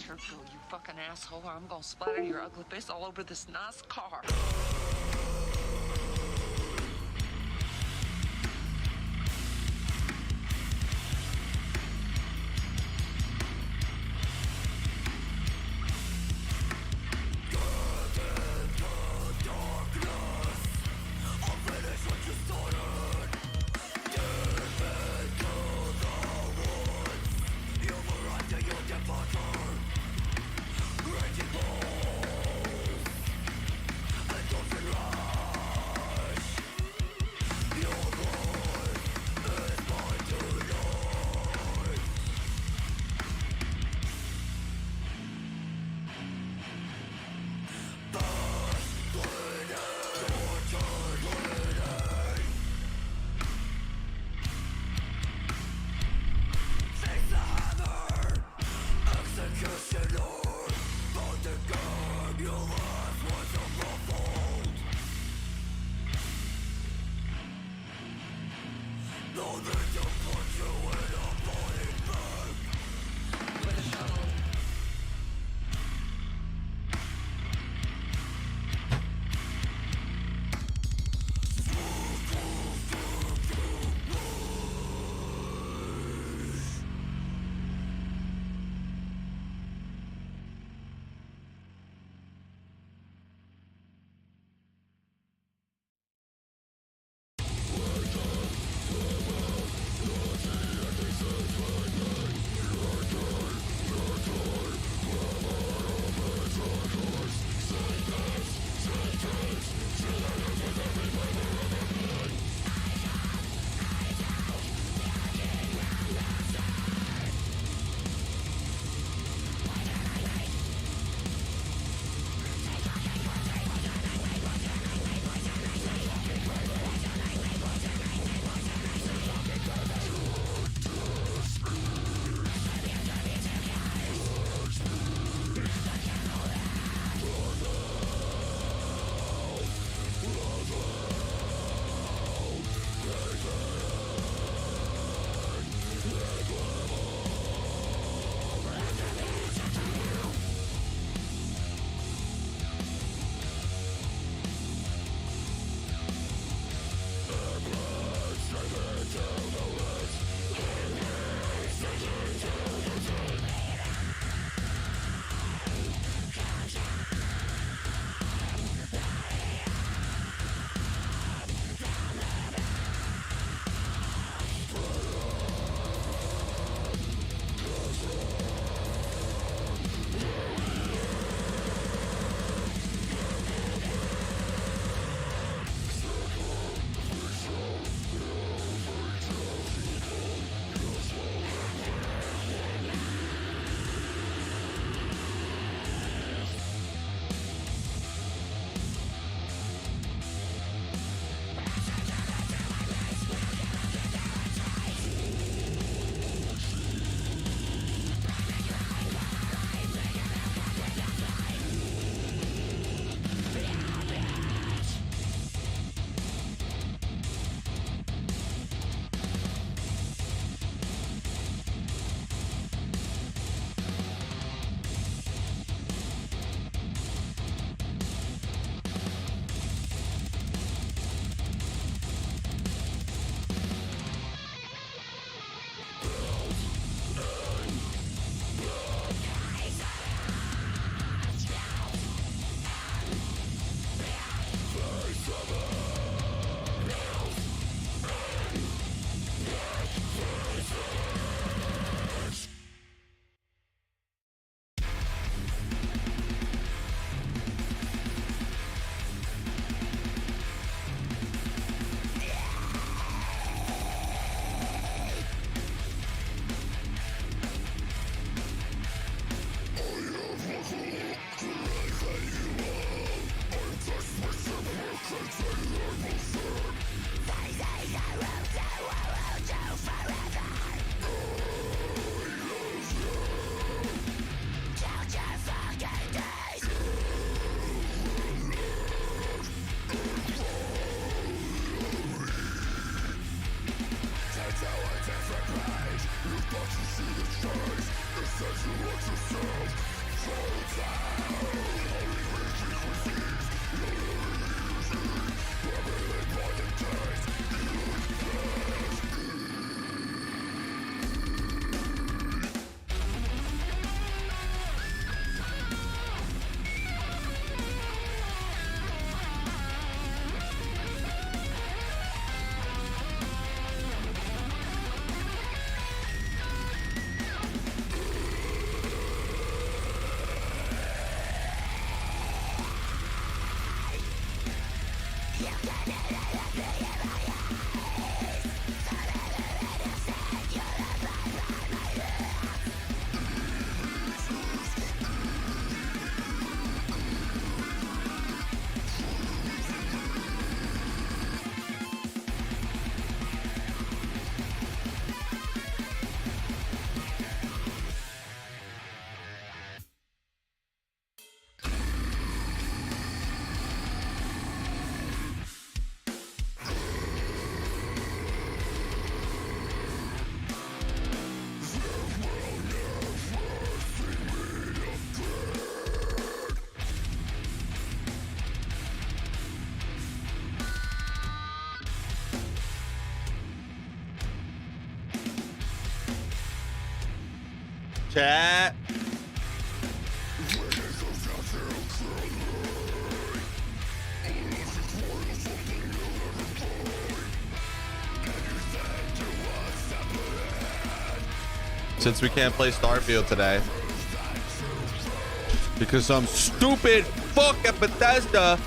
Turco, you fucking asshole, or I'm gonna splatter your ugly face all over this nice car. Raging balls and those Chat. Since we can't play Starfield today because some stupid fuck at Bethesda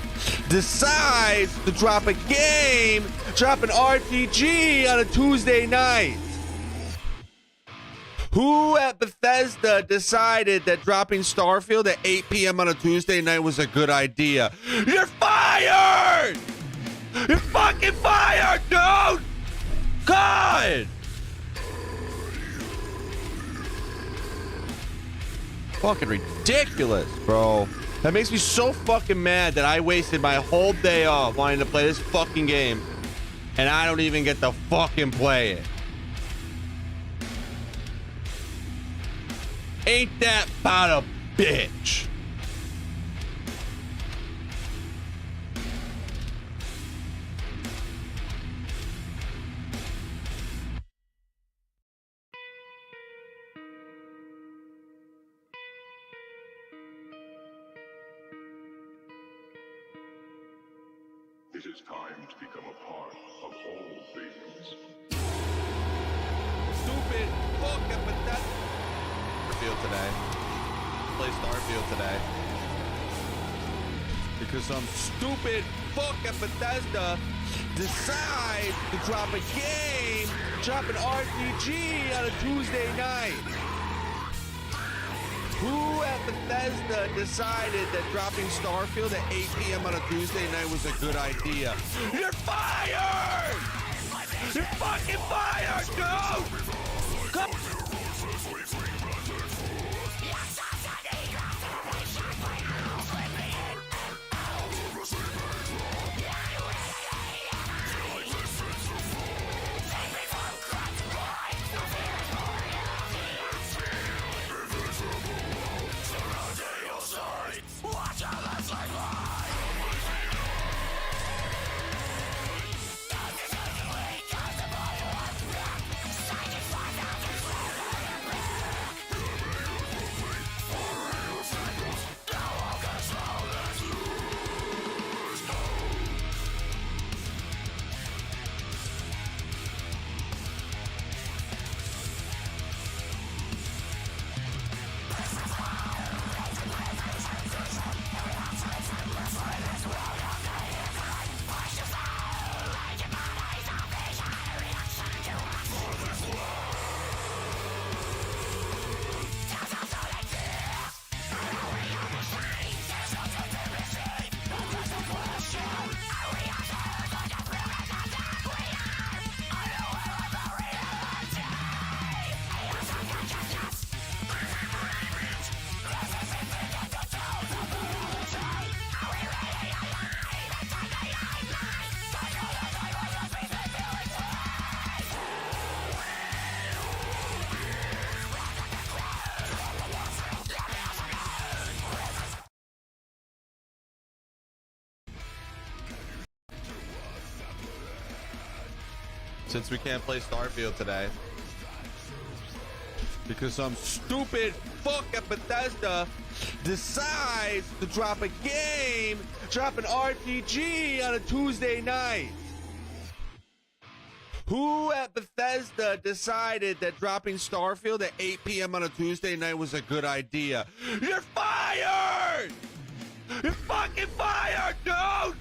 decides to drop a game, drop an RPG on a Tuesday night. Who at Bethesda decided that dropping Starfield at 8 p.m. on a Tuesday night was a good idea? You're fired! You're fucking fired, dude! God! Fucking ridiculous, bro. That makes me so fucking mad that I wasted my whole day off wanting to play this fucking game and I don't even get to fucking play it. Ain't that about a bitch? It is time to become a part of all things. Stupid fuck at Bethesda. Starfield today. Play Starfield today. Because some stupid fuck at Bethesda decides to drop a game, drop an RPG on a Tuesday night. Who at Bethesda decided that dropping Starfield at 8 p.m. on a Tuesday night was a good idea? You're fired! You're fucking fired, dude! Come. Since we can't play Starfield today because some stupid fuck at Bethesda decides to drop a game, drop an RPG on a Tuesday night. Who at Bethesda decided that dropping Starfield at 8 p.m. on a Tuesday night was a good idea? You're fired! You're fucking fired, dude!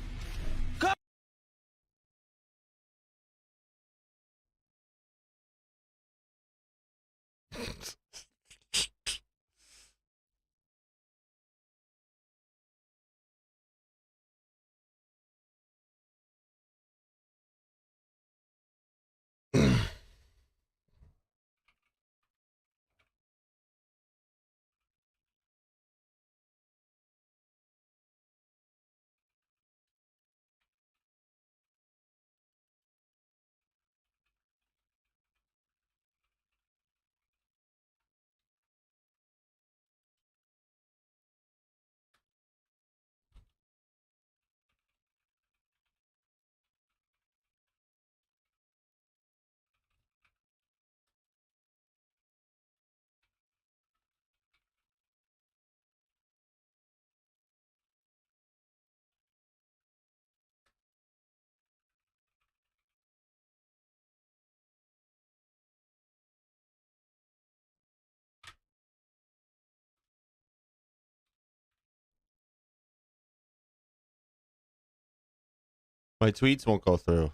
My tweets won't go through. It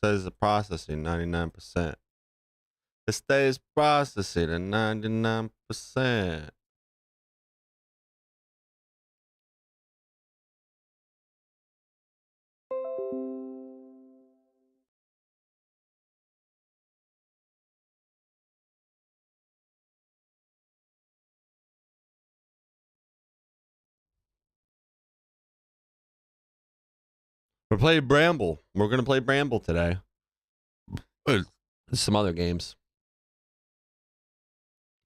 says the processing 99%. It stays processing at 99%. We're playing Bramble. We're gonna play Bramble today. Some other games.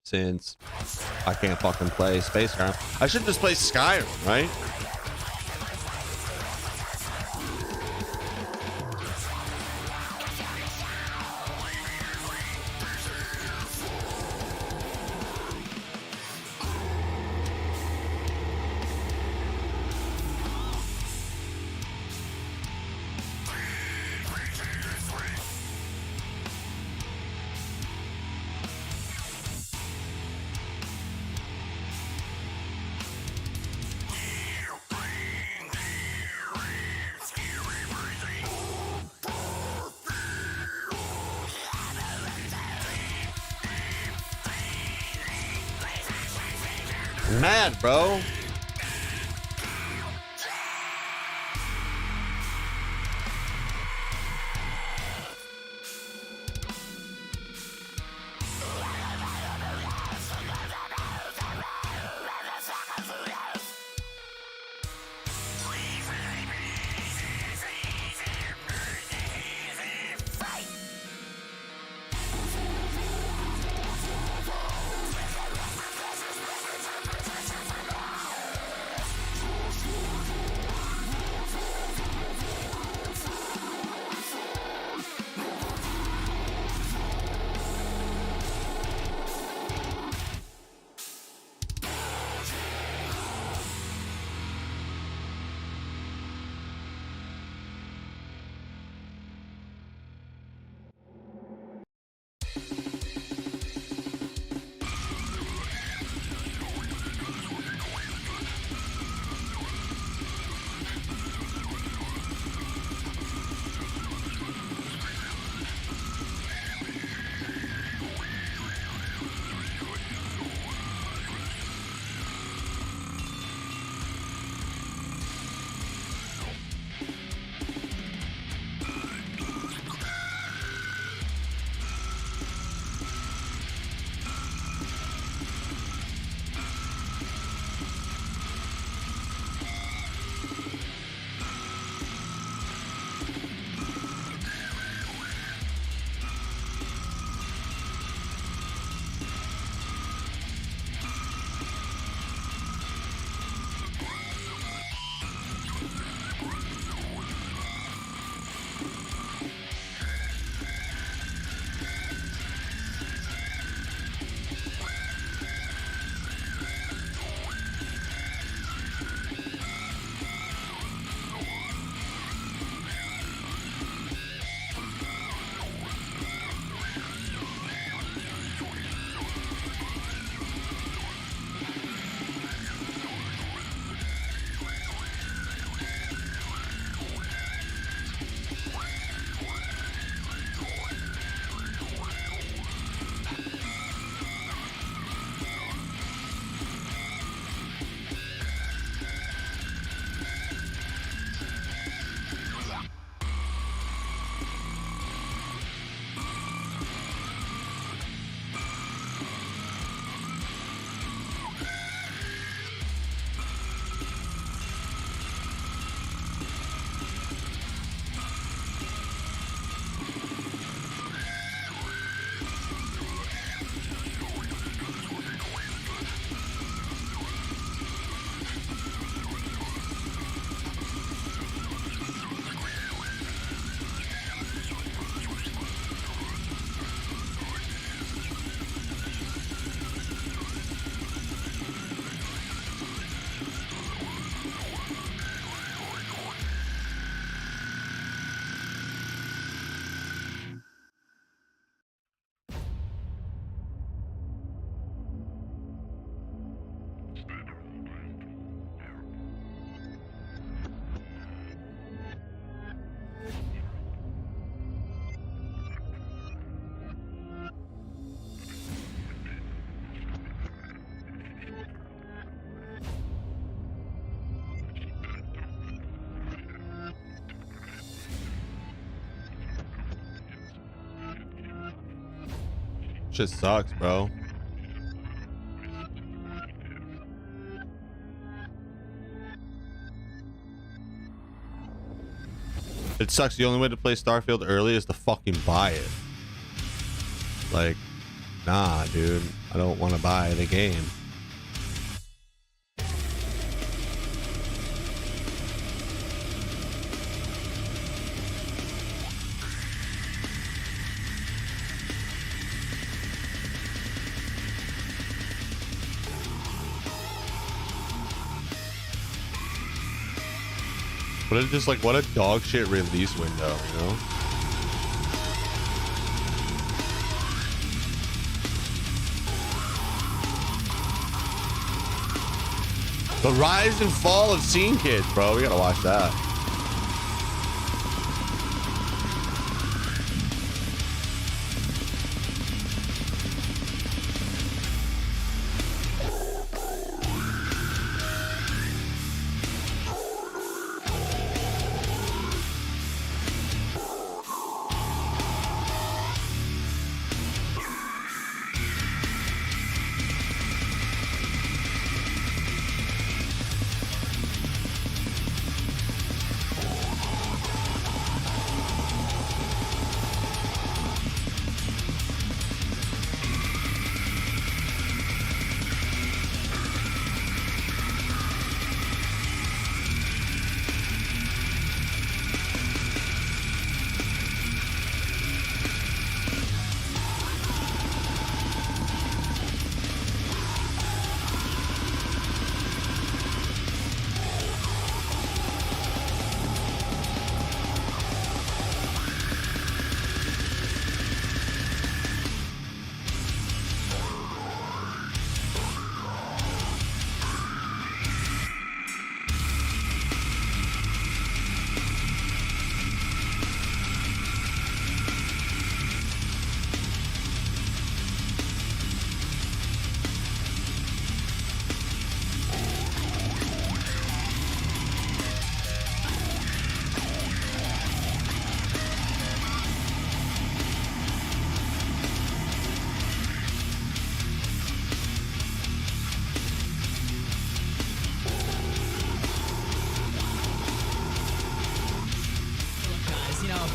Since I can't fucking play Space Ground. I should just play Skyrim, right? Mad, bro. Shit sucks, bro. It sucks. The only way to play Starfield early is to fucking buy it. Like, nah, dude. I don't want to buy the game. But it's just like, what a dog shit release window, you know? The rise and fall of Scene Kids, bro. We gotta watch that.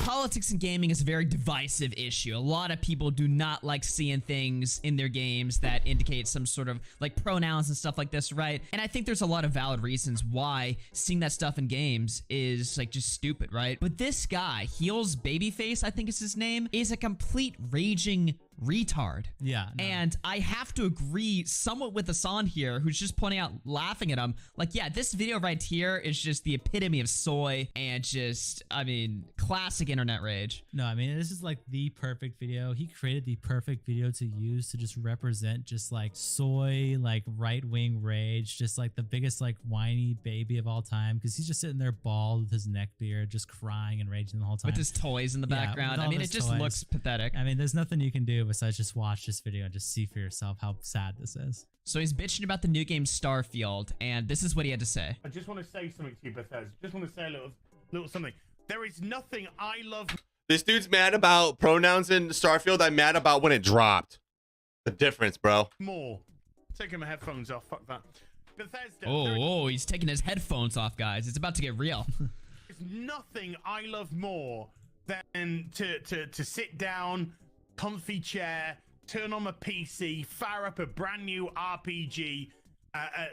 Politics in gaming is a very divisive issue. A lot of people do not like seeing things in their games that indicate some sort of like pronouns and stuff like this, right? And I think there's a lot of valid reasons why seeing that stuff in games is like just stupid, right? But this guy, Heels Babyface, I think is his name, is a complete raging retard. Yeah. No. And I have to agree somewhat with Hassan here, who's just pointing out, laughing at him. Like, yeah, this video right here is just the epitome of soy and just, I mean, classic internet rage. No, I mean, this is like the perfect video. He created the perfect video to use to just represent just like soy, like right-wing rage, just like the biggest like whiny baby of all time, because he's just sitting there bald with his neck beard, just crying and raging the whole time. With his toys in the background. I mean, it just looks pathetic. I mean, there's nothing you can do besides just watch this video and just see for yourself how sad this is. So he's bitching about the new game Starfield, and this is what he had to say. I just want to say something to you, Bethesda. Just want to say a little something. There is nothing I love. This dude's mad about pronouns in Starfield. I'm mad about when it dropped. The difference, bro. More. Taking my headphones off. Fuck that. Bethesda. Oh, he's taking his headphones off, guys. It's about to get real. There's nothing I love more than to sit down, comfy chair, turn on my PC, fire up a brand new RPG,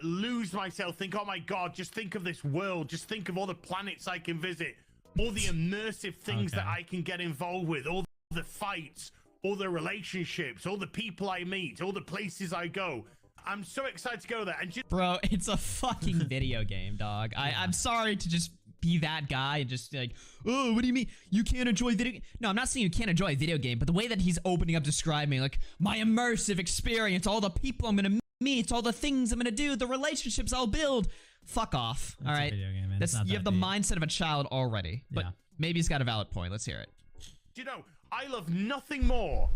lose myself, think, oh my god, just think of this world, just think of all the planets I can visit, all the immersive things that I can get involved with, all the fights, all the relationships, all the people I meet, all the places I go. I'm so excited to go there. And bro, it's a fucking video game, dog. I'm sorry to just be that guy and just like, oh, what do you mean you can't enjoy video? No, I'm not saying you can't enjoy a video game, but the way that he's opening up, describing like my immersive experience, all the people I'm gonna meet, all the things I'm gonna do, the relationships I'll build. Fuck off. All right, video game, man. You have the mindset of a child already, but maybe he's got a valid point. Let's hear it. You know, I love nothing more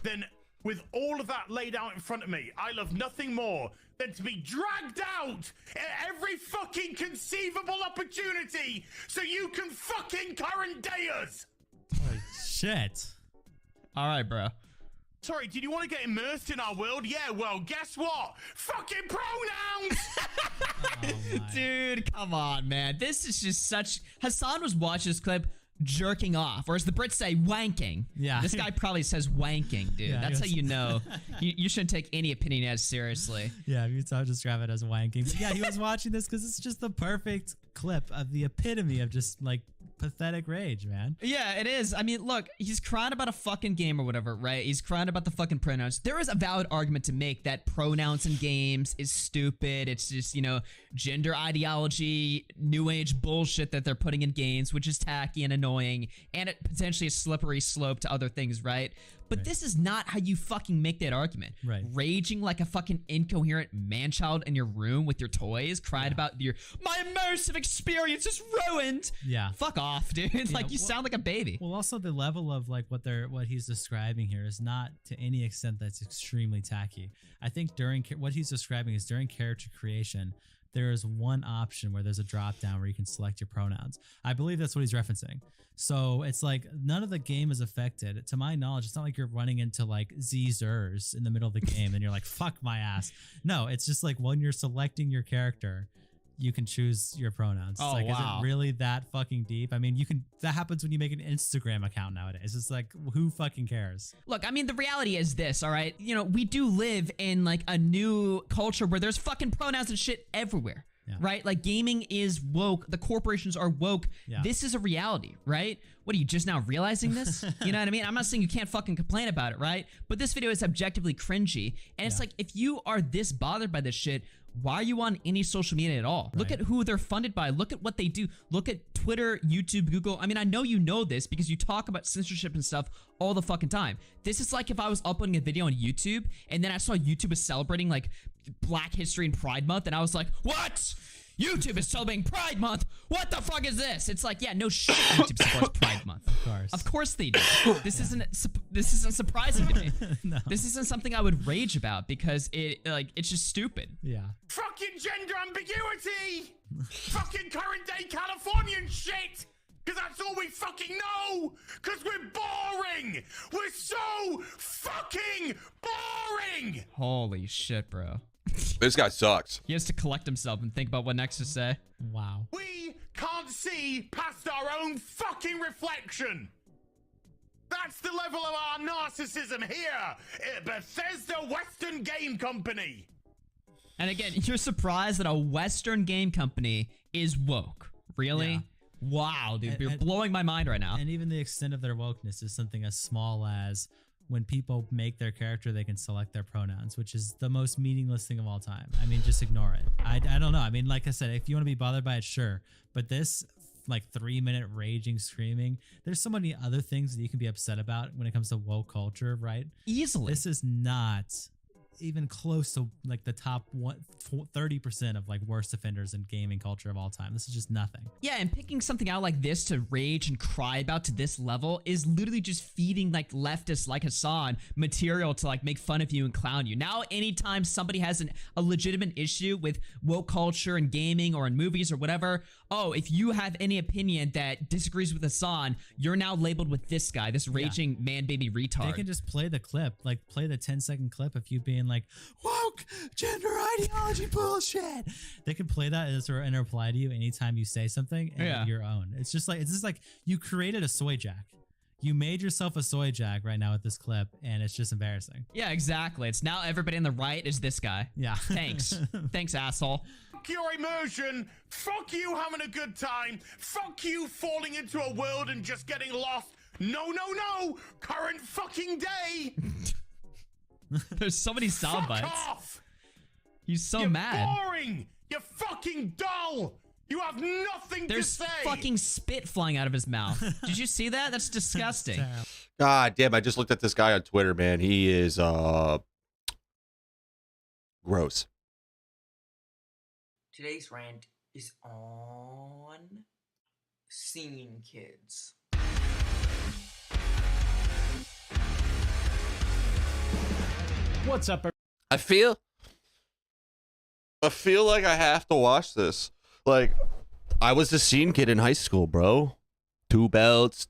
than, with all of that laid out in front of me, I love nothing more than to be dragged out at every fucking conceivable opportunity so you can fucking current day us. Holy shit. All right, bro. Sorry, did you want to get immersed in our world? Yeah, well, guess what? Fucking pronouns! Dude, come on, man. This is just such... Hassan was watching this clip jerking off, or as the Brits say, wanking. Yeah. This guy probably says wanking, dude. Yeah, That's how you know. You shouldn't take any opinion as seriously. Yeah, you saw describe it as wanking. But yeah, he was watching this because it's just the perfect clip of the epitome of just like pathetic rage, man. Yeah, it is. I mean, look, he's crying about a fucking game or whatever, right? He's crying about the fucking pronouns. There is a valid argument to make that pronouns in games is stupid. It's just, you know, gender ideology, new age bullshit that they're putting in games, which is tacky and annoying, and it potentially a slippery slope to other things, right? But this is not how you fucking make that argument. Right. Raging like a fucking incoherent man-child in your room with your toys, crying about my immersive experience is ruined. Yeah. Fuck off, dude. Like, you sound like a baby. Well, also the level of like what he's describing here is not to any extent that's extremely tacky. I think what he's describing is during character creation, there is one option where there's a drop down where you can select your pronouns. I believe that's what he's referencing. So it's like none of the game is affected. To my knowledge, it's not like you're running into like Zers in the middle of the game and you're like, fuck my ass. No, it's just like when you're selecting your character, you can choose your pronouns. Oh, it's like, wow. Is it really that fucking deep? I mean, that happens when you make an Instagram account nowadays. It's like, who fucking cares? Look, I mean, the reality is this, all right? You know, we do live in like a new culture where there's fucking pronouns and shit everywhere. Yeah. Right? Like, gaming is woke. The corporations are woke. Yeah. This is a reality, right? What, are you just now realizing this? You know what I mean? I'm not saying you can't fucking complain about it, right? But this video is objectively cringy. And it's like, if you are this bothered by this shit, why are you on any social media at all? Look at who they're funded by. Look at what they do. Look at Twitter, YouTube, Google. I mean, I know you know this because you talk about censorship and stuff all the fucking time. This is like if I was uploading a video on YouTube and then I saw YouTube was celebrating like Black History and Pride Month and I was like, what? YouTube is celebrating Pride Month. What the fuck is this? It's like, yeah, no shit. YouTube supports Pride Month. Of course they do. This isn't surprising to me. No. This isn't something I would rage about because it's just stupid. Yeah. Fucking gender ambiguity! Fucking current day Californian shit! Because that's all we fucking know! Because we're boring! We're so fucking boring! Holy shit, bro. This guy sucks. He has to collect himself and think about what next to say. Wow. We can't see past our own fucking reflection! That's the level of our narcissism here at Bethesda Western Game Company! And again, you're surprised that a Western game company is woke. Really? Yeah. Wow, dude. You're blowing my mind right now. And even the extent of their wokeness is something as small as when people make their character, they can select their pronouns, which is the most meaningless thing of all time. I mean, just ignore it. I don't know. I mean, like I said, if you want to be bothered by it, sure. But this like 3-minute raging, screaming, there's so many other things that you can be upset about when it comes to woke culture, right? Easily. This is not even close to like the top 30% of like worst offenders in gaming culture of all time. This is just nothing. Yeah, and picking something out like this to rage and cry about to this level is literally just feeding like leftists like Hassan material to like make fun of you and clown you. Now, anytime somebody has a legitimate issue with woke culture and gaming or in movies or whatever, oh, if you have any opinion that disagrees with Hassan, you're now labeled with this guy, this raging man baby retard. They can just play the clip, like play the 10-second clip of you being like, woke gender ideology bullshit. They can play that and reply to you anytime you say something and your own. It's just like you created a soy jack. You made yourself a soy jack right now with this clip, and it's just embarrassing. Yeah, exactly. It's now everybody on the right is this guy. Yeah. Thanks. Thanks, asshole. Fuck your immersion. Fuck you having a good time. Fuck you falling into a world and just getting lost. No, no, no. Current fucking day. There's so many sound bites. Fuck off. He's so You're mad. boring. You're fucking dull. You have nothing There's to say. fucking spit flying out of his mouth. Did you see that? That's disgusting. God damn, I just looked at this guy on Twitter, man. He is gross. Today's rant is on Scene Kids. What's up, I feel like I have to watch this. Like, I was a scene kid in high school, bro. 2 belts,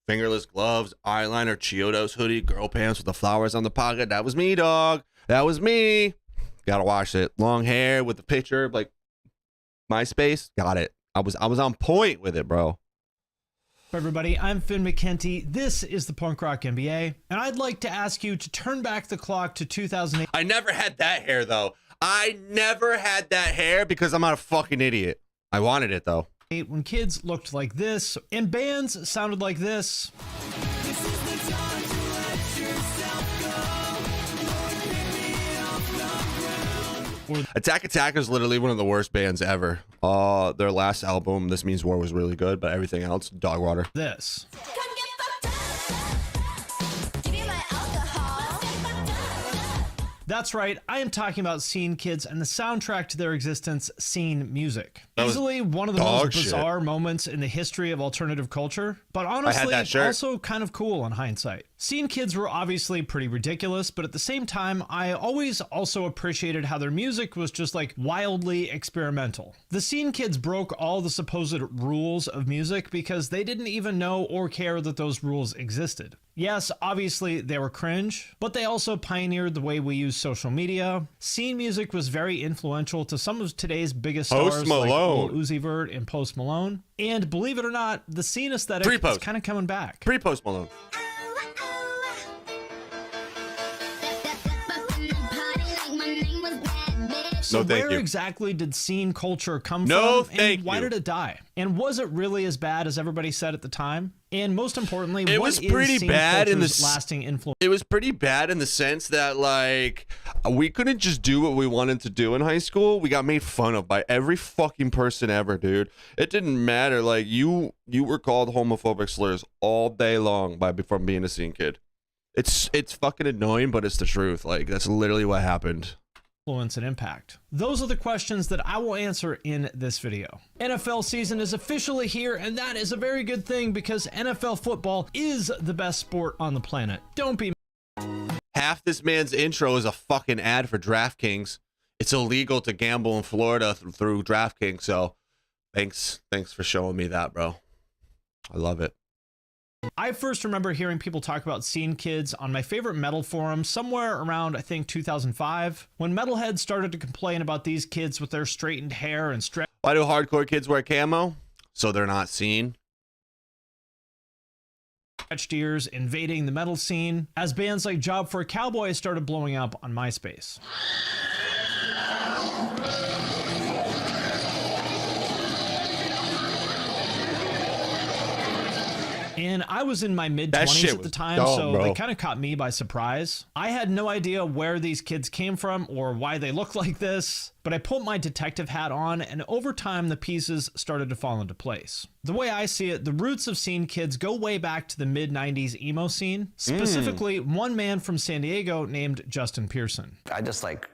Fingerless gloves, eyeliner, Chiodos hoodie, girl pants with the flowers on the pocket. That was me, dog. That was me. Gotta watch it. Long hair with the picture, like MySpace. Got it. I was on point with it, bro. Everybody, I'm Finn McKenty. This is the Punk Rock NBA, and I'd like to ask you to turn back the clock to 2008. I never had that hair, though. I never had that hair because I'm not a fucking idiot. I wanted it, though. When kids looked like this, and bands sounded like this. Attack Attack is literally one of the worst bands ever. Their last album, This Means War, was really good, but everything else, dog water. This. That's right, I am talking about Scene Kids and the soundtrack to their existence, Scene Music. Easily one of the most bizarre moments in the history of alternative culture, but honestly, also kind of cool in hindsight. Scene Kids were obviously pretty ridiculous, but at the same time, I always also appreciated how their music was just like wildly experimental. The Scene Kids broke all the supposed rules of music because they didn't even know or care that those rules existed. Yes, obviously they were cringe, but they also pioneered the way we use social media. Scene music was very influential to some of today's biggest stars like Lil Uzi Vert and Post Malone. And believe it or not, the scene aesthetic is kind of coming back. Pre-Post Malone. So where exactly did scene culture come from, and why did it die? And was it really as bad as everybody said at the time? And most importantly, it was pretty bad in the lasting influence. It was pretty bad in the sense that like we couldn't just do what we wanted to do in high school. We got made fun of by every fucking person ever, dude. It didn't matter. Like you were called homophobic slurs all day long from being a scene kid. It's fucking annoying, but it's the truth. Like that's literally what happened. Influence and impact? Those are the questions that I will answer in this video. NFL season is officially here, and that is a very good thing because NFL football is the best sport on the planet. Don't be. Half this man's intro is a fucking ad for DraftKings. It's illegal to gamble in Florida through DraftKings, so thanks for showing me that, bro. I love it. I first remember hearing people talk about Scene Kids on my favorite metal forum somewhere around, I think, 2005, when metalheads started to complain about these kids with their straightened hair and Why do hardcore kids wear camo? So they're not seen. Stretched ears invading the metal scene, as bands like Job for a Cowboy started blowing up on MySpace. And I was in my mid-20s at the time, so they kind of caught me by surprise. I had no idea where these kids came from or why they looked like this, but I put my detective hat on, and over time, the pieces started to fall into place. The way I see it, the roots of Scene Kids go way back to the mid-90s emo scene, specifically one man from San Diego named Justin Pearson. I just like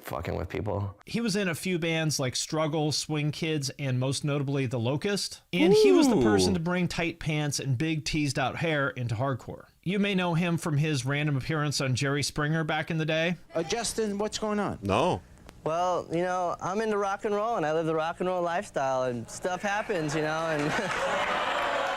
fucking with people. He was in a few bands like Struggle, Swing Kids, and most notably The Locust. And he was the person to bring tight pants and big teased out hair into hardcore. You may know him from his random appearance on Jerry Springer back in the day. Justin, what's going on? No. Well, you know, I'm into rock and roll, and I live the rock and roll lifestyle, and stuff happens, you know, and...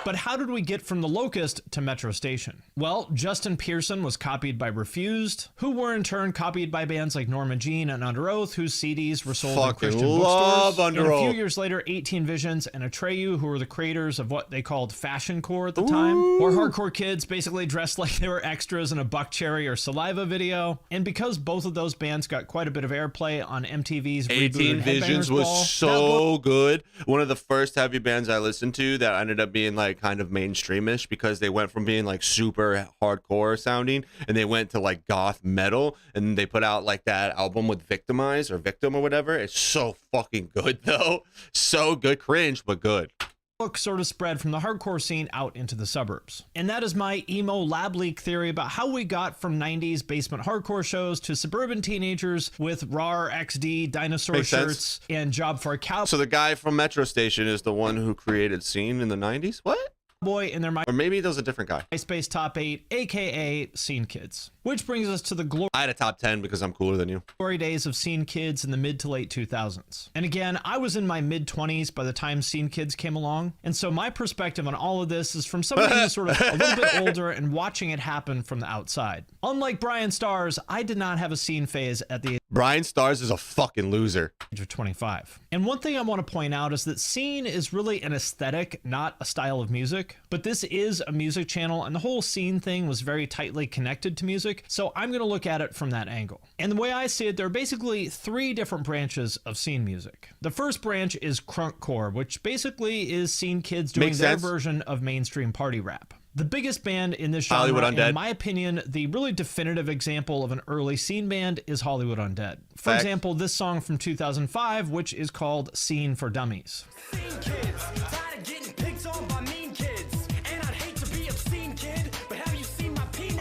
But how did we get from The Locust to Metro Station? Well, Justin Pearson was copied by Refused, who were in turn copied by bands like Norma Jean and Under Oath, whose CDs were sold in Christian bookstores. And a few years later, 18 Visions and Atreyu, who were the creators of what they called fashion core at the time, or hardcore kids basically dressed like they were extras in a Buck Cherry or Saliva video. And because both of those bands got quite a bit of airplay on MTV's 18 Visions was so good. One of the first heavy bands I listened to that ended up being like kind of mainstreamish because they went from being like super hardcore sounding and they went to like goth metal, and they put out like that album with Victimize or Victim or whatever. It's so fucking good though. So good. Cringe, but good. Book sort of spread from the hardcore scene out into the suburbs. And that is my emo lab leak theory about how we got from 90s basement hardcore shows to suburban teenagers with RAR XD dinosaur shirts and Job for a Cowboy. So the guy from Metro Station is the one who created Scene in the 90s? What? Boy in their Or maybe that was a different guy. MySpace top 8, aka Scene Kids. Which brings us to the glory. I had a top 10 because I'm cooler than you. Glory days of Scene Kids in the mid to late 2000s. And again, I was in my mid 20s by the time Scene Kids came along. And so my perspective on all of this is from somebody who's sort of a little bit older and watching it happen from the outside. Unlike Brian Stars, I did not have a scene phase at the Brian Stars is a fucking loser. age of 25. And one thing I want to point out is that scene is really an aesthetic, not a style of music. But this is a music channel, and the whole scene thing was very tightly connected to music. So I'm going to look at it from that angle. And the way I see it, there are basically 3 different branches of scene music. The first branch is crunkcore, which basically is scene kids doing their version of mainstream party rap. The biggest band in this genre, and in my opinion, the really definitive example of an early scene band is Hollywood Undead. For example, this song from 2005, which is called Scene for Dummies. Scene kids, tired of getting picked on by mean kids, and I'd hate to be a scene kid, but have you seen my penis?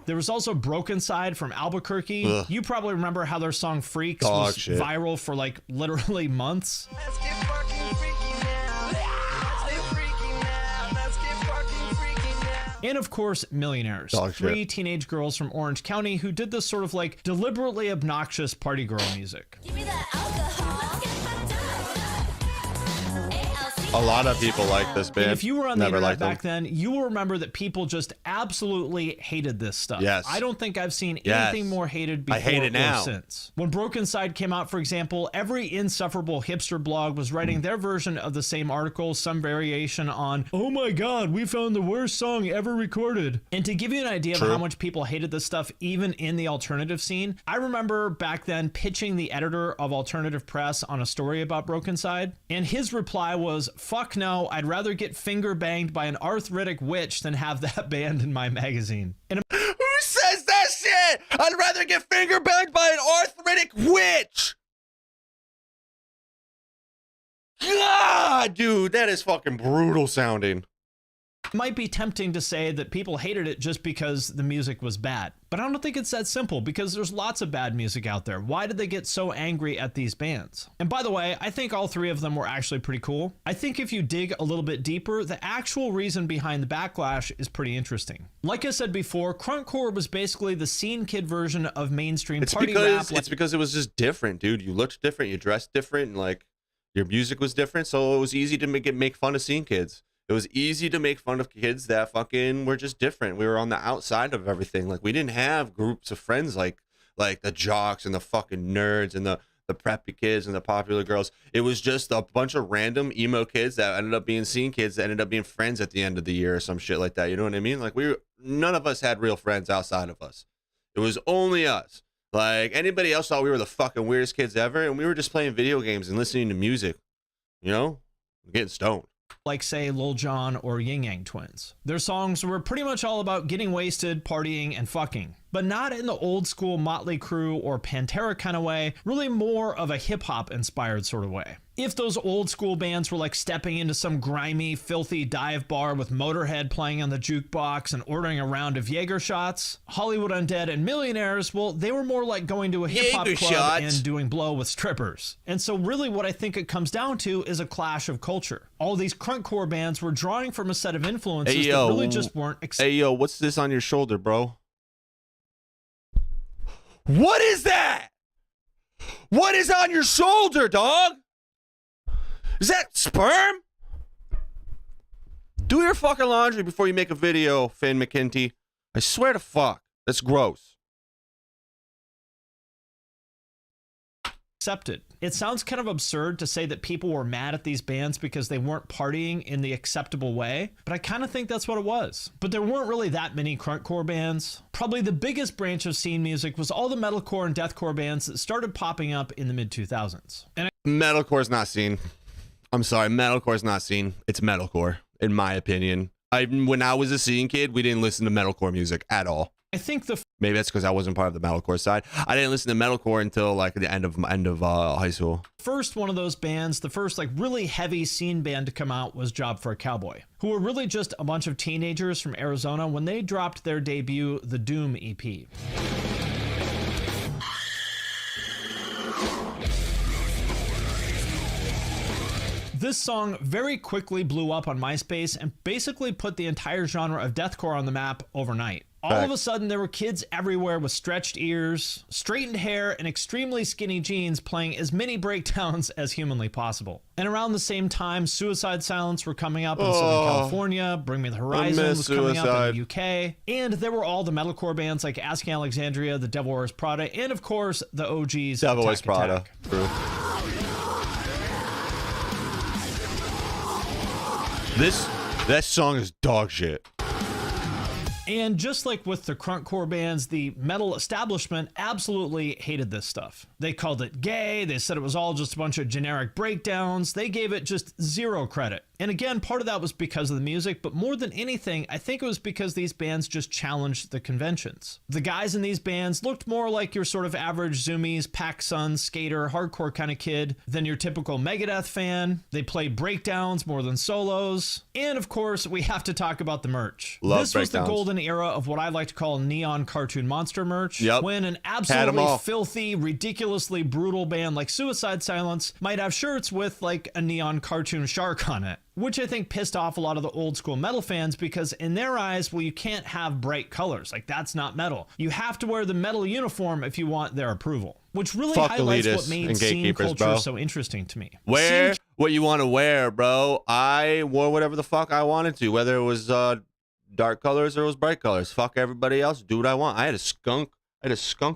There was also Broken Side from Albuquerque. Ugh. You probably remember how their song Freaks was viral for like literally months. Let's get fucking freaky now. Let's get freaky now. Let's get fucking freaky now. And of course, Millionaires. 3 teenage girls from Orange County who did this sort of like deliberately obnoxious party girl music. Give me that alcohol. A lot of people like this band. And if you were on the internet back then, you will remember that people just absolutely hated this stuff. Yes. I don't think I've seen anything more hated before or since. When Broken Side came out, for example, every insufferable hipster blog was writing their version of the same article, some variation on, oh my god, we found the worst song ever recorded. And to give you an idea of how much people hated this stuff, even in the alternative scene, I remember back then pitching the editor of Alternative Press on a story about Broken Side, and his reply was, fuck no, I'd rather get finger banged by an arthritic witch than have that band in my magazine. And who says that shit? I'd rather get finger banged by an arthritic witch. God, dude, that is fucking brutal sounding. It might be tempting to say that people hated it just because the music was bad, but I don't think it's that simple because there's lots of bad music out there. Why did they get so angry at these bands? And by the way, I think all 3 of them were actually pretty cool. I think if you dig a little bit deeper, the actual reason behind the backlash is pretty interesting. Like I said before, crunkcore was basically the scene kid version of mainstream party rap. It's because it was just different, dude. You looked different, you dressed different, and like your music was different, so it was easy to make fun of scene kids. It was easy to make fun of kids that fucking were just different. We were on the outside of everything. Like, we didn't have groups of friends like the jocks and the fucking nerds and the preppy kids and the popular girls. It was just a bunch of random emo kids that ended up being scene kids that ended up being friends at the end of the year or some shit like that. You know what I mean? Like, none of us had real friends outside of us. It was only us. Like, anybody else thought we were the fucking weirdest kids ever, and we were just playing video games and listening to music. You know? Getting stoned. Like, say, Lil Jon or Yin Yang Twins. Their songs were pretty much all about getting wasted, partying, and fucking. But not in the old school Motley Crue or Pantera kind of way, really more of a hip-hop inspired sort of way. If those old school bands were like stepping into some grimy, filthy dive bar with Motorhead playing on the jukebox and ordering a round of Jaeger shots, Hollywood Undead and Millionaires, well, they were more like going to a hip-hop club and doing blow with strippers. And so really what I think it comes down to is a clash of culture. All these crunkcore bands were drawing from a set of influences that really just weren't Hey, yo, what's this on your shoulder, bro? What is that? What is on your shoulder, dog? Is that sperm? Do your fucking laundry before you make a video, Finn McKenty. I swear to fuck. That's gross. Accepted. It sounds kind of absurd to say that people were mad at these bands because they weren't partying in the acceptable way, but I kind of think that's what it was. But there weren't really that many crunkcore bands. Probably the biggest branch of scene music was all the metalcore and deathcore bands that started popping up in the mid-2000s. And metalcore's not scene. I'm sorry, metalcore's not scene. It's metalcore, in my opinion. When I was a scene kid, we didn't listen to metalcore music at all. I think maybe that's because I wasn't part of the metalcore side. I didn't listen to metalcore until like the end of high school. First one of those bands, the first like really heavy scene band to come out was Job for a Cowboy, who were really just a bunch of teenagers from Arizona when they dropped their debut, the Doom EP. This song very quickly blew up on MySpace and basically put the entire genre of deathcore on the map overnight. All of a sudden, there were kids everywhere with stretched ears, straightened hair, and extremely skinny jeans playing as many breakdowns as humanly possible. And around the same time, Suicide Silence were coming up in Southern California, Bring Me the Horizon was coming up in the UK, and there were all the metalcore bands like Asking Alexandria, The Devil Wears Prada, and of course, the OGs Devil Wears Prada. True. That song is dog shit. And just like with the crunkcore bands, the metal establishment absolutely hated this stuff. They called it gay, they said it was all just a bunch of generic breakdowns, they gave it just zero credit. And again, part of that was because of the music, but more than anything, I think it was because these bands just challenged the conventions. The guys in these bands looked more like your sort of average Zoomies, PacSun, skater, hardcore kind of kid than your typical Megadeth fan. They played breakdowns more than solos. And of course, we have to talk about the merch. This was the golden era of what I like to call neon cartoon monster merch. When an absolutely filthy, ridiculously brutal band like Suicide Silence might have shirts with like a neon cartoon shark on it. Which I think pissed off a lot of the old school metal fans because in their eyes, well, you can't have bright colors. Like, that's not metal. You have to wear the metal uniform if you want their approval. Which really highlights what made scene culture so interesting to me. Wear what you want to wear, bro. I wore whatever the fuck I wanted to, whether it was dark colors or it was bright colors. Fuck everybody else. Do what I want. I had a skunk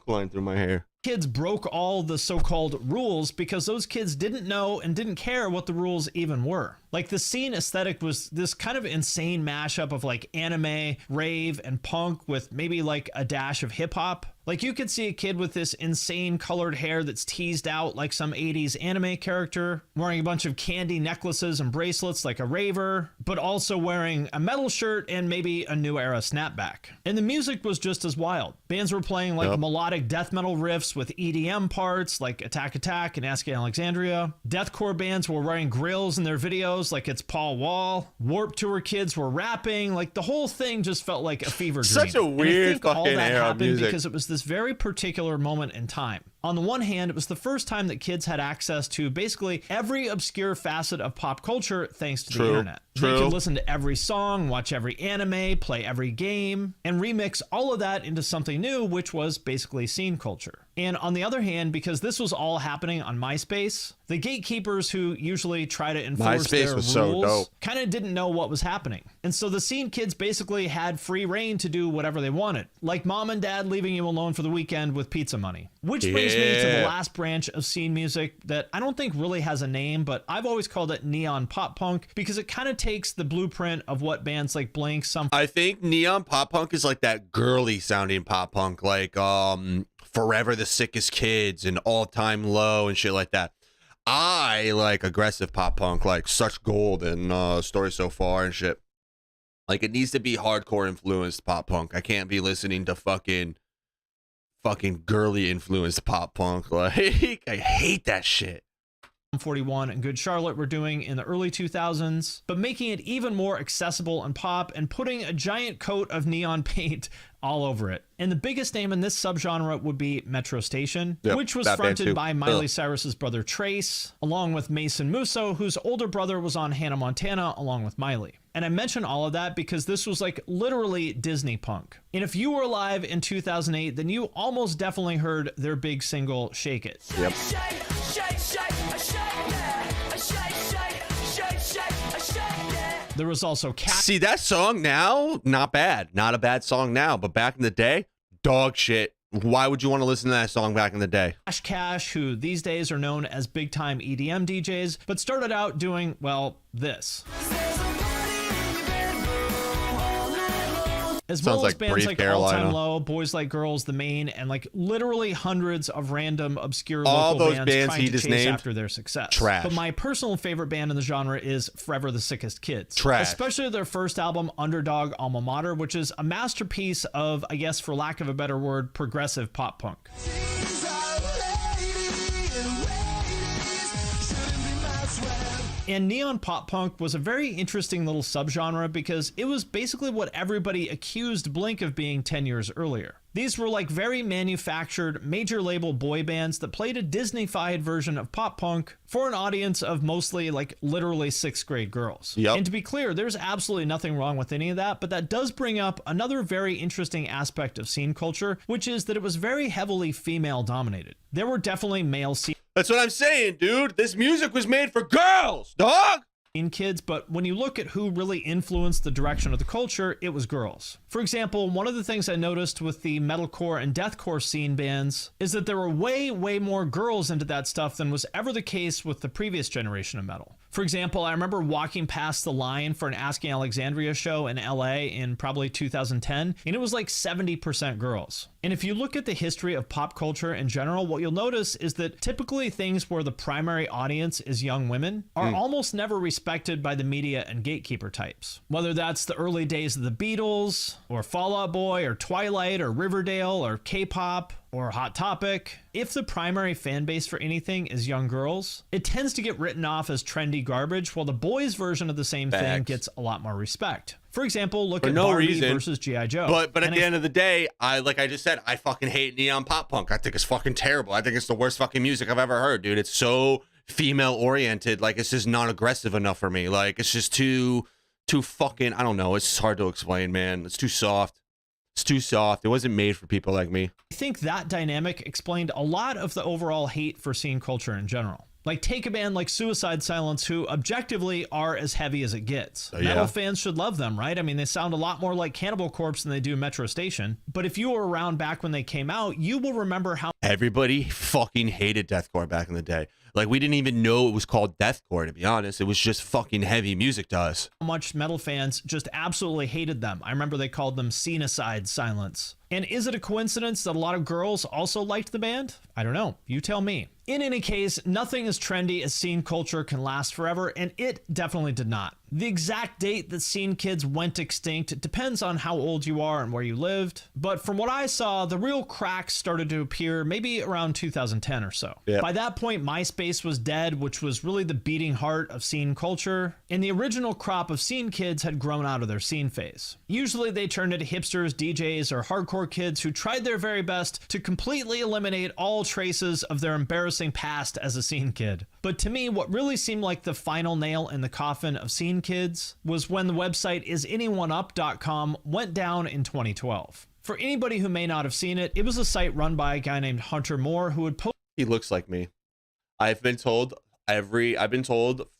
line through my hair. Kids broke all the so-called rules because those kids didn't know and didn't care what the rules even were. Like, the scene aesthetic was this kind of insane mashup of like anime, rave, and punk with maybe like a dash of hip hop. Like, you could see a kid with this insane colored hair that's teased out like some 80s anime character, wearing a bunch of candy necklaces and bracelets like a raver, but also wearing a metal shirt and maybe a new era snapback. And the music was just as wild. Bands were playing like melodic death metal riffs with EDM parts like Attack Attack and Asking Alexandria. Deathcore bands were wearing grills in their videos like it's Paul Wall. Warped Tour kids were rapping. Like, the whole thing just felt like a fever dream. Such a weird fucking era of music. Because it was this very particular moment in time. On the one hand, it was the first time that kids had access to basically every obscure facet of pop culture thanks to the internet. They could listen to every song, watch every anime, play every game, and remix all of that into something new, which was basically scene culture. And on the other hand, because this was all happening on MySpace, the gatekeepers who usually try to enforce their rules kind of didn't know what was happening. And so the scene kids basically had free reign to do whatever they wanted, like mom and dad leaving you alone for the weekend with pizza money. Which brings me to the last branch of scene music that I don't think really has a name, but I've always called it neon pop punk because it kind of takes the blueprint of what bands like Blink, I think neon pop punk is like that girly sounding pop punk, like Forever the Sickest Kids and All Time Low and shit like that. I like aggressive pop punk, like Such Gold and Story So Far and shit. Like, it needs to be hardcore influenced pop punk. I can't be listening to fucking girly influenced pop punk. Like, I hate that shit. 41 and Good Charlotte were doing in the early 2000s, but making it even more accessible and pop and putting a giant coat of neon paint all over it. And the biggest name in this subgenre would be Metro Station, which was fronted by Miley Cyrus's brother Trace, along with Mason Musso, whose older brother was on Hannah Montana along with Miley. And I mention all of that because this was like literally Disney punk. And if you were alive in 2008, then you almost definitely heard their big single, Shake It. Yep. There was also See, that song now, not bad. Not a bad song now, but back in the day, dog shit. Why would you want to listen to that song back in the day? Cash, who these days are known as big-time EDM DJs, but started out doing, well, this. As well as bands like All Time Low, Boys Like Girls, The Main, and like literally hundreds of random obscure local bands trying to chase after their success. Trash. But my personal favorite band in the genre is Forever the Sickest Kids. Trash. Especially their first album, Underdog Alma Mater, which is a masterpiece of, I guess for lack of a better word, progressive pop punk. And neon pop punk was a very interesting little subgenre because it was basically what everybody accused Blink of being 10 years earlier. These were like very manufactured, major label boy bands that played a Disney-fied version of pop punk for an audience of mostly like literally 6th grade girls. Yep. And to be clear, there's absolutely nothing wrong with any of that, but that does bring up another very interesting aspect of scene culture, which is that it was very heavily female dominated. There were definitely male scene. That's what I'm saying, dude. This music was made for girls, dog. Kids, but when you look at who really influenced the direction of the culture, it was girls. For example, one of the things I noticed with the metalcore and deathcore scene bands is that there were way more girls into that stuff than was ever the case with the previous generation of metal. For example, I remember walking past the line for an Asking Alexandria show in LA in probably 2010, and it was like 70% girls. And if you look at the history of pop culture in general, what you'll notice is that typically things where the primary audience is young women are almost never respected by the media and gatekeeper types. Whether that's the early days of the Beatles, or Fall Out Boy, or Twilight, or Riverdale, or K-pop, or Hot Topic, if the primary fan base for anything is young girls, it tends to get written off as trendy garbage, while the boys' version of the same thing gets a lot more respect. For example, look at Barbie versus G.I. Joe. But at the end of the day, like I just said, I fucking hate neon pop punk. I think it's fucking terrible. I think it's the worst fucking music I've ever heard, dude. It's so female oriented. Like, it's just not aggressive enough for me. Like, it's just too fucking, I don't know. It's hard to explain, man. It's too soft. It's too soft. It wasn't made for people like me. I think that dynamic explained a lot of the overall hate for scene culture in general. Like, take a band like Suicide Silence, who objectively are as heavy as it gets. Metal fans should love them, right? I mean, they sound a lot more like Cannibal Corpse than they do Metro Station. But if you were around back when they came out, you will remember how everybody fucking hated deathcore back in the day. Like, we didn't even know it was called deathcore, to be honest. It was just fucking heavy music to us. much metal fans just absolutely hated them. I remember they called them Scenecide Silence. And is it a coincidence that a lot of girls also liked the band? I don't know. You tell me. In any case, nothing as trendy as scene culture can last forever, and it definitely did not. The exact date that scene kids went extinct depends on how old you are and where you lived, but from what I saw, the real cracks started to appear maybe around 2010 or so. Yep. By that point, MySpace was dead, which was really the beating heart of scene culture, and the original crop of scene kids had grown out of their scene phase. Usually they turned into hipsters, DJs, or hardcore kids who tried their very best to completely eliminate all traces of their embarrassing past as a scene kid. But to me, what really seemed like the final nail in the coffin of scene kids was when the website isanyoneup.com went down in 2012. For anybody who may not have seen it, it was a site run by a guy named Hunter Moore who would post. He looks like me. I've been told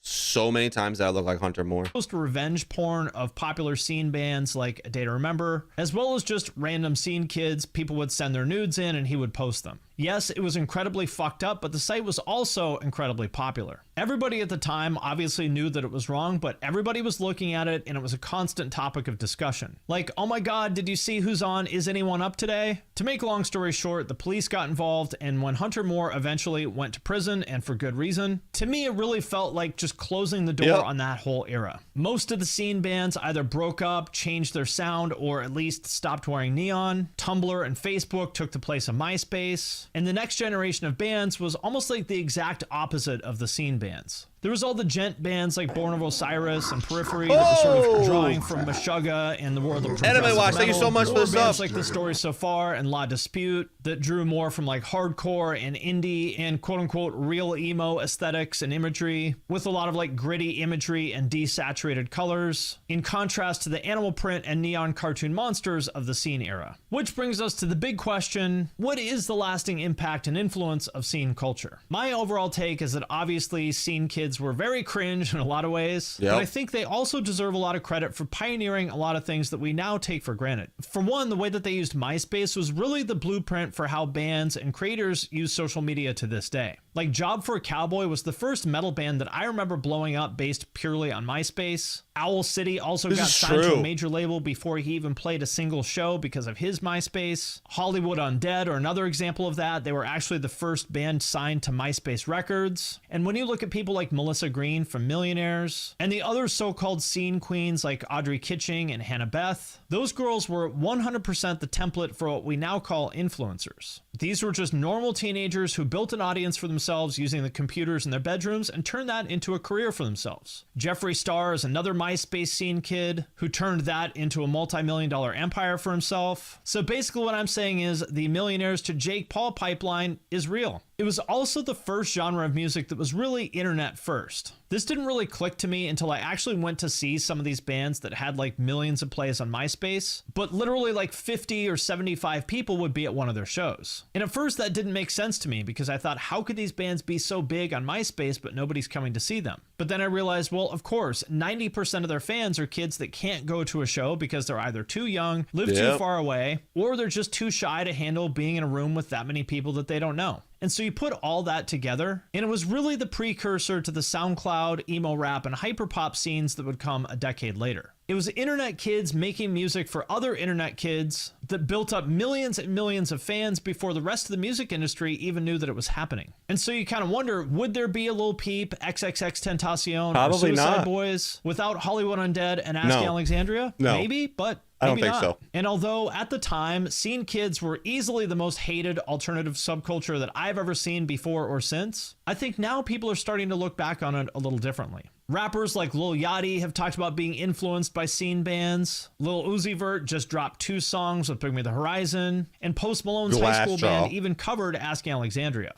so many times that I look like Hunter Moore. Post revenge porn of popular scene bands like A Day to Remember, as well as just random scene kids. People would send their nudes in and he would post them. Yes, it was incredibly fucked up, but the site was also incredibly popular. Everybody at the time obviously knew that it was wrong, but everybody was looking at it and it was a constant topic of discussion. Like, oh my God, did you see who's on Is Anyone Up today? To make a long story short, the police got involved, and when Hunter Moore eventually went to prison, and for good reason, to me it really felt like just closing the door on that whole era. Most of the scene bands either broke up, changed their sound, or at least stopped wearing neon. Tumblr and Facebook took the place of MySpace. And the next generation of bands was almost like the exact opposite of the scene bands. There was all the gent bands like Born of Osiris and Periphery that were sort of drawing from Meshuggah and the world of Anime Watch, thank you so much for the bands stuff. like The Story So Far and La Dispute that drew more from like hardcore and indie and quote-unquote real emo aesthetics and imagery, with a lot of like gritty imagery and desaturated colors, in contrast to the animal print and neon cartoon monsters of the scene era. Which brings us to the big question: what is the lasting impact and influence of scene culture? My overall take is that obviously scene kids were very cringe in a lot of ways, but I think they also deserve a lot of credit for pioneering a lot of things that we now take for granted. For one, the way that they used MySpace was really the blueprint for how bands and creators use social media to this day. Like, Job for a Cowboy was the first metal band that I remember blowing up based purely on MySpace. Owl City also got signed to a major label before he even played a single show because of his MySpace. Hollywood Undead are another example of that. They were actually the first band signed to MySpace Records. And when you look at people like Melissa Green from Millionaires, and the other so-called scene queens like Audrey Kitching and Hannah Beth. Those girls were 100% the template for what we now call influencers. These were just normal teenagers who built an audience for themselves using the computers in their bedrooms and turned that into a career for themselves. Jeffree Star is another MySpace scene kid who turned that into a multi-million-dollar empire for himself. So basically what I'm saying is the Millionaires to Jake Paul pipeline is real. It was also the first genre of music that was really internet first. This didn't really click to me until I actually went to see some of these bands that had like millions of plays on MySpace, but literally like 50 or 75 people would be at one of their shows. And at first that didn't make sense to me because I thought, how could these bands be so big on MySpace but nobody's coming to see them? But then I realized, well, of course, 90% of their fans are kids that can't go to a show because they're either too young, live too far away, or they're just too shy to handle being in a room with that many people that they don't know. And so you put all that together, and it was really the precursor to the SoundCloud, emo rap, and hyperpop scenes that would come a decade later. It was internet kids making music for other internet kids that built up millions and millions of fans before the rest of the music industry even knew that it was happening. And so you kind of wonder, would there be a Lil Peep, XXXTentacion, or Suicide Boys without Hollywood Undead and Ask Alexandria? No. Maybe, but I don't think so. And although at the time, scene kids were easily the most hated alternative subculture that I've ever seen before or since, I think now people are starting to look back on it a little differently. Rappers like Lil Yachty have talked about being influenced by scene bands. Lil Uzi Vert just dropped 2 songs with Bring Me the Horizon. And Post Malone's high school band even covered Ask Alexandria.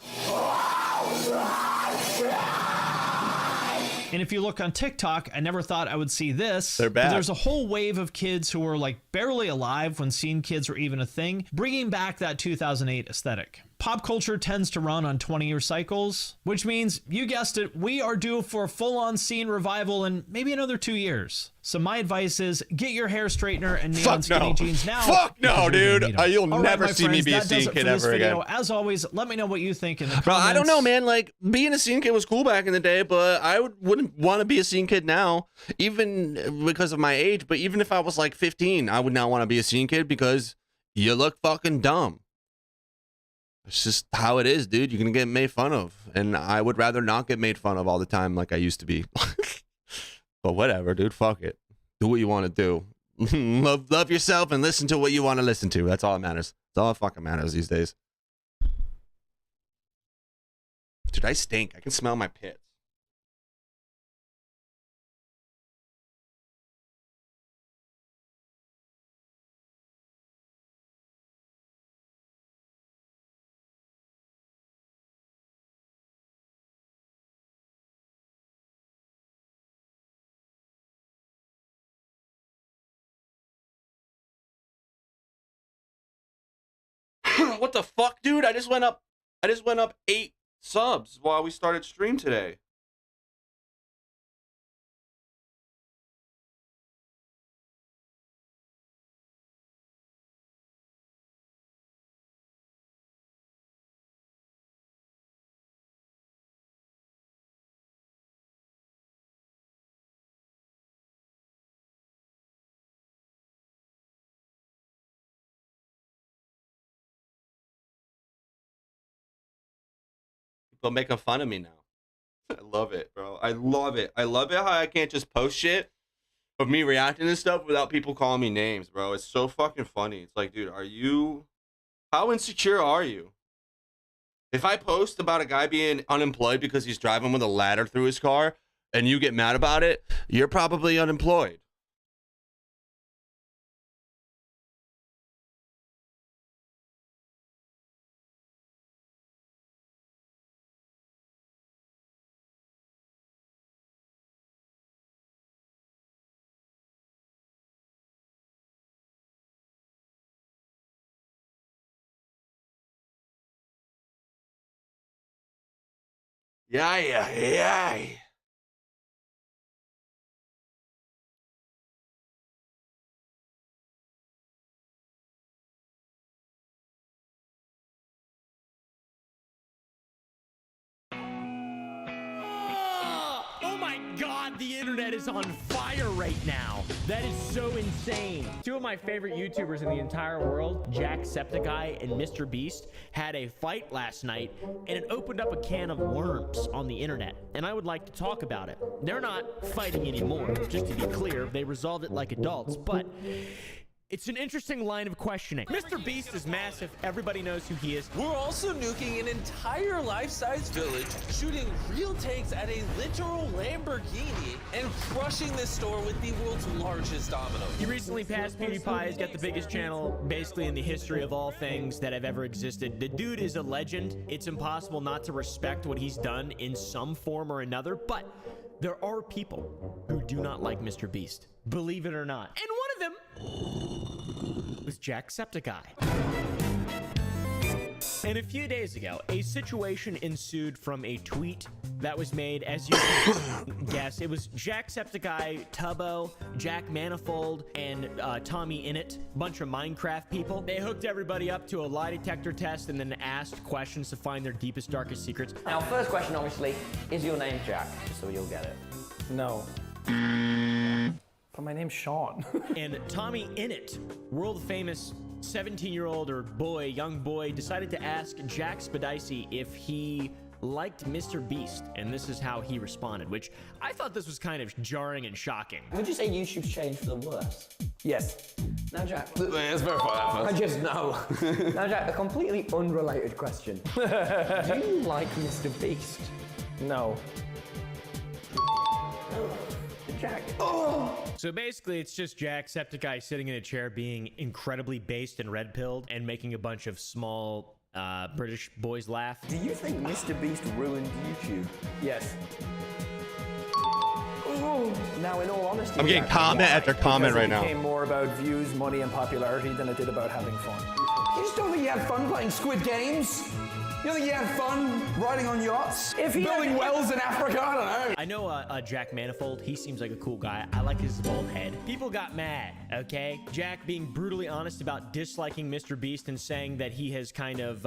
And if you look on TikTok, I never thought I would see this. They're bad. There's a whole wave of kids who were like barely alive when scene kids were even a thing, bringing back that 2008 aesthetic. Pop culture tends to run on 20-year cycles, which means, you guessed it, we are due for a full-on scene revival in maybe another 2 years. So my advice is, get your hair straightener and neon skinny jeans now. Fuck no, dude. You'll never see me be a that scene does it kid for this ever video. again. As always, let me know what you think in the comments. Bro, I don't know, man. Like, being a scene kid was cool back in the day, but I wouldn't want to be a scene kid now, even because of my age. But even if I was like 15, I would not want to be a scene kid because you look fucking dumb. It's just how it is, dude. You're going to get made fun of. And I would rather not get made fun of all the time like I used to be. But whatever, dude. Fuck it. Do what you want to do. love yourself and listen to what you want to listen to. That's all that matters. That's all that fucking matters these days. Dude, I stink. I can smell my pits. What the fuck, dude? I just went up 8 subs while we started stream today. People making fun of me now. I love it, bro. I love it. I love it how I can't just post shit of me reacting to stuff without people calling me names, bro. It's so fucking funny. It's like, dude, how insecure are you? If I post about a guy being unemployed because he's driving with a ladder through his car and you get mad about it, you're probably unemployed. Yeah. Oh my my God, the internet is on fire right now. That is so insane. Two of my favorite YouTubers in the entire world, Jacksepticeye and Mr. Beast, had a fight last night, and it opened up a can of worms on the internet. And I would like to talk about it. They're not fighting anymore, just to be clear. They resolved it like adults, but it's an interesting line of questioning. Mr. Beast is massive. Everybody knows who he is. We're also nuking an entire life-size village, shooting real takes at a literal Lamborghini, and crushing this store with the world's largest domino. He recently passed PewDiePie. He's got the biggest channel basically in the history of all things that have ever existed. The dude is a legend. It's impossible not to respect what he's done in some form or another, but there are people who do not like Mr. Beast, believe it or not. And one of them was Jacksepticeye. And a few days ago, a situation ensued from a tweet that was made, as you can guess. It was Jacksepticeye, Tubbo, Jack Manifold, and Tommy Innit, a bunch of Minecraft people. They hooked everybody up to a lie detector test and then asked questions to find their deepest, darkest secrets. Now, first question, obviously, is your name Jack? Just so you'll get it. No. But my name's Sean. And Tommy Innit, world famous 17-year-old or boy, young boy, decided to ask Jack Spadicy if he liked Mr. Beast, and this is how he responded, which I thought this was kind of jarring and shocking. Would you say YouTube's changed for the worse? Yes. Now, Jack. Let's verify that first. I just know. Now, Jack, a completely unrelated question. Do you like Mr. Beast? No. Jack. Oh! So basically, it's just Jacksepticeye sitting in a chair being incredibly based and red-pilled and making a bunch of small British boys laugh. Do you think Mr. Beast ruined YouTube? Yes. Oh. Now, in all honesty, I'm getting comment after comment right now. It became more about views, money, and popularity than it did about having fun. You just don't think you had fun playing Squid Games? You think you had fun riding on yachts? Building wells in Africa? I don't know. I know Jack Manifold. He seems like a cool guy. I like his bald head. People got mad, okay? Jack being brutally honest about disliking Mr. Beast and saying that he has kind of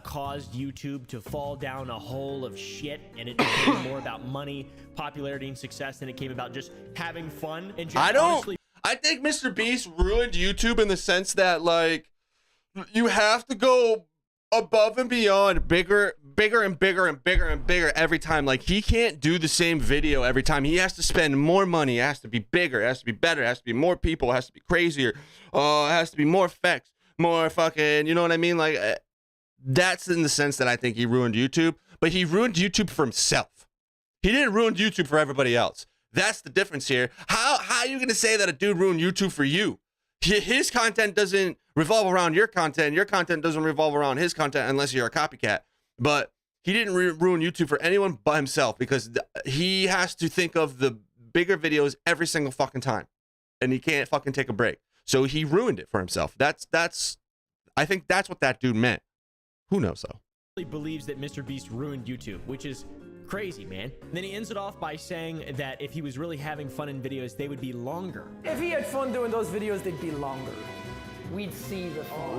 caused YouTube to fall down a hole of shit, and it became more about money, popularity, and success than it came about just having fun. And just I think Mr. Beast ruined YouTube in the sense that, like, you have to go above and beyond, bigger and bigger every time. Like, he can't do the same video every time. He has to spend more money. It has to be bigger. It has to be better. It has to be more people. It has to be crazier. It has to be more effects, more fucking, you know what I mean? Like, that's in the sense that I think he ruined YouTube. But he ruined YouTube for himself. He didn't ruin YouTube for everybody else. That's the difference here. How are you gonna say that a dude ruined YouTube for you? His content doesn't revolve around your content. Your content doesn't revolve around his content unless you're a copycat. But he didn't ruin YouTube for anyone but himself, because he has to think of the bigger videos every single fucking time, and he can't fucking take a break. So he ruined it for himself. I think that's what that dude meant. Who knows though? He believes that Mr. Beast ruined YouTube, which is crazy, man. And then he ends it off by saying that if he was really having fun in videos, they would be longer. If he had fun doing those videos, they'd be longer. We'd see the fun.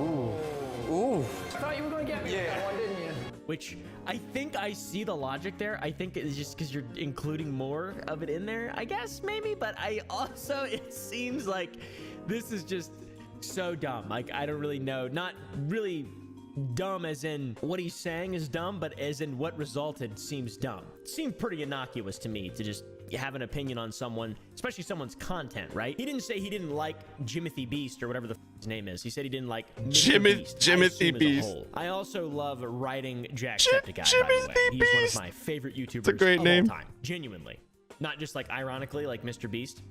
Ooh. I thought you were going to get me with that one, didn't you? Which I think I see the logic there. I think it's just because you're including more of it in there, I guess, maybe. But I also, it seems like this is just so dumb. Like, I don't really know. Not really dumb as in what he's saying is dumb, but as in what resulted seems dumb. It seemed pretty innocuous to me to just have an opinion on someone, especially someone's content, right? He didn't say he didn't like Jimothy Beast or whatever the his name is. He said he didn't like Jimothy Beast. I also love writing Jacksepticeye, by the way. He's one of my favorite YouTubers it's a great name. Of all time. Genuinely. Not just like ironically like Mr. Beast.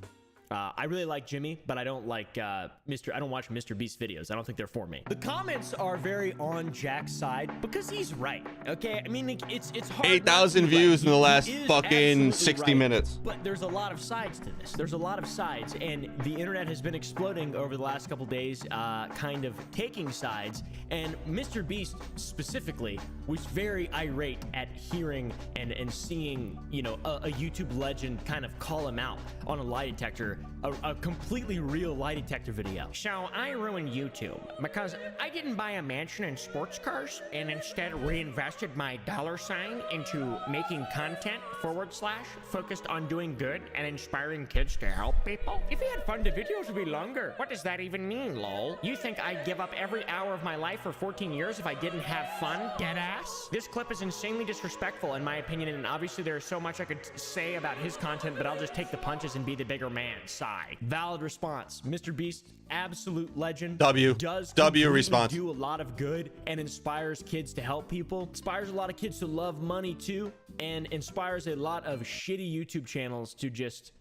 I really like Jimmy, but I don't like I don't watch Mr. Beast videos. I don't think they're for me. The comments are very on Jack's side because he's right. Okay, I mean, it's hard. 8,000 views in the last fucking 60 right, minutes. But there's a lot of sides to this. There's a lot of sides, and the internet has been exploding over the last couple days, kind of taking sides. And Mr. Beast specifically was very irate at hearing and seeing, you know, a YouTube legend kind of call him out on a lie detector a completely real lie detector video. So I ruined YouTube because I didn't buy a mansion and sports cars and instead reinvested my $sign into making content / focused on doing good and inspiring kids to help people. If he had fun, the videos would be longer. What does that even mean, lol? You think I'd give up every hour of my life for 14 years if I didn't have fun, deadass? This clip is insanely disrespectful in my opinion, and obviously there's so much I could say about his content, but I'll just take the punches and be the bigger man. Sigh. Valid response. Mr. Beast, absolute legend. Does response. Do a lot of good and inspires kids to help people. Inspires a lot of kids to love money too, and inspires a lot of shitty YouTube channels to just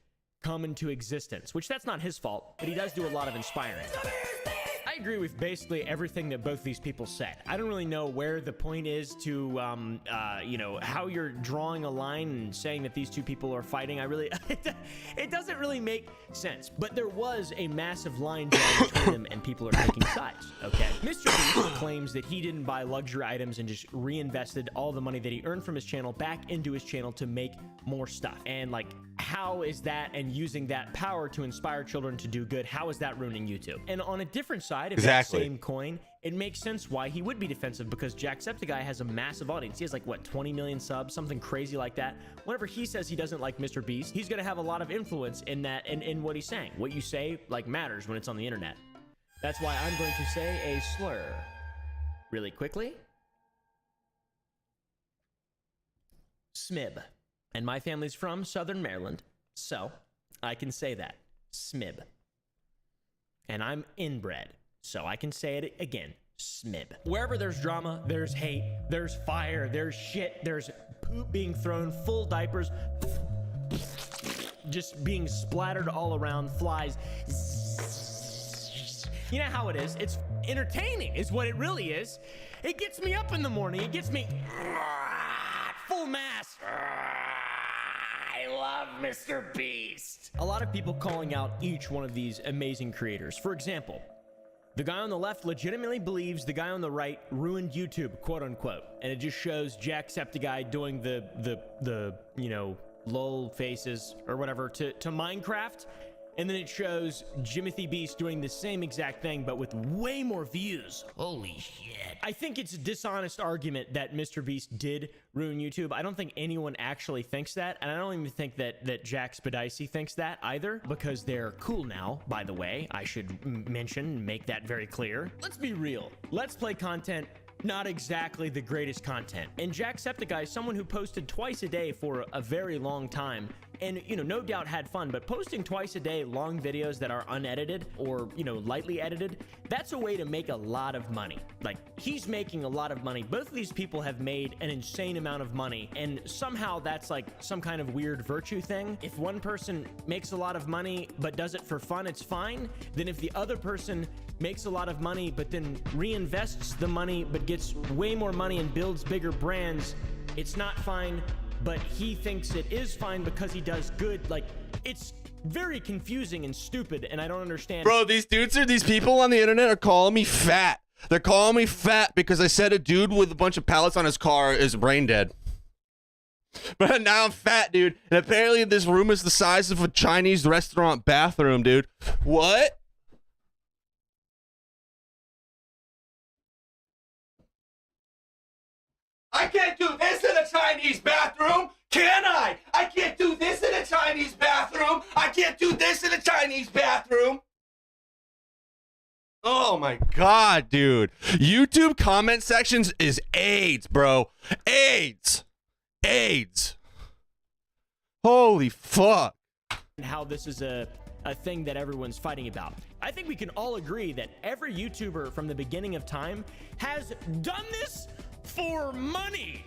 come into existence, which that's not his fault, but he does do a lot of inspiring. I agree with basically everything that both these people said. I don't really know where the point is to, you know, how you're drawing a line and saying that these two people are fighting. It doesn't really make sense. But there was a massive line drawn between them, and people are taking sides. Okay, Mr. Beast claims that he didn't buy luxury items and just reinvested all the money that he earned from his channel back into his channel to make more stuff. And like, how is that, and using that power to inspire children to do good, how is that ruining YouTube? And on a different side of that same coin, it makes sense why he would be defensive, because Jacksepticeye has a massive audience. He has like, what, 20 million subs, something crazy like that. Whenever he says he doesn't like Mr. Beast, he's gonna have a lot of influence in that, in what he's saying. What you say like matters when it's on the internet. That's why I'm going to say a slur really quickly. Smib. And my family's from Southern Maryland, so I can say that. Smib. And I'm inbred, so I can say it again. Smib. Wherever there's drama, there's hate, there's fire, there's shit, there's poop being thrown, full diapers, just being splattered all around, flies. You know how it is. It's entertaining is what it really is. It gets me up in the morning. It gets me full mass. I love Mr. Beast. A lot of people calling out each one of these amazing creators. For example, the guy on the left legitimately believes the guy on the right ruined YouTube, quote unquote. And it just shows Jacksepticeye doing the you know, lol faces or whatever to Minecraft. And then it shows Jimothy Beast doing the same exact thing, but with way more views. Holy shit. I think it's a dishonest argument that Mr. Beast did ruin YouTube. I don't think anyone actually thinks that. And I don't even think that Jack Spadicy thinks that either, because they're cool now, by the way. I should make that very clear. Let's be real. Let's Play content, not exactly the greatest content. And Jacksepticeye is someone who posted twice a day for a very long time, and, you know, no doubt had fun, but posting twice a day long videos that are unedited or, you know, lightly edited, that's a way to make a lot of money. Like, he's making a lot of money. Both of these people have made an insane amount of money, and somehow that's like some kind of weird virtue thing. If one person makes a lot of money but does it for fun, it's fine. Then if the other person makes a lot of money but then reinvests the money but gets way more money and builds bigger brands, it's not fine. But he thinks it is fine because he does good. Like, it's very confusing and stupid, and I don't understand. Bro, these people on the internet are calling me fat. They're calling me fat because I said a dude with a bunch of pallets on his car is brain dead. But now I'm fat, dude. And apparently this room is the size of a Chinese restaurant bathroom, dude. What? I can't do this in a Chinese bathroom, can I? I can't do this in a Chinese bathroom. I can't do this in a Chinese bathroom. Oh my God, dude. YouTube comment sections is AIDS, bro. AIDS. Holy fuck. And how this is a thing that everyone's fighting about. I think we can all agree that every YouTuber from the beginning of time has done this for money.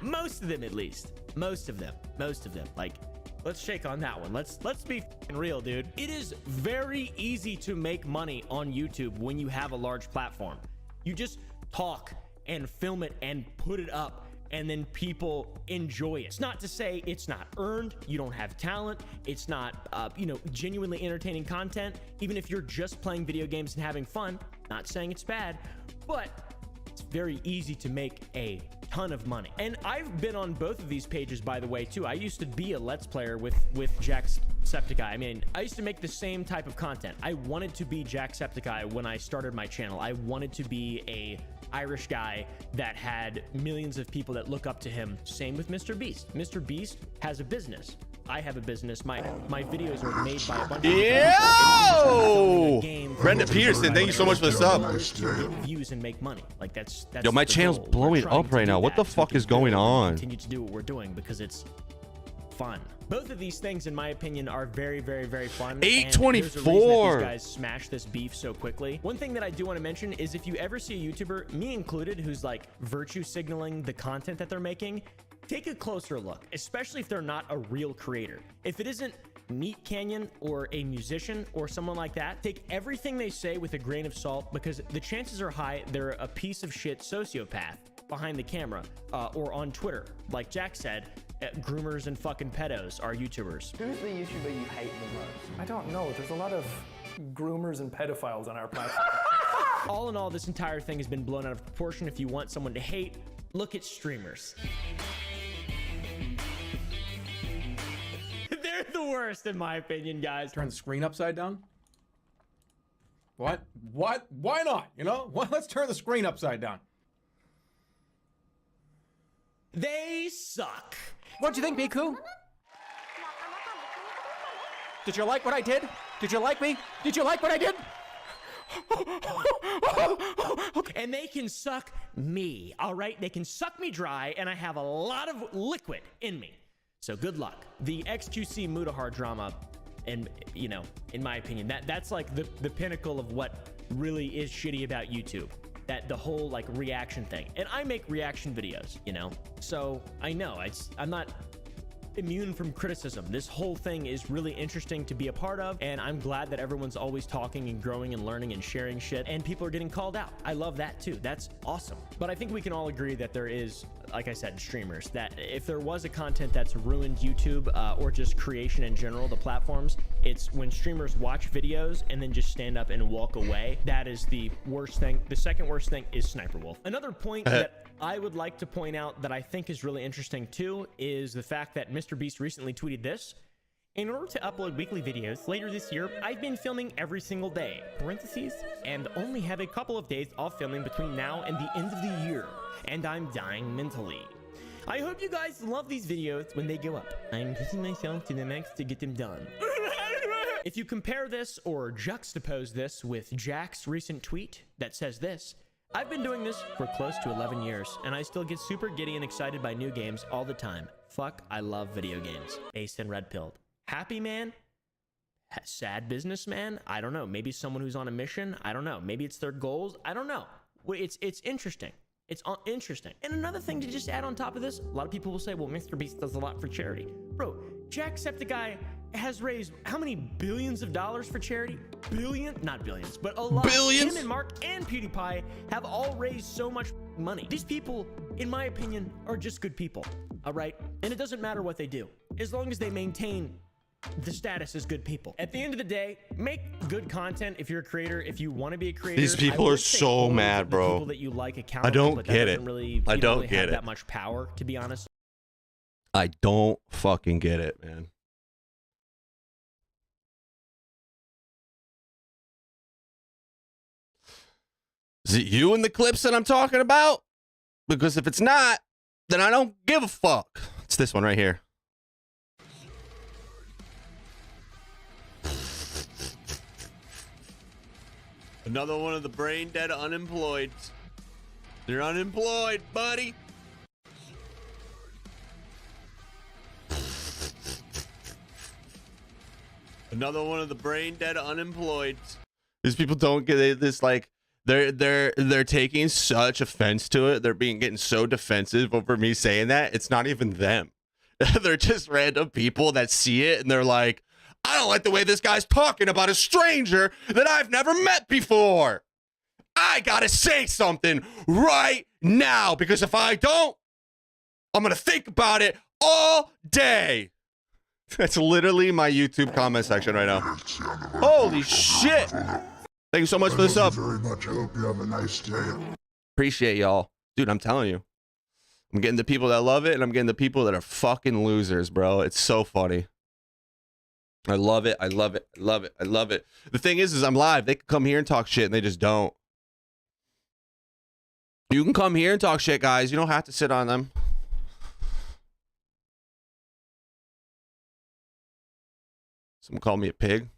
Most of them, at least. Most of them. Like, let's shake on that one. Let's be real, dude. It is very easy to make money on YouTube when you have a large platform. You just talk and film it and put it up, and then people enjoy it. It's not to say it's not earned. You don't have talent. It's not, you know, genuinely entertaining content. Even if you're just playing video games and having fun, not saying it's bad, but it's very easy to make a ton of money. And I've been on both of these pages, by the way, too. I used to be a Let's Player with Jacksepticeye Jacksepticeye. I mean, I used to make the same type of content. I wanted to be Jacksepticeye when I started my channel. I wanted to be a Irish guy that had millions of people that look up to him. Same with Mr. Beast. Mr. Beast has a business. I have a business. My videos are made by a bunch of people. Brenda Peterson, thank you so much for the sub. Get views and make money. Like that's yo, my channel's blowing up right now. What the fuck is going on? Continue to do what we're doing because it's fun. Both of these things, in my opinion, are very, very, very fun. 824. These guys smash this beef so quickly. One thing that I do want to mention is if you ever see a YouTuber, me included, who's like virtue signaling the content that they're making, take a closer look, especially if they're not a real creator. If it isn't Meat Canyon or a musician or someone like that, take everything they say with a grain of salt because the chances are high they're a piece of shit sociopath behind the camera or on Twitter. Like Jack said, groomers and fucking pedos are YouTubers. Who's the YouTuber you hate the most? I don't know. There's a lot of groomers and pedophiles on our platform. All in all, this entire thing has been blown out of proportion. If you want someone to hate, look at streamers. They're the worst, in my opinion, guys. Turn the screen upside down? What? What? Why not? You know? Well, let's turn the screen upside down. They suck. What'd you think, Miku? Did you like what I did? Did you like me? Did you like what I did? Okay. And they can suck me, all right? They can suck me dry, and I have a lot of liquid in me. So good luck. The XQC Mutahar drama, and you know, in my opinion, that's like the pinnacle of what really is shitty about YouTube. That the whole like reaction thing. And I make reaction videos, you know? So I know I'm not immune from criticism. This whole thing is really interesting to be a part of, and I'm glad that everyone's always talking and growing and learning and sharing shit, and people are getting called out. I love that too. That's awesome. But I think we can all agree that there is, like I said, streamers, that if there was a content that's ruined YouTube or just creation in general, the platforms, it's when streamers watch videos and then just stand up and walk away. That is the worst thing. The second worst thing is Sniper Wolf. Another point that I would like to point out that I think is really interesting too is the fact that Mr. Beast recently tweeted this. In order to upload weekly videos later this year, I've been filming every single day, parentheses, and only have a couple of days off filming between now and the end of the year, and I'm dying mentally. I hope you guys love these videos when they go up. I'm pushing myself to the max to get them done. If you compare this or juxtapose this with Jack's recent tweet that says this, I've been doing this for close to 11 years, and I still get super giddy and excited by new games all the time. Fuck, I love video games. Based and red pilled. Happy man? Sad businessman? I don't know. Maybe someone who's on a mission? I don't know. Maybe it's their goals? I don't know. It's interesting. It's interesting. And another thing to just add on top of this, a lot of people will say, well, Mr. Beast does a lot for charity. Bro, Jacksepticeye has raised how many billions of dollars for charity? Not billions, but a lot. Billions? Him and Mark and PewDiePie have all raised so much money. These people, in my opinion, are just good people, all right? And it doesn't matter what they do, as long as they maintain the status as good people. At the end of the day, make good content if you're a creator, if you want to be a creator. These people are so mad, bro. People that you like I don't get it. I don't get it. That much power, to be honest. I don't fucking get it, man. Is it you in the clips that I'm talking about? Because if it's not, then I don't give a fuck. It's this one right here. Another one of the brain dead unemployed. They're unemployed, buddy. Another one of the brain dead unemployed. These people don't get this, like, they're taking such offense to it. They're getting so defensive over me saying that. It's not even them. They're just random people that see it and they're like, I don't like the way this guy's talking about a stranger that I've never met before. I gotta say something right now, because if I don't, I'm gonna think about it all day. That's literally my YouTube comment section right now. Holy shit. Thank you so much for the sub. Very much. I hope you have a nice day. Appreciate y'all. Dude, I'm telling you. I'm getting the people that love it, and I'm getting the people that are fucking losers, bro. It's so funny. I love it. I love it. I love it. I love it. The thing is I'm live. They can come here and talk shit, and they just don't. You can come here and talk shit, guys. You don't have to sit on them. Someone called me a pig.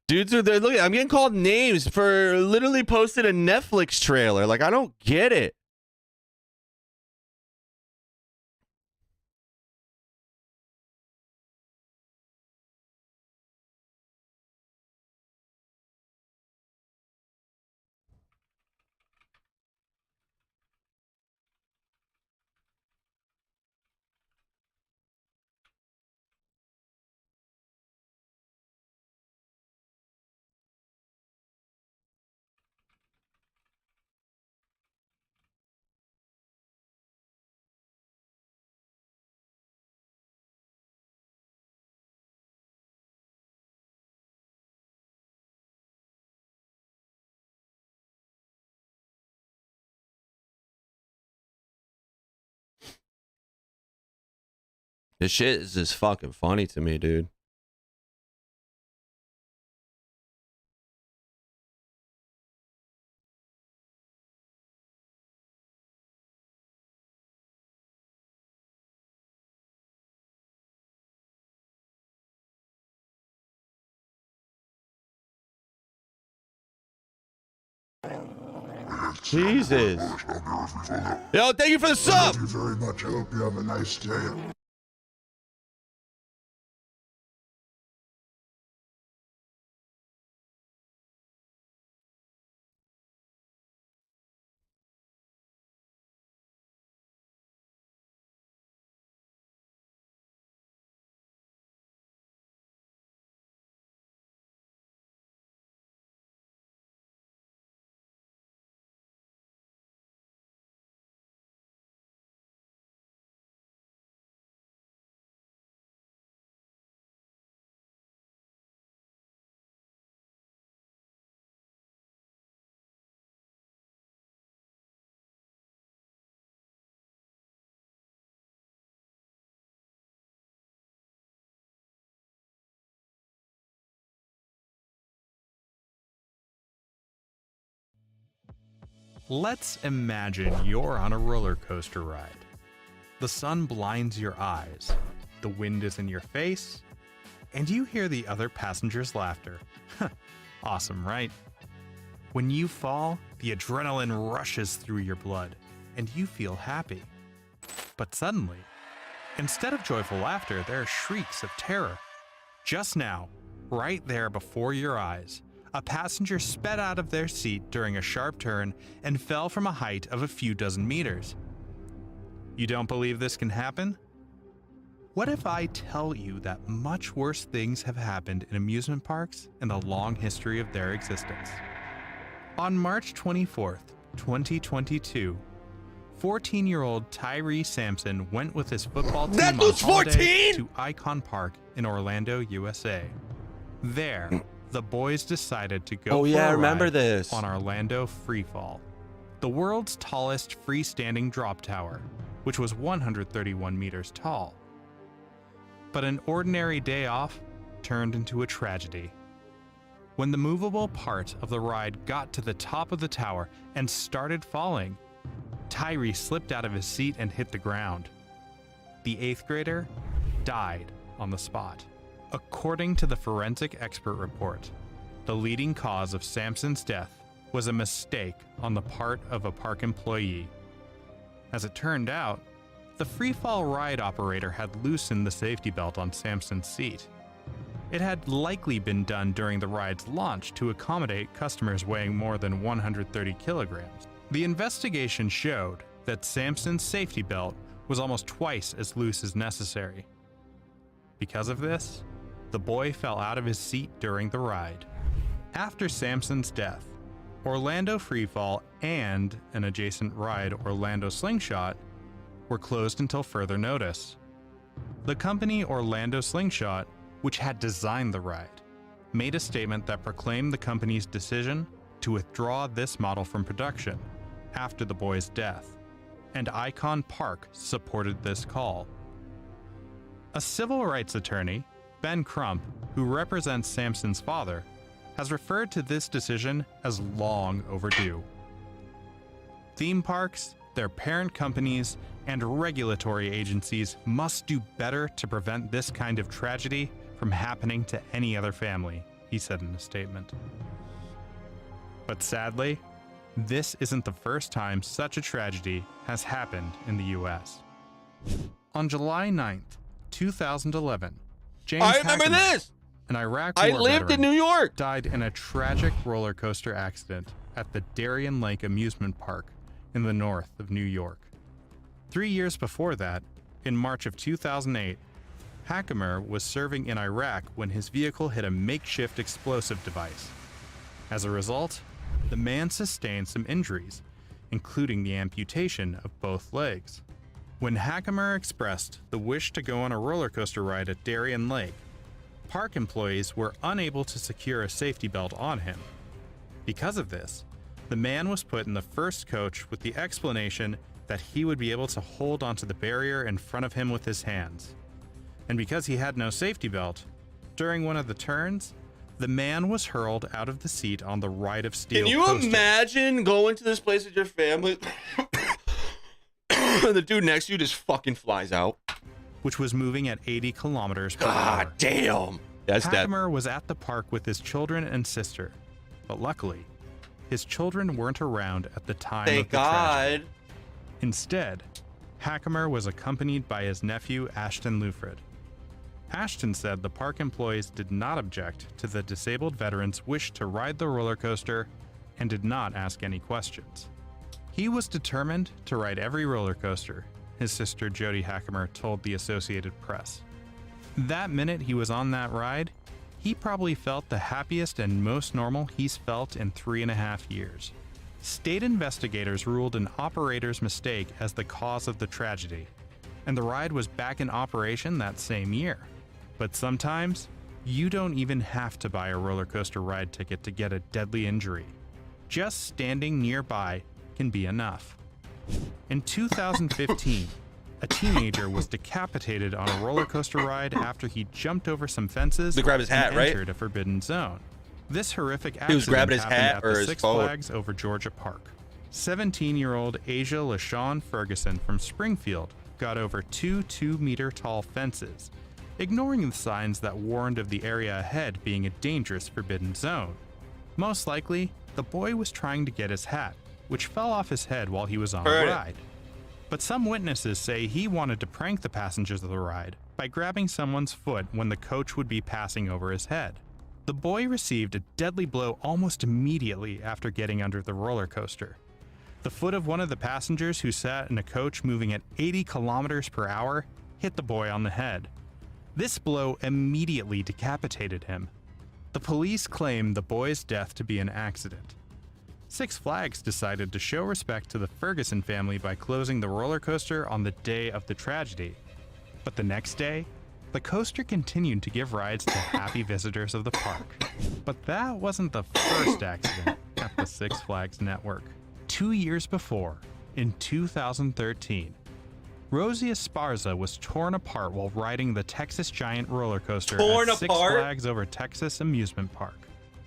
Dudes are there. Look, I'm getting called names for literally posted a Netflix trailer. Like, I don't get it. This shit is just fucking funny to me, dude. Jesus. Yo, thank you for the sub. Thank you very much. I hope you have a nice day. Let's imagine you're on a roller coaster ride. The sun blinds your eyes, the wind is in your face, and you hear the other passengers' laughter. Awesome, right? When you fall, the adrenaline rushes through your blood, and you feel happy. But suddenly, instead of joyful laughter, there are shrieks of terror. Just now, right there before your eyes, a passenger sped out of their seat during a sharp turn and fell from a height of a few dozen meters. You don't believe this can happen? What if I tell you that much worse things have happened in amusement parks in the long history of their existence? On March 24th, 2022, 14-year-old Tyree Sampson went with his football team on holiday to Icon Park in Orlando, USA. There, the boys decided to go for a ride on Orlando Freefall, the world's tallest freestanding drop tower, which was 131 meters tall. But an ordinary day off turned into a tragedy. When the movable part of the ride got to the top of the tower and started falling, Tyree slipped out of his seat and hit the ground. The 8th grader died on the spot. According to the forensic expert report, the leading cause of Sampson's death was a mistake on the part of a park employee. As it turned out, the freefall ride operator had loosened the safety belt on Sampson's seat. It had likely been done during the ride's launch to accommodate customers weighing more than 130 kilograms. The investigation showed that Sampson's safety belt was almost twice as loose as necessary. Because of this, the boy fell out of his seat during the ride. After Sampson's death, Orlando Freefall and an adjacent ride, Orlando Slingshot, were closed until further notice. The company Orlando Slingshot, which had designed the ride, made a statement that proclaimed the company's decision to withdraw this model from production after the boy's death, and Icon Park supported this call. A civil rights attorney, Ben Crump, who represents Samson's father, has referred to this decision as long overdue. Theme parks, their parent companies, and regulatory agencies must do better to prevent this kind of tragedy from happening to any other family, he said in a statement. But sadly, this isn't the first time such a tragedy has happened in the US. On July 9th, 2011, James I remember Hackenberg, this! an Iraq I war lived veteran, in New York! died in a tragic roller coaster accident at the Darien Lake Amusement Park in the north of New York. 3 years before that, in March of 2008, Hackenberg was serving in Iraq when his vehicle hit a makeshift explosive device. As a result, the man sustained some injuries, including the amputation of both legs. When Hackenberg expressed the wish to go on a roller coaster ride at Darien Lake, park employees were unable to secure a safety belt on him. Because of this, the man was put in the first coach with the explanation that he would be able to hold onto the barrier in front of him with his hands. And because he had no safety belt, during one of the turns, the man was hurled out of the seat on the Ride of Steel Can you coaster. imagine going to this place with your family? The dude next to you just fucking flies out. Which was moving at 80 kilometers per hour. God damn. That's that. Hackenberg was at the park with his children and sister, but luckily, his children weren't around at the time Thank of the God. tragedy. Instead, Hackenberg was accompanied by his nephew Ashton Lufred. Ashton said the park employees did not object to the disabled veteran's wish to ride the roller coaster and did not ask any questions. He was determined to ride every roller coaster, his sister Jody Hackenberg told the Associated Press. That minute he was on that ride, he probably felt the happiest and most normal he's felt in 3.5 years. State investigators ruled an operator's mistake as the cause of the tragedy, and the ride was back in operation that same year. But sometimes, you don't even have to buy a roller coaster ride ticket to get a deadly injury. Just standing nearby can be enough. In 2015, a teenager was decapitated on a roller coaster ride after he jumped over some fences To grab his hat, and right? entered a forbidden zone. This horrific He was accident grabbing his happened hat at or the his Six phone. Flags over Georgia Park. 17-year-old Asia LaShawn Ferguson from Springfield got over 2 2-meter-tall fences, ignoring the signs that warned of the area ahead being a dangerous forbidden zone. Most likely, the boy was trying to get his hat, which fell off his head while he was on Heard a it. ride. But some witnesses say he wanted to prank the passengers of the ride by grabbing someone's foot when the coach would be passing over his head. The boy received a deadly blow almost immediately after getting under the roller coaster. The foot of one of the passengers who sat in a coach moving at 80 kilometers per hour hit the boy on the head. This blow immediately decapitated him. The police claim the boy's death to be an accident. Six Flags decided to show respect to the Ferguson family by closing the roller coaster on the day of the tragedy. But the next day, the coaster continued to give rides to happy visitors of the park. But that wasn't the first accident at the Six Flags network. 2 years before, in 2013, Rosie Esparza was torn apart while riding the Texas Giant roller coaster Torn at Six apart? Flags over Texas Amusement Park.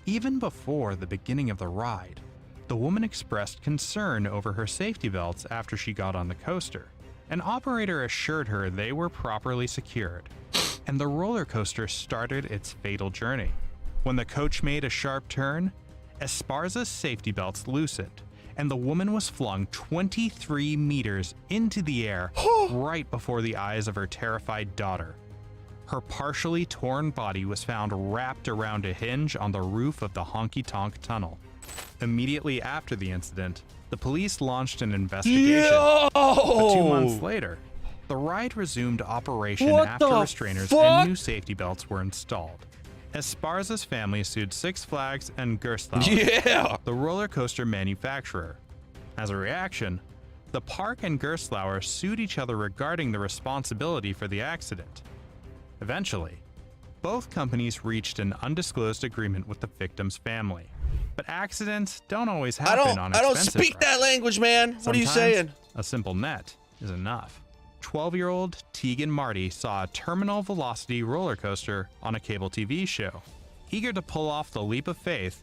Even before the beginning of the ride, the woman expressed concern over her safety belts after she got on the coaster. An operator assured her they were properly secured, and the roller coaster started its fatal journey. When the coach made a sharp turn, Esparza's safety belts loosened, and the woman was flung 23 meters into the air right before the eyes of her terrified daughter. Her partially torn body was found wrapped around a hinge on the roof of the Honky Tonk Tunnel. Immediately after the incident, the police launched an investigation. Yo! But 2 months later, the ride resumed operation What after the restrainers fuck? and new safety belts were installed. Esparza's family sued Six Flags and Gerstlauer, the roller coaster manufacturer. As a reaction, the park and Gerstlauer sued each other regarding the responsibility for the accident. Eventually, both companies reached an undisclosed agreement with the victim's family. But accidents don't always happen on expensive I don't speak that language, man. What are you saying? A simple net is enough. 12-year-old Tegan Marty saw a terminal velocity roller coaster on a cable TV show. Eager to pull off the leap of faith,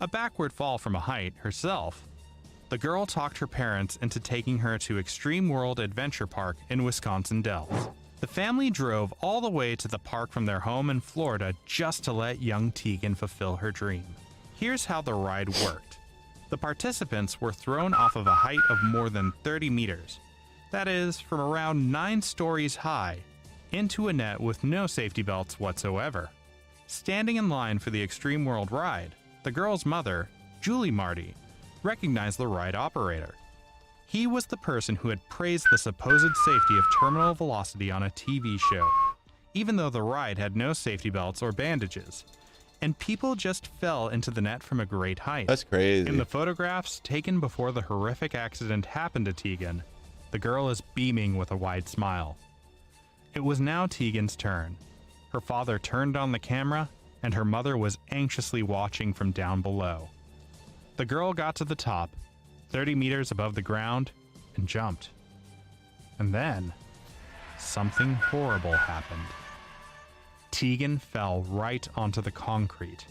a backward fall from a height herself, the girl talked her parents into taking her to Extreme World Adventure Park in Wisconsin Dells. The family drove all the way to the park from their home in Florida just to let young Tegan fulfill her dream. Here's how the ride worked. The participants were thrown off of a height of more than 30 meters. That is, from around 9 stories high, into a net with no safety belts whatsoever. Standing in line for the Extreme World ride, the girl's mother, Julie Marty, recognized the ride operator. He was the person who had praised the supposed safety of terminal velocity on a TV show, even though the ride had no safety belts or bandages, and people just fell into the net from a great height. That's crazy. In the photographs taken before the horrific accident happened to Tegan, the girl is beaming with a wide smile. It was now Tegan's turn. Her father turned on the camera, and her mother was anxiously watching from down below. The girl got to the top, 30 meters above the ground, and jumped. And then, something horrible happened. Tegan fell right onto the concrete.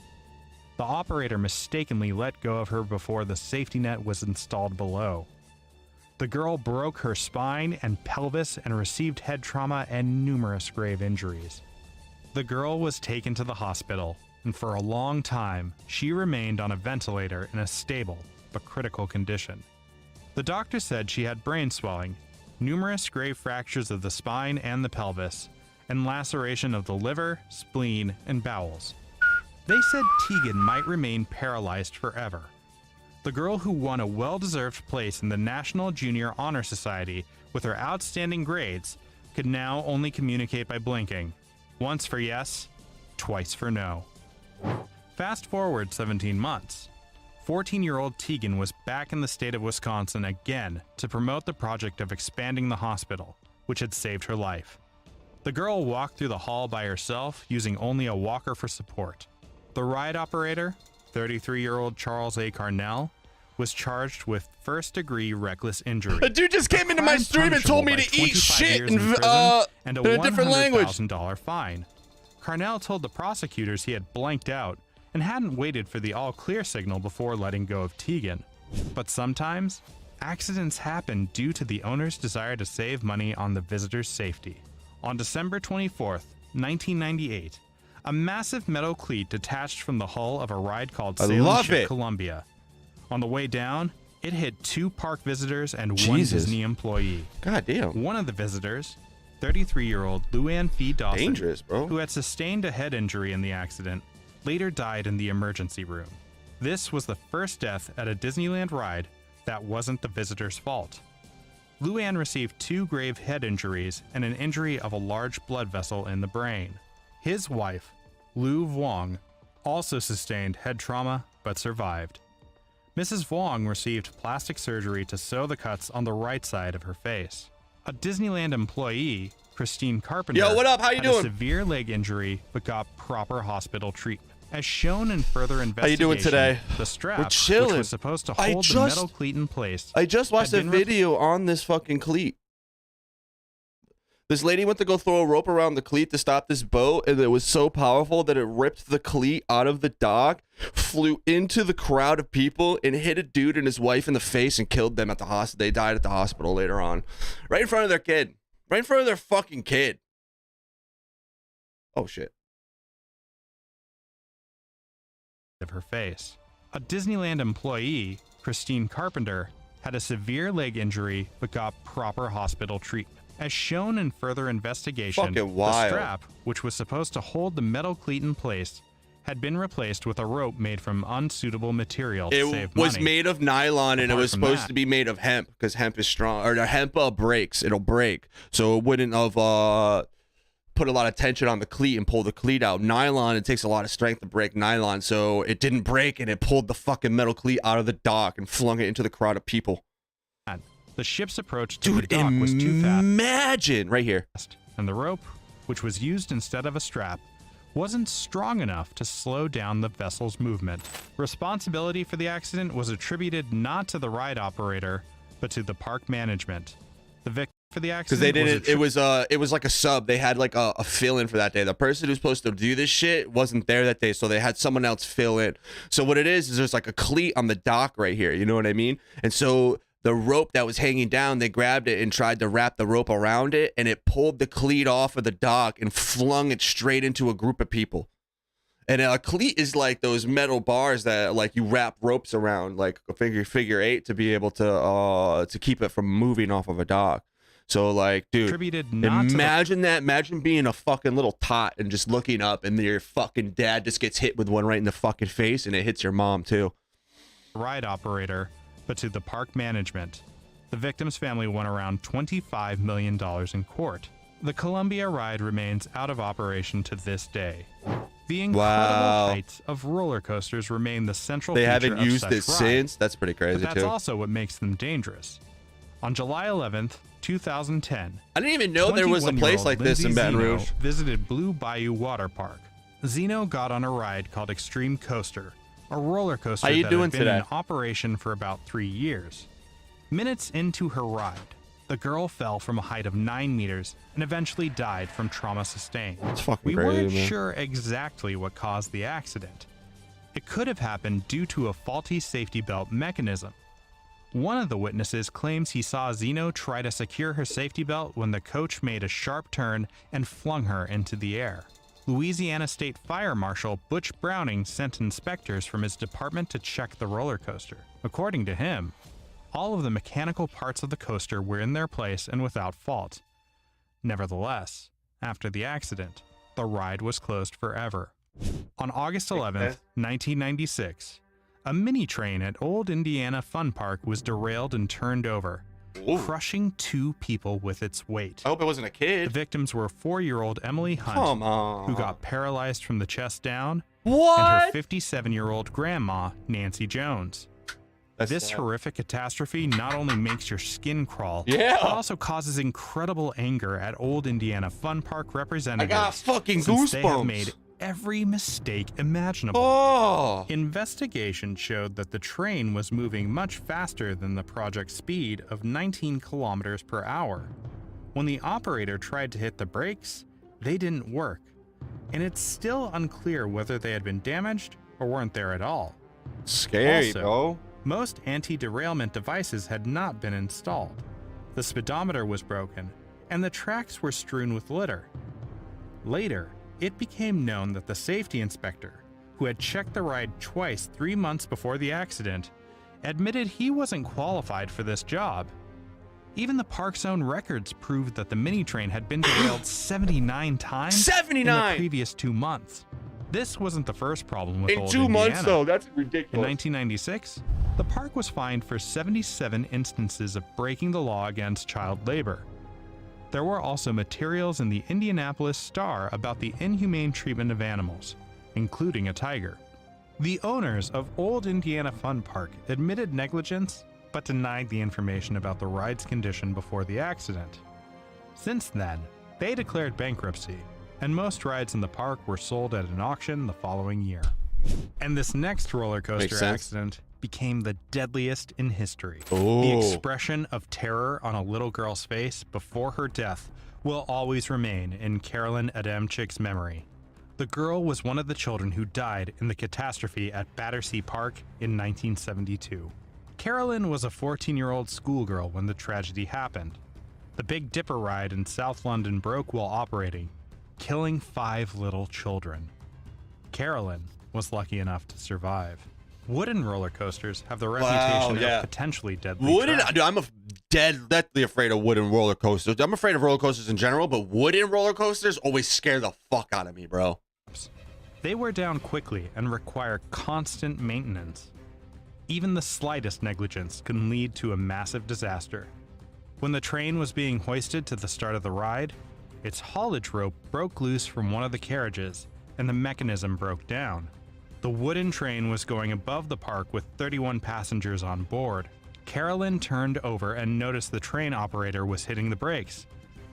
The operator mistakenly let go of her before the safety net was installed below. The girl broke her spine and pelvis and received head trauma and numerous grave injuries. The girl was taken to the hospital, and for a long time, she remained on a ventilator in a stable but critical condition. The doctor said she had brain swelling, numerous grave fractures of the spine and the pelvis, and laceration of the liver, spleen, and bowels. They said Tegan might remain paralyzed forever. The girl who won a well-deserved place in the National Junior Honor Society with her outstanding grades could now only communicate by blinking, once for yes, twice for no. Fast forward 17 months. 14-year-old Tegan was back in the state of Wisconsin again to promote the project of expanding the hospital, which had saved her life. The girl walked through the hall by herself using only a walker for support. The ride operator, 33-year-old Charles A. Carnell, was charged with first-degree reckless injury. A dude just came into my stream and told me to eat shit in a different language. $100,000 fine. Carnell told the prosecutors he had blanked out and hadn't waited for the all-clear signal before letting go of Tegan. But sometimes, accidents happen due to the owner's desire to save money on the visitor's safety. On December 24th, 1998, a massive metal cleat detached from the hull of a ride called Sailing Ship Columbia. On the way down, it hit 2 park visitors and 1 Disney employee. God damn. One of the visitors, 33-year-old Luann Fee Dawson, dangerous, bro, who had sustained a head injury in the accident, later died in the emergency room. This was the first death at a Disneyland ride that wasn't the visitor's fault. Luann received 2 grave head injuries and an injury of a large blood vessel in the brain. His wife, Lu Vuong, also sustained head trauma but survived. Mrs. Vuong received plastic surgery to sew the cuts on the right side of her face. A Disneyland employee, Christine Carpenter, Yo, what up? How you had doing? a severe leg injury but got proper hospital treatment. As shown in further investigation, How you doing today? The strap, We're chilling. which was supposed to hold the metal cleat in place, I just watched a video on this fucking cleat. This lady went to go throw a rope around the cleat to stop this boat, and it was so powerful that it ripped the cleat out of the dock, flew into the crowd of people, and hit a dude and his wife in the face and killed them at the hospital. They died at the hospital later on. Right in front of their kid. Right in front of their fucking kid. Oh, shit. Of her face. A Disneyland employee, Christine Carpenter, had a severe leg injury but got proper hospital treatment. As shown in further investigation, the strap, which was supposed to hold the metal cleat in place, had been replaced with a rope made from unsuitable material to save money. It was made of nylon, and it was supposed to be made of hemp because hemp is strong, or the hemp breaks. It'll break, so it wouldn't have put a lot of tension on the cleat and pull the cleat out. Nylon, it takes a lot of strength to break nylon, so it didn't break, and it pulled the fucking metal cleat out of the dock and flung it into the crowd of people. The ship's approach to the dock was too fast. Imagine right here. And the rope, which was used instead of a strap, wasn't strong enough to slow down the vessel's movement. Responsibility for the accident was attributed not to the ride operator, but to the park management. The victim for the accident because they didn't. It was like a sub. They had like a fill-in for that day. The person who's supposed to do this shit wasn't there that day, so they had someone else fill in. So what it is there's like a cleat on the dock right here. You know what I mean? And so the rope that was hanging down, they grabbed it and tried to wrap the rope around it, and it pulled the cleat off of the dock and flung it straight into a group of people. And a cleat is like those metal bars that like you wrap ropes around, like a figure eight, to be able to keep it from moving off of a dock. So like, dude, imagine that. Imagine being a fucking little tot and just looking up, and your fucking dad just gets hit with one right in the fucking face, and it hits your mom too. Ride operator, but to the park management. The victim's family won around $25 million in court. The Columbia ride remains out of operation to this day. The incredible heights of roller coasters remain the central feature of such rides. They haven't used it since? That's pretty crazy, but that's also what makes them dangerous. On July 11th, 2010, I didn't even know there was a place like this in Baton Rouge. Visited Blue Bayou Water Park. Zeno got on a ride called Extreme Coaster, a roller coaster that had been in operation for about 3 years. Minutes into her ride, the girl fell from a height of 9 meters and eventually died from trauma sustained. We weren't sure exactly what caused the accident. It could have happened due to a faulty safety belt mechanism. One of the witnesses claims he saw Zeno try to secure her safety belt when the coach made a sharp turn and flung her into the air. Louisiana State Fire Marshal Butch Browning sent inspectors from his department to check the roller coaster. According to him, all of the mechanical parts of the coaster were in their place and without fault. Nevertheless, after the accident, the ride was closed forever. On August 11th, 1996, a mini train at Old Indiana Fun Park was derailed and turned over, crushing 2 people with its weight. I hope it wasn't a kid. The victims were 4-year-old Emily Hunt, who got paralyzed from the chest down, and her 57-year-old grandma, Nancy Jones. This horrific catastrophe not only makes your skin crawl, but also causes incredible anger at Old Indiana Fun Park representatives. I got fucking since they have goosebumps. made every mistake imaginable. Investigation showed that the train was moving much faster than the project speed of 19 kilometers per hour. When the operator tried to hit the brakes, they didn't work, and it's still unclear whether they had been damaged or weren't there at all. Scary, also, bro. Most anti-derailment devices had not been installed. The speedometer was broken, and the tracks were strewn with litter. Later, it became known that the safety inspector, who had checked the ride twice 3 months before the accident, admitted he wasn't qualified for this job. Even the park's own records proved that the mini train had been derailed 79 times 79 in the previous 2 months. This wasn't the first problem with in Old 2 months, Indiana. though. That's ridiculous. In 1996, the park was fined for 77 instances of breaking the law against child labor. There were also materials in the Indianapolis Star about the inhumane treatment of animals, including a tiger. The owners of Old Indiana Fun Park admitted negligence, but denied the information about the ride's condition before the accident. Since then, they declared bankruptcy, and most rides in the park were sold at an auction the following year. And this next roller coaster accident became the deadliest in history. The expression of terror on a little girl's face before her death will always remain in Carolyn Adamczyk's memory. The girl was one of the children who died in the catastrophe at Battersea Park in 1972. Carolyn was a 14-year-old schoolgirl when the tragedy happened. The Big Dipper ride in South London broke while operating, killing 5 little children. Carolyn was lucky enough to survive. Wooden roller coasters have the reputation of potentially deadly. Dude, I'm deadly afraid of wooden roller coasters. I'm afraid of roller coasters in general, but wooden roller coasters always scare the fuck out of me, bro. They wear down quickly and require constant maintenance. Even the slightest negligence can lead to a massive disaster. When the train was being hoisted to the start of the ride, its haulage rope broke loose from one of the carriages, and the mechanism broke down. The wooden train was going above the park with 31 passengers on board. Carolyn turned over and noticed the train operator was hitting the brakes,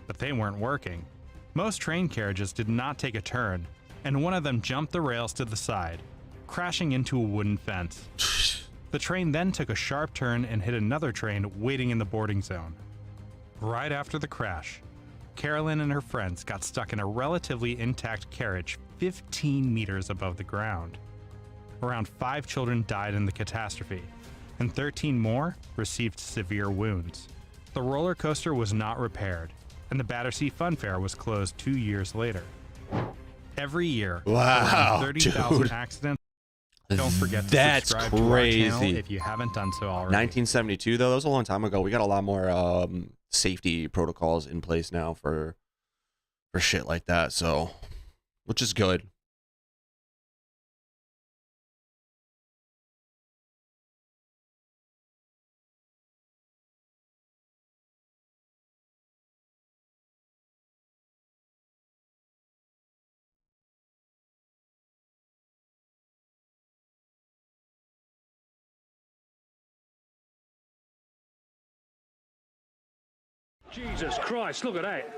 but they weren't working. Most train carriages did not take a turn, and one of them jumped the rails to the side, crashing into a wooden fence. The train then took a sharp turn and hit another train waiting in the boarding zone. Right after the crash, Carolyn and her friends got stuck in a relatively intact carriage 15 meters above the ground. Around 5 children died in the catastrophe, and 13 more received severe wounds. The roller coaster was not repaired, and the Battersea Fun Fair was closed 2 years later. Every year, wow, 30,000 accidents. Don't forget to subscribe to our channel if you haven't done so already. 1972 though, that was a long time ago. We got a lot more safety protocols in place now for shit like that, so which is good. Jesus Christ, look at that.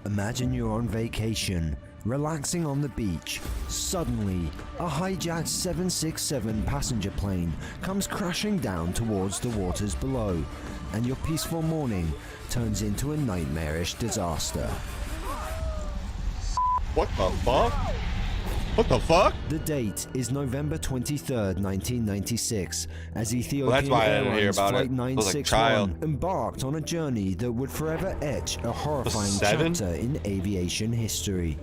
Imagine you're on vacation, relaxing on the beach. Suddenly, a hijacked 767 passenger plane comes crashing down towards the waters below, and your peaceful morning turns into a nightmarish disaster. What the fuck? What the fuck? The date is November 23rd, 1996, as Ethiopian that's why I didn't hear Airlines about Flight it. I was like, 961 child. embarked on a journey that would forever etch a horrifying chapter in aviation history.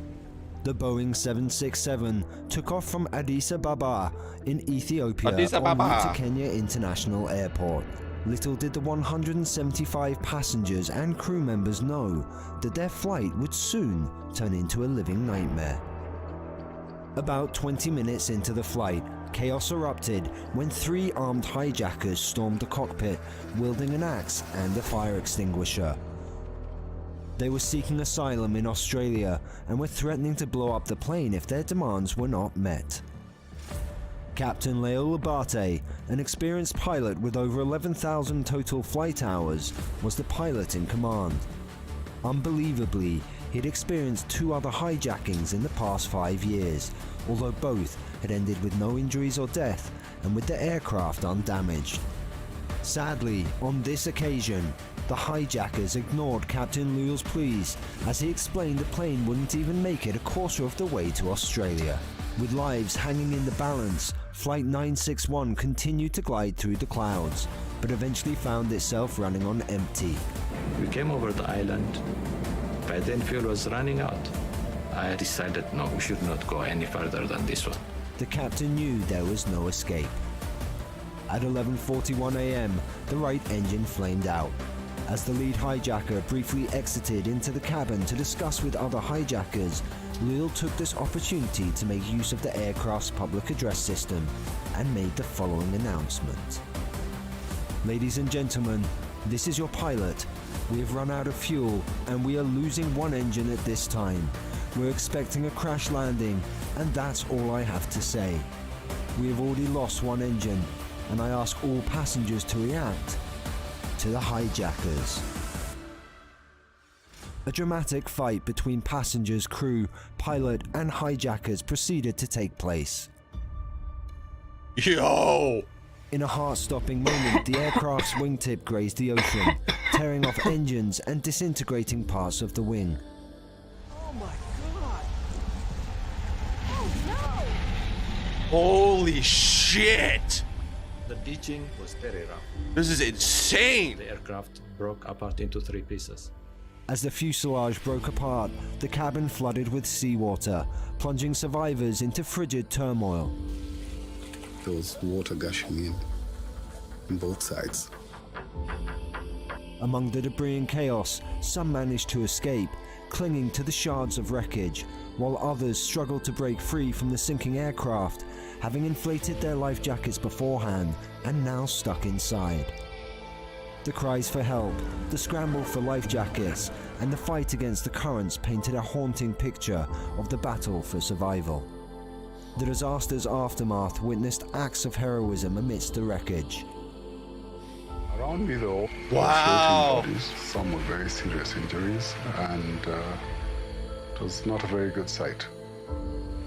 The Boeing 767 took off from Addis Ababa in Ethiopia Addis en route Ababa. to Kenya International Airport. Little did the 175 passengers and crew members know that their flight would soon turn into a living nightmare. About 20 minutes into the flight, chaos erupted when 3 armed hijackers stormed the cockpit, wielding an axe and a fire extinguisher. They were seeking asylum in Australia and were threatening to blow up the plane if their demands were not met. Captain Leo Labate, an experienced pilot with over 11,000 total flight hours, was the pilot in command. Unbelievably, he'd experienced 2 other hijackings in the past 5 years, although both had ended with no injuries or death and with the aircraft undamaged. Sadly, on this occasion, the hijackers ignored Captain Leo's pleas as he explained the plane wouldn't even make it a quarter of the way to Australia. With lives hanging in the balance, Flight 961 continued to glide through the clouds, but eventually found itself running on empty. We came over the island. By then fuel was running out. I decided no, we should not go any further than this one. The captain knew there was no escape. At 11:41 a.m., the right engine flamed out. As the lead hijacker briefly exited into the cabin to discuss with other hijackers, Lil took this opportunity to make use of the aircraft's public address system and made the following announcement. Ladies and gentlemen, this is your pilot. We have run out of fuel and we are losing one engine at this time. We're expecting a crash landing and that's all I have to say. We have already lost one engine and I ask all passengers to react to the hijackers. A dramatic fight between passengers, crew, pilot and hijackers proceeded to take place. Yo! In a heart-stopping moment, the aircraft's wingtip grazed the ocean, tearing off engines and disintegrating parts of the wing. Oh my god! Oh no! Holy shit! The ditching was very rough. This is insane! The aircraft broke apart into 3 pieces. As the fuselage broke apart, the cabin flooded with seawater, plunging survivors into frigid turmoil. There was water gushing in. on both sides. Among the debris and chaos, some managed to escape, clinging to the shards of wreckage, while others struggled to break free from the sinking aircraft, having inflated their life jackets beforehand and now stuck inside. The cries for help, the scramble for life jackets, and the fight against the currents painted a haunting picture of the battle for survival. The disaster's aftermath witnessed acts of heroism amidst the wreckage. Around me though, wow, floating bodies, some with very serious injuries, and it was not a very good sight.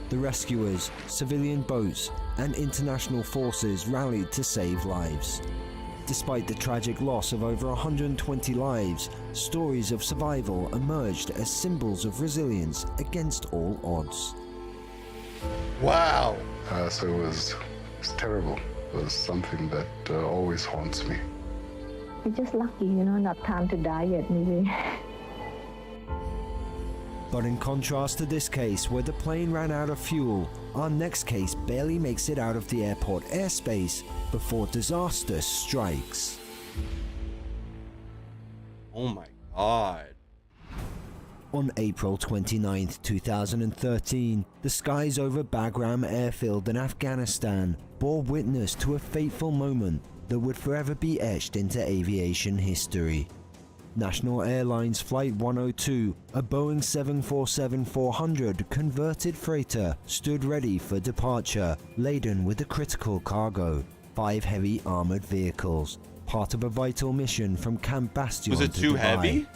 The rescuers, civilian boats, and international forces rallied to save lives. Despite the tragic loss of over 120 lives, stories of survival emerged as symbols of resilience against all odds. Wow. So it was terrible. It was something that always haunts me. We're just lucky, not time to die yet, maybe. But in contrast to this case, where the plane ran out of fuel, our next case barely makes it out of the airport airspace before disaster strikes. Oh my God. On April 29, 2013, the skies over Bagram airfield in Afghanistan bore witness to a fateful moment that would forever be etched into aviation history. National Airlines Flight 102, a Boeing 747-400 converted freighter, stood ready for departure, laden with a critical cargo, 5 heavy armored vehicles, part of a vital mission from Camp Bastion to Dubai. Was it too heavy?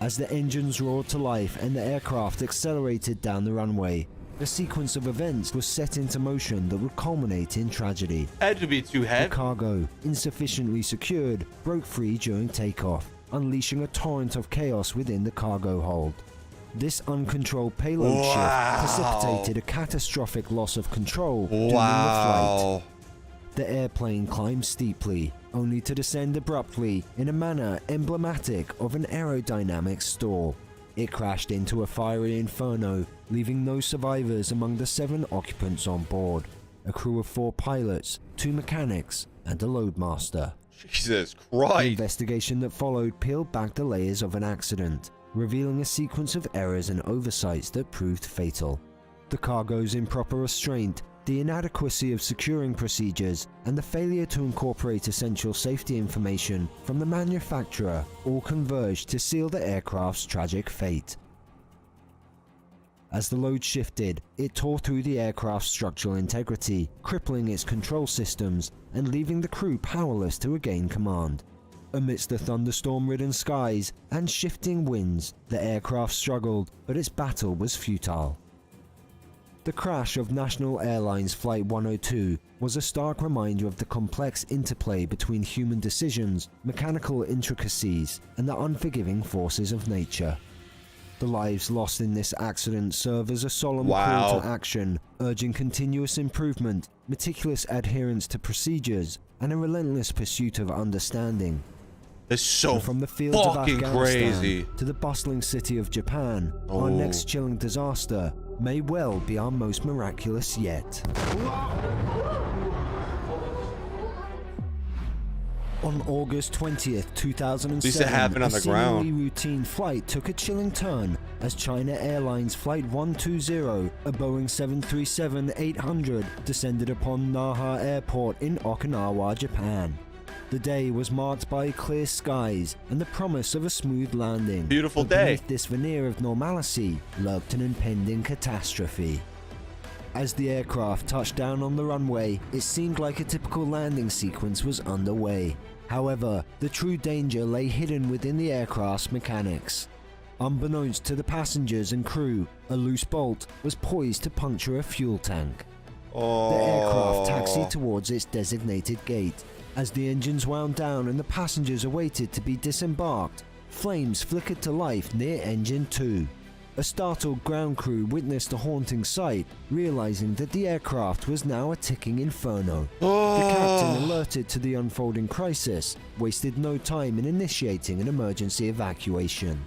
As the engines roared to life and the aircraft accelerated down the runway, a sequence of events was set into motion that would culminate in tragedy. Had to be too heavy. The cargo, insufficiently secured, broke free during takeoff, unleashing a torrent of chaos within the cargo hold. This uncontrolled payload shift precipitated a catastrophic loss of control during the flight. The airplane climbed steeply, only to descend abruptly in a manner emblematic of an aerodynamic stall. It crashed into a fiery inferno, leaving no survivors among the 7 occupants on board, a crew of 4 pilots, 2 mechanics, and a loadmaster. Jesus Christ! The investigation that followed peeled back the layers of an accident, revealing a sequence of errors and oversights that proved fatal. The cargo's improper restraint, the inadequacy of securing procedures, and the failure to incorporate essential safety information from the manufacturer all converged to seal the aircraft's tragic fate. As the load shifted, it tore through the aircraft's structural integrity, crippling its control systems and leaving the crew powerless to regain command. Amidst the thunderstorm-ridden skies and shifting winds, the aircraft struggled, but its battle was futile. The crash of National Airlines Flight 102 was a stark reminder of the complex interplay between human decisions, mechanical intricacies, and the unforgiving forces of nature. The lives lost in this accident serve as a solemn call to action, urging continuous improvement, meticulous adherence to procedures, and a relentless pursuit of understanding. It's so from the fields of Afghanistan crazy to the bustling city of Japan, our next chilling disaster may well be our most miraculous yet. On August 20th, 2007, at least it happened on the ground. A seemingly routine flight took a chilling turn as China Airlines Flight 120, a Boeing 737-800, descended upon Naha Airport in Okinawa, Japan. The day was marked by clear skies and the promise of a smooth landing. Beautiful but day. Beneath this veneer of normalcy lurked an impending catastrophe. As the aircraft touched down on the runway, it seemed like a typical landing sequence was underway. However, the true danger lay hidden within the aircraft's mechanics. Unbeknownst to the passengers and crew, a loose bolt was poised to puncture a fuel tank. The aircraft taxied towards its designated gate. As the engines wound down and the passengers awaited to be disembarked, flames flickered to life near engine 2. A startled ground crew witnessed a haunting sight, realizing that the aircraft was now a ticking inferno. The captain, alerted to the unfolding crisis, wasted no time in initiating an emergency evacuation.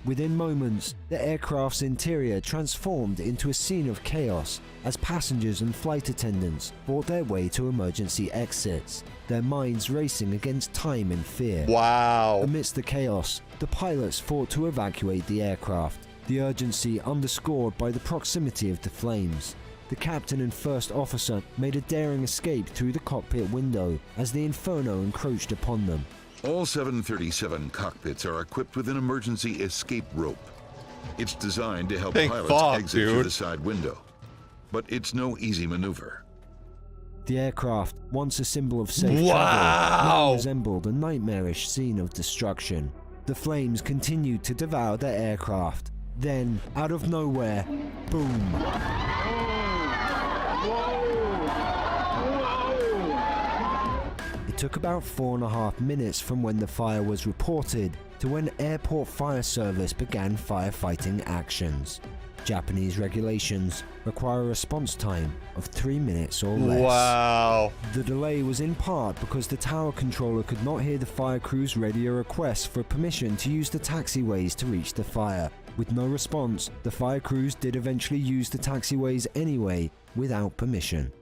Within moments, the aircraft's interior transformed into a scene of chaos as passengers and flight attendants fought their way to emergency exits, their minds racing against time and fear. Wow. Amidst the chaos, the pilots fought to evacuate the aircraft, the urgency underscored by the proximity of the flames. The captain and first officer made a daring escape through the cockpit window as the inferno encroached upon them. All 737 cockpits are equipped with an emergency escape rope. It's designed to help pilots exit through the side window, but it's no easy maneuver. The aircraft, once a symbol of safe travel, now resembled a nightmarish scene of destruction. The flames continued to devour the aircraft. Then, out of nowhere, boom! It took about 4.5 minutes from when the fire was reported to when Airport Fire Service began firefighting actions. Japanese regulations require a response time of 3 minutes or less. Wow. The delay was in part because the tower controller could not hear the fire crew's radio requests for permission to use the taxiways to reach the fire. With no response, the fire crews did eventually use the taxiways anyway, without permission.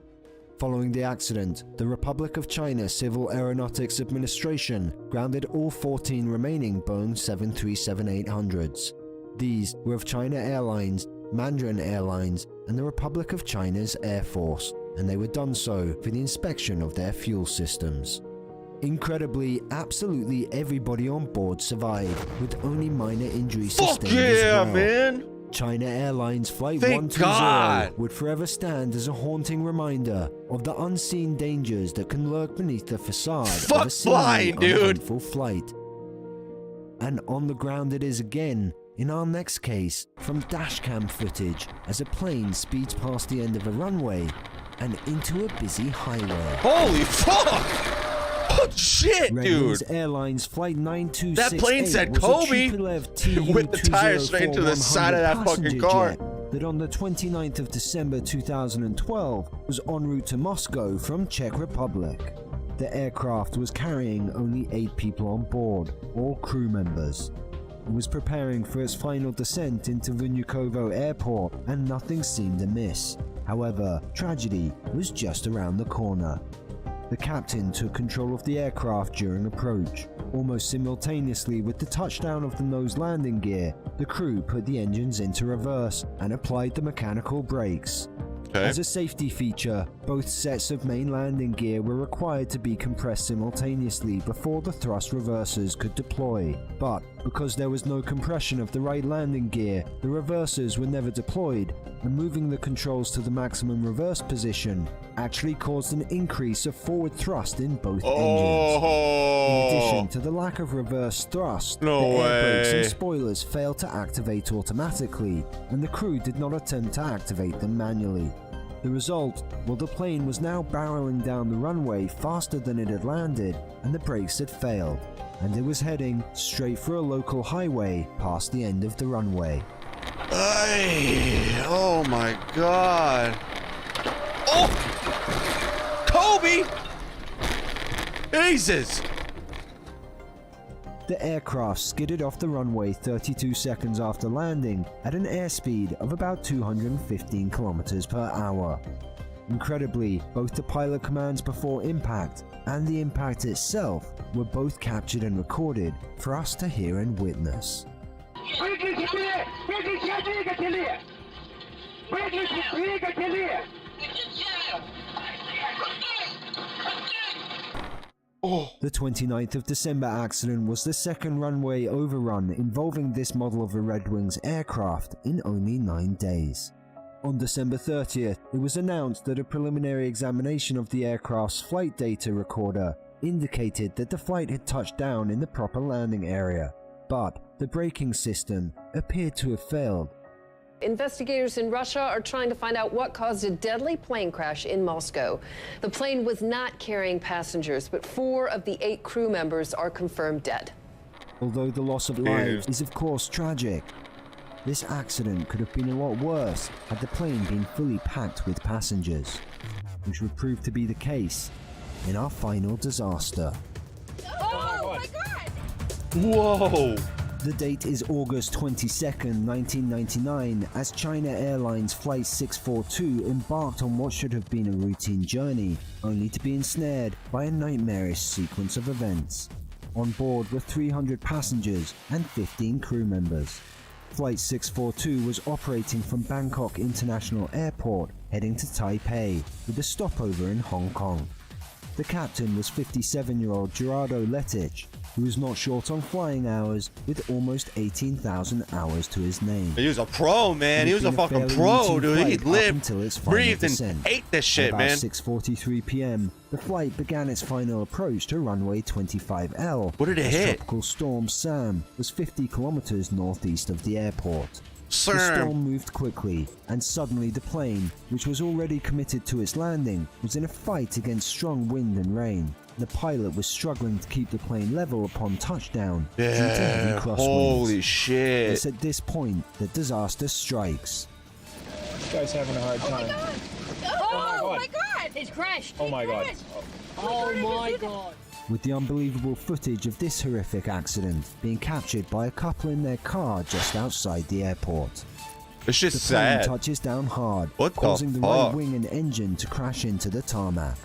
Following the accident, the Republic of China Civil Aeronautics Administration grounded all 14 remaining Boeing 737-800s. These were of China Airlines, Mandarin Airlines, and the Republic of China's Air Force, and they were done so for the inspection of their fuel systems. Incredibly, absolutely everybody on board survived, with only minor injuries sustained as well. Man! China Airlines Flight 120 would forever stand as a haunting reminder of the unseen dangers that can lurk beneath the facade of a seemingly uneventful flight. And on the ground it is again, in our next case, from dashcam footage as a plane speeds past the end of a runway and into a busy highway. Holy fuck! Oh shit, dude! Airlines Flight 9268 that plane said Kobe with the tire straight to the side of that fucking car. That on the 29th of December 2012 was en route to Moscow from Czech Republic. The aircraft was carrying only 8 people on board, all crew members. It was preparing for its final descent into Vnukovo Airport and nothing seemed amiss. However, tragedy was just around the corner. The captain took control of the aircraft during approach. Almost simultaneously with the touchdown of the nose landing gear, the crew put the engines into reverse and applied the mechanical brakes. As a safety feature, both sets of main landing gear were required to be compressed simultaneously before the thrust reversers could deploy. But because there was no compression of the right landing gear, the reversers were never deployed, and moving the controls to the maximum reverse position actually caused an increase of forward thrust in both engines. In addition to the lack of reverse thrust, the air brakes and spoilers failed to activate automatically, and the crew did not attempt to activate them manually. The result? Well, the plane was now barreling down the runway faster than it had landed, and the brakes had failed, and it was heading straight for a local highway past the end of the runway. Oh my god. Oh! Kobe! Jesus! The aircraft skidded off the runway 32 seconds after landing at an airspeed of about 215 kilometers per hour. Incredibly, both the pilot commands before impact and the impact itself were both captured and recorded for us to hear and witness. The 29th of December accident was the second runway overrun involving this model of a Red Wings aircraft in only 9 days. On December 30th, it was announced that a preliminary examination of the aircraft's flight data recorder indicated that the flight had touched down in the proper landing area, but the braking system appeared to have failed. Investigators in Russia are trying to find out what caused a deadly plane crash in Moscow. The plane was not carrying passengers, but 4 of the 8 crew members are confirmed dead. Although the loss of lives is of course tragic, this accident could have been a lot worse had the plane been fully packed with passengers, which would prove to be the case in our final disaster. Oh my god! Whoa! The date is August 22nd, 1999, as China Airlines Flight 642 embarked on what should have been a routine journey, only to be ensnared by a nightmarish sequence of events. On board were 300 passengers and 15 crew members. Flight 642 was operating from Bangkok International Airport, heading to Taipei, with a stopover in Hong Kong. The captain was 57-year-old Gerardo Letich, who was not short on flying hours, with almost 18,000 hours to his name. He was a pro, man. He was a fucking pro, dude. He lived, breathed, and ate this shit, man. At about 6:43 p.m., the flight began its final approach to runway 25L. What did it hit? Tropical storm Sam was 50 kilometers northeast of the airport. Sam. The storm moved quickly, and suddenly the plane, which was already committed to its landing, was in a fight against strong wind and rain. The pilot was struggling to keep the plane level upon touchdown due to heavy crosswinds. Holy shit. It's at this point that disaster strikes. This guy's having a hard time. Oh my god! It's crashed! Oh my god. Oh my god! With the unbelievable footage of this horrific accident being captured by a couple in their car just outside the airport. It's just the plane sad. touches down hard, What causing the the right fuck? wing and engine to crash into the tarmac.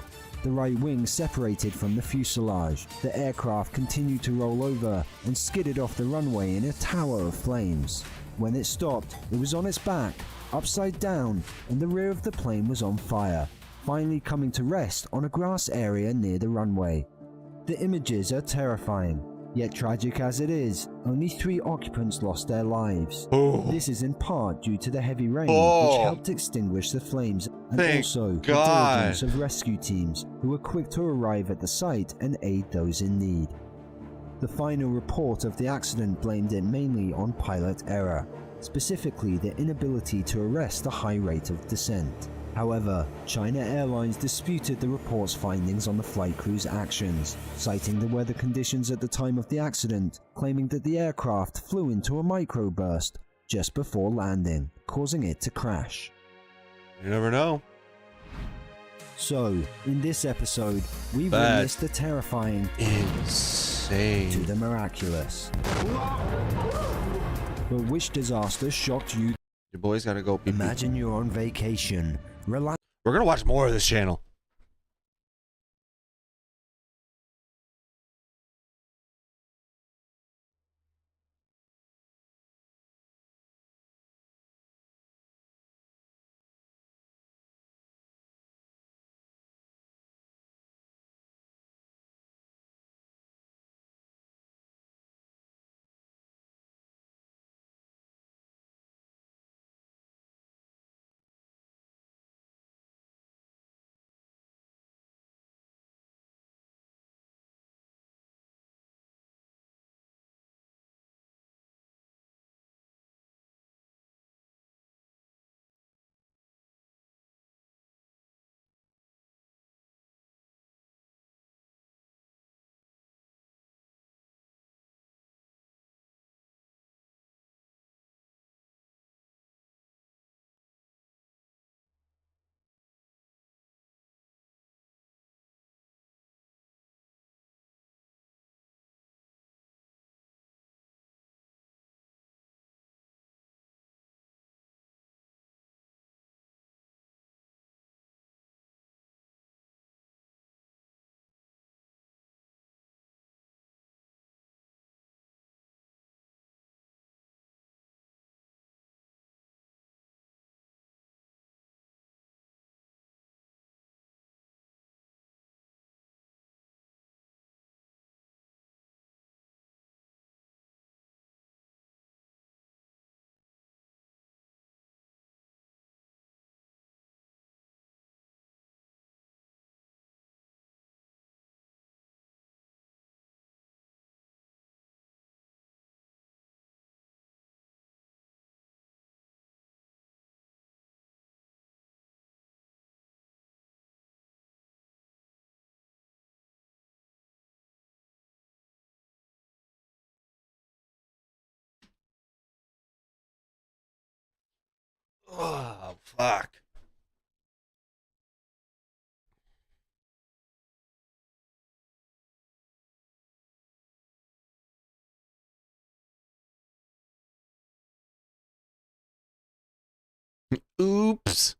The right wing separated from the fuselage. The aircraft continued to roll over and skidded off the runway in a tower of flames. When it stopped, it was on its back, upside down, and the rear of the plane was on fire, finally coming to rest on a grass area near the runway. The images are terrifying, yet tragic as it is, only 3 occupants lost their lives. This is in part due to the heavy rain, which helped extinguish the flames, and also the diligence of rescue teams who were quick to arrive at the site and aid those in need. The final report of the accident blamed it mainly on pilot error, specifically the inability to arrest the high rate of descent. However, China Airlines disputed the report's findings on the flight crew's actions, citing the weather conditions at the time of the accident, claiming that the aircraft flew into a microburst just before landing, causing it to crash. You never know. So, in this episode, we witnessed the terrifying, insane, to the miraculous. But which disaster shocked you? Your boy's gotta go. Imagine you're on vacation. We're gonna watch more of this channel. Oh, fuck. Oops.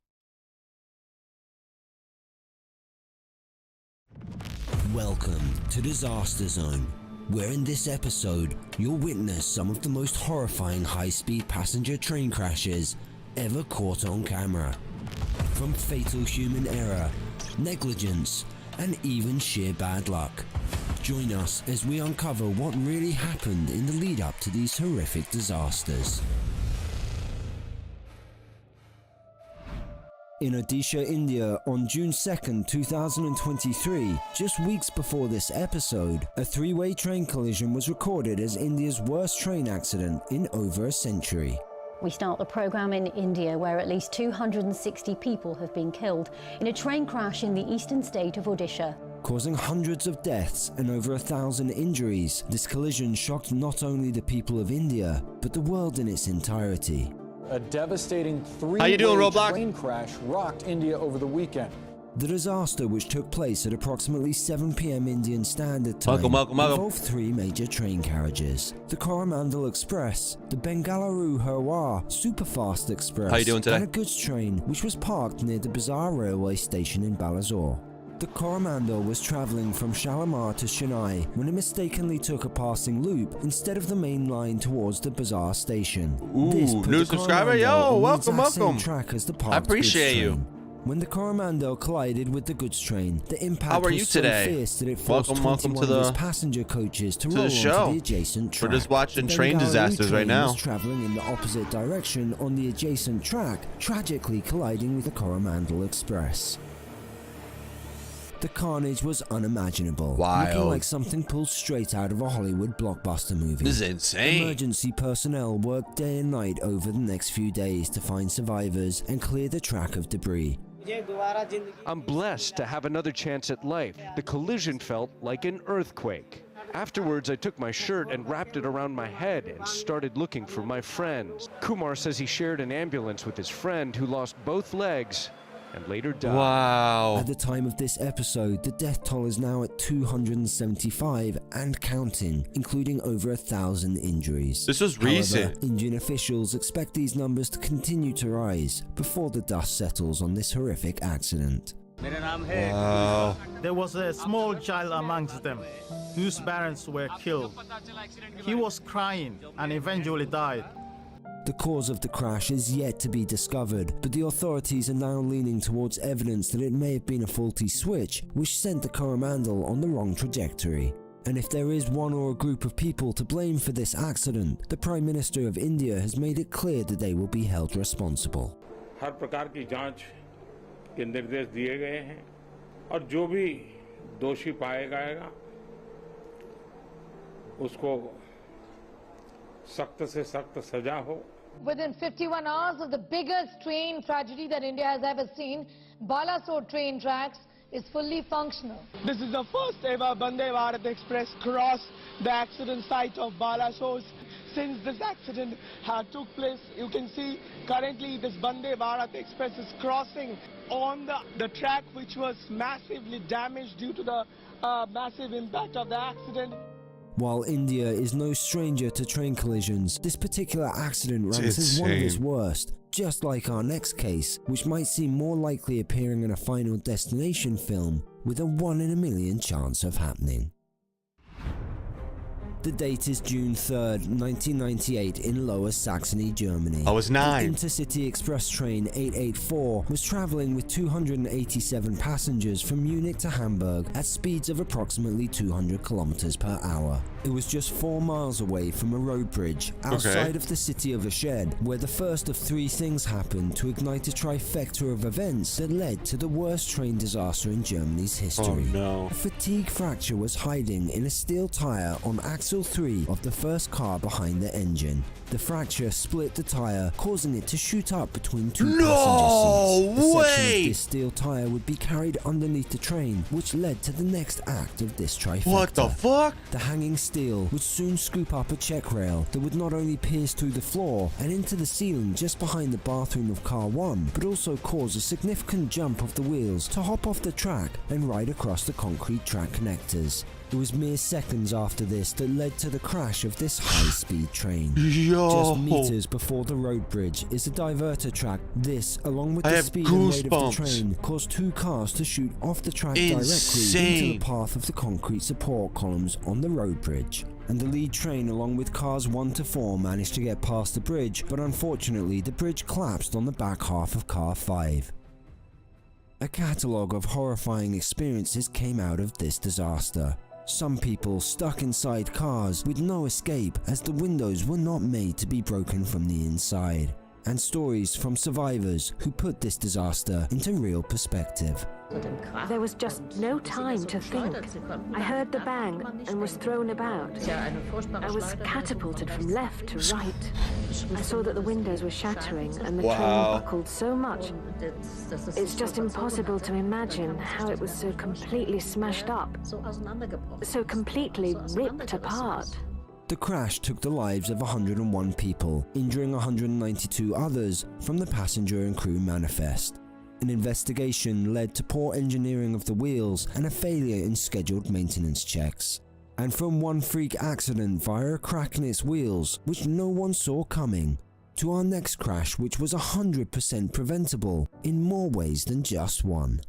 Welcome to Disaster Zone, where in this episode, you'll witness some of the most horrifying high-speed passenger train crashes ever caught on camera. From fatal human error, negligence, and even sheer bad luck. Join us as we uncover what really happened in the lead up to these horrific disasters. In Odisha, India, on June 2nd, 2023, just weeks before this episode, a three-way train collision was recorded as India's worst train accident in over a century. We start the programme in India, where at least 260 people have been killed in a train crash in the eastern state of Odisha. Causing hundreds of deaths and over 1,000 injuries, this collision shocked not only the people of India, but the world in its entirety. A devastating three-way train crash rocked India over the weekend. The disaster, which took place at approximately 7 p.m. Indian Standard Time, involved three major train carriages: the Coromandel Express, the Bengaluru-Harwar Superfast Express, and a goods train which was parked near the Bazaar railway station in Balasore. The Coromandel was travelling from Shalimar to Chennai when it mistakenly took a passing loop instead of the main line towards the Bazaar station. Ooh, new subscriber? Yo, welcome. Track as the I appreciate you. When the Coromandel collided with the goods train, the impact was so fierce that it forced 21 of its passenger coaches to roll onto the adjacent track. We're just watching train disasters right now. Was traveling in the opposite direction on the adjacent track, tragically colliding with the Coromandel Express. The carnage was unimaginable, looking like something pulled straight out of a Hollywood blockbuster movie. This is insane. Emergency personnel worked day and night over the next few days to find survivors and clear the track of debris. I'm blessed to have another chance at life. The collision felt like an earthquake. Afterwards, I took my shirt and wrapped it around my head and started looking for my friends. Kumar says he shared an ambulance with his friend who lost both legs and later died. Wow. At the time of this episode, the death toll is now at 275 and counting, including over 1,000 injuries. This was recent. However, Indian officials expect these numbers to continue to rise before the dust settles on this horrific accident. Wow. There was a small child amongst them whose parents were killed. He was crying and eventually died. The cause of the crash is yet to be discovered, but the authorities are now leaning towards evidence that it may have been a faulty switch which sent the Coromandel on the wrong trajectory. And if there is one or a group of people to blame for this accident, the Prime Minister of India has made it clear that they will be held responsible. हर प्रकार की जांच के निर्देश दिए गए हैं और जो भी दोषी पाया जाएगा उसको सख्त से सख्त सजा हो. Within 51 hours of the biggest train tragedy that India has ever seen, Balasore train tracks is fully functional. This is the first ever Vande Bharat Express crossed the accident site of Balasore. Since this accident took place, you can see currently this Vande Bharat Express is crossing on the track which was massively damaged due to the massive impact of the accident. While India is no stranger to train collisions, this particular accident ranks as one of its worst, just like our next case, which might seem more likely appearing in a Final Destination film with a 1 in a million chance of happening. The date is June 3rd, 1998 in Lower Saxony, Germany. I was 9. The Intercity Express train 884 was traveling with 287 passengers from Munich to Hamburg at speeds of approximately 200 kilometers per hour. It was just 4 miles away from a road bridge outside of the city of Ashed, where the first of 3 things happened to ignite a trifecta of events that led to the worst train disaster in Germany's history. Oh no. A fatigue fracture was hiding in a steel tire on axle 3 of the first car behind the engine. The fracture split the tire, causing it to shoot up between 2 passenger seats. A section of this steel tire would be carried underneath the train, which led to the next act of this trifecta. What the fuck? The hanging steel would soon scoop up a check rail that would not only pierce through the floor and into the ceiling just behind the bathroom of car 1, but also cause a significant jump of the wheels to hop off the track and ride across the concrete track connectors. It was mere seconds after this that led to the crash of this high-speed train. Yo. Just meters before the road bridge is a diverter track. This, along with the speed and weight of the train, caused 2 cars to shoot off the track directly into the path of the concrete support columns on the road bridge. And the lead train, along with cars 1 to 4, managed to get past the bridge, but unfortunately the bridge collapsed on the back half of car 5. A catalogue of horrifying experiences came out of this disaster. Some people stuck inside cars with no escape as the windows were not made to be broken from the inside. And stories from survivors who put this disaster into real perspective. There was just no time to think. I heard the bang and was thrown about. I was catapulted from left to right. I saw that the windows were shattering and the train buckled so much. It's just impossible to imagine how it was so completely smashed up, so completely ripped apart. The crash took the lives of 101 people, injuring 192 others from the passenger and crew manifest. An investigation led to poor engineering of the wheels and a failure in scheduled maintenance checks. And from one freak accident via a crack in its wheels, which no one saw coming, to our next crash which was 100% preventable in more ways than just one.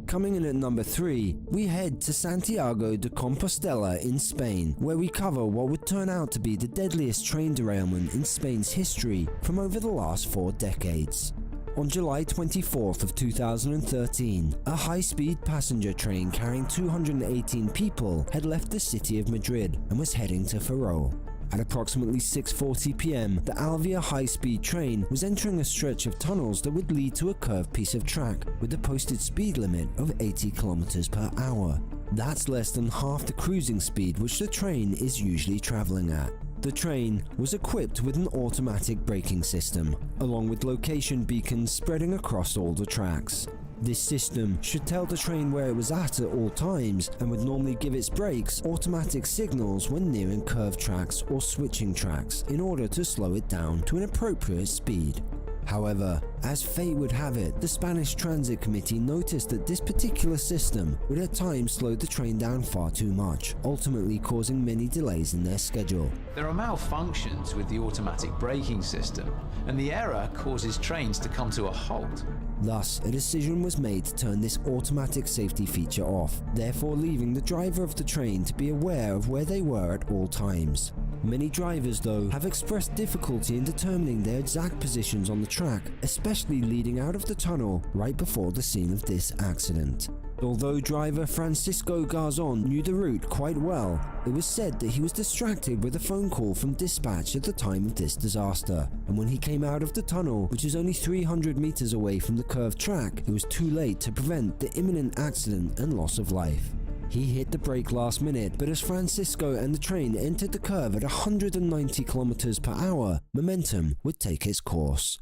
Coming in at number 3, we head to Santiago de Compostela in Spain, where we cover what would turn out to be the deadliest train derailment in Spain's history from over the last 4 decades. On July 24th of 2013, a high-speed passenger train carrying 218 people had left the city of Madrid and was heading to Ferrol. At approximately 6:40 p.m, the Alvia high-speed train was entering a stretch of tunnels that would lead to a curved piece of track with a posted speed limit of 80 km per hour. That's less than half the cruising speed which the train is usually traveling at. The train was equipped with an automatic braking system, along with location beacons spreading across all the tracks. This system should tell the train where it was at all times and would normally give its brakes automatic signals when nearing curved tracks or switching tracks in order to slow it down to an appropriate speed. However, as fate would have it, the Spanish Transit Committee noticed that this particular system would at times slow the train down far too much, ultimately causing many delays in their schedule. There are malfunctions with the automatic braking system, and the error causes trains to come to a halt. Thus, a decision was made to turn this automatic safety feature off, therefore leaving the driver of the train to be aware of where they were at all times. Many drivers, though, have expressed difficulty in determining their exact positions on the track, especially leading out of the tunnel right before the scene of this accident. Although driver Francisco Garzon knew the route quite well, it was said that he was distracted with a phone call from dispatch at the time of this disaster, and when he came out of the tunnel, which is only 300 meters away from the curved track, it was too late to prevent the imminent accident and loss of life. He hit the brake last minute, but as Francisco and the train entered the curve at 190 km per hour, momentum would take its course.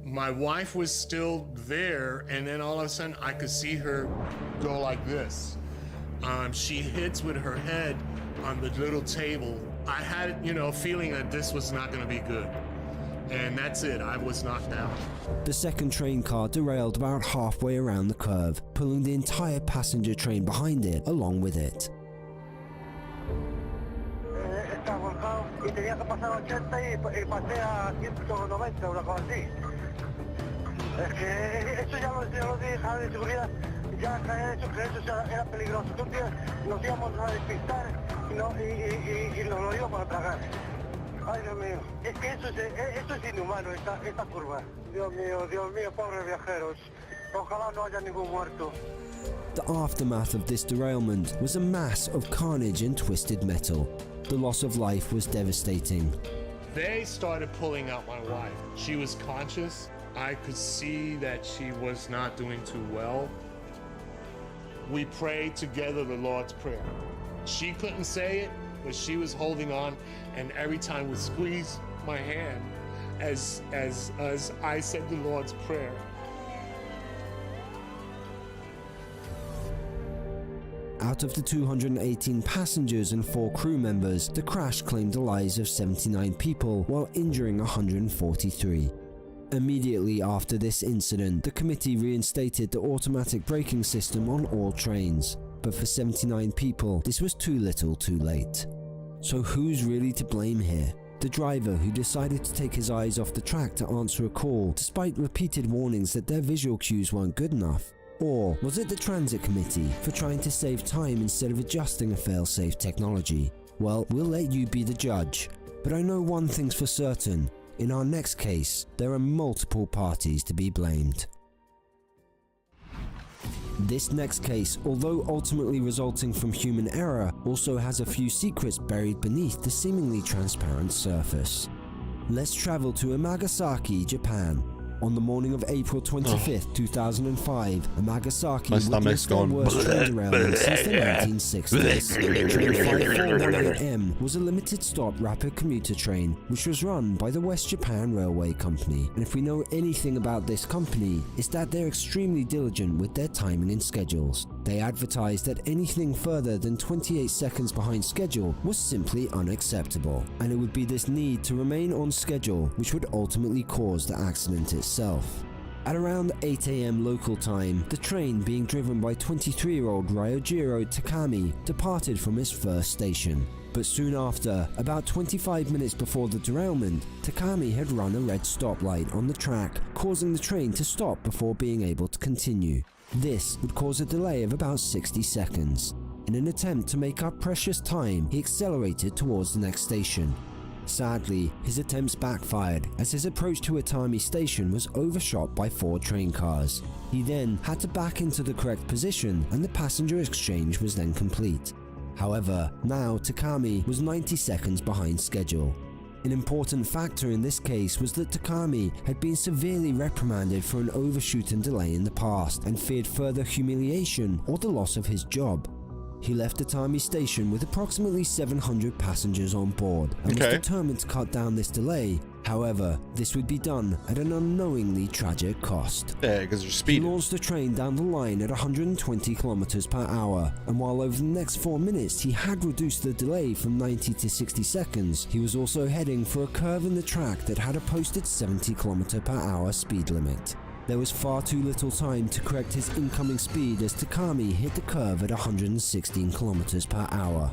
My wife was still there, and then all of a sudden I could see her go like this. She hits with her head on the little table. I had, a feeling that this was not going to be good. And that's it, I was knocked out. The second train car derailed about halfway around the curve, pulling the entire passenger train behind it along with it. Ay, Dios mío, es que esto es inhumano, esta curva. Dios mío, pobres viajeros. Ojalá no haya ningún muerto. The aftermath of this derailment was a mass of carnage and twisted metal. The loss of life was devastating. They started pulling out my wife. She was conscious. I could see that she was not doing too well. We prayed together the Lord's Prayer. She couldn't say it, but she was holding on, and every time would squeeze my hand as I said the Lord's Prayer. Out of the 218 passengers and 4 crew members, the crash claimed the lives of 79 people while injuring 143. Immediately after this incident, the committee reinstated the automatic braking system on all trains. but for 79 people, this was too little too late. So who's really to blame here? The driver who decided to take his eyes off the track to answer a call, despite repeated warnings that their visual cues weren't good enough? Or was it the transit committee for trying to save time instead of adjusting a fail-safe technology? Well, we'll let you be the judge. But I know one thing's for certain. In our next case, there are multiple parties to be blamed. This next case, although ultimately resulting from human error, also has a few secrets buried beneath the seemingly transparent surface. Let's travel to Amagasaki, Japan. On the morning of April 25th, 2005, Amagasaki witnessed the worst train derailment since the 1960s. Train 5418M was a limited stop rapid commuter train which was run by the West Japan Railway Company. And if we know anything about this company, it's that they're extremely diligent with their timing and schedules. They advertised that anything further than 28 seconds behind schedule was simply unacceptable. And it would be this need to remain on schedule which would ultimately cause the accident itself. At around 8 AM local time, the train being driven by 23-year-old Ryojiro Takami departed from its first station. But soon after, about 25 minutes before the derailment, Takami had run a red stoplight on the track, causing the train to stop before being able to continue. This would cause a delay of about 60 seconds. In an attempt to make up precious time, he accelerated towards the next station. Sadly, his attempts backfired as his approach to Atami station was overshot by 4 train cars. He then had to back into the correct position and the passenger exchange was then complete. However, now Takami was 90 seconds behind schedule. An important factor in this case was that Takami had been severely reprimanded for an overshoot and delay in the past and feared further humiliation or the loss of his job. He left Atami station with approximately 700 passengers on board and was determined to cut down this delay. However, this would be done at an unknowingly tragic cost. Yeah, because you're speeding. He launched the train down the line at 120 kilometers per hour, and while over the next 4 minutes he had reduced the delay from 90 to 60 seconds, he was also heading for a curve in the track that had a posted 70 km per hour speed limit. There was far too little time to correct his incoming speed as Takami hit the curve at 116 km per hour.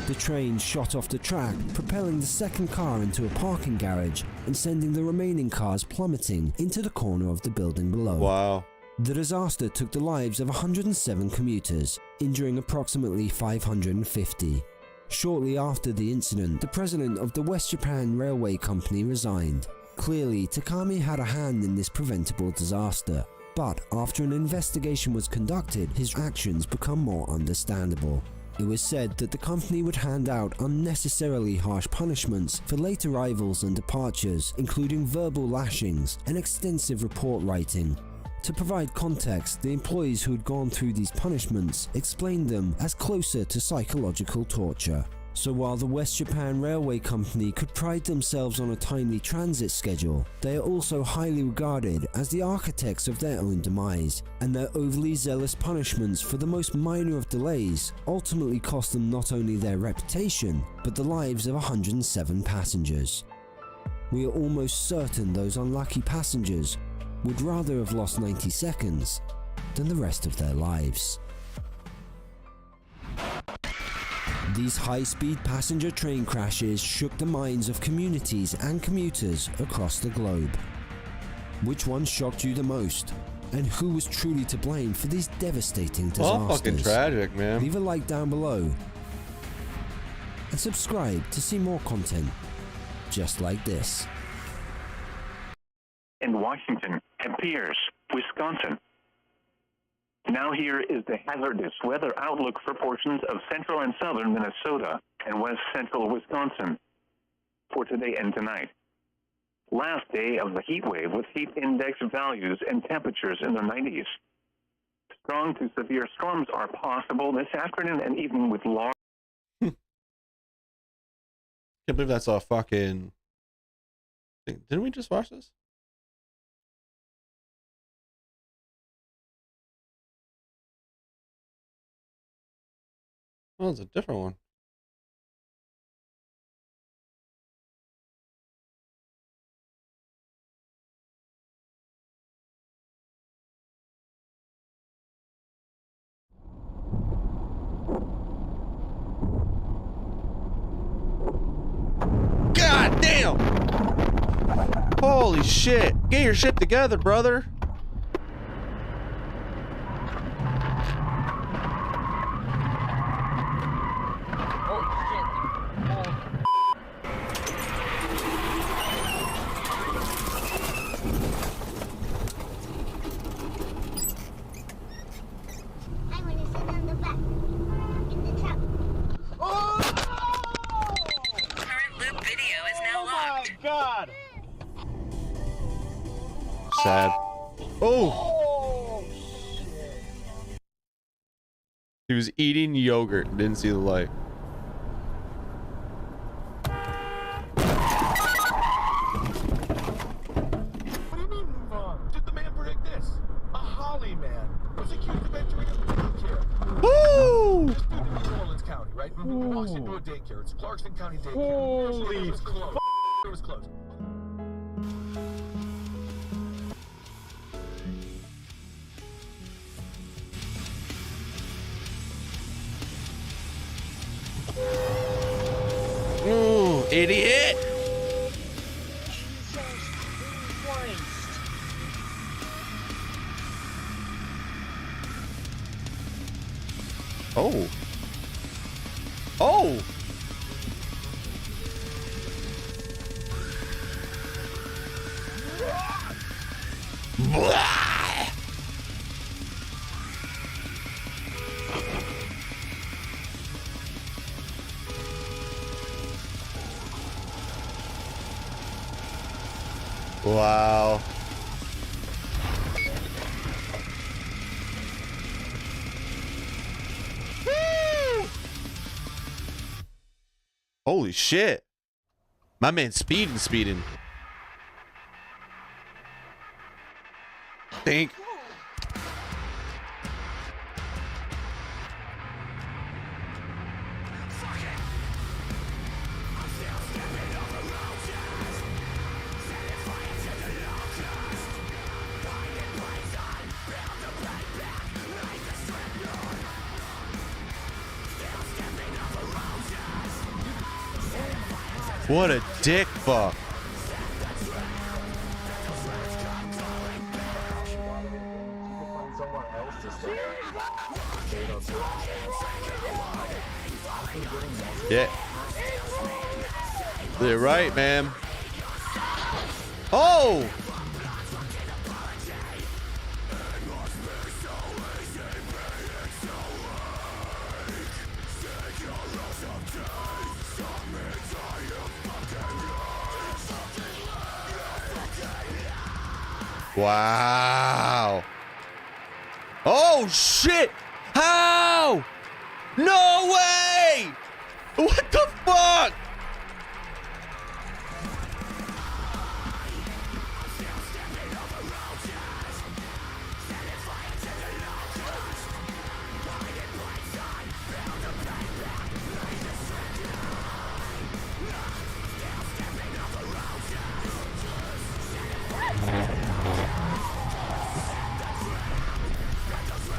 The train shot off the track, propelling the second car into a parking garage and sending the remaining cars plummeting into the corner of the building below. Wow. The disaster took the lives of 107 commuters, injuring approximately 550. Shortly after the incident, the president of the West Japan Railway Company resigned. Clearly, Takami had a hand in this preventable disaster, but after an investigation was conducted, his actions become more understandable. It was said that the company would hand out unnecessarily harsh punishments for late arrivals and departures, including verbal lashings and extensive report writing. To provide context, the employees who had gone through these punishments explained them as closer to psychological torture. So while the West Japan Railway Company could pride themselves on a timely transit schedule, they are also highly regarded as the architects of their own demise, and their overly zealous punishments for the most minor of delays ultimately cost them not only their reputation, but the lives of 107 passengers. We are almost certain those unlucky passengers would rather have lost 90 seconds than the rest of their lives. These high-speed passenger train crashes shook the minds of communities and commuters across the globe. Which one shocked you the most? And who was truly to blame for these devastating disasters? Oh, fucking tragic, man. Leave a like down below and subscribe to see more content just like this. In Washington and Pierce, Wisconsin. Now here is the hazardous weather outlook for portions of central and southern Minnesota and west central Wisconsin for today and tonight. Last day of the heat wave with heat index values and temperatures in the 90s. Strong to severe storms are possible this afternoon and evening with large... Can't believe that's a fucking... Didn't we just watch this? Oh, it's a different one. Holy shit. Get your shit together, brother. God! Sad. Oh! He was eating yogurt and didn't see the light. What do you mean move on? Did the man predict this? A Holly man was accused of entering a daycare. Woo! This dude in New Orleans County, right? He walks into a daycare. It's Clarkson County Daycare. Holy it was closed. It was closed. Ooh, idiot! Oh. Oh! Wow. Holy shit. My man's speeding. Think. What a dick fuck. Yeah. They're right, man. Oh! Wow. Oh, shit. How? No way. What the fuck?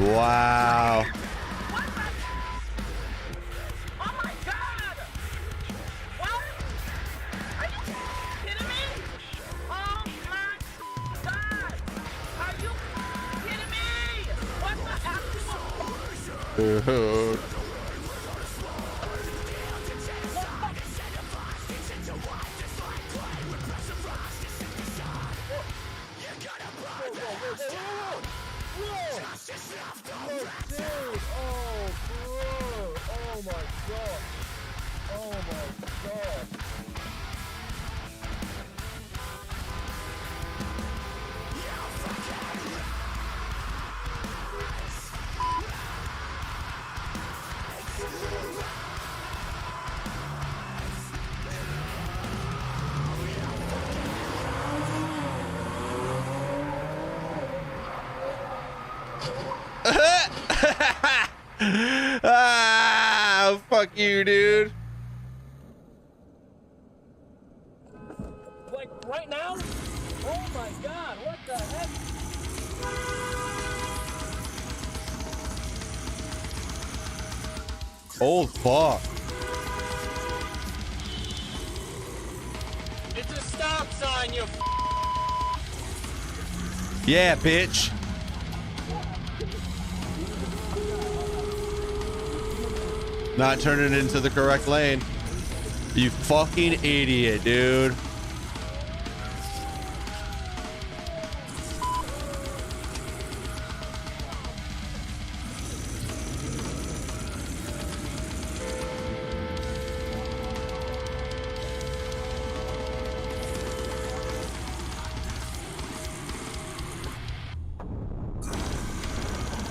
Wow. Ah, fuck you, dude. Like right now? Oh my god, what the heck? Oh, fuck. It's a stop sign, you Yeah, bitch. Not turning into the correct lane. You fucking idiot, dude.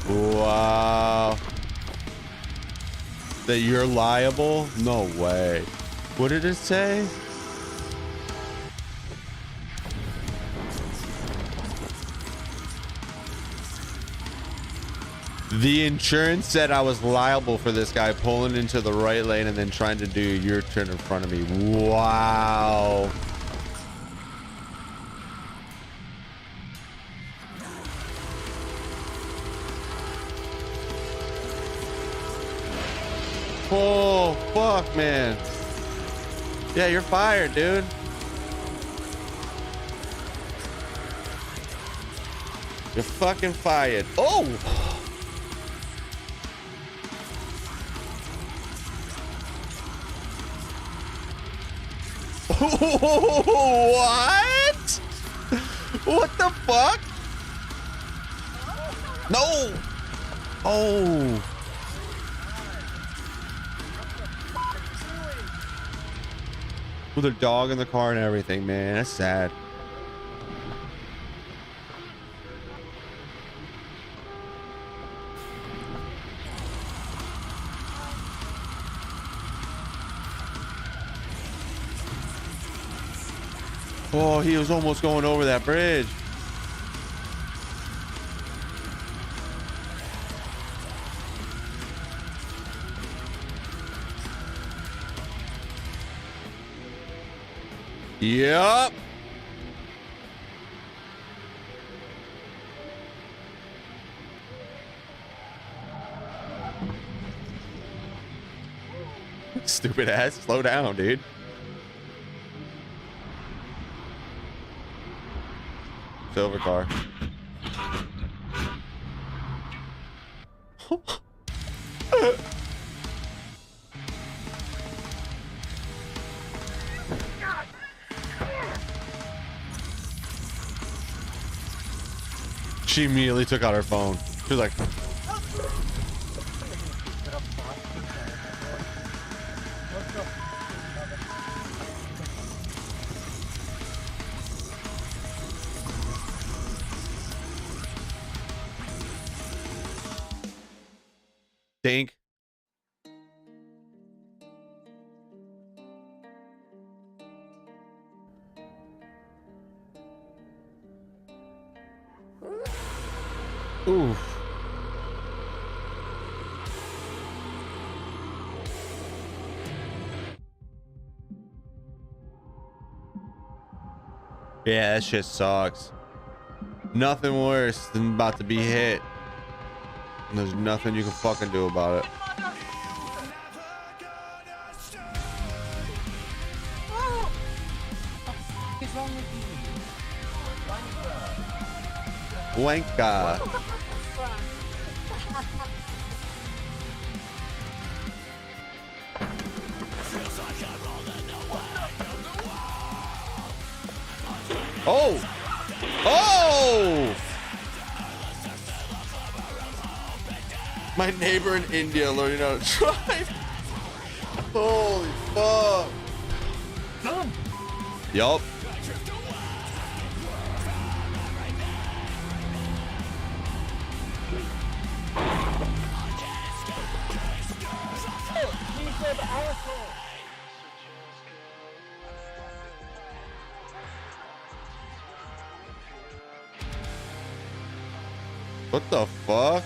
Wow. That you're liable? No way. What did it say? The insurance said I was liable for this guy pulling into the right lane and then trying to do a U-turn in front of me. Wow. Oh, fuck, man. Yeah, you're fired, dude. You're fucking fired. Oh! What? What the fuck? No! Oh. With a dog in the car and everything, man. That's sad. Oh, he was almost going over that bridge. Yep. Stupid ass. Slow down, dude. Silver car. She immediately took out her phone. She was like, Dink. Ooh. Yeah, that shit sucks. Nothing worse than about to be hit. And there's nothing you can fucking do about it. Wanka. Oh! Oh! My neighbor in India learning how to drive. Holy fuck. Yup. What the fuck?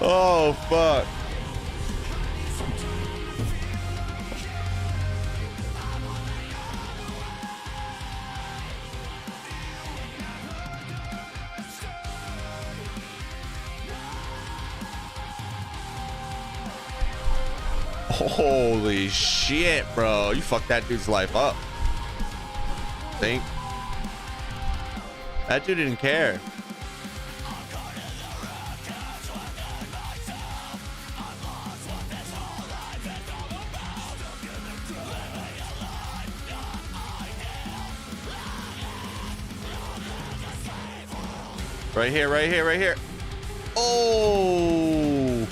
Oh fuck. Holy shit, bro. You fucked that dude's life up. Think. That dude didn't care. Right here, right here, right here. Oh.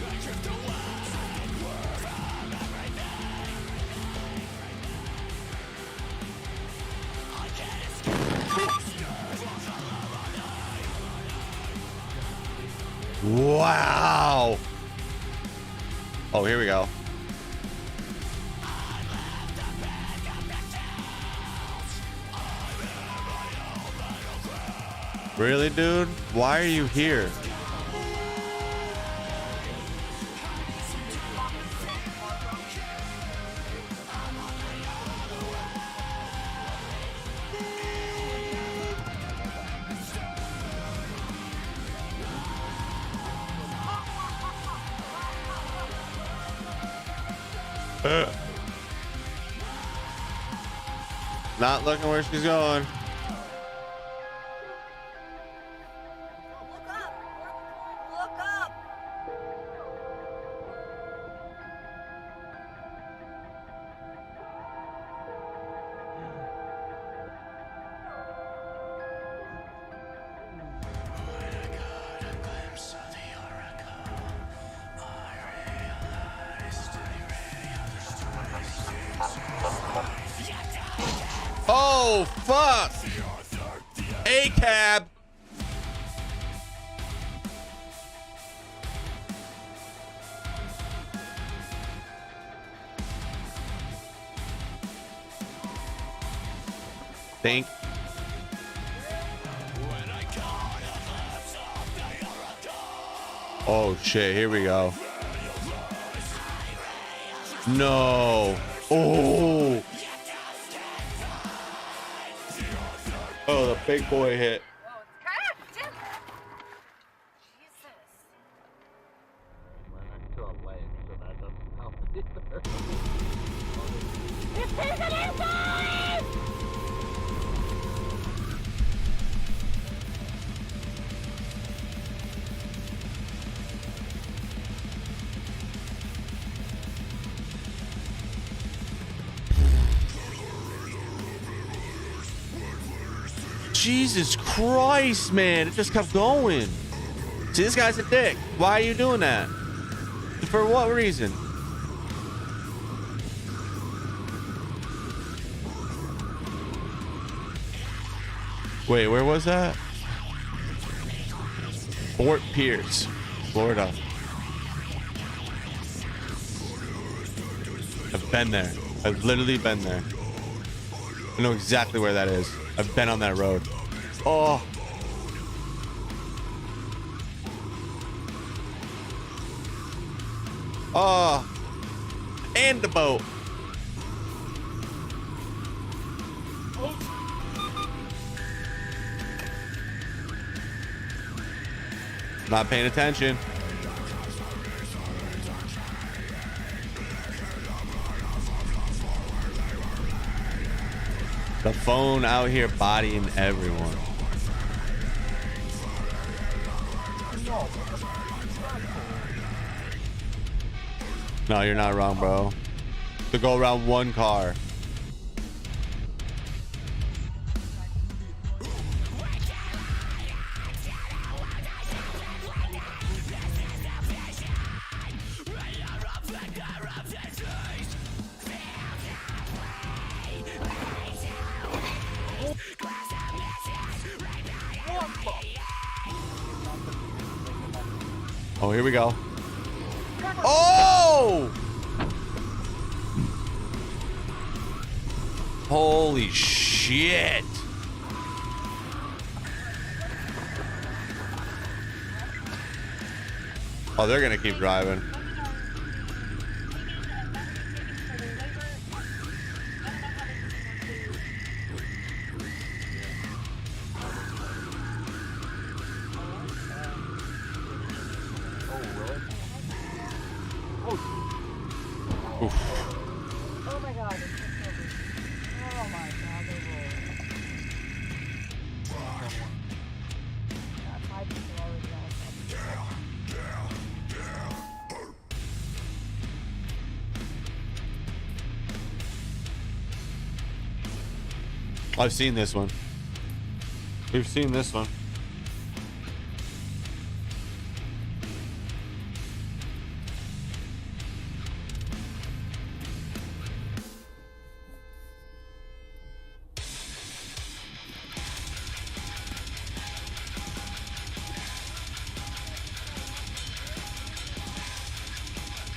Wow. Oh, here we go. Really, dude? Why are you here? Not looking where she's going. Oh, fuck. A cab. Think. Oh shit, here we go. No. Oh. Oh, the big boy hit. Jesus Christ, man. It just kept going. See, this guy's a dick. Why are you doing that? For what reason? Wait, where was that? Fort Pierce, Florida. I've been there. I've literally been there. I know exactly where that is. I've been on that road. Oh. Oh. And the boat. Not paying attention. The phone out here bodying everyone. No, you're not wrong, bro. To go around one car. Oh, here we go. Oh! Holy shit. Oh, they're gonna keep driving. Oof. I've seen this one. We've seen this one.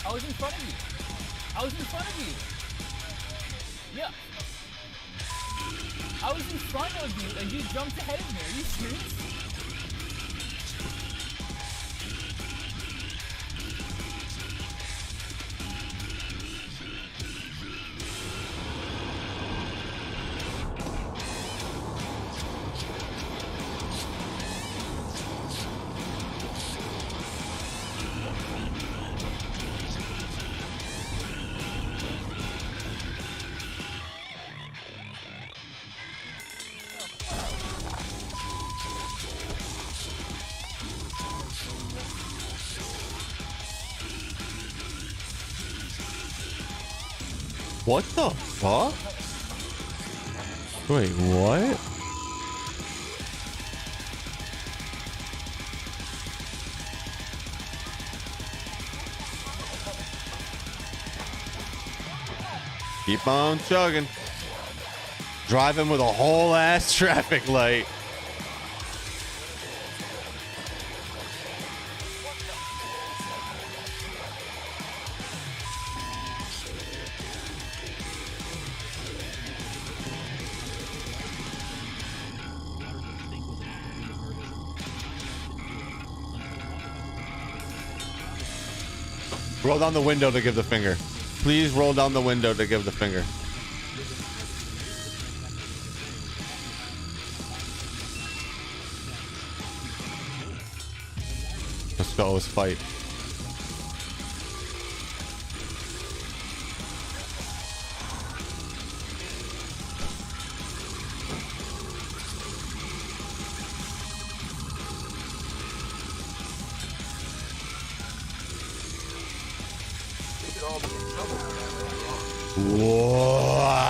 I was in front of you. I was in front of you. Yeah. I was in front of you and you jumped ahead of me. Are you serious? What the fuck? Wait, what? Keep on chugging. Driving with a whole ass traffic light. Roll down the window to give the finger. Please roll down the window to give the finger. Let's go, let's fight. Wow.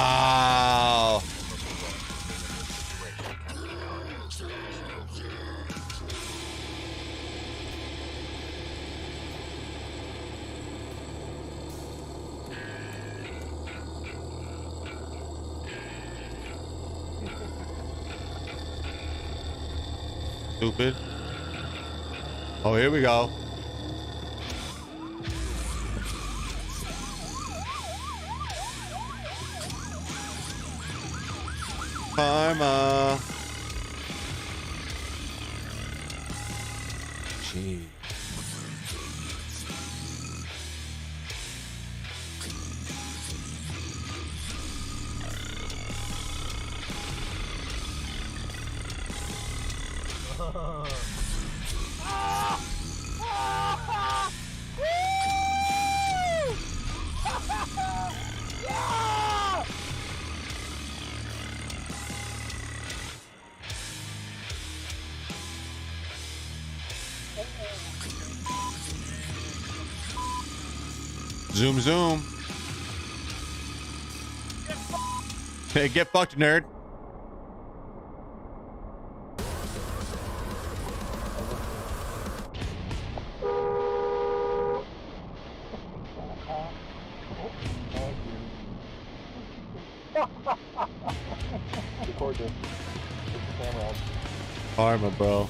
Stupid. Oh, here we go. Karma. Gee. Zoom, zoom. Hey, get fucked, nerd. Record this. Put the camera on. Karma, bro.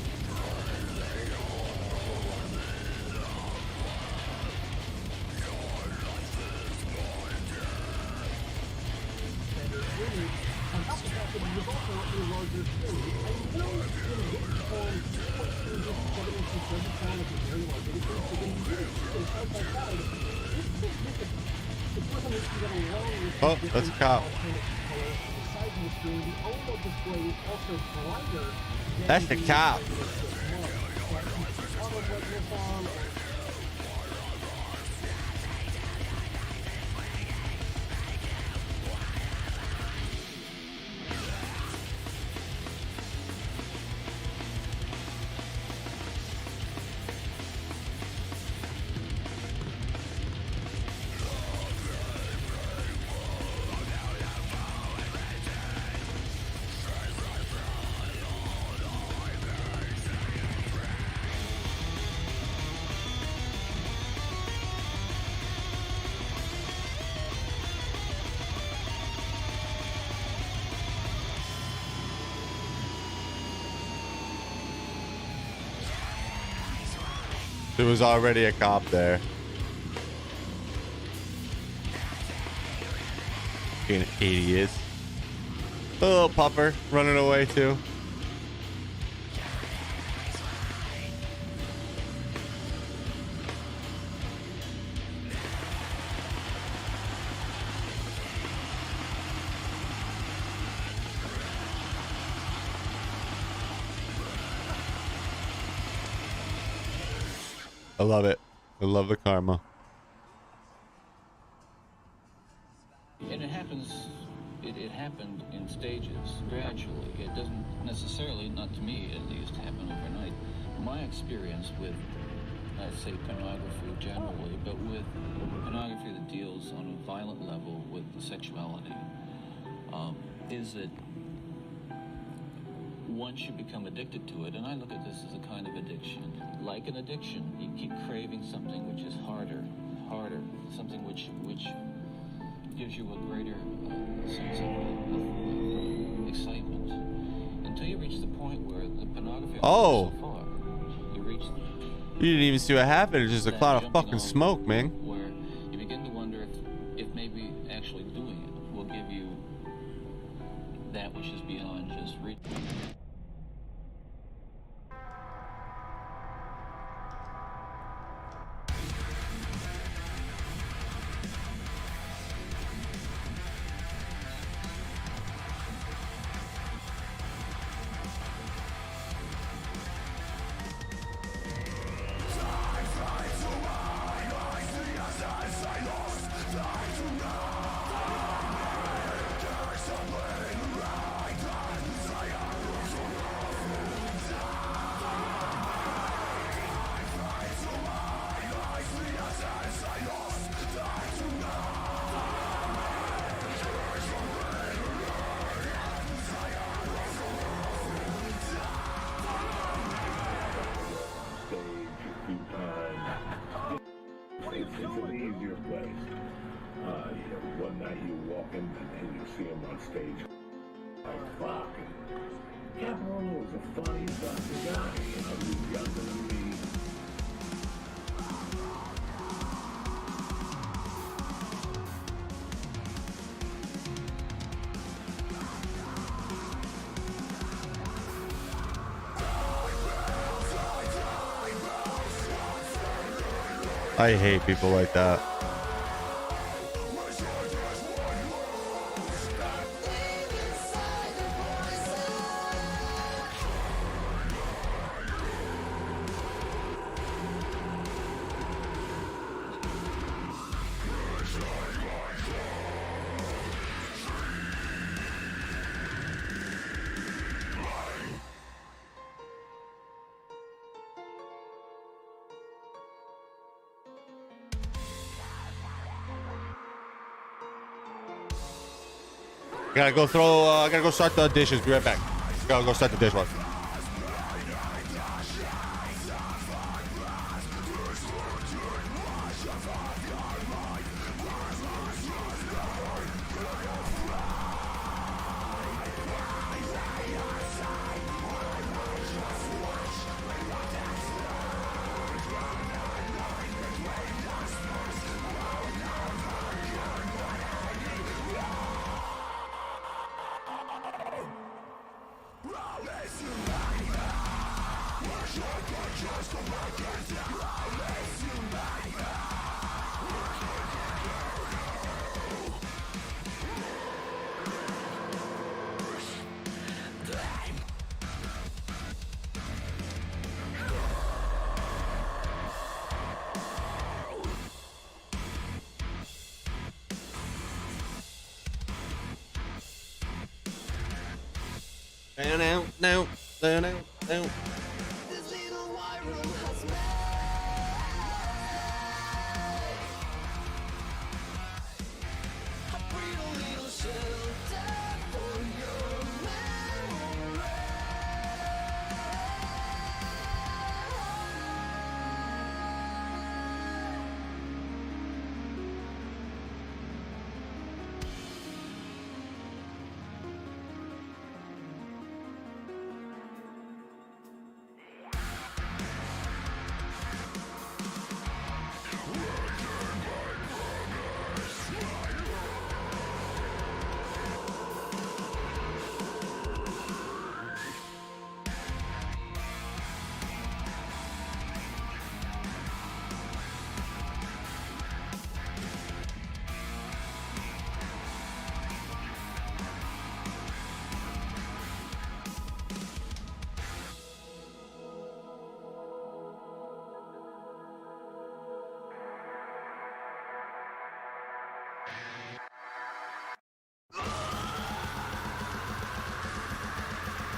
Oh, that's a cop. That's the cop. There was already a cop there. Being idiots. A little pupper running away too. I love it. I love the karma. And it happens, it happened in stages, gradually. It doesn't necessarily, not to me at least, happen overnight. My experience with, let's say, pornography generally, but with pornography that deals on a violent level with the sexuality, is that once you become addicted to it, and I look at this as a kind of addiction, like an addiction, you keep craving something which is harder, something which gives you a greater sense of excitement, until you reach the point where the pornography Oh, so far, you reach. You didn't even see what happened. It's just a cloud of fucking smoke, man. Where you begin to wonder if maybe actually doing it will give you that which is beyond just reading. It's an easier place. One night you walk in and you see him on stage. Like, fuck. Caporal was a funny fucking guy. You know, he was younger than me. I hate people like that. I gotta go start the dishes. Be right back. Gotta go start the dishwasher. No.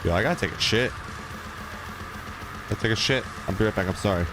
Yo, I gotta take a shit. Let's take a shit. I'll be right back. I'm sorry.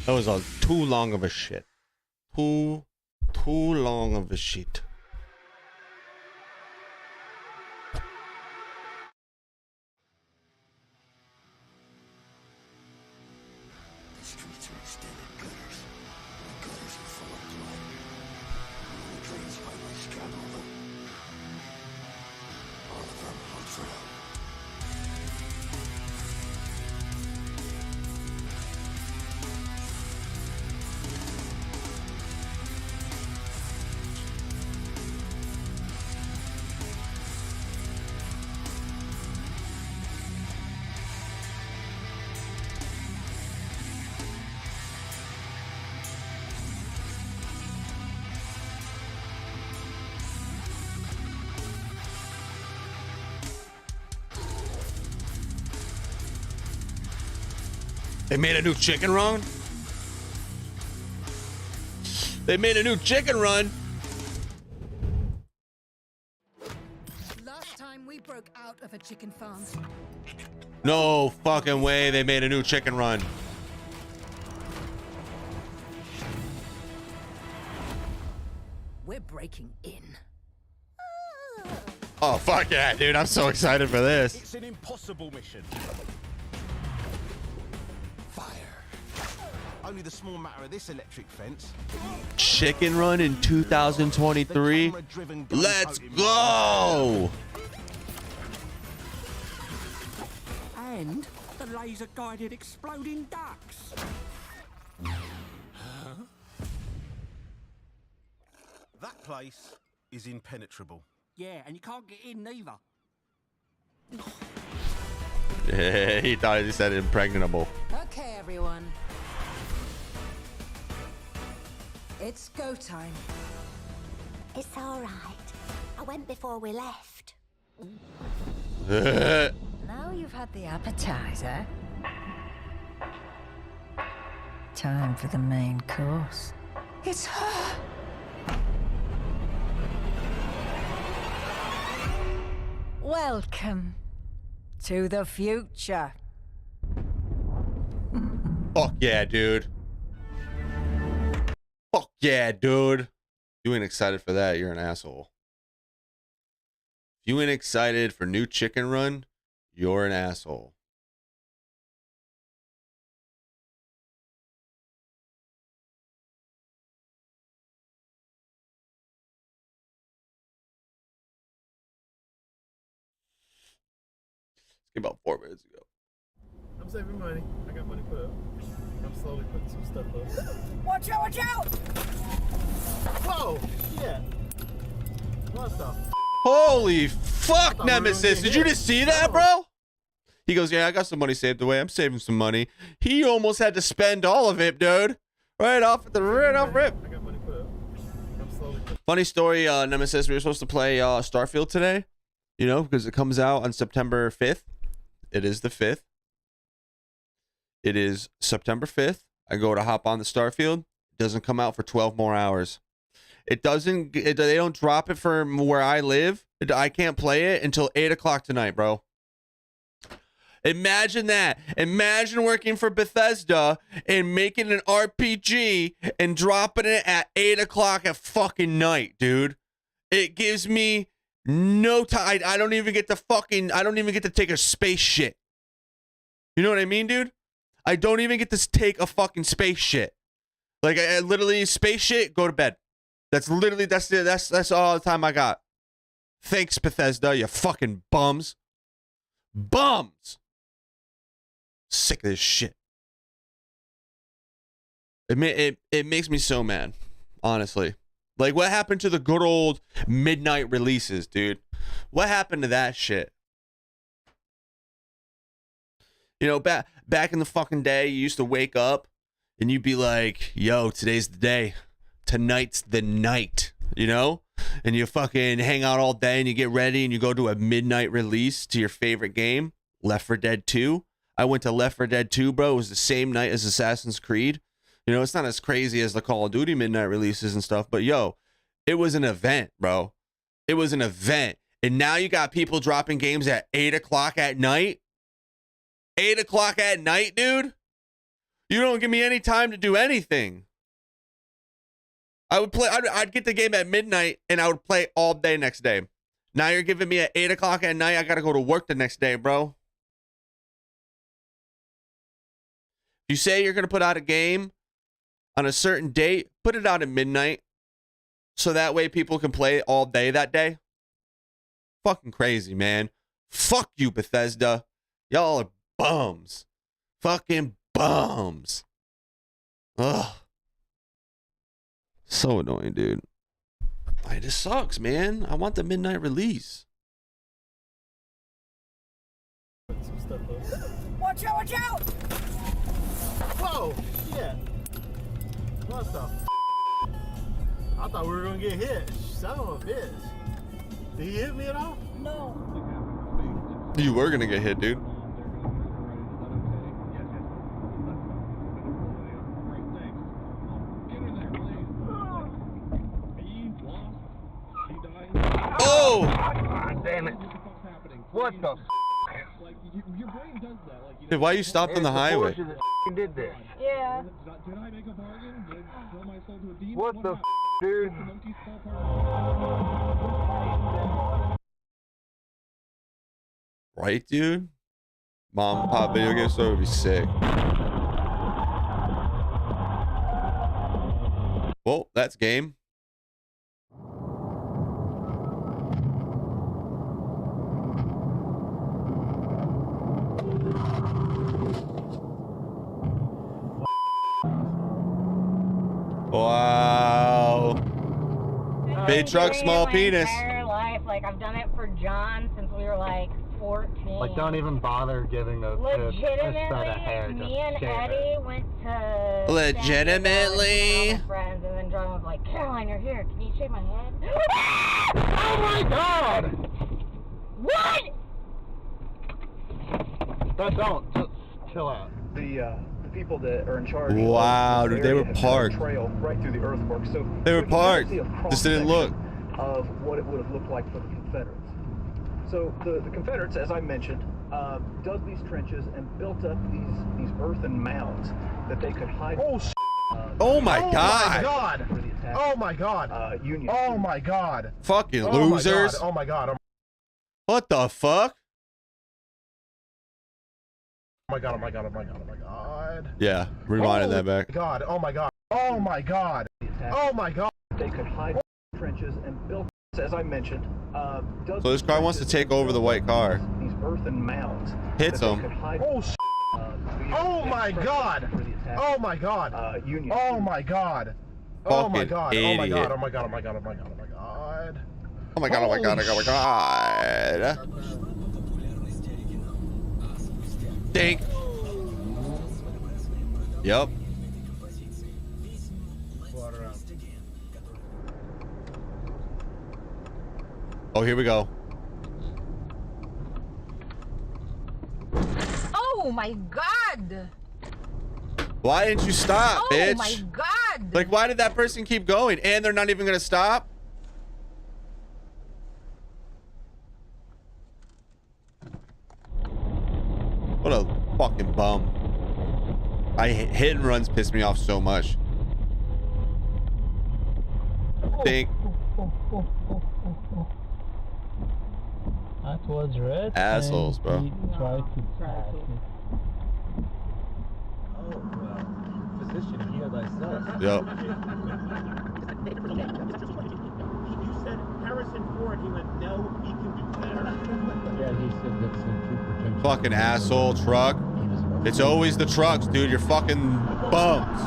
That was too long of a shit. Too long of a shit. The streets are extended gutters. The gutters are full of blood. The drains finally straddle them. All of them unfurled. They made a new chicken run? They made a new chicken run. Last time we broke out of a chicken farm. No fucking way they made a new chicken run. We're breaking in. Oh, fuck yeah, dude. I'm so excited for this. It's an impossible mission. Only the small matter of this electric fence. Chicken run in 2023. Let's go. And the laser-guided exploding ducks. That place is impenetrable. Yeah, and you can't get in neither. Yeah, he thought he said impregnable. Okay, everyone. It's go time. It's all right. I went before we left. Now you've had the appetizer. Time for the main course. It's her. Welcome to the future. Fuck yeah, dude. Fuck yeah, dude. You ain't excited for that, you're an asshole. If you ain't excited for new chicken run, you're an asshole. It's about 4 minutes ago. I'm saving money. I got money put up. I'm slowly putting some stuff up. Watch out, watch out! Whoa! Yeah. What the? Holy fuck, Nemesis. Did you just see that, bro? He goes, yeah, I got some money saved away. I'm saving some money. He almost had to spend all of it, dude. Right off at the rip. I got money put up. I'm slowly putting. Funny story, Nemesis. We were supposed to play Starfield today, you know, because it comes out on September 5th. It is the 5th. It is September 5th. I go to hop on the Starfield. It doesn't come out for 12 more hours. It doesn't. They don't drop it from where I live. I can't play it until 8 o'clock tonight, bro. Imagine that. Imagine working for Bethesda and making an RPG and dropping it at 8 o'clock at fucking night, dude. It gives me no time. I don't even get to take a space shit. You know what I mean, dude? I don't even get to take a fucking space shit. Like, I literally, space shit, go to bed. That's literally, that's all the time I got. Thanks, Bethesda, you fucking bums. Bums! Sick of this shit. It makes me so mad, honestly. Like, what happened to the good old midnight releases, dude? What happened to that shit? You know, back in the fucking day, you used to wake up and you'd be like, yo, today's the day. Tonight's the night, you know? And you fucking hang out all day and you get ready and you go to a midnight release to your favorite game, Left 4 Dead 2. I went to Left 4 Dead 2, bro. It was the same night as Assassin's Creed. You know, it's not as crazy as the Call of Duty midnight releases and stuff, but yo, it was an event, bro. It was an event. And now you got people dropping games at 8 o'clock at night. 8 o'clock at night, dude. You don't give me any time to do anything. I would play, I'd get the game at midnight and I would play all day next day. Now you're giving me at 8 o'clock at night. I got to go to work the next day, bro. You say you're going to put out a game on a certain date, put it out at midnight. So that way people can play all day that day. Fucking crazy, man. Fuck you, Bethesda. Y'all are bums. Fucking bums. Ugh. So annoying, dude. It just sucks, man. I want the midnight release. Watch out, watch out! Whoa! Yeah. What the f? I thought we were gonna get hit. Son of a bitch. Did he hit me at all? No. You were gonna get hit, dude. Oh! God damn it. What the f? Dude, why you stopped on the highway? Did this. Yeah. What the f, dude? Right, dude? Mom and pop video game store would be sick. Well, that's game. Wow. Big truck, small penis. My entire life, like I've done it for John since we were like 14. Like, don't even bother giving a set of hair. Legitimately, me and Eddie went to Legitimately. San Diego with friends, and then John was like, "Caroline, you're here. Can you shave my head?" Oh my God! What? Don't. Just chill out. The people that are in charge. Wow, dude, they were parked. Trail right through the earthwork, so they were parked. Just didn't look. Of what it would have looked like for the Confederates. So the Confederates, as I mentioned, dug these trenches and built up these earthen mounds that they could hide. Oh my God! Oh my God! Union. Oh my God! Fucking losers! Oh my God! What the fuck? Oh my God! Oh my God! Oh my God! Oh my God! Yeah, rewinding that back. God! Oh my God! Oh my God! Oh my God! They could hide trenches and built, as I mentioned. So this car wants to take over the white car. These earthen mounds. Hits him. Oh my God! Oh my God! Union. Oh my God! Oh my God! Oh my Idiot. God! Oh my God! Oh my God! Oh my God! Oh my God! Oh my God! Oh my God! Oh my God! Dink. Yep. Oh, here we go. Oh my God! Why didn't you stop, bitch? Oh my God! Like, why did that person keep going? And they're not even gonna stop? What a fucking bum. Hit and runs piss me off so much. Think. That was red. Assholes, bro. He tried to pass it. Oh, well, physician, heal thyself. Yep. You said Harrison Ford, he went, no, he can do better. Yeah, he said that's some true potential. Fucking asshole truck. It's always the trucks, dude. You're fucking bums.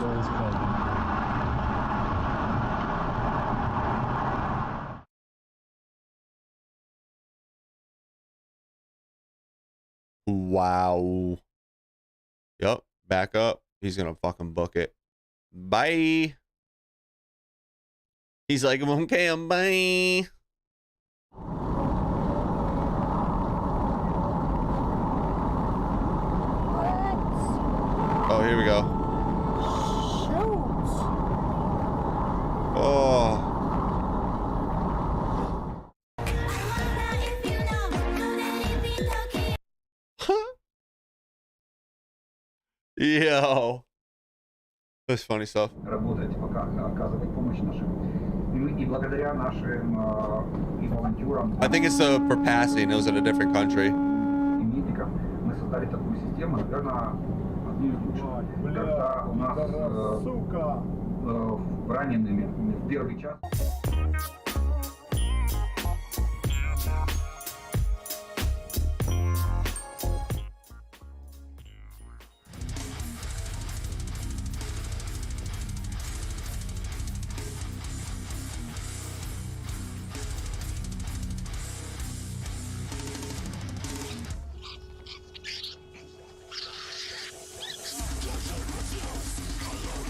Wow. Yep. Back up. He's gonna fucking book it. Bye. He's like, okay, bye. Oh, here we go. Oh. Yo. That's funny stuff. Работать, пока оказывать помощь нашим. И благодаря нашим и волонтерам. I think it's for passing. It was in a different country. И медикам мы создали такую систему, наверное, одну из лучших. Когда у нас ранеными в первый час.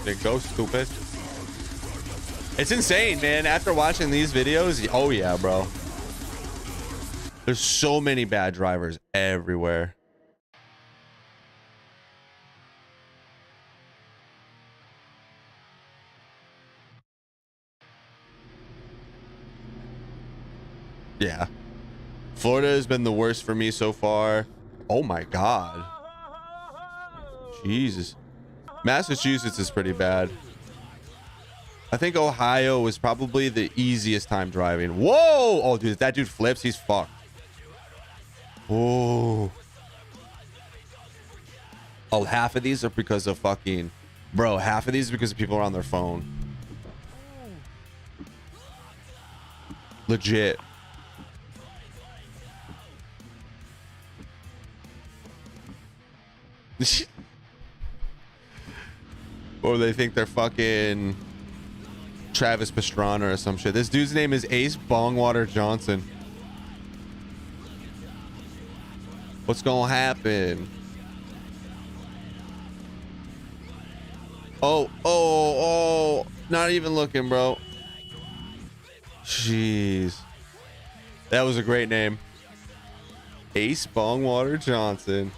There go, stupid. It's insane, man. After watching these videos, oh yeah, bro. There's so many bad drivers everywhere. Yeah. Florida has been the worst for me so far. Oh my God. Jesus. Massachusetts is pretty bad. I think Ohio was probably the easiest time driving. Whoa! Oh, dude, if that dude flips, he's fucked. Oh. Oh, half of these are because of fucking... Bro, half of these are because people are on their phone. Legit. Or they think they're fucking Travis Pastrana or some shit. This dude's name is Ace Bongwater Johnson. What's gonna happen? Oh, not even looking, bro. Jeez. That was a great name. Ace Bongwater Johnson.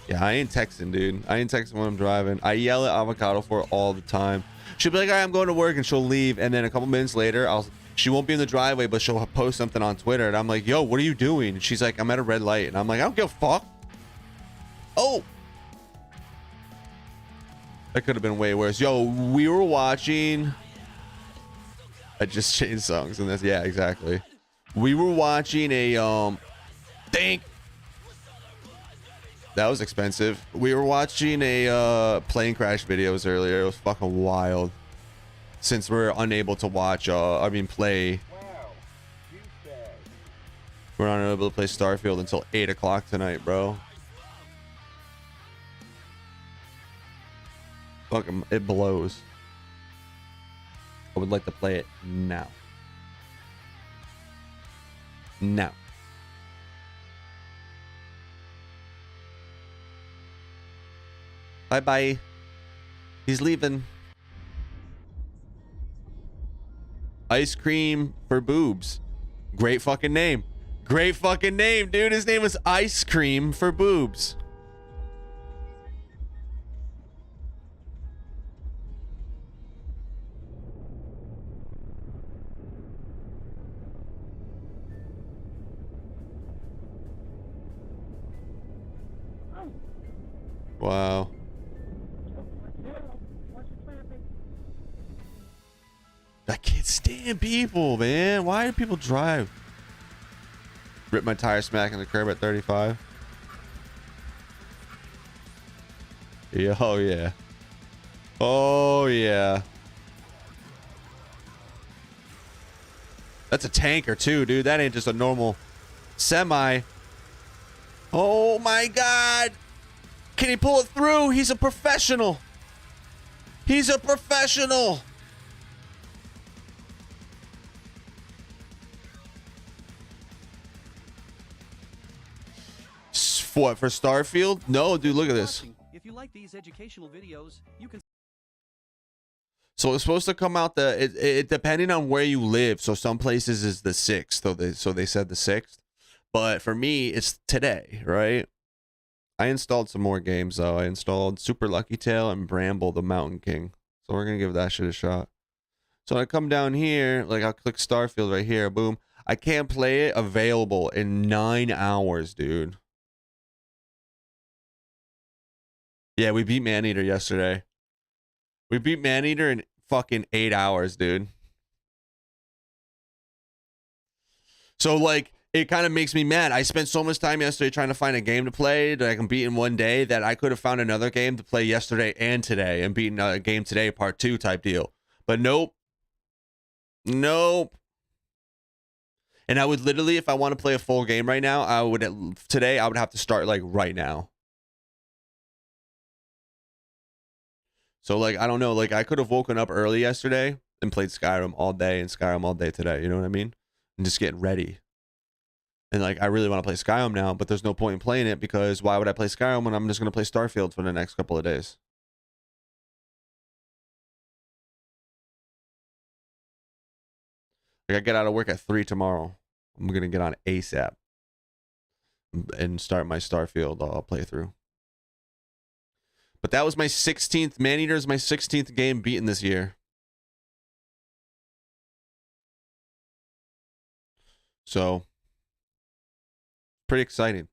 Yeah, I ain't texting, dude. I ain't texting when I'm driving. I yell at Avocado for it all the time. She'll be like, all right, I'm going to work, and she'll leave. And then a couple minutes later, she won't be in the driveway, but she'll post something on Twitter. And I'm like, yo, what are you doing? And she's like, I'm at a red light. And I'm like, I don't give a fuck. Oh. That could have been way worse. Yo, we were watching... I just changed songs and this. Yeah, exactly. We were watching a, Think. That was expensive. We were watching a plane crash videos earlier. It was fucking wild. Since we're unable to watch, play. We're not able to play Starfield until 8 o'clock tonight, bro. Fucking, it blows. I would like to play it now. Now. Bye-bye. He's leaving. Ice cream for boobs. Great fucking name. Great fucking name, dude. His name was Ice Cream for Boobs. Wow. I can't stand people, man. Why do people drive? Rip my tire smacking the curb at 35. Yeah, oh yeah. Oh yeah. That's a tanker too, dude. That ain't just a normal semi. Oh my God. Can he pull it through? He's a professional. He's a professional. What, for Starfield? No, dude, look at this. If you like these educational videos, you can. So it's supposed to come out it depending on where you live. So some places is the 6th. So they said the 6th. But for me, it's today, right? I installed some more games though. I installed Super Lucky Tail and Bramble the Mountain King. So we're gonna give that shit a shot. So I come down here, like I'll click Starfield right here, boom. I can't play it available in 9 hours, dude. Yeah, we beat Maneater yesterday. We beat Maneater in fucking 8 hours, dude. So, like, it kind of makes me mad. I spent so much time yesterday trying to find a game to play that I can beat in one day that I could have found another game to play yesterday and today and beaten a game today, part 2 type deal. But nope. Nope. And I would literally, if I want to play a full game right now, I would have to start like right now. So, like, I don't know. Like, I could have woken up early yesterday and played Skyrim all day and Skyrim all day today. You know what I mean? And just getting ready. And, like, I really want to play Skyrim now, but there's no point in playing it because why would I play Skyrim when I'm just going to play Starfield for the next couple of days? Like, I get out of work at 3 tomorrow. I'm going to get on ASAP and start my Starfield playthrough. But that was my 16th. Maneater's my 16th game beaten this year. So, pretty exciting.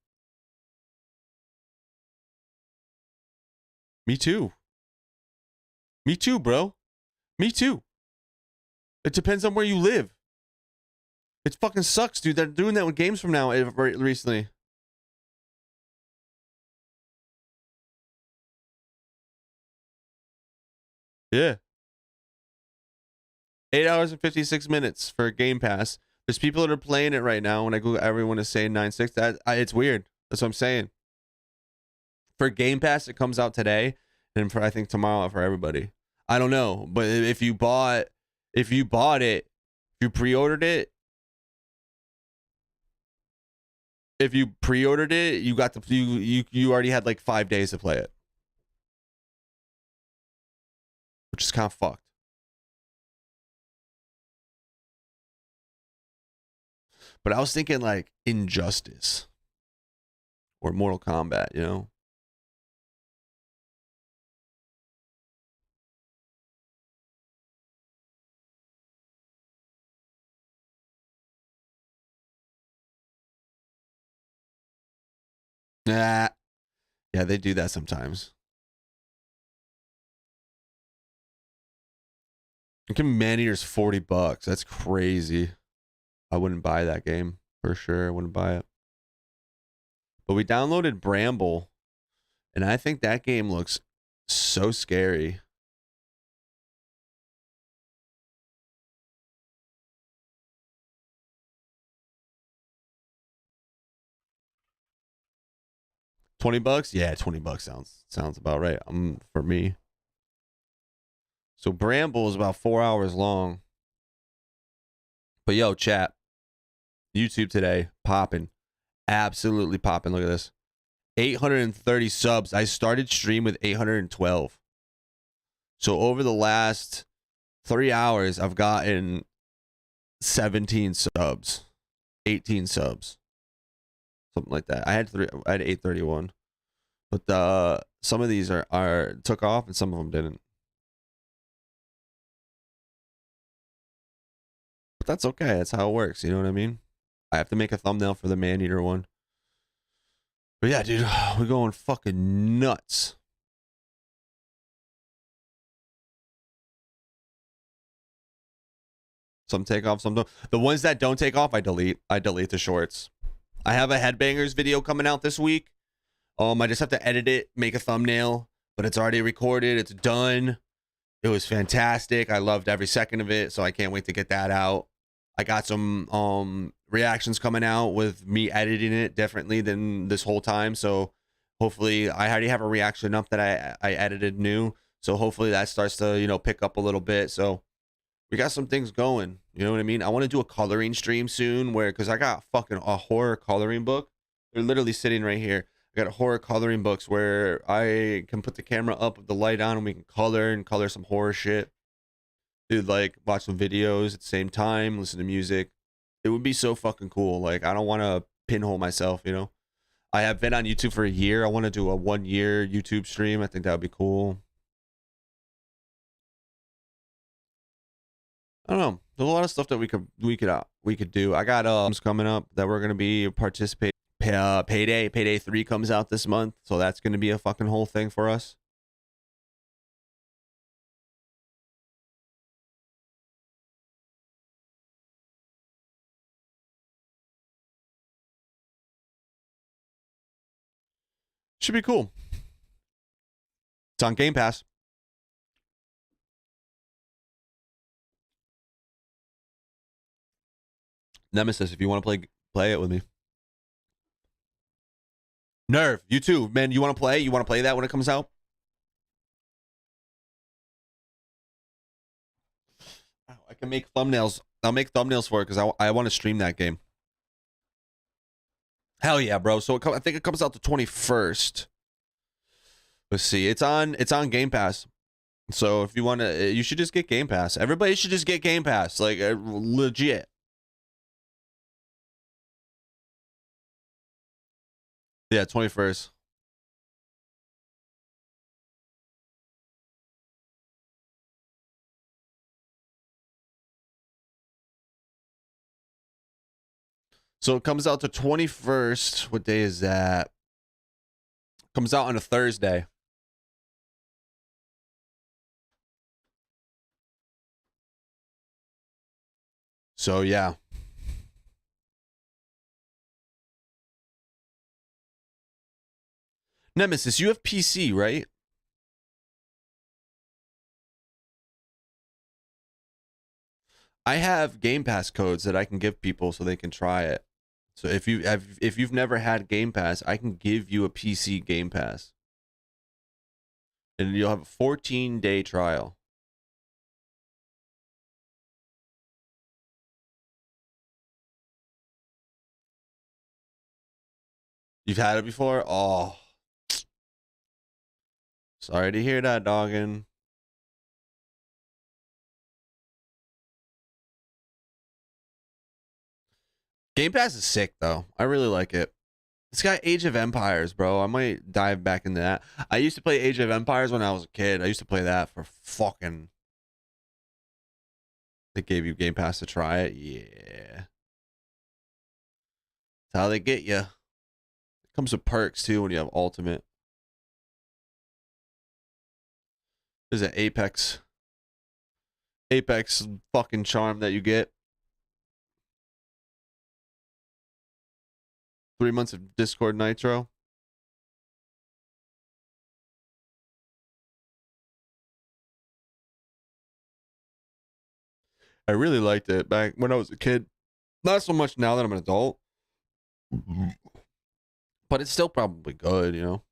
Me too. Me too, bro. Me too. It depends on where you live. It fucking sucks, dude. They're doing that with games from now recently. Yeah. 8 hours and 56 minutes for Game Pass. There's people that are playing it right now. When I Google, everyone is saying 9.6. It's weird. That's what I'm saying. For Game Pass, it comes out today, and for I think tomorrow for everybody. I don't know, but if you bought it, if you pre-ordered it, you got you already had like 5 days to play it, which is kind of fucked. But I was thinking like Injustice or Mortal Kombat, you know? Nah. Yeah, they do that sometimes. Maneater's $40. That's crazy. I wouldn't buy that game for sure. I wouldn't buy it. But we downloaded Bramble, and I think that game looks so scary. $20? Yeah, $20 sounds about right. For me. So Bramble is about 4 hours long. But yo, chat. YouTube today, popping. Absolutely popping. Look at this. 830 subs. I started stream with 812. So over the last 3 hours, I've gotten 17 subs. 18 subs. Something like that. I had 831. But some of these are took off and some of them didn't. But that's okay. That's how it works. You know what I mean? I have to make a thumbnail for the Maneater one. But yeah, dude, we're going fucking nuts. Some take off, some don't. The ones that don't take off, I delete. I delete the shorts. I have a Headbangers video coming out this week. I just have to edit it, make a thumbnail, but it's already recorded. It's done. It was fantastic. I loved every second of it, so I can't wait to get that out. I got some reactions coming out with me editing it differently than this whole time. So hopefully I already have a reaction up that I edited new. So hopefully that starts to, you know, pick up a little bit. So we got some things going. You know what I mean? I want to do a coloring stream soon because I got fucking a horror coloring book. They're literally sitting right here. I got horror coloring books where I can put the camera up with the light on and we can color some horror shit. Dude, like, watch some videos at the same time, listen to music. It would be so fucking cool. Like, I don't want to pinhole myself, you know? I have been on YouTube for a year. I want to do a 1-year YouTube stream. I think that would be cool. I don't know. There's a lot of stuff that we could do. I got coming up that we're gonna be participating. Payday 3 comes out this month, so that's gonna be a fucking whole thing for us. Should be cool. It's on Game Pass. Nemesis, if you want to play it with me. Nerve, you too, man. You want to play? You want to play that when it comes out? I can make thumbnails. I'll make thumbnails for it because I want to stream that game. Hell yeah, bro. So I think it comes out the 21st. Let's see. It's on Game Pass. So if you want to, you should just get Game Pass. Everybody should just get Game Pass. Like, legit. Yeah, 21st. So it comes out the 21st. What day is that? Comes out on a Thursday. So yeah. Nemesis, you have PC, right? I have Game Pass codes that I can give people so they can try it. So if you've never had Game Pass, I can give you a PC Game Pass. And you'll have a 14-day trial. You've had it before? Oh. Sorry to hear that, doggin. Game Pass is sick, though. I really like it. It's got Age of Empires, bro. I might dive back into that. I used to play Age of Empires when I was a kid. I used to play that for fucking... They gave you Game Pass to try it? Yeah. That's how they get you. It comes with perks, too, when you have Ultimate. There's an Apex fucking charm that you get. 3 months of Discord Nitro. I really liked it back when I was a kid. Not so much now that I'm an adult. But it's still probably good, you know?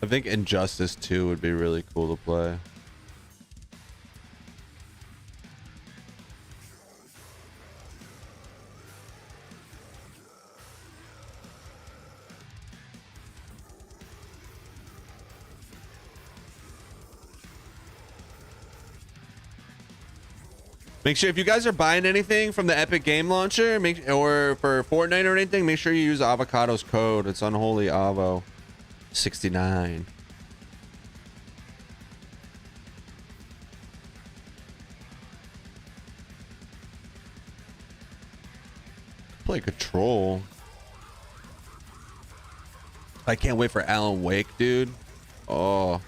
I think Injustice 2 would be really cool to play. Make sure if you guys are buying anything from the Epic Game Launcher, or for Fortnite or anything, make sure you use Avocado's code. It's Unholy Avo 69. Play Control. I can't wait for Alan Wake, dude. Oh.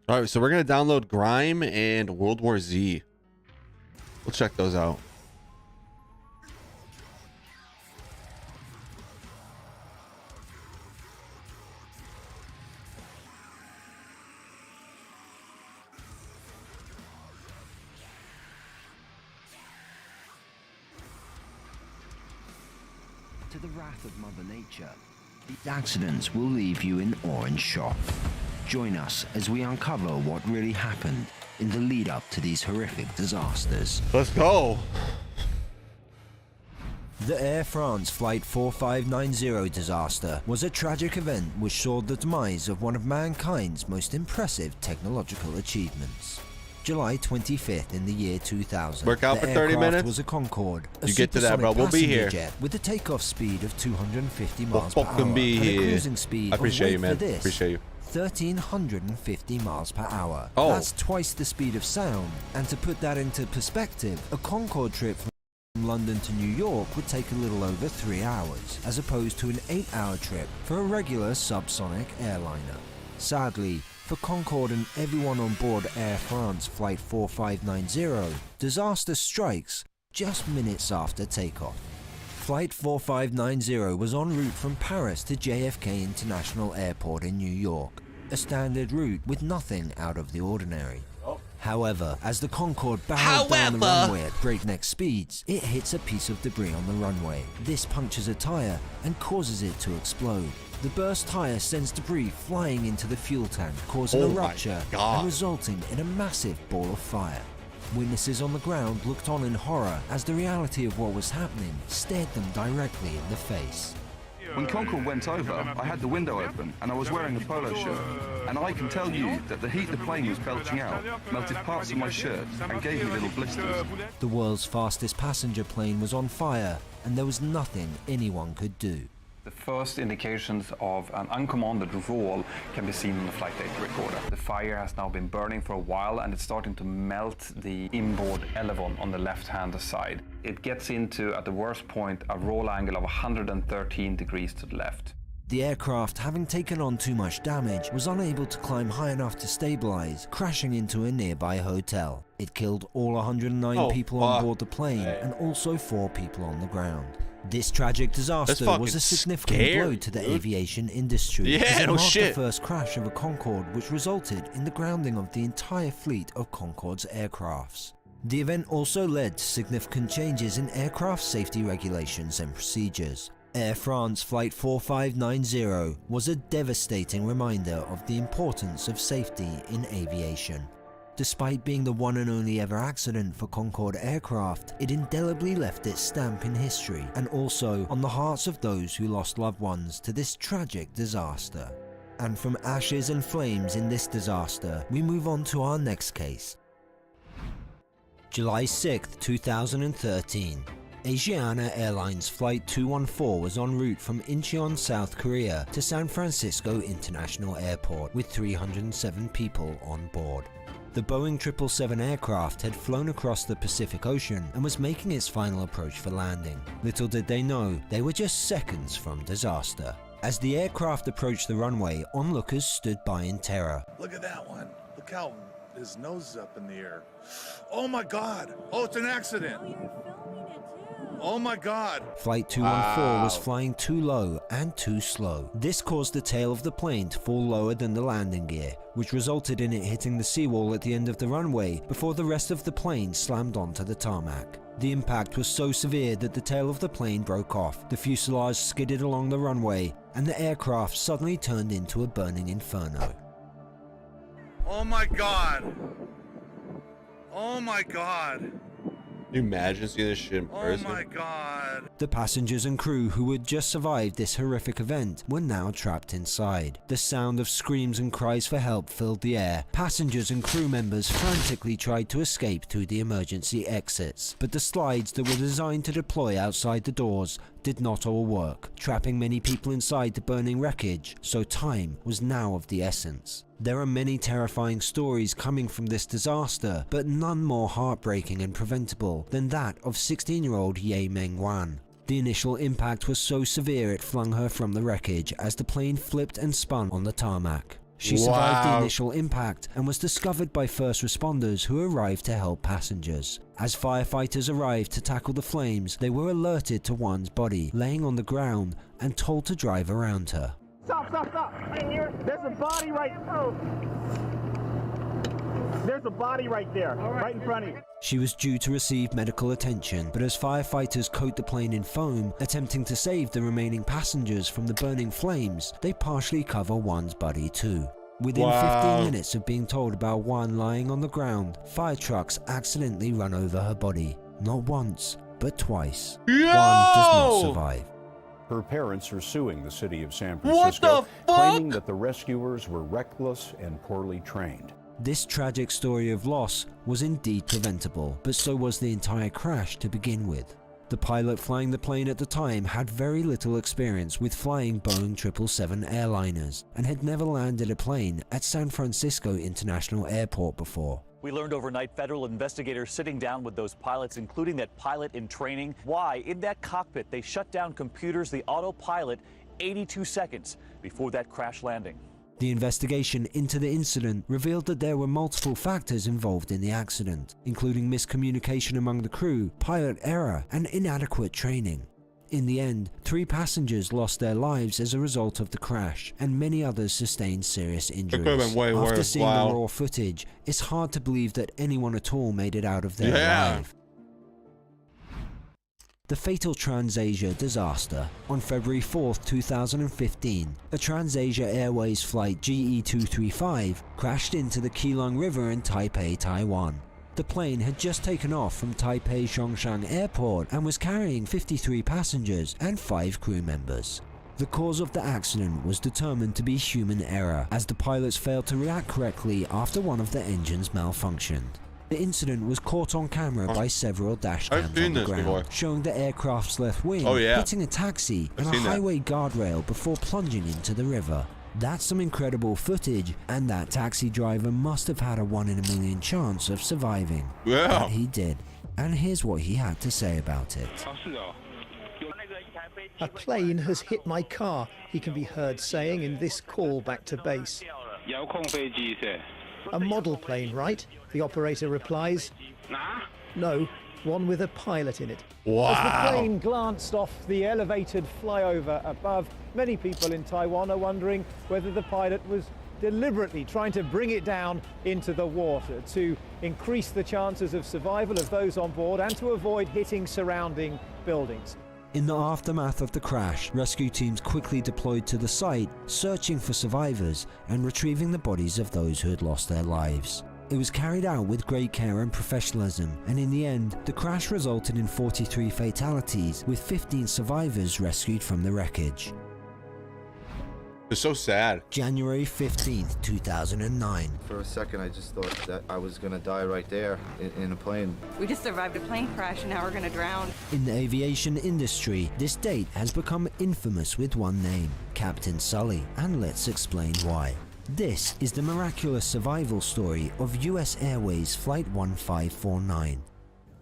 All right, so we're gonna download Grime and World War Z. We'll check those out. To the wrath of Mother Nature, these accidents will leave you in awe and shock. Join us as we uncover what really happened in the lead up to these horrific disasters. Let's go. The Air France Flight 4590 disaster was a tragic event which saw the demise of one of mankind's most impressive technological achievements. July 25th in the year 2000. Work out for 30 aircraft minutes. Was a Concorde, a You get to that, bro. supersonic We'll be passenger here. jet with a takeoff speed of 250 We'll miles per hour fucking be and a here. cruising speed I appreciate of, you, wait man. for this, Appreciate you. 1,350 miles per hour. Oh. That's twice the speed of sound. And to put that into perspective, a Concorde trip from London to New York would take a little over 3 hours, as opposed to an 8-hour trip for a regular subsonic airliner. Sadly, for Concorde and everyone on board Air France Flight 4590, disaster strikes just minutes after takeoff. Flight 4590 was en route from Paris to JFK International Airport in New York, a standard route with nothing out of the ordinary. However, as the Concorde barreled down the runway at breakneck speeds, it hits a piece of debris on the runway. This punctures a tire and causes it to explode. The burst tire sends debris flying into the fuel tank, causing a rupture and resulting in a massive ball of fire. Witnesses on the ground looked on in horror as the reality of what was happening stared them directly in the face. When Concorde went over, I had the window open and I was wearing a polo shirt. And I can tell you that the heat the plane was belching out melted parts of my shirt and gave me little blisters. The world's fastest passenger plane was on fire, and there was nothing anyone could do. The first indications of an uncommanded roll can be seen on the flight data recorder. The fire has now been burning for a while and it's starting to melt the inboard elevon on the left-hand side. It gets into, at the worst point, a roll angle of 113 degrees to the left. The aircraft, having taken on too much damage, was unable to climb high enough to stabilize, crashing into a nearby hotel. It killed all 109 people on board the plane and also 4 people on the ground. This tragic disaster was a significant blow to the aviation industry. Yeah, it no marked shit. the first crash of a Concorde, which resulted in the grounding of the entire fleet of Concorde's aircrafts. The event also led to significant changes in aircraft safety regulations and procedures. Air France Flight 4590 was a devastating reminder of the importance of safety in aviation. Despite being the one and only ever accident for Concorde aircraft, it indelibly left its stamp in history and also on the hearts of those who lost loved ones to this tragic disaster. And from ashes and flames in this disaster, we move on to our next case. July 6th, 2013. Asiana Airlines Flight 214 was en route from Incheon, South Korea to San Francisco International Airport with 307 people on board. The Boeing 777 aircraft had flown across the Pacific Ocean and was making its final approach for landing. Little did they know, they were just seconds from disaster. As the aircraft approached the runway, onlookers stood by in terror. Look at that one. Look how his nose is up in the air. Oh my God. Oh, it's an accident. Oh my God. Flight 214 was flying too low and too slow. This caused the tail of the plane to fall lower than the landing gear, which resulted in it hitting the seawall at the end of the runway before the rest of the plane slammed onto the tarmac. The impact was so severe that the tail of the plane broke off, the fuselage skidded along the runway, and the aircraft suddenly turned into a burning inferno. Oh my God. Oh my God. Can you imagine seeing this shit in person? Oh my God. The passengers and crew who had just survived this horrific event were now trapped inside. The sound of screams and cries for help filled the air. Passengers and crew members frantically tried to escape through the emergency exits, but the slides that were designed to deploy outside the doors did not all work, trapping many people inside the burning wreckage, so time was now of the essence. There are many terrifying stories coming from this disaster, but none more heartbreaking and preventable than that of 16-year-old Ye Meng-wan. The initial impact was so severe it flung her from the wreckage as the plane flipped and spun on the tarmac. She survived the initial impact and was discovered by first responders who arrived to help passengers. As firefighters arrived to tackle the flames, they were alerted to Juan's body laying on the ground and told to drive around her. Stop, stop, stop. There's a body right There's a body right there, right in front of you. She was due to receive medical attention, but as firefighters coat the plane in foam, attempting to save the remaining passengers from the burning flames, they partially cover Juan's body too. Within 15 minutes of being told about Juan lying on the ground, fire trucks accidentally run over her body. Not once, but twice. Juan does not survive. Her parents are suing the city of San Francisco, claiming that the rescuers were reckless and poorly trained. This tragic story of loss was indeed preventable, but so was the entire crash to begin with. The pilot flying the plane at the time had very little experience with flying Boeing 777 airliners and had never landed a plane at San Francisco International Airport before. We learned overnight federal investigators sitting down with those pilots, including that pilot in training, why in that cockpit they shut down computers, the autopilot, 82 seconds before that crash landing. The investigation into the incident revealed that there were multiple factors involved in the accident, including miscommunication among the crew, pilot error, and inadequate training. In the end, 3 passengers lost their lives as a result of the crash, and many others sustained serious injuries. After seeing the raw footage, it's hard to believe that anyone at all made it out of there alive. The fatal TransAsia disaster. On February 4th, 2015, a TransAsia Airways flight GE235 crashed into the Keelung River in Taipei, Taiwan. The plane had just taken off from Taipei Zhongshan Airport and was carrying 53 passengers and 5 crew members. The cause of the accident was determined to be human error, as the pilots failed to react correctly after one of the engines malfunctioned. The incident was caught on camera by several dash cams on the ground, showing the aircraft's left wing hitting a taxi and a highway guardrail before plunging into the river. That's some incredible footage, and that taxi driver must have had a 1 in a million chance of surviving. But he did, and here's what he had to say about it. A plane has hit my car, he can be heard saying in this call back to base. A model plane, right? The operator replies. No, one with a pilot in it. As the plane glanced off the elevated flyover above, many people in Taiwan are wondering whether the pilot was deliberately trying to bring it down into the water to increase the chances of survival of those on board and to avoid hitting surrounding buildings. In the aftermath of the crash, rescue teams quickly deployed to the site, searching for survivors and retrieving the bodies of those who had lost their lives. It was carried out with great care and professionalism, and in the end, the crash resulted in 43 fatalities, with 15 survivors rescued from the wreckage. It's so sad. January 15th, 2009. For a second, I just thought that I was gonna die right there in a plane. We just survived a plane crash and now we're gonna drown. In the aviation industry, this date has become infamous with one name, Captain Sully, and let's explain why. This is the miraculous survival story of US Airways Flight 1549.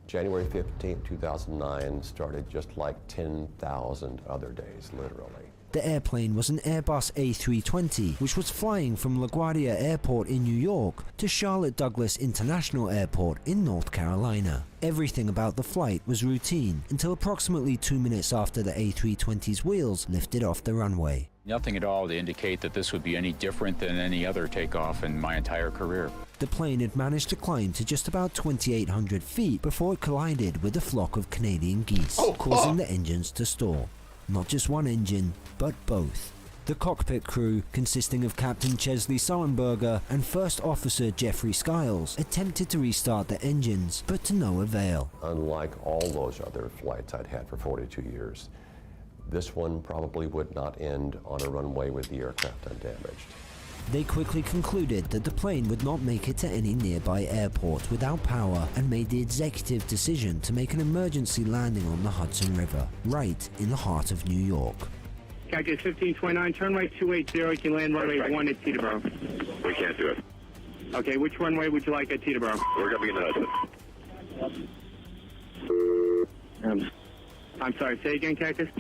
January 15, 2009 started just like 10,000 other days, literally. The airplane was an Airbus A320, which was flying from LaGuardia Airport in New York to Charlotte Douglas International Airport in North Carolina. Everything about the flight was routine until approximately 2 minutes after the A320's wheels lifted off the runway. Nothing at all to indicate that this would be any different than any other takeoff in my entire career. The plane had managed to climb to just about 2,800 feet before it collided with a flock of Canadian geese, causing the engines to stall. Not just one engine, but both. The cockpit crew, consisting of Captain Chesley Sullenberger and First Officer Jeffrey Skiles, attempted to restart the engines, but to no avail. Unlike all those other flights I'd had for 42 years, this one probably would not end on a runway with the aircraft undamaged. They quickly concluded that the plane would not make it to any nearby airport without power and made the executive decision to make an emergency landing on the Hudson River, right in the heart of New York. Cactus 1529, turn right 280, you can land runway 1 at Teterboro. We can't do it. Okay, which runway would you like at Teterboro? We're going to be in the Hudson. I'm sorry, say again, Cactus?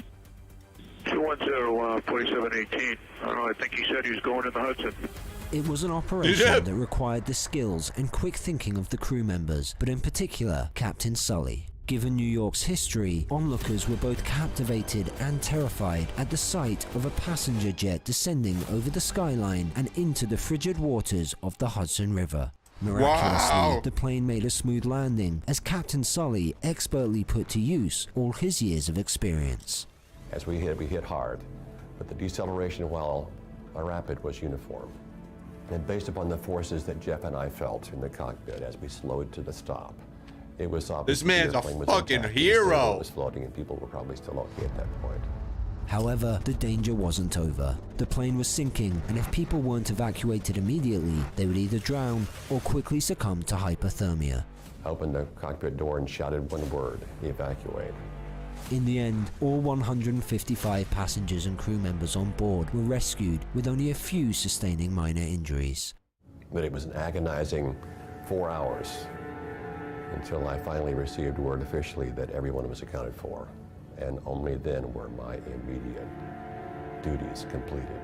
210, 4718. I don't know, I think he said he was going in the Hudson. It was an operation that required the skills and quick thinking of the crew members, but in particular, Captain Sully. Given New York's history, onlookers were both captivated and terrified at the sight of a passenger jet descending over the skyline and into the frigid waters of the Hudson River. Miraculously, the plane made a smooth landing as Captain Sully expertly put to use all his years of experience. As we hit hard, but the deceleration while rapid was uniform. And based upon the forces that Jeff and I felt in the cockpit as we slowed to the stop, it was obvious this man's a fucking hero. It was floating and people were probably still okay at that point. However, the danger wasn't over. The plane was sinking, and if people weren't evacuated immediately, they would either drown or quickly succumb to hypothermia. I opened the cockpit door and shouted one word: evacuate. In the end, all 155 passengers and crew members on board were rescued, with only a few sustaining minor injuries. But it was an agonizing 4 hours until I finally received word officially that everyone was accounted for, and only then were my immediate duties completed.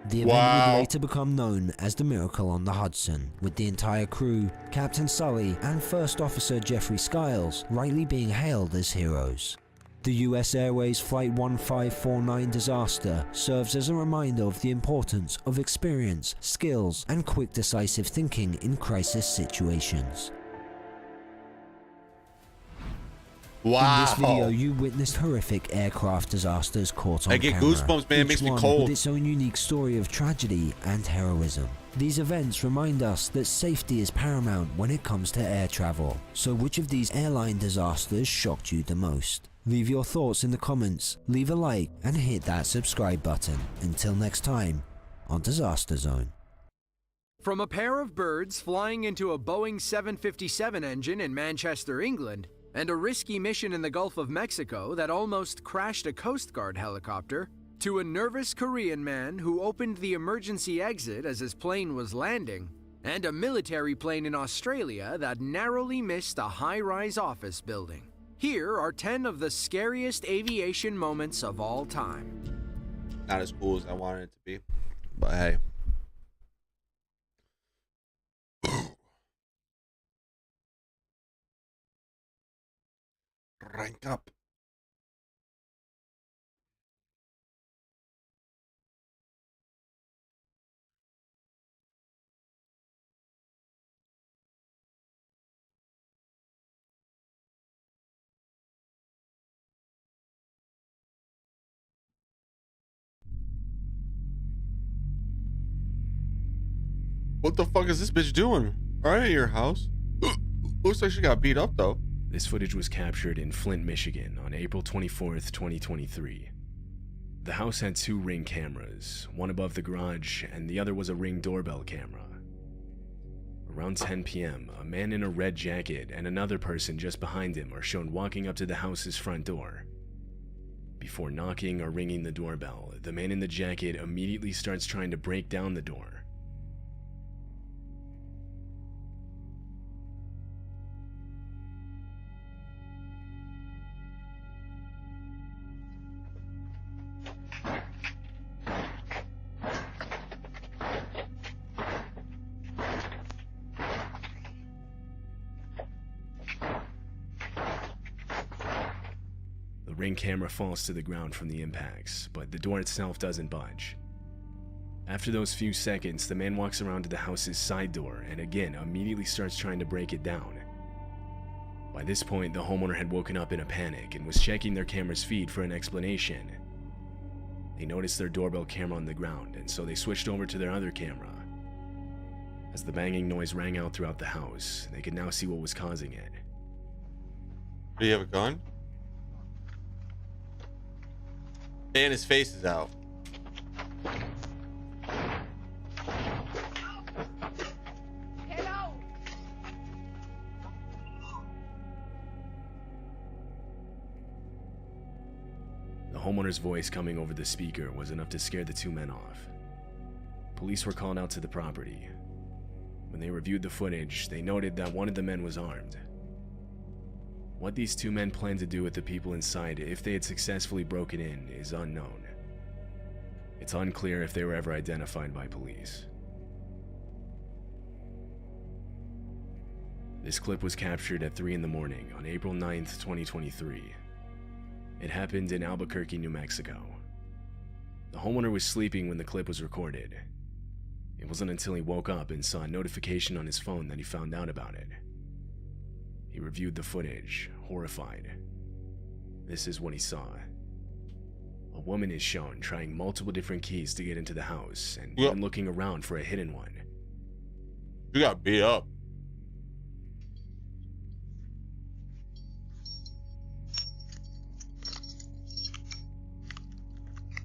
The event would later become known as the Miracle on the Hudson, with the entire crew, Captain Sully and First Officer Jeffrey Skiles rightly being hailed as heroes. The US Airways Flight 1549 disaster serves as a reminder of the importance of experience, skills, and quick decisive thinking in crisis situations. Wow. In this video, you witnessed horrific aircraft disasters caught on camera. I get goosebumps, man. It makes me cold. With its own unique story of tragedy and heroism. These events remind us that safety is paramount when it comes to air travel. So which of these airline disasters shocked you the most? Leave your thoughts in the comments, leave a like, and hit that subscribe button. Until next time, on Disaster Zone. From a pair of birds flying into a Boeing 757 engine in Manchester, England, and a risky mission in the Gulf of Mexico that almost crashed a Coast Guard helicopter, to a nervous Korean man who opened the emergency exit as his plane was landing, and a military plane in Australia that narrowly missed a high-rise office building. Here are 10 of the scariest aviation moments of all time. Not as cool as I wanted it to be, but hey. Rank up. What the fuck is this bitch doing? Right at your house? Looks like she got beat up though. This footage was captured in Flint, Michigan on April 24th, 2023. The house had 2 Ring cameras, one above the garage and the other was a Ring doorbell camera. Around 10 p.m., a man in a red jacket and another person just behind him are shown walking up to the house's front door. Before knocking or ringing the doorbell, the man in the jacket immediately starts trying to break down the door. The Ring camera falls to the ground from the impacts, but the door itself doesn't budge. After those few seconds, the man walks around to the house's side door and again immediately starts trying to break it down. By this point, the homeowner had woken up in a panic and was checking their camera's feed for an explanation. They noticed their doorbell camera on the ground, and so they switched over to their other camera. As the banging noise rang out throughout the house, they could now see what was causing it. Do you have a gun? And his face is out. The homeowner's voice coming over the speaker was enough to scare the 2 men off. Police were called out to the property. When they reviewed the footage, they noted that one of the men was armed. What these 2 men planned to do with the people inside if they had successfully broken in is unknown. It's unclear if they were ever identified by police. This clip was captured at 3 in the morning on April 9th, 2023. It happened in Albuquerque, New Mexico. The homeowner was sleeping when the clip was recorded. It wasn't until he woke up and saw a notification on his phone that he found out about it. He reviewed the footage, horrified. This is what he saw. A woman is shown trying multiple different keys to get into the house and even looking around for a hidden one. You got beat up.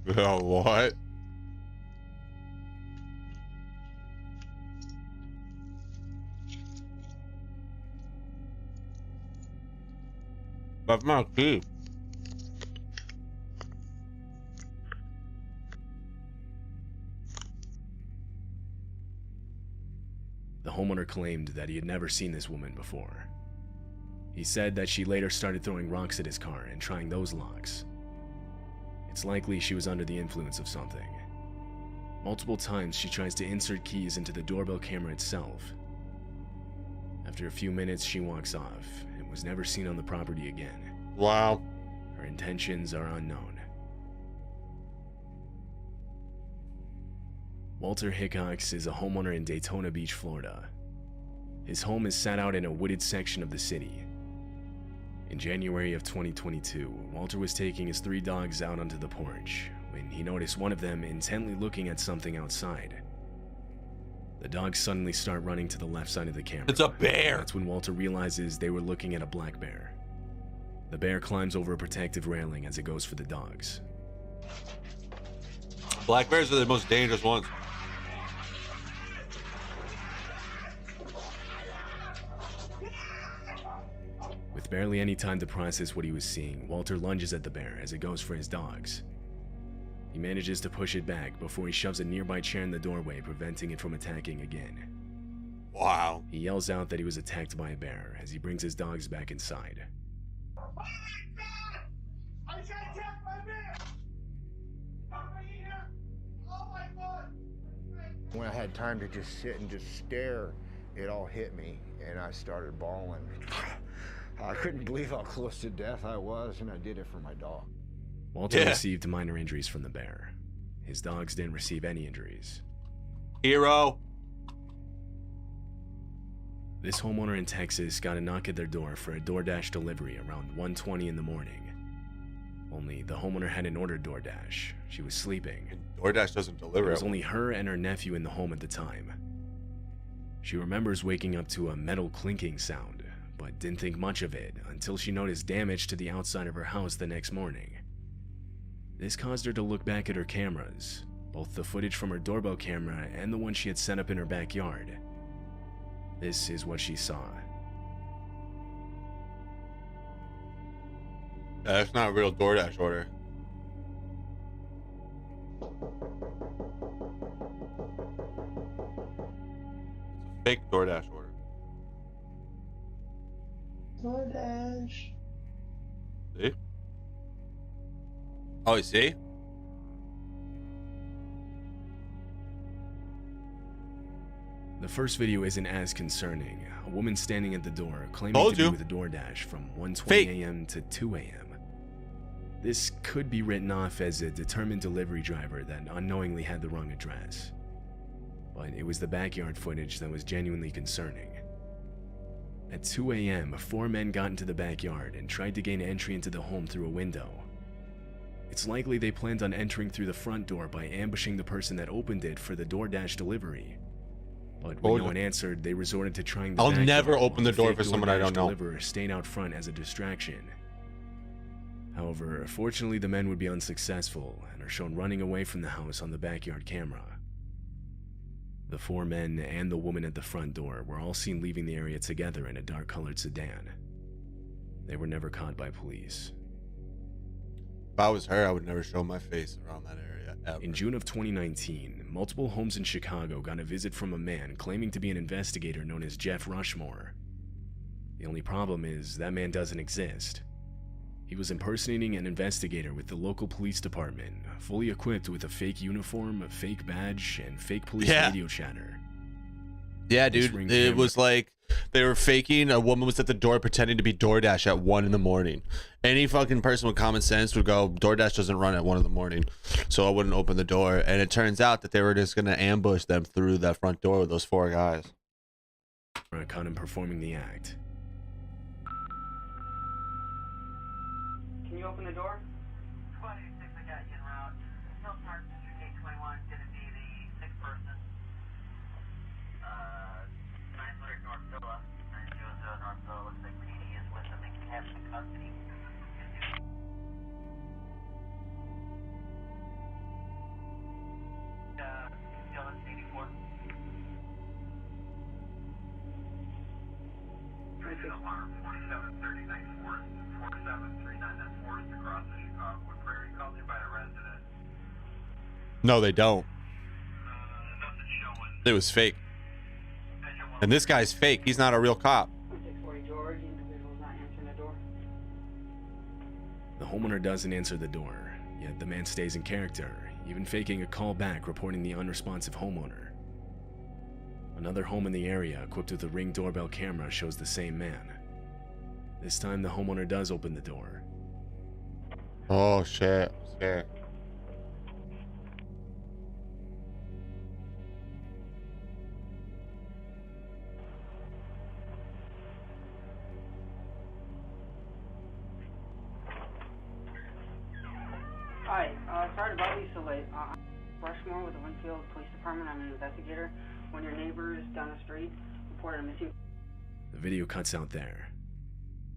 Yeah, what? That's my key. The homeowner claimed that he had never seen this woman before. He said that she later started throwing rocks at his car and trying those locks. It's likely she was under the influence of something. Multiple times she tries to insert keys into the doorbell camera itself. After a few minutes, she walks off and was never seen on the property again. Wow. Her intentions are unknown. Walter Hickox is a homeowner in Daytona Beach, Florida. His home is set out in a wooded section of the city. In January of 2022, Walter was taking his 3 dogs out onto the porch when he noticed one of them intently looking at something outside. The dogs suddenly start running to the left side of the camera. It's a bear! That's when Walter realizes they were looking at a black bear. The bear climbs over a protective railing as it goes for the dogs. Black bears are the most dangerous ones. With barely any time to process what he was seeing, Walter lunges at the bear as it goes for his dogs. He manages to push it back before he shoves a nearby chair in the doorway, preventing it from attacking again. Wow. He yells out that he was attacked by a bear as he brings his dogs back inside. When I had time to just sit and just stare, it all hit me, and I started bawling. I couldn't believe how close to death I was, and I did it for my dog. Walter received minor injuries from the bear. His dogs didn't receive any injuries. Hero. This homeowner in Texas got a knock at their door for a DoorDash delivery around 1:20 in the morning. Only the homeowner hadn't ordered DoorDash. She was sleeping. DoorDash doesn't deliver. It was only her and her nephew in the home at the time. She remembers waking up to a metal clinking sound, but didn't think much of it until she noticed damage to the outside of her house the next morning. This caused her to look back at her cameras, both the footage from her doorbell camera and the one she had set up in her backyard. This is what she saw. That's not a real DoorDash order. It's a fake DoorDash order. DoorDash. See? Oh, you see? The first video isn't as concerning. A woman standing at the door claiming Told to you. be with a DoorDash from 1:20 Fake. a.m. to 2 a.m. This could be written off as a determined delivery driver that unknowingly had the wrong address. But it was the backyard footage that was genuinely concerning. At 2 a.m., 4 men got into the backyard and tried to gain entry into the home through a window. It's likely they planned on entering through the front door by ambushing the person that opened it for the DoorDash delivery. But when no one answered, they resorted to trying the I'll back never door, open while the door fake for someone I DoorDash don't know. deliverer stayed out front as a distraction. However, fortunately the men would be unsuccessful and are shown running away from the house on the backyard camera. The 4 men and the woman at the front door were all seen leaving the area together in a dark-colored sedan. They were never caught by police. If I was her, I would never show my face around that area ever. In June of 2019, multiple homes in Chicago got a visit from a man claiming to be an investigator known as Jeff Rushmore. The only problem is that man doesn't exist. He was impersonating an investigator with the local police department, fully equipped with a fake uniform, a fake badge, and fake police radio chatter. Yeah, This dude. Ring It camera- was like they were faking. A woman was at the door pretending to be DoorDash at 1 in the morning. Any fucking person with common sense would go, DoorDash doesn't run at 1 in the morning. So I wouldn't open the door. And it turns out that they were just going to ambush them through that front door with those 4 guys. I caught him performing the act. Can you open the door? No, they don't. It was fake. And this guy's fake. He's not a real cop. The homeowner doesn't answer the door, yet the man stays in character, even faking a call back reporting the unresponsive homeowner. Another home in the area equipped with a Ring doorbell camera shows the same man. This time the homeowner does open the door. Oh, shit. I'm scared. Hi, sorry to bother you so late. Rushmore with the Winfield Police Department. I'm an investigator. One of your neighbors down the street reported a missing. The video cuts out there.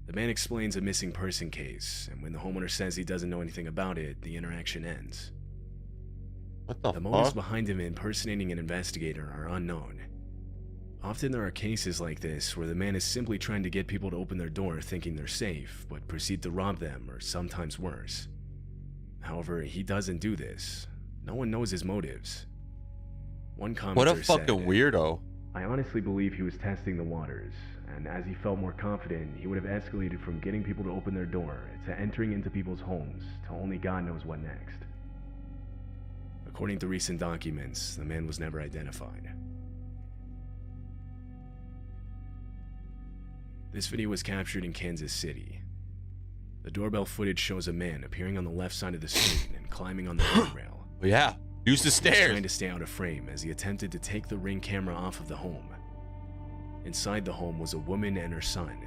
The man explains a missing person case, and when the homeowner says he doesn't know anything about it, the interaction ends. What the The motives fuck? behind him impersonating an investigator are unknown. Often there are cases like this where the man is simply trying to get people to open their door thinking they're safe, but proceed to rob them, or sometimes worse. However, he doesn't do this. No one knows his motives. One commenter What a said, fucking weirdo. I honestly believe he was testing the waters, and as he felt more confident, he would have escalated from getting people to open their door to entering into people's homes to only God knows what next. According to recent documents, the man was never identified. This video was captured in Kansas City. The doorbell footage shows a man appearing on the left side of the screen and climbing on the handrail. Yeah, use the He was stairs. trying to stay out of frame as he attempted to take the Ring camera off of the home. Inside the home was a woman and her son.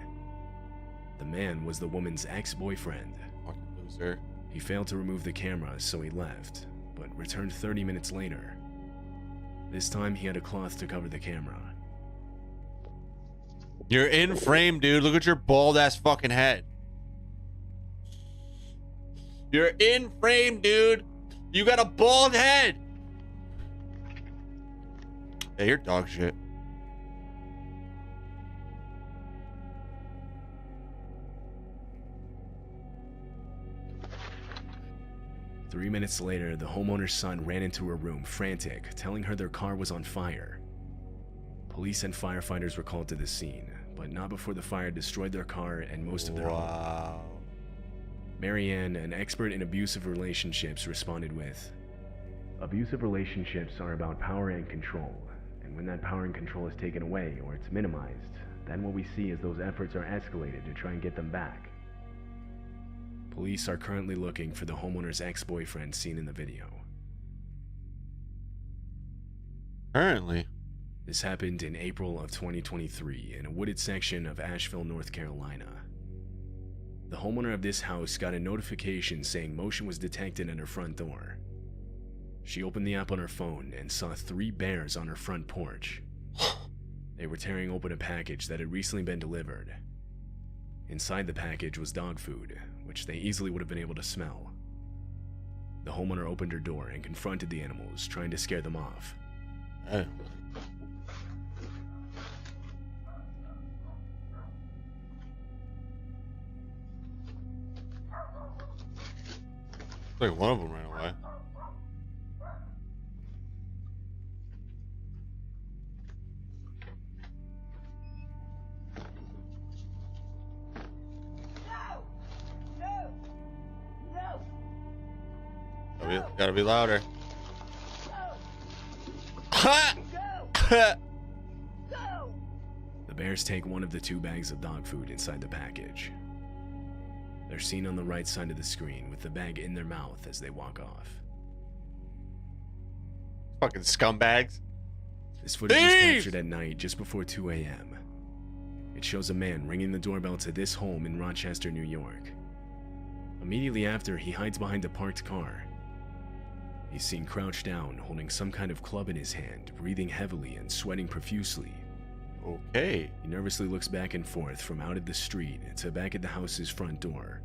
The man was the woman's ex-boyfriend. Fucking loser. He failed to remove the camera, so he left, but returned 30 minutes later. This time he had a cloth to cover the camera. You're in frame, dude. Look at your bald ass fucking head. You're in frame, dude. You got a bald head. Yeah, you're dog shit. Three minutes later, the homeowner's son ran into her room, frantic, telling her their car was on fire. Police and firefighters were called to the scene, but not before the fire destroyed their car and most of their home. Marianne, an expert in abusive relationships, responded with, "Abusive relationships are about power and control, and when that power and control is taken away or it's minimized, then what we see is those efforts are escalated to try and get them back." Police are currently looking for the homeowner's ex-boyfriend seen in the video. Currently? This happened in April of 2023 in a wooded section of Asheville, North Carolina. The homeowner of this house got a notification saying motion was detected at her front door. She opened the app on her phone and saw 3 bears on her front porch. They were tearing open a package that had recently been delivered. Inside the package was dog food, which they easily would have been able to smell. The homeowner opened her door and confronted the animals, trying to scare them off. Like one of them ran away. Gotta be louder. Ha! bears take one of the 2 bags of dog food inside the package. They're seen on the right side of the screen with the bag in their mouth as they walk off. Fucking scumbags. This footage was captured at night just before 2 a.m. It shows a man ringing the doorbell to this home in Rochester, New York. Immediately after, he hides behind a parked car. He's seen crouched down, holding some kind of club in his hand, breathing heavily and sweating profusely. Okay. He nervously looks back and forth from out at the street to back at the house's front door.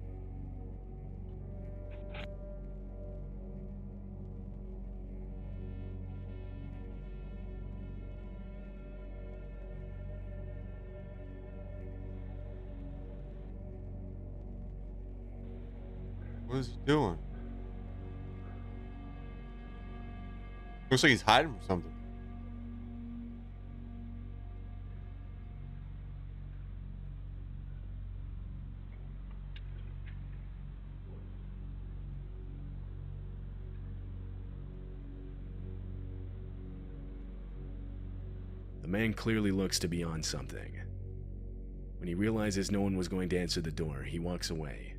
What is he doing? Looks like he's hiding from something. The man clearly looks to be on something. When he realizes no one was going to answer the door, he walks away.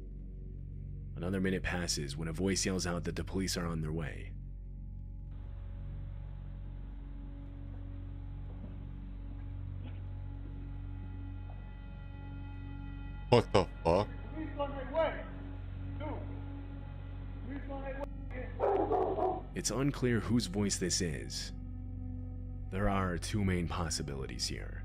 Another minute passes when a voice yells out that the police are on their way. What the fuck? It's unclear whose voice this is. There are 2 main possibilities here.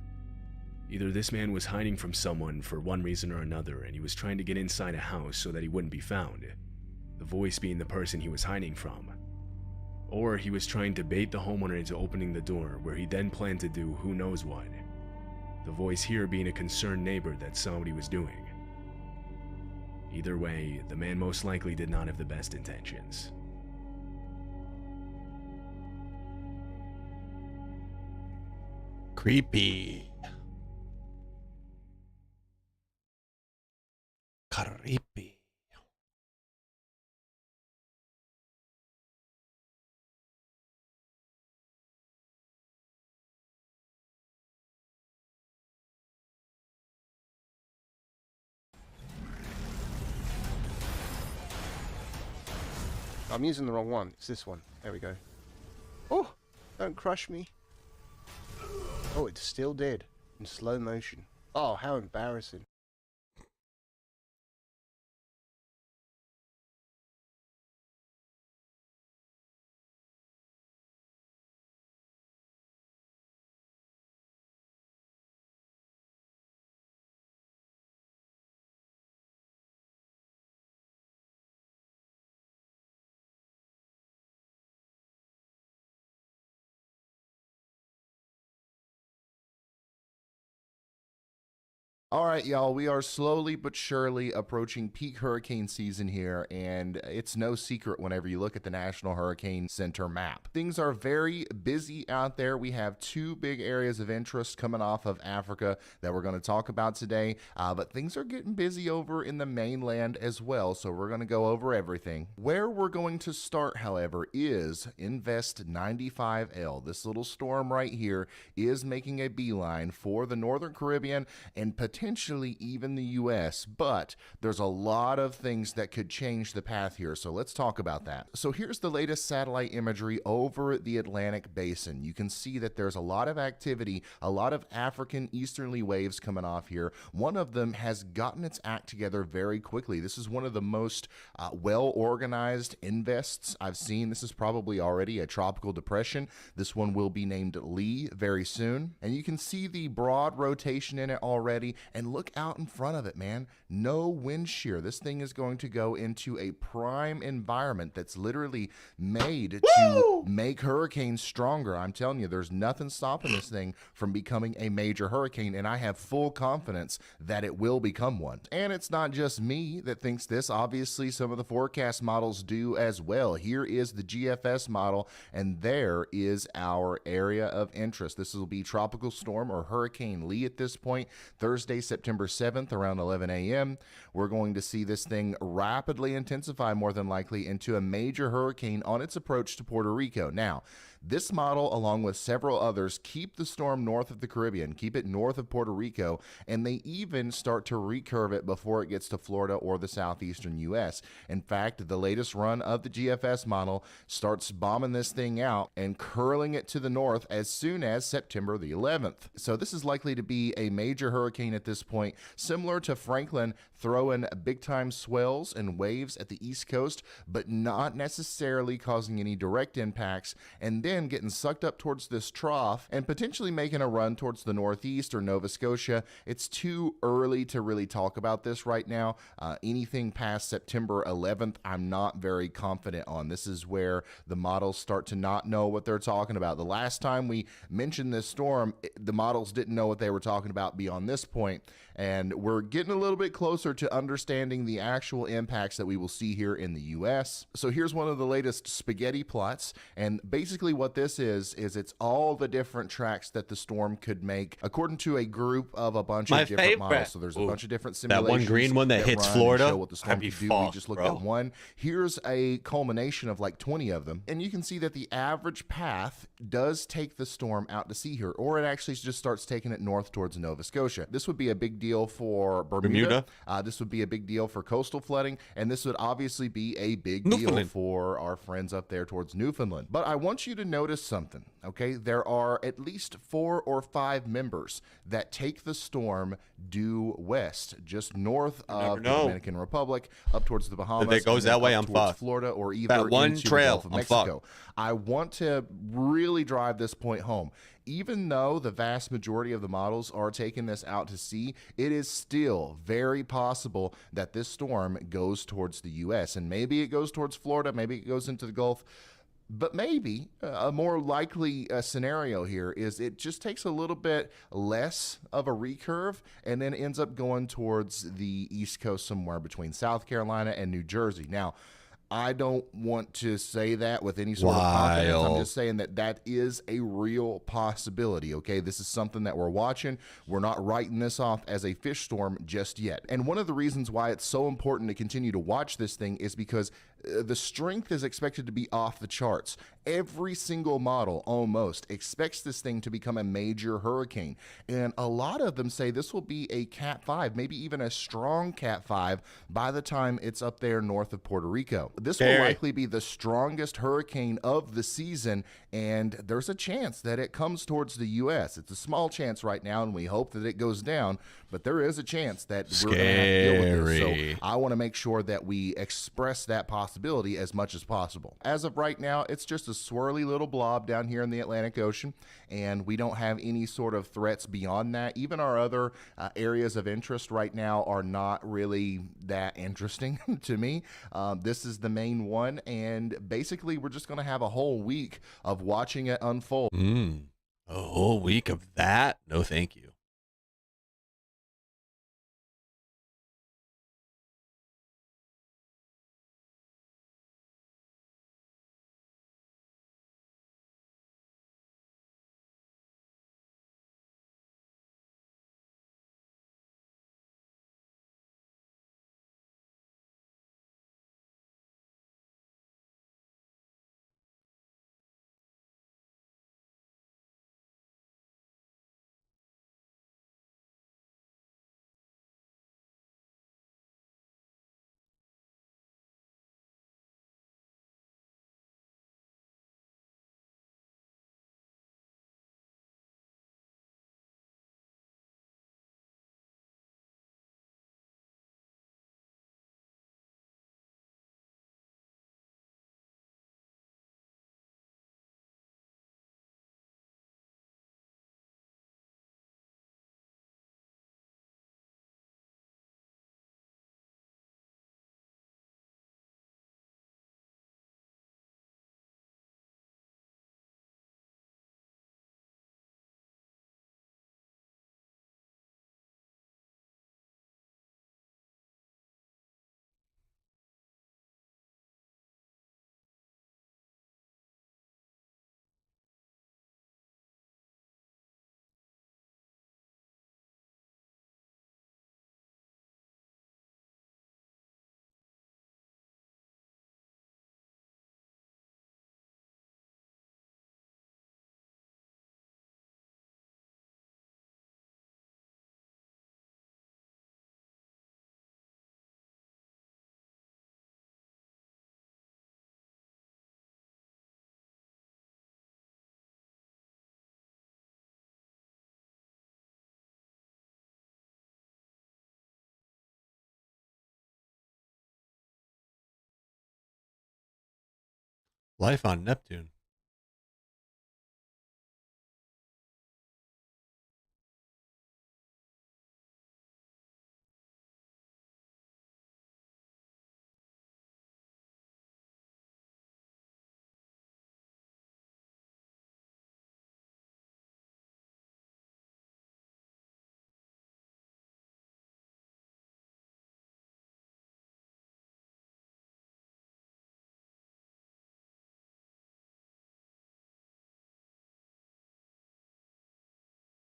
Either this man was hiding from someone for one reason or another and he was trying to get inside a house so that he wouldn't be found, the voice being the person he was hiding from. Or he was trying to bait the homeowner into opening the door where he then planned to do who knows what. The voice here being a concerned neighbor that saw what he was doing. Either way, the man most likely did not have the best intentions. Creepy. Creepy. I'm using the wrong one. It's this one. There we go. Oh, don't crush me. Oh, it's still dead in slow motion. Oh, how embarrassing. All right, y'all, we are slowly but surely approaching peak hurricane season here, and it's no secret whenever you look at the National Hurricane Center map. Things are very busy out there. We have 2 big areas of interest coming off of Africa that we're going to talk about today, but things are getting busy over in the mainland as well, so we're going to go over everything. Where we're going to start, however, is Invest 95L. This little storm right here is making a beeline for the Northern Caribbean and potentially even the U.S., but there's a lot of things that could change the path here, so let's talk about that. So here's the latest satellite imagery over the Atlantic Basin. You can see that there's a lot of activity, a lot of African easterly waves coming off here. One of them has gotten its act together very quickly. This is one of the most well-organized invests I've seen. This is probably already a tropical depression. This one will be named Lee very soon, and you can see the broad rotation in it already. And look out in front of it, man. No wind shear. This thing is going to go into a prime environment that's literally made to make hurricanes stronger. I'm telling you, there's nothing stopping this thing from becoming a major hurricane, and I have full confidence that it will become one. And it's not just me that thinks this. Obviously, some of the forecast models do as well. Here is the GFS model, and there is our area of interest. This will be Tropical Storm or Hurricane Lee at this point. Thursday, September 7th, around 11 a.m. We're going to see this thing rapidly intensify, more than likely, into a major hurricane on its approach to Puerto Rico. Now, This model, along with several others, keep the storm north of the Caribbean, keep it north of Puerto Rico, and they even start to recurve it before it gets to Florida or the southeastern U.S. In fact, the latest run of the GFS model starts bombing this thing out and curling it to the north as soon as September the 11th. So this is likely to be a major hurricane at this point, similar to Franklin throwing big-time swells and waves at the East Coast, but not necessarily causing any direct impacts, and then getting sucked up towards this trough and potentially making a run towards the Northeast or Nova Scotia. It's too early to really talk about this right now. Anything past September 11th, I'm not very confident on. This is where the models start to not know what they're talking about. The last time we mentioned this storm, the models didn't know what they were talking about beyond this point, and we're getting a little bit closer to understanding the actual impacts that we will see here in the U.S. So here's one of the latest spaghetti plots, and basically what this is it's all the different tracks that the storm could make according to a group of a bunch of different models. So there's a bunch of different simulations. That one green one that hits run Florida, and show what the storm I'd be could do. fucked, We just looked bro. at one. Here's a culmination of like 20 of them, and you can see that the average path does take the storm out to sea here, or it actually just starts taking it north towards Nova Scotia. This would be a big deal for Bermuda. This would be a big deal for coastal flooding, and this would obviously be a big deal for our friends up there towards Newfoundland. But I want you to notice something, okay? There are at least 4 or 5 members that take the storm due west, just north of the Dominican Republic, up towards the Bahamas. If it goes that way, I'm towards fucked. Florida, or either That one into trail, the Gulf of I'm Mexico. fucked. I want to really drive this point home. Even though the vast majority of the models are taking this out to sea, it is still very possible that this storm goes towards the U.S. And maybe it goes towards Florida, maybe it goes into the Gulf. But maybe a more likely scenario here is it just takes a little bit less of a recurve and then ends up going towards the East Coast somewhere between South Carolina and New Jersey. Now, I don't want to say that with any sort of confidence. I'm just saying that that is a real possibility, okay? This is something that we're watching. We're not writing this off as a fish storm just yet. And one of the reasons why it's so important to continue to watch this thing is because the strength is expected to be off the charts. Every single model almost expects this thing to become a major hurricane. And a lot of them say this will be a Cat 5, maybe even a strong Cat 5 by the time it's up there north of Puerto Rico. This will likely be the strongest hurricane of the season, and there's a chance that it comes towards the U.S. It's a small chance right now, and we hope that it goes down, but there is a chance that we're going to have to deal with this. So I want to make sure that we express that possibility as much as possible. As of right now, it's just a swirly little blob down here in the Atlantic Ocean, and we don't have any sort of threats beyond that. Even our other areas of interest right now are not really that interesting to me. This is the main one, and basically we're just going to have a whole week of watching it unfold. A whole week of that? No, thank you. Life on Neptune.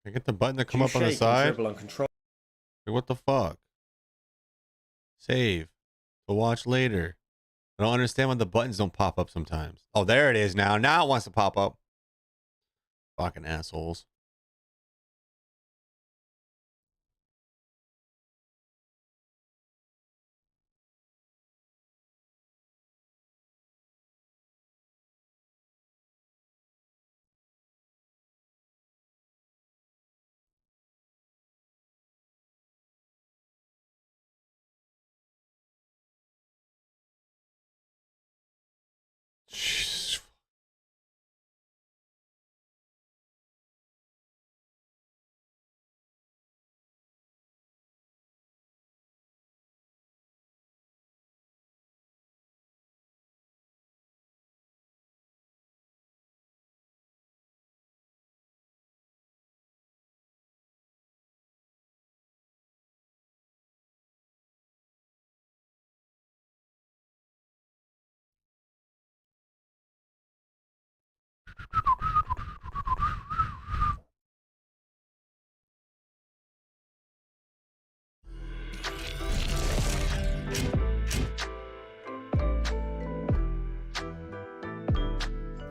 I get the button to come up on the side. Like, what the fuck? Save. To watch later. I don't understand why the buttons don't pop up sometimes. Oh, there it is now. Now it wants to pop up. Fucking assholes.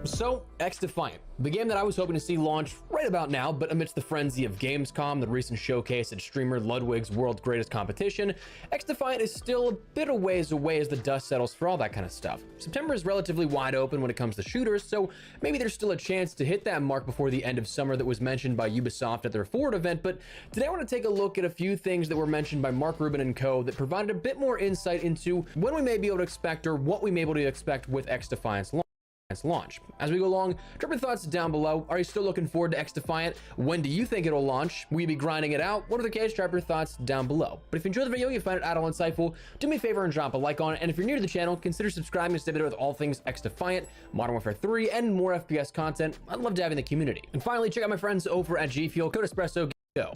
So, X-Defiant, the game that I was hoping to see launch right about now, but amidst the frenzy of Gamescom, the recent showcase at streamer Ludwig's World's Greatest Competition, X-Defiant is still a bit of ways away as the dust settles for all that kind of stuff. September is relatively wide open when it comes to shooters, so maybe there's still a chance to hit that mark before the end of summer that was mentioned by Ubisoft at their Forward event, but today I want to take a look at a few things that were mentioned by Mark Rubin and co. that provided a bit more insight into when we may be able to expect, or what we may be able to expect with X-Defiant's launch. As we go along, drop your thoughts down below. Are you still looking forward to X-Defiant? When do you think it'll launch? Will you be grinding it out? Whatever the case, drop your thoughts down below. But if you enjoyed the video, you find it at all insightful, do me a favor and drop a like on it. And if you're new to the channel, consider subscribing to stay updated with all things X-Defiant, Modern Warfare 3, and more FPS content. I'd love to have you in the community. And finally, check out my friends over at G Fuel, code Espresso.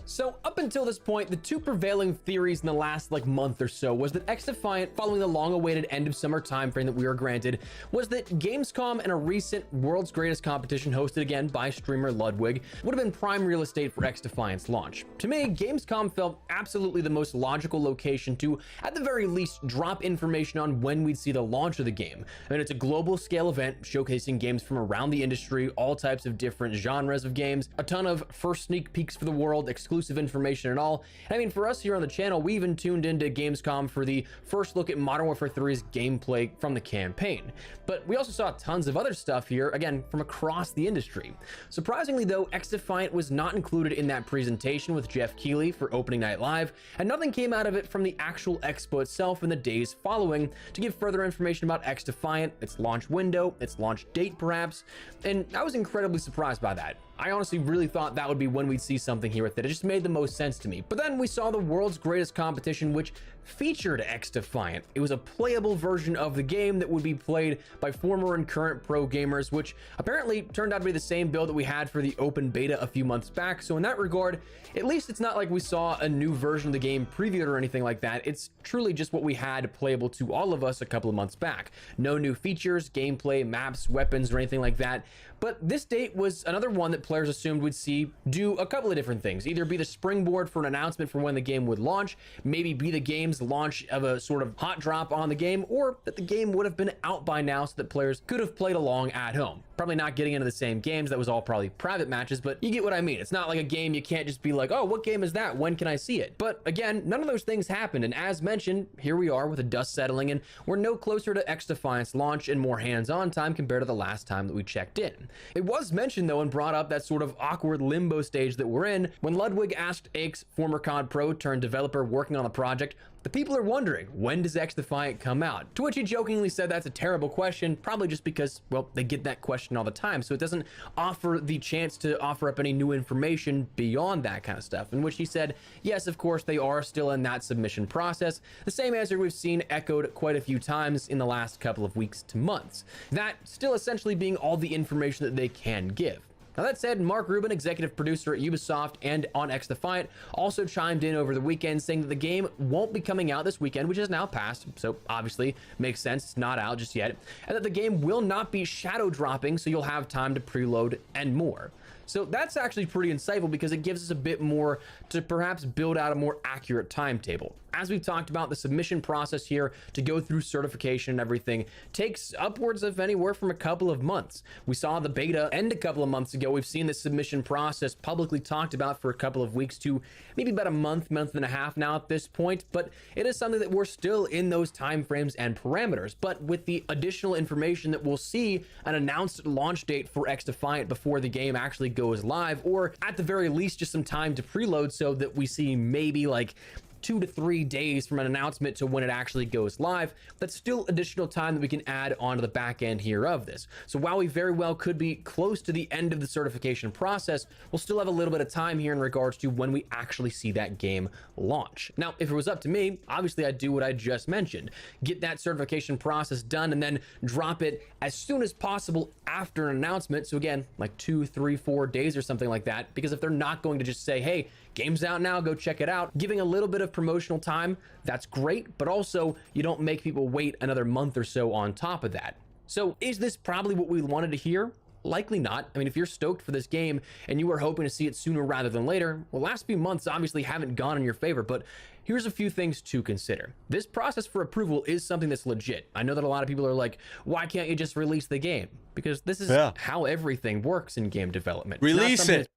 So up until this point, the two prevailing theories in the last month or so was that X-Defiant, following the long-awaited end of summer timeframe that we were granted, was that Gamescom and a recent World's Greatest Competition hosted again by streamer Ludwig would have been prime real estate for X-Defiant's launch. To me, Gamescom felt absolutely the most logical location to, at the very least, drop information on when we'd see the launch of the game. I mean, it's a global scale event showcasing games from around the industry, all types of different genres of games, a ton of first sneak peeks for the world, exclusive information and all. And I mean, for us here on the channel, we even tuned into Gamescom for the first look at Modern Warfare 3's gameplay from the campaign. But we also saw tons of other stuff here, again, from across the industry. Surprisingly though, X-Defiant was not included in that presentation with Jeff Keighley for opening night live, and nothing came out of it from the actual expo itself in the days following to give further information about X-Defiant, its launch window, its launch date perhaps, and I was incredibly surprised by that. I honestly really thought that would be when we'd see something here with it. It just made the most sense to me. But then we saw the World's Greatest Competition, which featured X-Defiant. It was a playable version of the game that would be played by former and current pro gamers, which apparently turned out to be the same build that we had for the open beta a few months back. So in that regard, at least it's not like we saw a new version of the game previewed or anything like that. It's truly just what we had playable to all of us a couple of months back. No new features, gameplay, maps, weapons, or anything like that. But this date was another one that players assumed we'd see do a couple of different things. Either be the springboard for an announcement for when the game would launch, maybe be the game's launch of a sort of hot drop on the game, or that the game would have been out by now so that players could have played along at home. Probably not getting into the same games, that was all probably private matches, but you get what I mean. It's not like a game you can't just be like, oh, what game is that? When can I see it? But again, none of those things happened, and as mentioned, here we are with the dust settling, and we're no closer to X-Defiant's launch and more hands-on time compared to the last time that we checked in. It was mentioned though and brought up that that sort of awkward limbo stage that we're in. When Ludwig asked Aches, former COD pro turned developer working on the project, the people are wondering, when does X Defiant come out? To which he jokingly said that's a terrible question, probably just because, well, they get that question all the time, so it doesn't offer the chance to offer up any new information beyond that kind of stuff. In which he said, yes, of course, they are still in that submission process. The same answer we've seen echoed quite a few times in the last couple of weeks to months. That still essentially being all the information that they can give. Now that said, Mark Rubin, executive producer at Ubisoft and on X Defiant, also chimed in over the weekend saying that the game won't be coming out this weekend, which is now passed, so obviously makes sense, it's not out just yet, and that the game will not be shadow dropping, so you'll have time to preload and more. So that's actually pretty insightful because it gives us a bit more to perhaps build out a more accurate timetable. As we've talked about, the submission process here to go through certification and everything takes upwards of anywhere from a couple of months. We saw the beta end a couple of months ago. We've seen the submission process publicly talked about for a couple of weeks to maybe about a month and a half now at this point, but it is something that we're still in those timeframes and parameters. But with the additional information that we'll see an announced launch date for X Defiant before the game actually goes live, or at the very least just some time to preload so that we see maybe like 2 to 3 days from an announcement to when it actually goes live. That's still additional time that we can add onto the back end here of this. So while we very well could be close to the end of the certification process, we'll still have a little bit of time here in regards to when we actually see that game launch. Now, if it was up to me, obviously I'd do what I just mentioned. Get that certification process done and then drop it as soon as possible after an announcement. So again, like 2, 3, 4 days or something like that, because if they're not going to just say, hey, game's out now, go check it out, giving a little bit of promotional time, that's great, but also you don't make people wait another month or so on top of that. So is this probably what we wanted to hear? Likely not. I mean, if you're stoked for this game and you were hoping to see it sooner rather than later, well, last few months obviously haven't gone in your favor, but here's a few things to consider. This process for approval is something that's legit. I know that a lot of people are like, why can't you just release the game? Because this is how everything works in game development. Release it.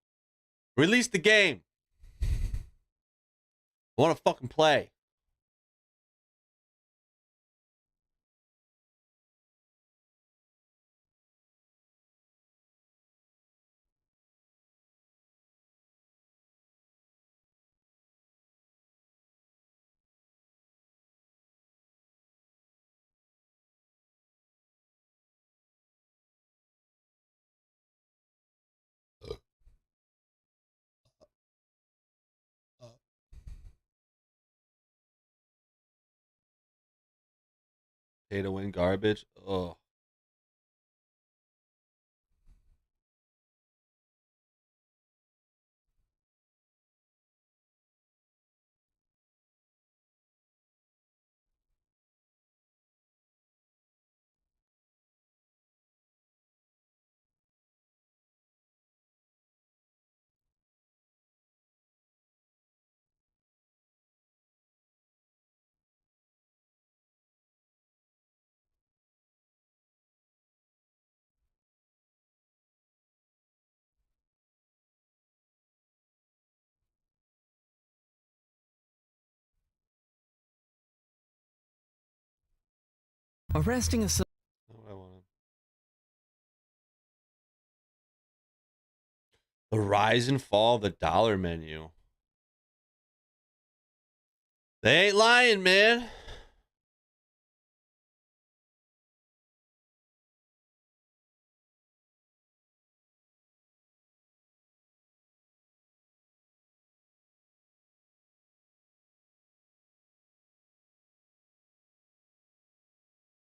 Release the game. I want to fucking play. Pay to win garbage. Oh. Arresting a The rise and fall of the dollar menu. They ain't lying, man.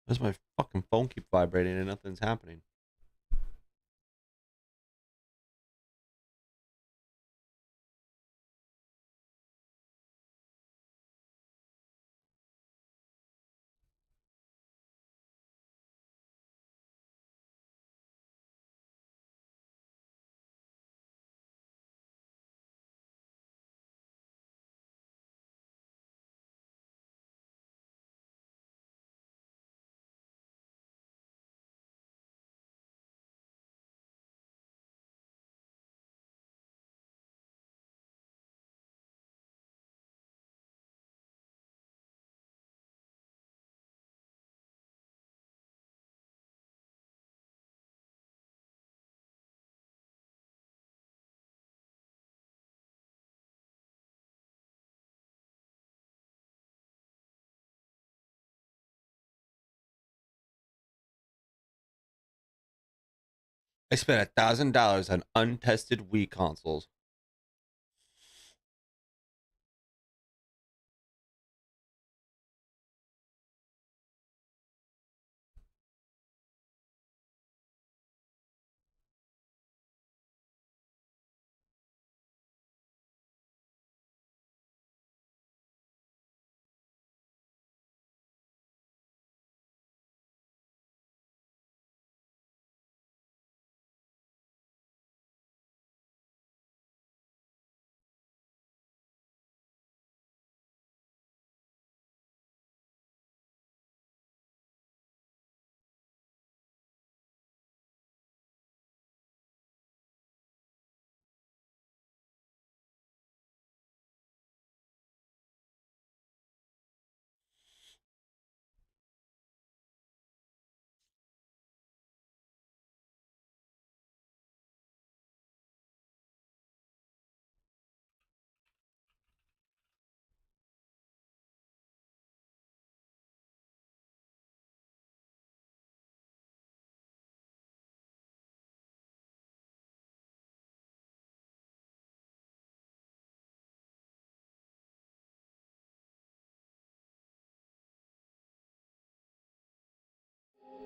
Why's my fucking phone keep vibrating and nothing's happening? I spent $1,000 on untested Wii consoles.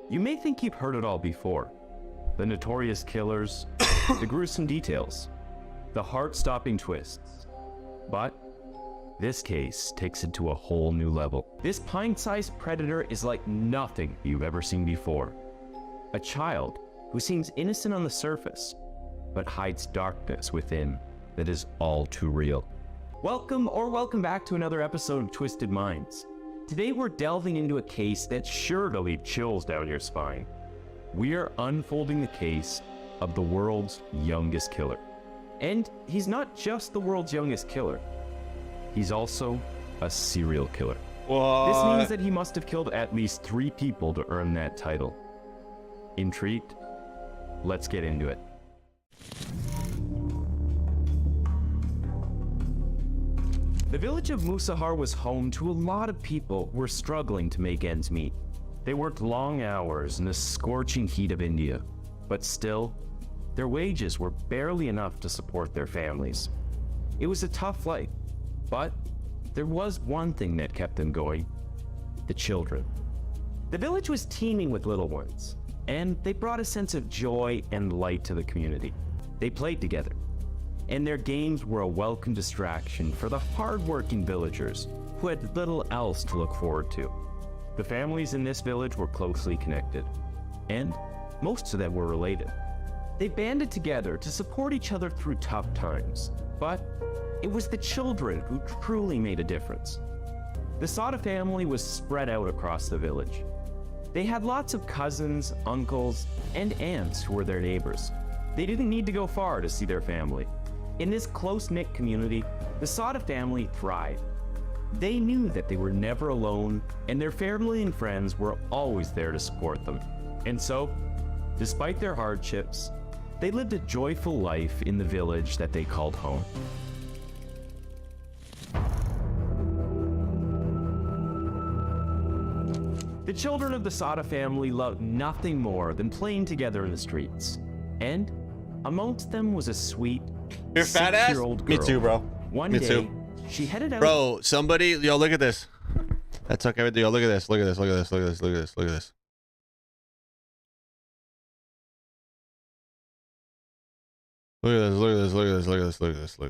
You may think you've heard it all before. The notorious killers, the gruesome details, the heart-stopping twists. But this case takes it to a whole new level. This pint-sized predator is like nothing you've ever seen before. A child who seems innocent on the surface, but hides darkness within that is all too real. Welcome back to another episode of Twisted Minds. Today we're delving into a case that's sure to leave chills down your spine. We are unfolding the case of the world's youngest killer. And he's not just the world's youngest killer. He's also a serial killer. What? This means that he must have killed at least 3 people to earn that title. Intrigued? Let's get into it. The village of Musahar was home to a lot of people who were struggling to make ends meet. They worked long hours in the scorching heat of India, but still, their wages were barely enough to support their families. It was a tough life, but there was one thing that kept them going: the children. The village was teeming with little ones, and they brought a sense of joy and light to the community. They played together, and their games were a welcome distraction for the hard-working villagers who had little else to look forward to. The families in this village were closely connected, and most of them were related. They banded together to support each other through tough times, but it was the children who truly made a difference. The Sada family was spread out across the village. They had lots of cousins, uncles, and aunts who were their neighbors. They didn't need to go far to see their family. In this close-knit community, the Sada family thrived. They knew that they were never alone, and their family and friends were always there to support them. And so, despite their hardships, they lived a joyful life in the village that they called home. The children of the Sada family loved nothing more than playing together in the streets. And amongst them was a sweet, You're fat ass? six-year-old girl. Me too, bro. One Me day, too. she headed out. Bro, somebody, yo, look at this. That took everything. Yo, look at this. Look at this. Look at this. Look at this. Look at this. Look at this. Look at this. Look at this. Look at this. Look at this. Look at this. Look at this.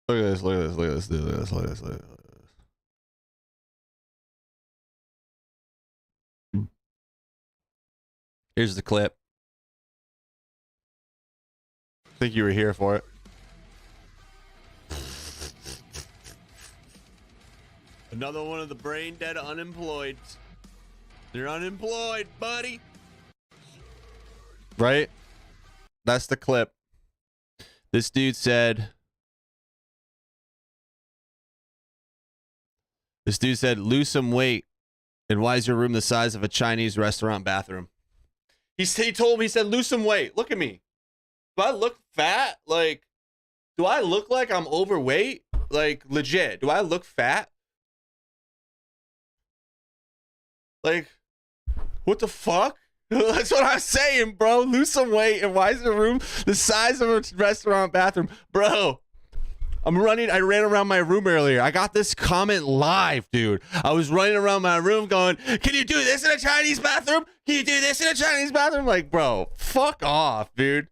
Look at this. Look at this. Look at this. Look at this. Look at this. Look at this. Here's the clip. I think you were here for it. Another one of the brain dead unemployed. They're unemployed, buddy. Right? That's the clip. This dude said, lose some weight. And why is your room the size of a Chinese restaurant bathroom? He told me, he said, lose some weight. Look at me. Do I look fat? Like, do I look like I'm overweight? Like, legit. Do I look fat? Like, what the fuck? That's what I'm saying, bro. Lose some weight. And why is the room the size of a restaurant bathroom? Bro, I ran around my room earlier. I got this comment live, dude. I was running around my room going, can you do this in a Chinese bathroom? Can you do this in a Chinese bathroom? Like, bro, fuck off, dude.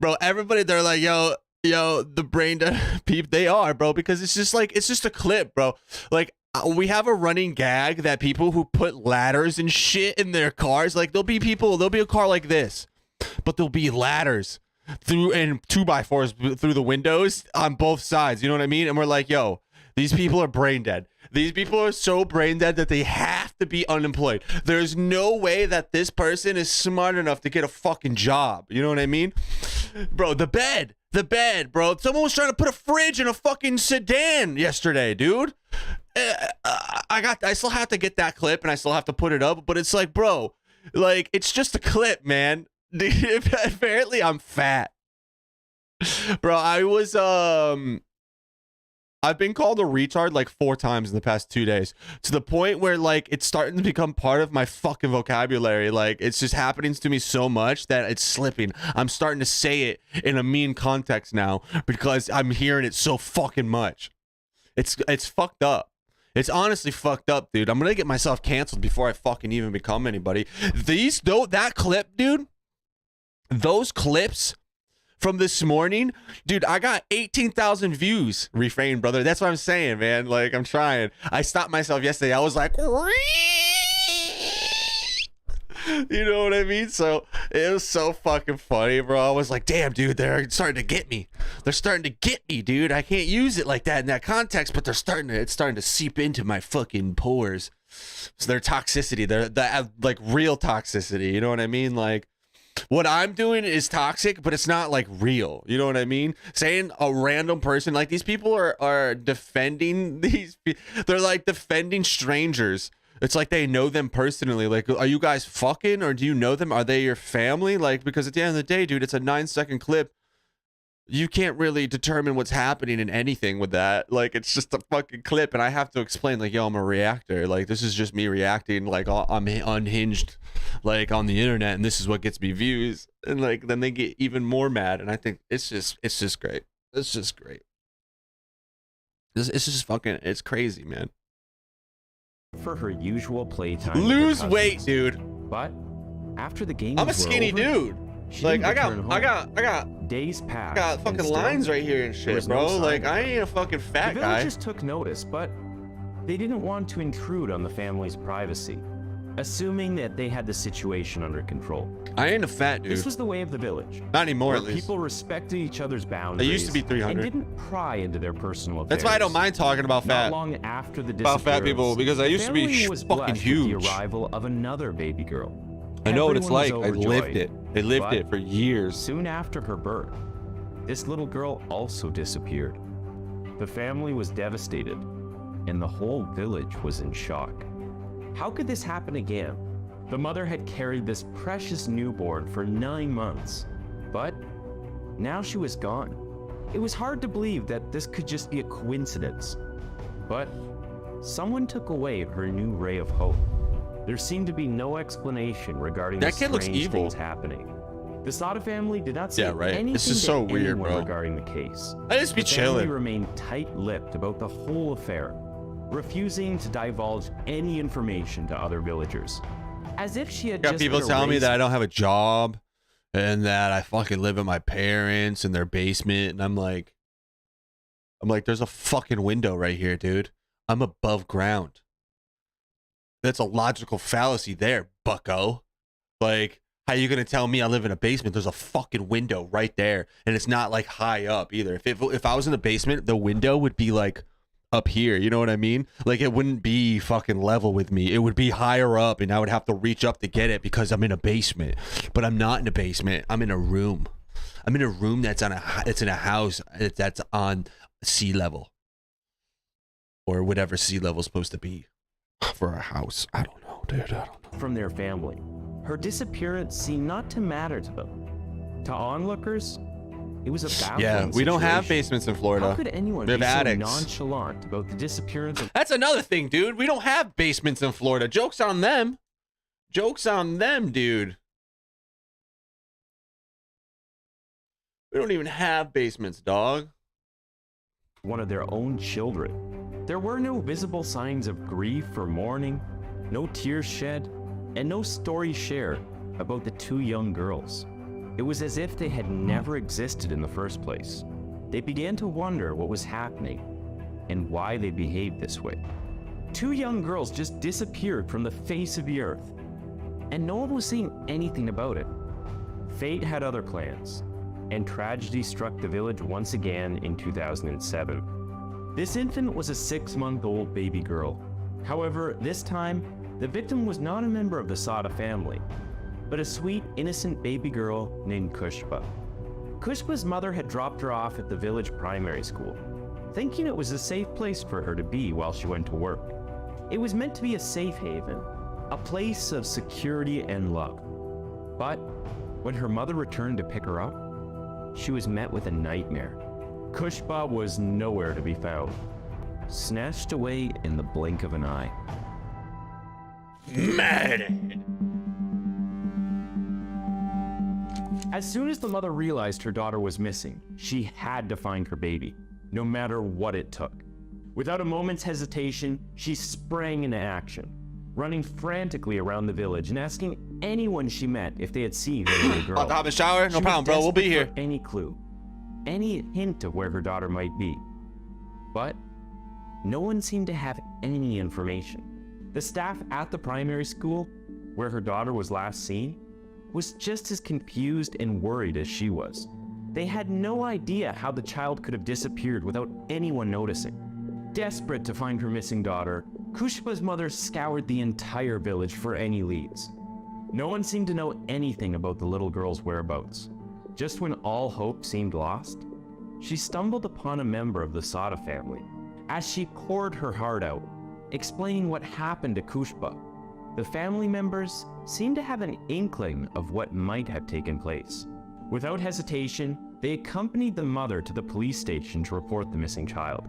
Bro, everybody, they're like, yo, the brain dead peep. They are, bro, because it's just a clip, bro. Like, we have a running gag that people who put ladders and shit in their cars, like there'll be a car like this, but there'll be ladders through and 2x4s through the windows on both sides. You know what I mean? And we're like, yo, these people are brain dead. These people are so brain dead that they have to be unemployed. There's no way that this person is smart enough to get a fucking job. You know what I mean? Bro, the bed, bro. Someone was trying to put a fridge in a fucking sedan yesterday, dude. I still have to get that clip and I still have to put it up, but it's like, bro, like, it's just a clip, man. Apparently I'm fat. Bro, I've been called a retard like 4 times in the past 2 days, to the point where like it's starting to become part of my fucking vocabulary. Like, it's just happening to me so much that it's slipping. I'm starting to say it in a mean context now because I'm hearing it so fucking much. It's fucked up. It's honestly fucked up, dude. I'm gonna get myself canceled before I fucking even become anybody. That clip, dude, those clips from this morning, dude, I got 18,000 views. Refrain, brother. That's what I'm saying, man. Like, I'm trying. I stopped myself yesterday. I was like, you know what I mean? So it was so fucking funny, bro. I was like, damn, dude, they're starting to get me. They're starting to get me, dude. I can't use it like that in that context, but it's starting to seep into my fucking pores. So their toxicity, they're like real toxicity. You know what I mean? Like, what I'm doing is toxic, but it's not like real. You know what I mean? Saying a random person, like, these people are defending they're like defending strangers. It's like they know them personally. Like, are you guys fucking, or do you know them? Are they your family? Like, because at the end of the day, dude, it's a 9-second clip. You can't really determine what's happening in anything with that. Like, it's just a fucking clip, and I have to explain, like, yo, I'm a reactor. Like, this is just me reacting, like, I'm unhinged, like, on the internet, and this is what gets me views. And, like, then they get even more mad, and I think it's just great. It's just great. It's just fucking, it's crazy, man. For her usual playtime. Lose weight, dude. But after the game, I'm a skinny dude. Like, I got days passed. I got fucking lines right here and shit, bro. Like, I ain't a fucking fat guy. The villagers took notice, but they didn't want to intrude on the family's privacy, assuming that they had the situation under control. I ain't a fat dude. This was the way of the village. Not anymore, at least. People respected each other's boundaries. They used to be 300. And didn't pry into their personal affairs. That's why I don't mind talking about fat. Not long after the about fat people, because I used to be fucking huge. The arrival of another baby girl. I know what it's like. I lived it. I lived it for years. Soon after her birth, this little girl also disappeared. The family was devastated, and the whole village was in shock. How could this happen again? The mother had carried this precious newborn for 9 months, but now she was gone. It was hard to believe that this could just be a coincidence, but someone took away her new ray of hope. There seemed to be no explanation regarding the strange things happening. The Sada family did not say anything it's just so weird, bro. regarding the case. I just be chilling. The family remained tight-lipped about the whole affair, refusing to divulge any information to other villagers. As if she had got people telling me that I don't have a job and that I fucking live with my parents in their basement, and I'm like, there's a fucking window right here, dude. I'm above ground. That's a logical fallacy there, bucko. Like, how you gonna tell me I live in a basement? There's a fucking window right there, and it's not like high up either. If I was in the basement, the window would be like up here. You know what I mean? Like, it wouldn't be fucking level with me. It would be higher up, and I would have to reach up to get it because I'm in a basement. But I'm not in a basement. I'm in a room. I'm in a room that's in a house that's on sea level, or whatever sea level is supposed to be for a house. I don't know, dude. I don't know. From their family, her disappearance seemed not to matter to them. To onlookers, It was a baffling Yeah, we don't have situation. basements in Florida. How could anyone We have be so attics. nonchalant about the disappearance of... That's another thing, dude. We don't have basements in Florida. Joke's on them. Joke's on them, dude. We don't even have basements, dog. one of their own children. There were no visible signs of grief or mourning, no tears shed, and no story shared about the two young girls. It was as if they had never existed in the first place. They began to wonder what was happening and why they behaved this way. Two young girls just disappeared from the face of the earth, and no one was saying anything about it. Fate had other plans, and tragedy struck the village once again in 2007. This infant was a 6-month-old baby girl. However, this time, the victim was not a member of the Sada family, but a sweet, innocent baby girl named Kushba. Kushba's mother had dropped her off at the village primary school, thinking it was a safe place for her to be while she went to work. It was meant to be a safe haven, a place of security and love. But when her mother returned to pick her up, she was met with a nightmare. Kushba was nowhere to be found, snatched away in the blink of an eye. Murdered. As soon as the mother realized her daughter was missing, she had to find her baby, no matter what it took. Without a moment's hesitation, she sprang into action, running frantically around the village and asking anyone she met if they had seen her little girl. About to have a shower? No problem, bro. We'll be here. Any clue, any hint of where her daughter might be. But no one seemed to have any information. The staff at the primary school, where her daughter was last seen, was just as confused and worried as she was. They had no idea how the child could have disappeared without anyone noticing. Desperate to find her missing daughter, Kushba's mother scoured the entire village for any leads. No one seemed to know anything about the little girl's whereabouts. Just when all hope seemed lost, she stumbled upon a member of the Sada family. As she poured her heart out, explaining what happened to Kushba, the family members seemed to have an inkling of what might have taken place. Without hesitation, they accompanied the mother to the police station to report the missing child.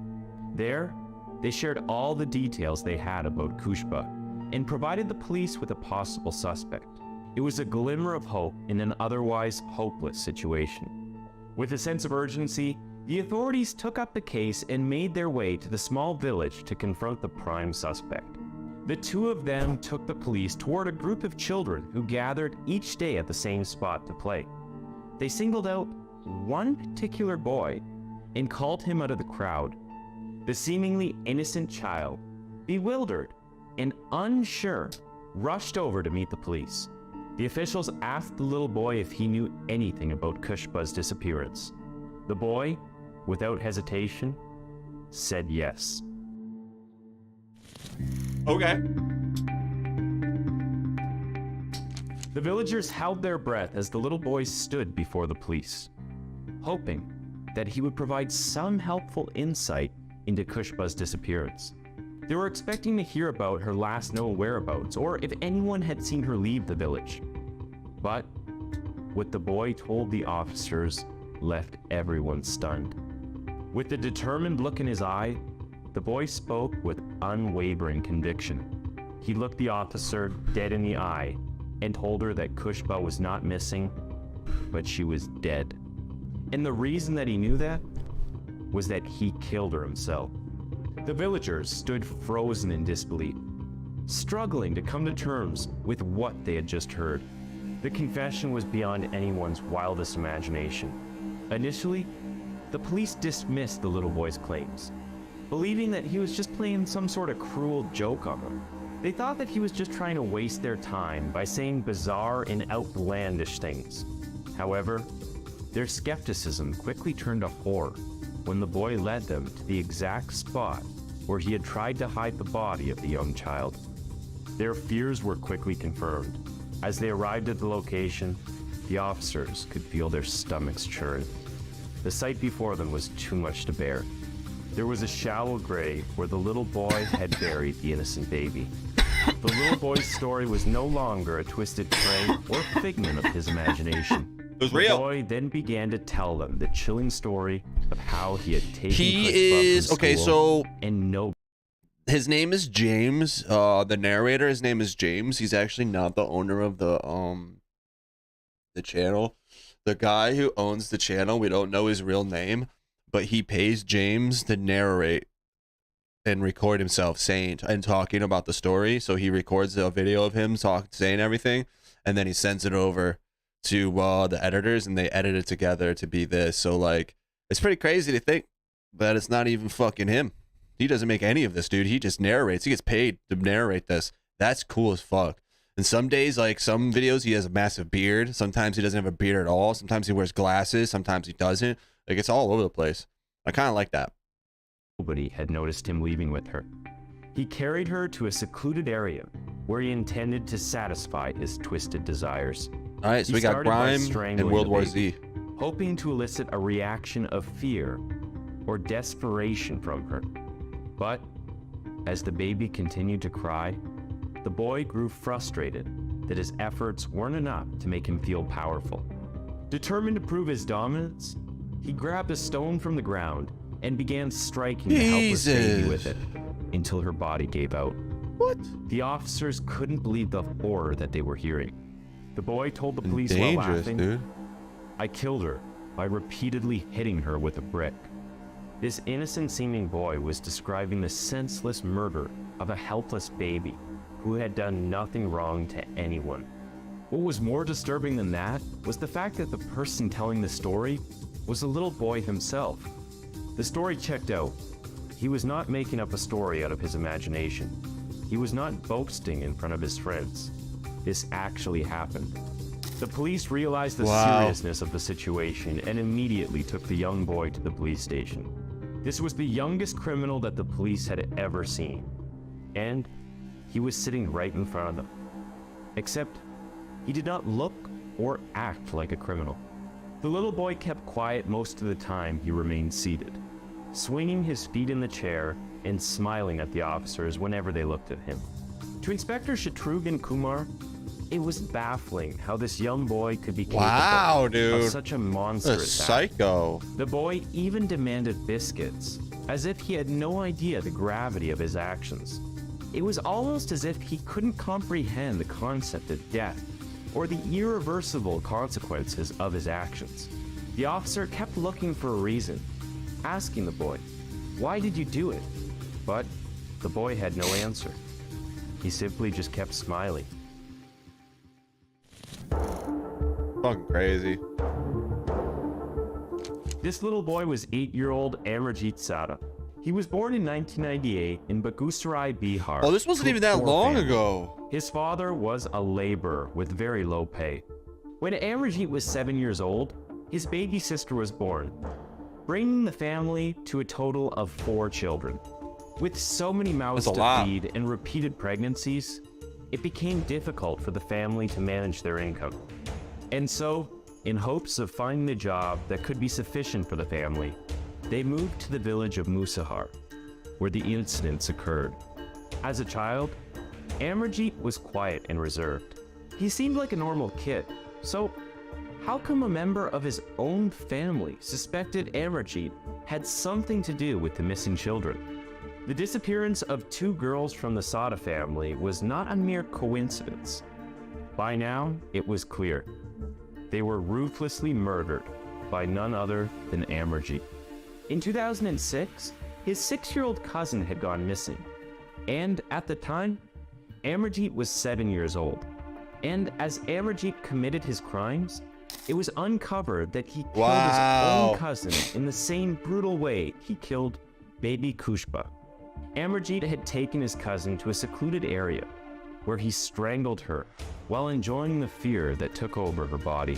There, they shared all the details they had about Kushba and provided the police with a possible suspect. It was a glimmer of hope in an otherwise hopeless situation. With a sense of urgency, the authorities took up the case and made their way to the small village to confront the prime suspect. The two of them took the police toward a group of children who gathered each day at the same spot to play. They singled out one particular boy and called him out of the crowd. The seemingly innocent child, bewildered and unsure, rushed over to meet the police. The officials asked the little boy if he knew anything about Kushba's disappearance. The boy, without hesitation, said yes. Okay. The villagers held their breath as the little boy stood before the police, hoping that he would provide some helpful insight into Kushba's disappearance. They were expecting to hear about her last known whereabouts or if anyone had seen her leave the village. But what the boy told the officers left everyone stunned. With a determined look in his eye, the boy spoke with unwavering conviction. He looked the officer dead in the eye and told her that Kushba was not missing, but she was dead. And the reason that he knew that was that he killed her himself. The villagers stood frozen in disbelief, struggling to come to terms with what they had just heard. The confession was beyond anyone's wildest imagination. Initially, the police dismissed the little boy's claims, believing that he was just playing some sort of cruel joke on them. They thought that he was just trying to waste their time by saying bizarre and outlandish things. However, their skepticism quickly turned to horror when the boy led them to the exact spot where he had tried to hide the body of the young child. Their fears were quickly confirmed. As they arrived at the location, the officers could feel their stomachs churn. The sight before them was too much to bear. There was a shallow grave where the little boy had buried the innocent baby. The little boy's story was no longer a twisted trait or figment of his imagination. It was the real. boy then began to tell them the chilling story of how he had taken He Pushpa is from okay. school So and no. his name is James. The narrator, his name is James. He's actually not the owner of the channel. The guy who owns the channel, we don't know his real name, but he pays James to narrate and record himself saying and talking about the story. So he records a video of him saying everything, and then he sends it over to the editors, and they edit it together to be this. So like, it's pretty crazy to think that it's not even fucking him. He doesn't make any of this, dude. He just narrates. He gets paid to narrate this. That's cool as fuck. And some days, like some videos, he has a massive beard. Sometimes he doesn't have a beard at all. Sometimes he wears glasses. Sometimes he doesn't. Like, it's all over the place. I kind of like that. Nobody had noticed him leaving with her. He carried her to a secluded area where he intended to satisfy his twisted desires. All right, so we got Grime and World War Z. Hoping to elicit a reaction of fear or desperation from her. But as the baby continued to cry, the boy grew frustrated that his efforts weren't enough to make him feel powerful. Determined to prove his dominance, he grabbed a stone from the ground and began striking the helpless baby with it until her body gave out. What? The officers couldn't believe the horror that they were hearing. The boy told the police while laughing, dude. "I killed her by repeatedly hitting her with a brick." This innocent-seeming boy was describing the senseless murder of a helpless baby who had done nothing wrong to anyone. What was more disturbing than that was the fact that the person telling the story was a little boy himself. The story checked out. He was not making up a story out of his imagination. He was not boasting in front of his friends. This actually happened. The police realized the seriousness of the situation and immediately took the young boy to the police station. This was the youngest criminal that the police had ever seen. And he was sitting right in front of them. Except he did not look or act like a criminal. The little boy kept quiet most of the time he remained seated, swinging his feet in the chair and smiling at the officers whenever they looked at him. To Inspector Shatrughn Kumar, it was baffling how this young boy could be capable of such a monstrous act. Psycho. The boy even demanded biscuits, as if he had no idea the gravity of his actions. It was almost as if he couldn't comprehend the concept of death or the irreversible consequences of his actions. The officer kept looking for a reason, asking the boy, "Why did you do it?" But the boy had no answer. He simply just kept smiling. Fucking crazy. This little boy was 8-year-old Amarjit Sada. He was born in 1998 in Begusarai, Bihar. Oh, this wasn't to a even that poor long family. ago. His father was a laborer with very low pay. When Amarjit was 7 years old, his baby sister was born, bringing the family to a total of 4 children. With so many mouths to feed and repeated pregnancies, it became difficult for the family to manage their income. And so, in hopes of finding a job that could be sufficient for the family, they moved to the village of Musahar, where the incidents occurred. As a child, Amarjit was quiet and reserved. He seemed like a normal kid, so how come a member of his own family suspected Amarjit had something to do with the missing children? The disappearance of 2 girls from the Sada family was not a mere coincidence. By now, it was clear. They were ruthlessly murdered by none other than Amarjit. In 2006, his 6-year-old cousin had gone missing. And at the time, Amarjit was 7 years old. And as Amarjit committed his crimes, it was uncovered that he killed his own cousin in the same brutal way he killed baby Pushpa. Amarjit had taken his cousin to a secluded area where he strangled her while enjoying the fear that took over her body.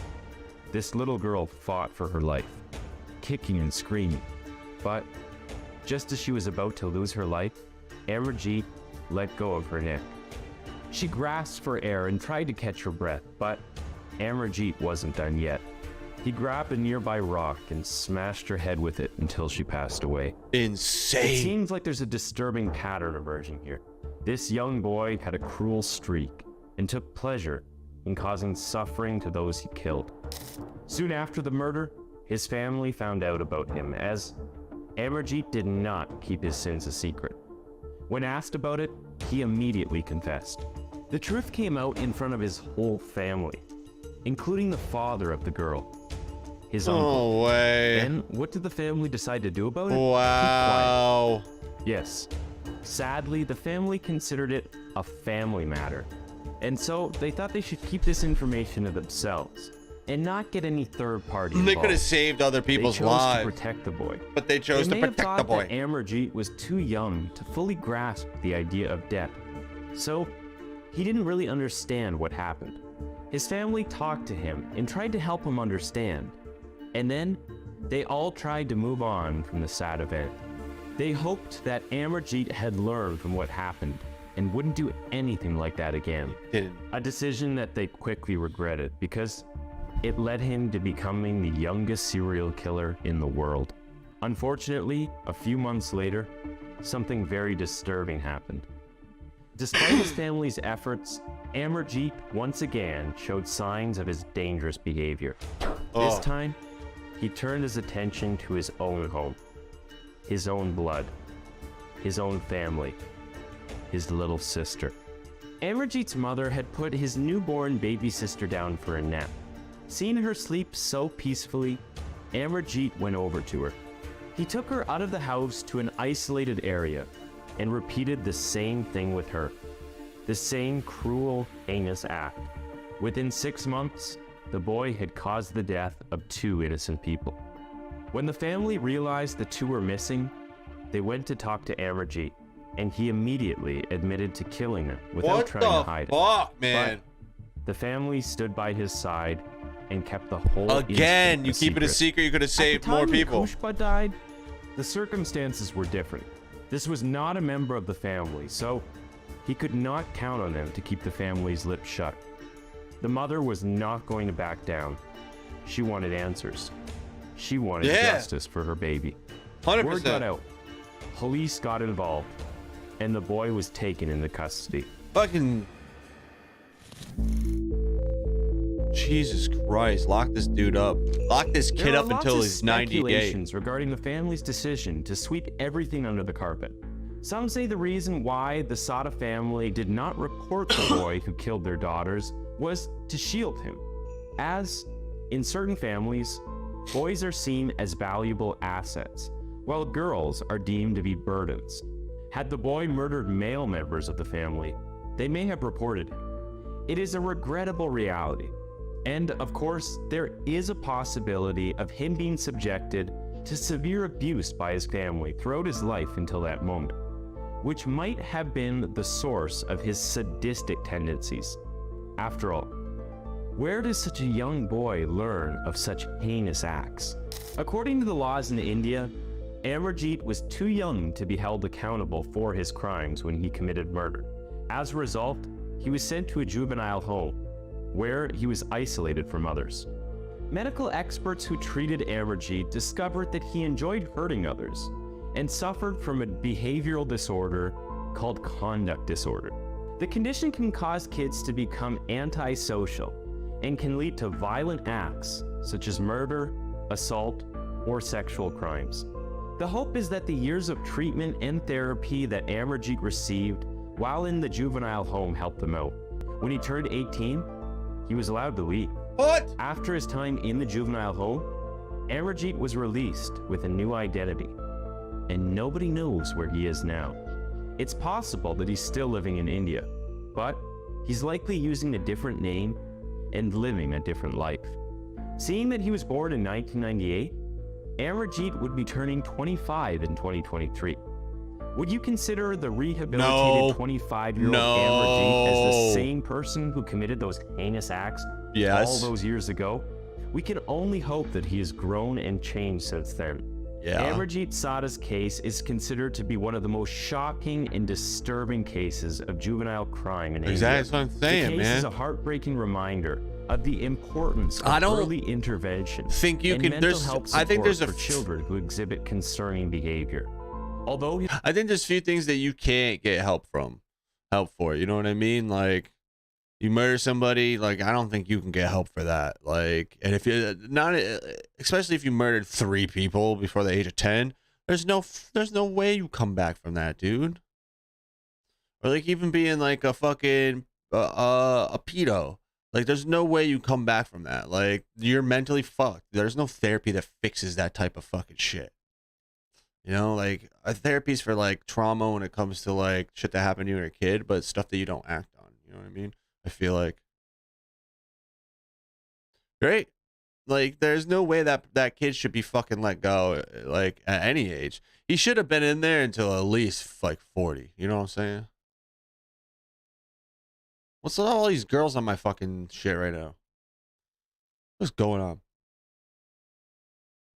This little girl fought for her life, kicking and screaming. But just as she was about to lose her life, Amarjit let go of her neck. She grasped for air and tried to catch her breath, but Amarjit wasn't done yet. He grabbed a nearby rock and smashed her head with it until she passed away. Insane. It seems like there's a disturbing pattern emerging here. This young boy had a cruel streak and took pleasure in causing suffering to those he killed. Soon after the murder, his family found out about him, as Amarjeet did not keep his sins a secret. When asked about it, he immediately confessed. The truth came out in front of his whole family, including the father of the girl, his uncle. No way. Then, what did the family decide to do about it? Wow. Keep quiet. Yes. Sadly, the family considered it a family matter, and so they thought they should keep this information to themselves and not get any third party involved. They could have saved other people's they chose lives. to protect the boy. But they chose to protect the boy. That Amarjeet was too young to fully grasp the idea of death, so he didn't really understand what happened. His family talked to him and tried to help him understand, and then they all tried to move on from the sad event. They hoped that Amarjeet had learned from what happened and wouldn't do anything like that again. A decision that they quickly regretted, because it led him to becoming the youngest serial killer in the world. Unfortunately, a few months later, something very disturbing happened. Despite his family's efforts, Amarjeet once again showed signs of his dangerous behavior. This time, he turned his attention to his own home, his own blood, his own family, his little sister. Amarjeet's mother had put his newborn baby sister down for a nap. Seeing her sleep so peacefully, Amarjeet went over to her. He took her out of the house to an isolated area and repeated the same thing with her. The same cruel, heinous act. Within 6 months, the boy had caused the death of 2 innocent people. When the family realized the 2 were missing, they went to talk to Amarjeet, and he immediately admitted to killing them without trying to hide it. What the fuck, man? But the family stood by his side and kept the whole Again, you incident keep it a secret, you could have saved more people. At the time Kushba died, the circumstances were different. This was not a member of the family, so he could not count on them to keep the family's lips shut. The mother was not going to back down. She wanted answers. She wanted justice for her baby. 100%. Word got out. Police got involved, and the boy was taken into custody. Fucking Jesus Christ, lock this dude up. Lock this kid up until he's 98. Speculations regarding the family's decision to sweep everything under the carpet. Some say the reason why the Sada family did not report the boy who killed their daughters was to shield him, as in certain families, boys are seen as valuable assets, while girls are deemed to be burdens. Had the boy murdered male members of the family, they may have reported him. It is a regrettable reality. And of course, there is a possibility of him being subjected to severe abuse by his family throughout his life until that moment, which might have been the source of his sadistic tendencies. After all, where does such a young boy learn of such heinous acts? According to the laws in India, Amarjeet was too young to be held accountable for his crimes when he committed murder. As a result, he was sent to a juvenile home, where he was isolated from others. Medical experts who treated Amarjeet discovered that he enjoyed hurting others and suffered from a behavioral disorder called conduct disorder. The condition can cause kids to become antisocial and can lead to violent acts such as murder, assault, or sexual crimes. The hope is that the years of treatment and therapy that Amarjeet received while in the juvenile home helped him out. When he turned 18, he was allowed to leave. What? After his time in the juvenile home, Amarjeet was released with a new identity, and nobody knows where he is now. It's possible that he's still living in India, but he's likely using a different name and living a different life. Seeing that he was born in 1998, Amarjeet would be turning 25 in 2023. Would you consider the rehabilitated 25-year-old Amarjeet as the same person who committed those heinous acts all those years ago? We can only hope that he has grown and changed since then. Amarjeet Sada's case is considered to be one of the most shocking and disturbing cases of juvenile crime in India. That's what I'm saying, the case is a heartbreaking reminder of the importance of early intervention think you and can. mental health I think there's support for children who exhibit concerning behavior. Although I think there's few things that you can't get help from. help for it. You know what I mean? Like, you murder somebody, like, I don't think you can get help for that. Like, and if you're not, especially if you murdered 3 people before the age of 10, there's no way you come back from that, dude. Or like even being like a fucking a pedo. Like, there's no way you come back from that. Like, you're mentally fucked. There's no therapy that fixes that type of fucking shit. You know, like, a therapy's for like trauma when it comes to like shit that happened to you when you were a kid, but stuff that you don't act on. You know what I mean? I feel like. Right? Like, there's no way that kid should be fucking let go, like, at any age. He should have been in there until at least like 40. You know what I'm saying? What's with all these girls on my fucking shit right now? What's going on?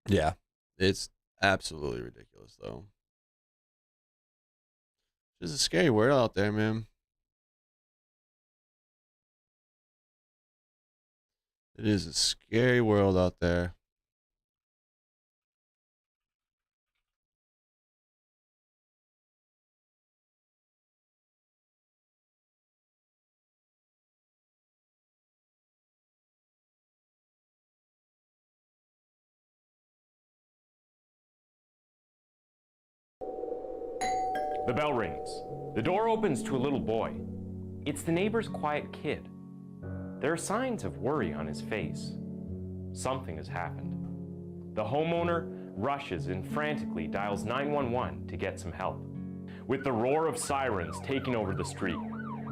Yeah, it's absolutely ridiculous, though. There's a scary world out there, man. It is a scary world out there. The bell rings. The door opens to a little boy. It's the neighbor's quiet kid. There are signs of worry on his face. Something has happened. The homeowner rushes and frantically dials 911 to get some help. With the roar of sirens taking over the street,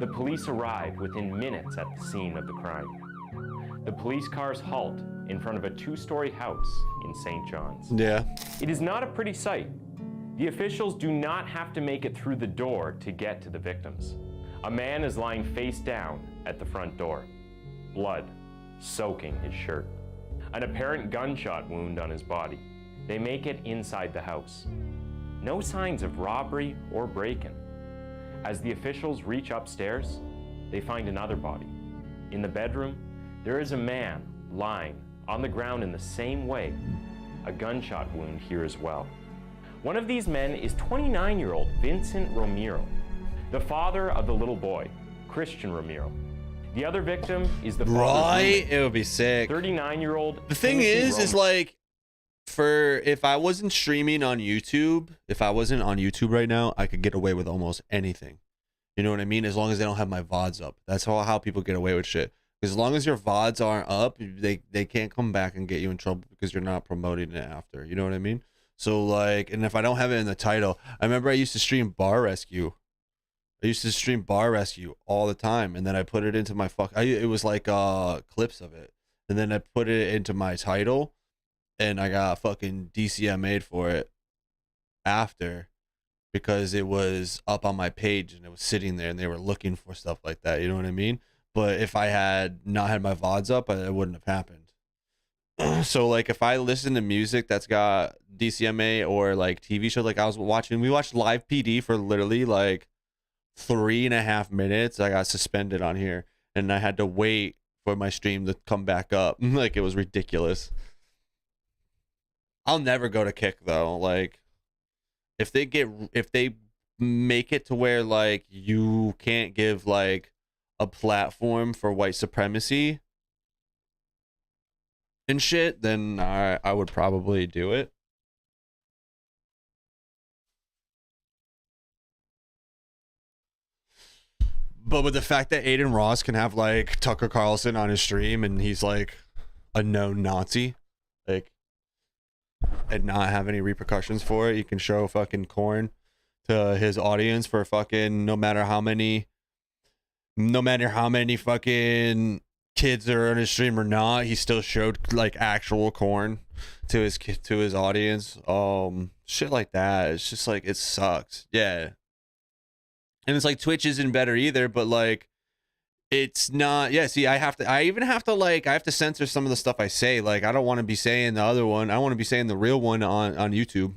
the police arrive within minutes at the scene of the crime. The police cars halt in front of a 2-story house in St. John's. Yeah. It is not a pretty sight. The officials do not have to make it through the door to get to the victims. A man is lying face down at the front door, blood soaking his shirt. An apparent gunshot wound on his body. They make it inside the house. No signs of robbery or break-in. As the officials reach upstairs, they find another body. In the bedroom, there is a man lying on the ground in the same way. A gunshot wound here as well. One of these men is 29-year-old Vincent Romero, the father of the little boy, Christian Romero. The other victim is the father's roommate, It would be sick. 39-year-old. The thing is like, if I wasn't streaming on YouTube, if I wasn't on YouTube right now, I could get away with almost anything. You know what I mean? As long as they don't have my VODs up. That's how people get away with shit. As long as your VODs aren't up, they can't come back and get you in trouble because you're not promoting it after. You know what I mean? So like, and if I don't have it in the title, I remember I used to stream Bar Rescue. I used to stream Bar Rescue all the time, and then I put it into my it was like clips of it, and then I put it into my title, and I got fucking DCMA'd for it after, because it was up on my page and it was sitting there, and they were looking for stuff like that. You know what I mean? But if I had not had my VODs up, it wouldn't have happened. So like, if I listen to music that's got DCMA or like TV shows, like we watched Live PD for literally like 3.5 minutes. I got suspended on here, and I had to wait for my stream to come back up. Like, it was ridiculous. I'll never go to Kick though. Like, if they make it to where like you can't give like a platform for white supremacy and shit, then I would probably do it. But with the fact that Aiden Ross can have like Tucker Carlson on his stream and he's like a known Nazi, like, and not have any repercussions for it, you can show fucking corn to his audience for fucking no matter how many fucking kids are on his stream or not, he still showed like actual corn to his audience. Shit like that. It's just like, it sucks. Yeah. And it's like Twitch isn't better either, but like, it's not. Yeah, see, I have to censor some of the stuff I say. Like, I don't want to be saying the other one. I want to be saying the real one on YouTube,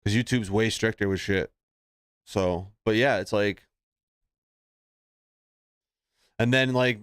because YouTube's way stricter with shit. So, but yeah, it's like, and then like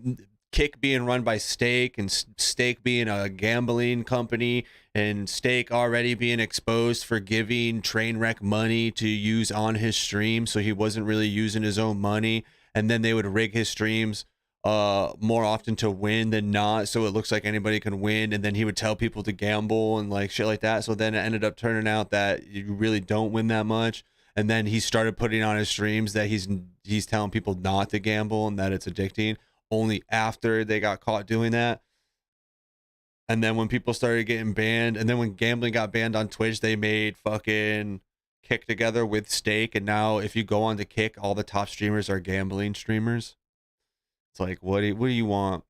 Kick being run by Stake, and Stake being a gambling company, and Stake already being exposed for giving Trainwreck money to use on his stream, so he wasn't really using his own money, and then they would rig his streams more often to win than not, so it looks like anybody can win, and then he would tell people to gamble and like shit like that. So then it ended up turning out that you really don't win that much, and then he started putting on his streams that he's telling people not to gamble and that it's addicting, only after they got caught doing that. And then when people started getting banned, and then when gambling got banned on Twitch, they made fucking Kick together with Stake, and now if you go on to Kick, all the top streamers are gambling streamers. It's like, what do you want?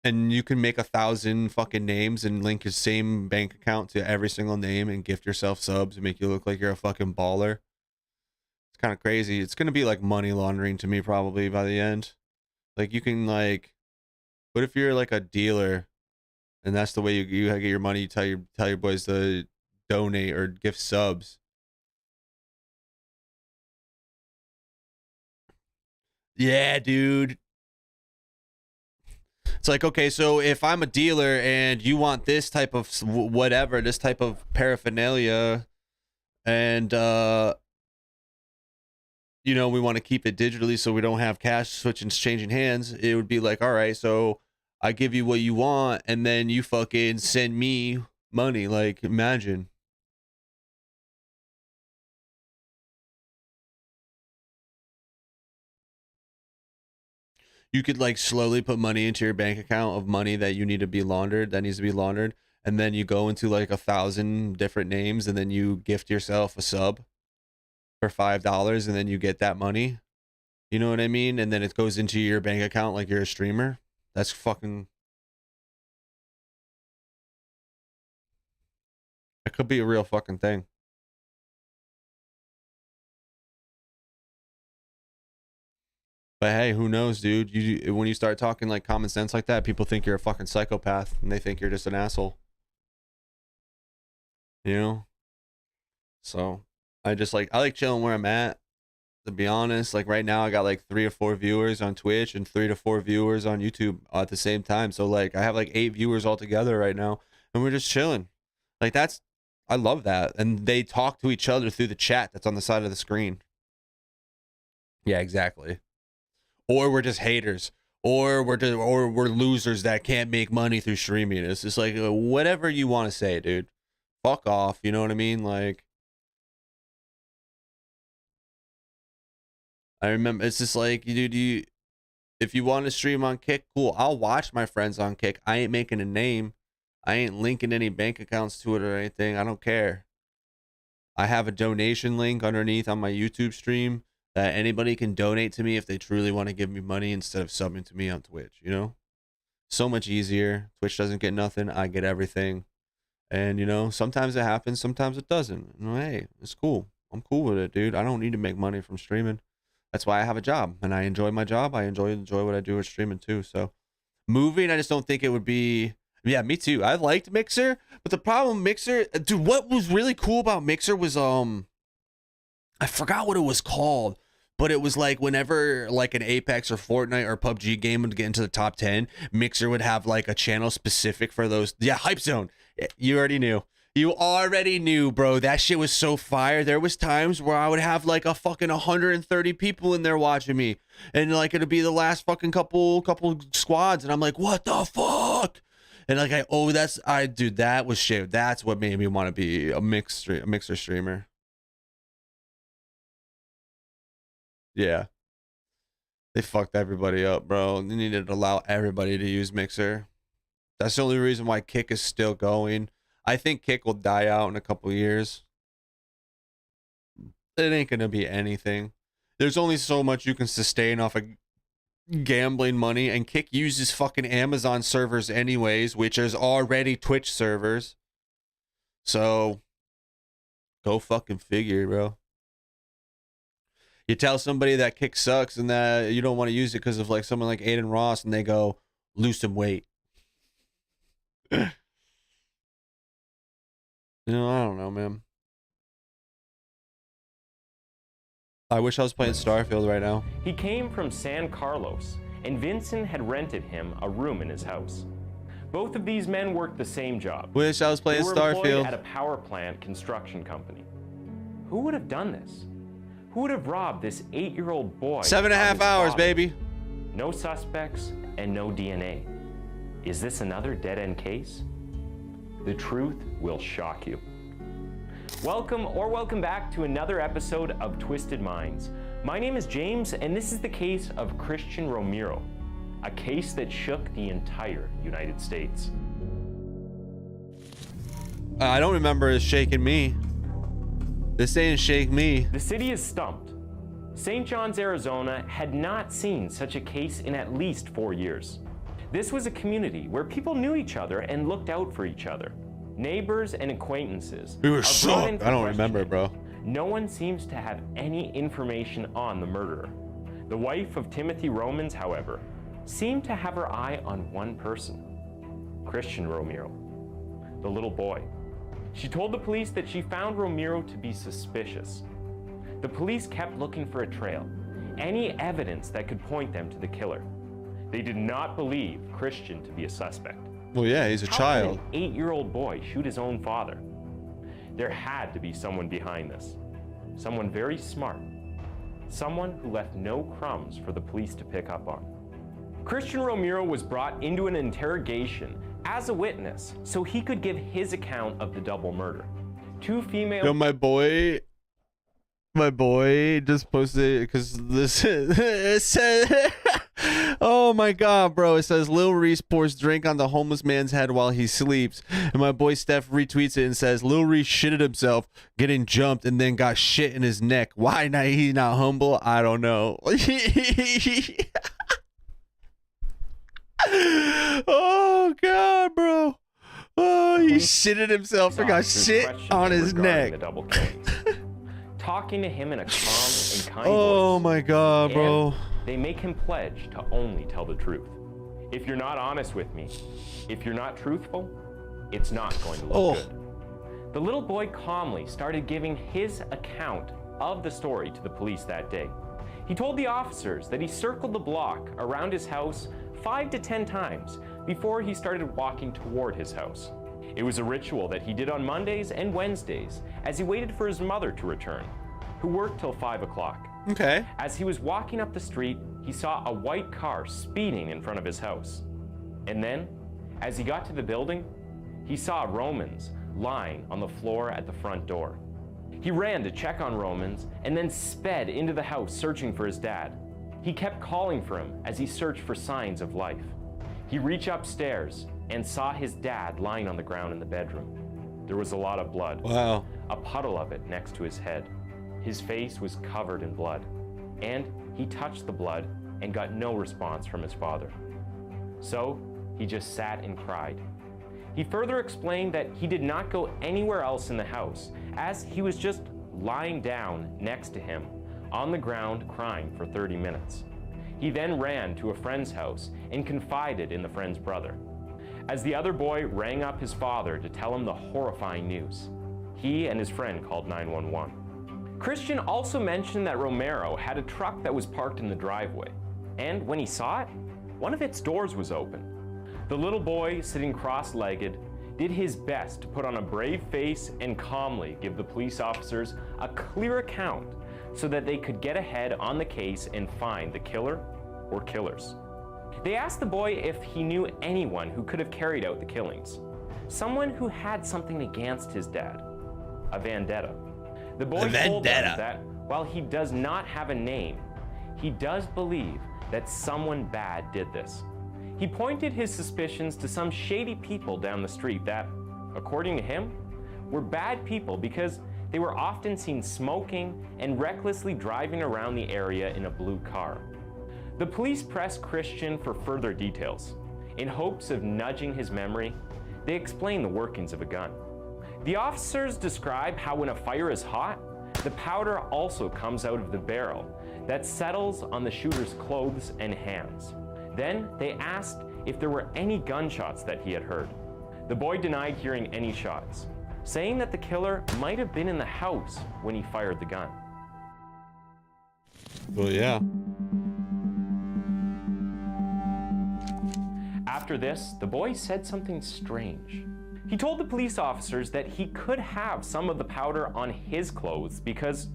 And you can make 1,000 fucking names and link your same bank account to every single name and gift yourself subs and make you look like you're a fucking baller. It's kind of crazy. It's gonna be like money laundering to me probably by the end. Like, you can, like, what if you're like a dealer and that's the way you get your money? You tell your boys to donate or gift subs. Yeah, dude. It's like, okay, so if I'm a dealer and you want this type of whatever, this type of paraphernalia, and you know, we want to keep it digitally so we don't have cash switching, changing hands, it would be like, all right, so I give you what you want, and then you fucking send me money. Like, imagine. You could like slowly put money into your bank account of money that you need to be laundered, that needs to be laundered, and then you go into like 1,000 different names, and then you gift yourself a sub for $5, and then you get that money. You know what I mean? And then it goes into your bank account like you're a streamer. That's fucking... It could be a real fucking thing. But hey, who knows, dude? When you start talking like common sense like that, people think you're a fucking psychopath, and they think you're just an asshole. You know? So, I like chilling where I'm at. To be honest, like right now I got like 3 or 4 viewers on Twitch and 3 to 4 viewers on YouTube at the same time. So like I have like 8 viewers altogether right now, and we're just chilling. Like I love that. And they talk to each other through the chat that's on the side of the screen. Yeah, exactly. Or we're just haters, or we're losers that can't make money through streaming. It's just like whatever you want to say, dude. Fuck off, you know what I mean? Like, I remember it's just like, dude, if you want to stream on Kick, cool. I'll watch my friends on Kick. I ain't making a name. I ain't linking any bank accounts to it or anything. I don't care. I have a donation link underneath on my YouTube stream that anybody can donate to me if they truly want to give me money instead of subbing to me on Twitch, you know? So much easier. Twitch doesn't get nothing. I get everything. And, you know, sometimes it happens, sometimes it doesn't. And, hey, it's cool. I'm cool with it, dude. I don't need to make money from streaming. That's why I have a job, and I enjoy my job. I enjoy what I do with streaming too. So moving, I just don't think it would be... Yeah, me too. I liked Mixer, but the problem Mixer... Dude, what was really cool about Mixer was, I forgot what it was called. But it was like whenever like an Apex or Fortnite or PUBG game would get into the top 10, Mixer would have like a channel specific for those. Yeah, Hype Zone. You already knew. You already knew, bro. That shit was so fire. There was times where I would have like a fucking 130 people in there watching me. And like it'd be the last fucking couple squads. And I'm like, what the fuck? And like, dude, that was shit. That's what made me want to be a Mixer streamer. Yeah. They fucked everybody up, bro. They needed to allow everybody to use Mixer. That's the only reason why Kick is still going. I think Kick will die out in a couple years. It ain't gonna be anything. There's only so much you can sustain off of gambling money, and Kick uses fucking Amazon servers anyways, which is already Twitch servers. So, go fucking figure, bro. You tell somebody that Kick sucks and that you don't want to use it because of like someone like Aiden Ross, and they go, lose some weight. You know, I don't know, man. I wish I was playing Starfield right now. He came from San Carlos, and Vincent had rented him a room in his house. Both of these men worked the same job. Wish I was playing They were employed Starfield. at a power plant construction company. Who would have done this? Who would have robbed this 8-year-old boy? 7.5 hours, father? baby. No suspects and no DNA. Is this another dead-end case? The truth will shock you. Welcome back to another episode of Twisted Minds. My name is James, and this is the case of Christian Romero, a case that shook the entire United States. I don't remember it shaking me. This ain't shake me. The city is stumped. St. John's, Arizona had not seen such a case in at least 4 years. This was a community where people knew each other and looked out for each other. Neighbors and acquaintances. We were are brought shook. into I don't question. remember, bro. No one seems to have any information on the murderer. The wife of Timothy Romans, however, seemed to have her eye on one person, Christian Romero, the little boy. She told the police that she found Romero to be suspicious. The police kept looking for a trail, any evidence that could point them to the killer. They did not believe Christian to be a suspect. Well, yeah, he's a child. How could an 8-year-old boy shoot his own father? There had to be someone behind this. Someone very smart. Someone who left no crumbs for the police to pick up on. Christian Romero was brought into an interrogation as a witness so he could give his account of the double murder. Two female... Yo, my boy just posted, because this it says oh my god, bro, it says Lil Reese pours drink on the homeless man's head while he sleeps, and my boy Steph retweets it and says Lil Reese shitted himself getting jumped and then got shit in his neck. Why not? He's not humble. I don't know. Oh god, bro. Oh, he shitted himself and got shit on his neck. The double killings. Talking to him in a calm and kind Oh voice. my god, bro. And they make him pledge to only tell the truth. If you're not honest with me, if you're not truthful, it's not going to look good. The little boy calmly started giving his account of the story to the police that day. He told the officers that he circled the block around his house 5 to 10 times before he started walking toward his house. It was a ritual that he did on Mondays and Wednesdays as he waited for his mother to return, who worked till 5 o'clock. Okay. As he was walking up the street, he saw a white car speeding in front of his house. And then, as he got to the building, he saw Romans lying on the floor at the front door. He ran to check on Romans and then sped into the house searching for his dad. He kept calling for him as he searched for signs of life. He reached upstairs and saw his dad lying on the ground in the bedroom. There was a lot of blood. Wow. A puddle of it next to his head. His face was covered in blood, and he touched the blood and got no response from his father. So he just sat and cried. He further explained that he did not go anywhere else in the house, as he was just lying down next to him on the ground crying for 30 minutes. He then ran to a friend's house and confided in the friend's brother. As the other boy rang up his father to tell him the horrifying news, he and his friend called 911. Christian also mentioned that Romero had a truck that was parked in the driveway, and when he saw it, one of its doors was open. The little boy, sitting cross-legged, did his best to put on a brave face and calmly give the police officers a clear account so that they could get ahead on the case and find the killer or killers. They asked the boy if he knew anyone who could have carried out the killings, someone who had something against his dad, a vendetta. The boy told them that while he does not have a name, he does believe that someone bad did this. He pointed his suspicions to some shady people down the street that, according to him, were bad people because they were often seen smoking and recklessly driving around the area in a blue car. The police pressed Christian for further details. In hopes of nudging his memory, they explained the workings of a gun. The officers describe how when a fire is hot, the powder also comes out of the barrel that settles on the shooter's clothes and hands. Then they asked if there were any gunshots that he had heard. The boy denied hearing any shots, saying that the killer might have been in the house when he fired the gun. Well, yeah. After this, the boy said something strange. He told the police officers that he could have some of the powder on his clothes because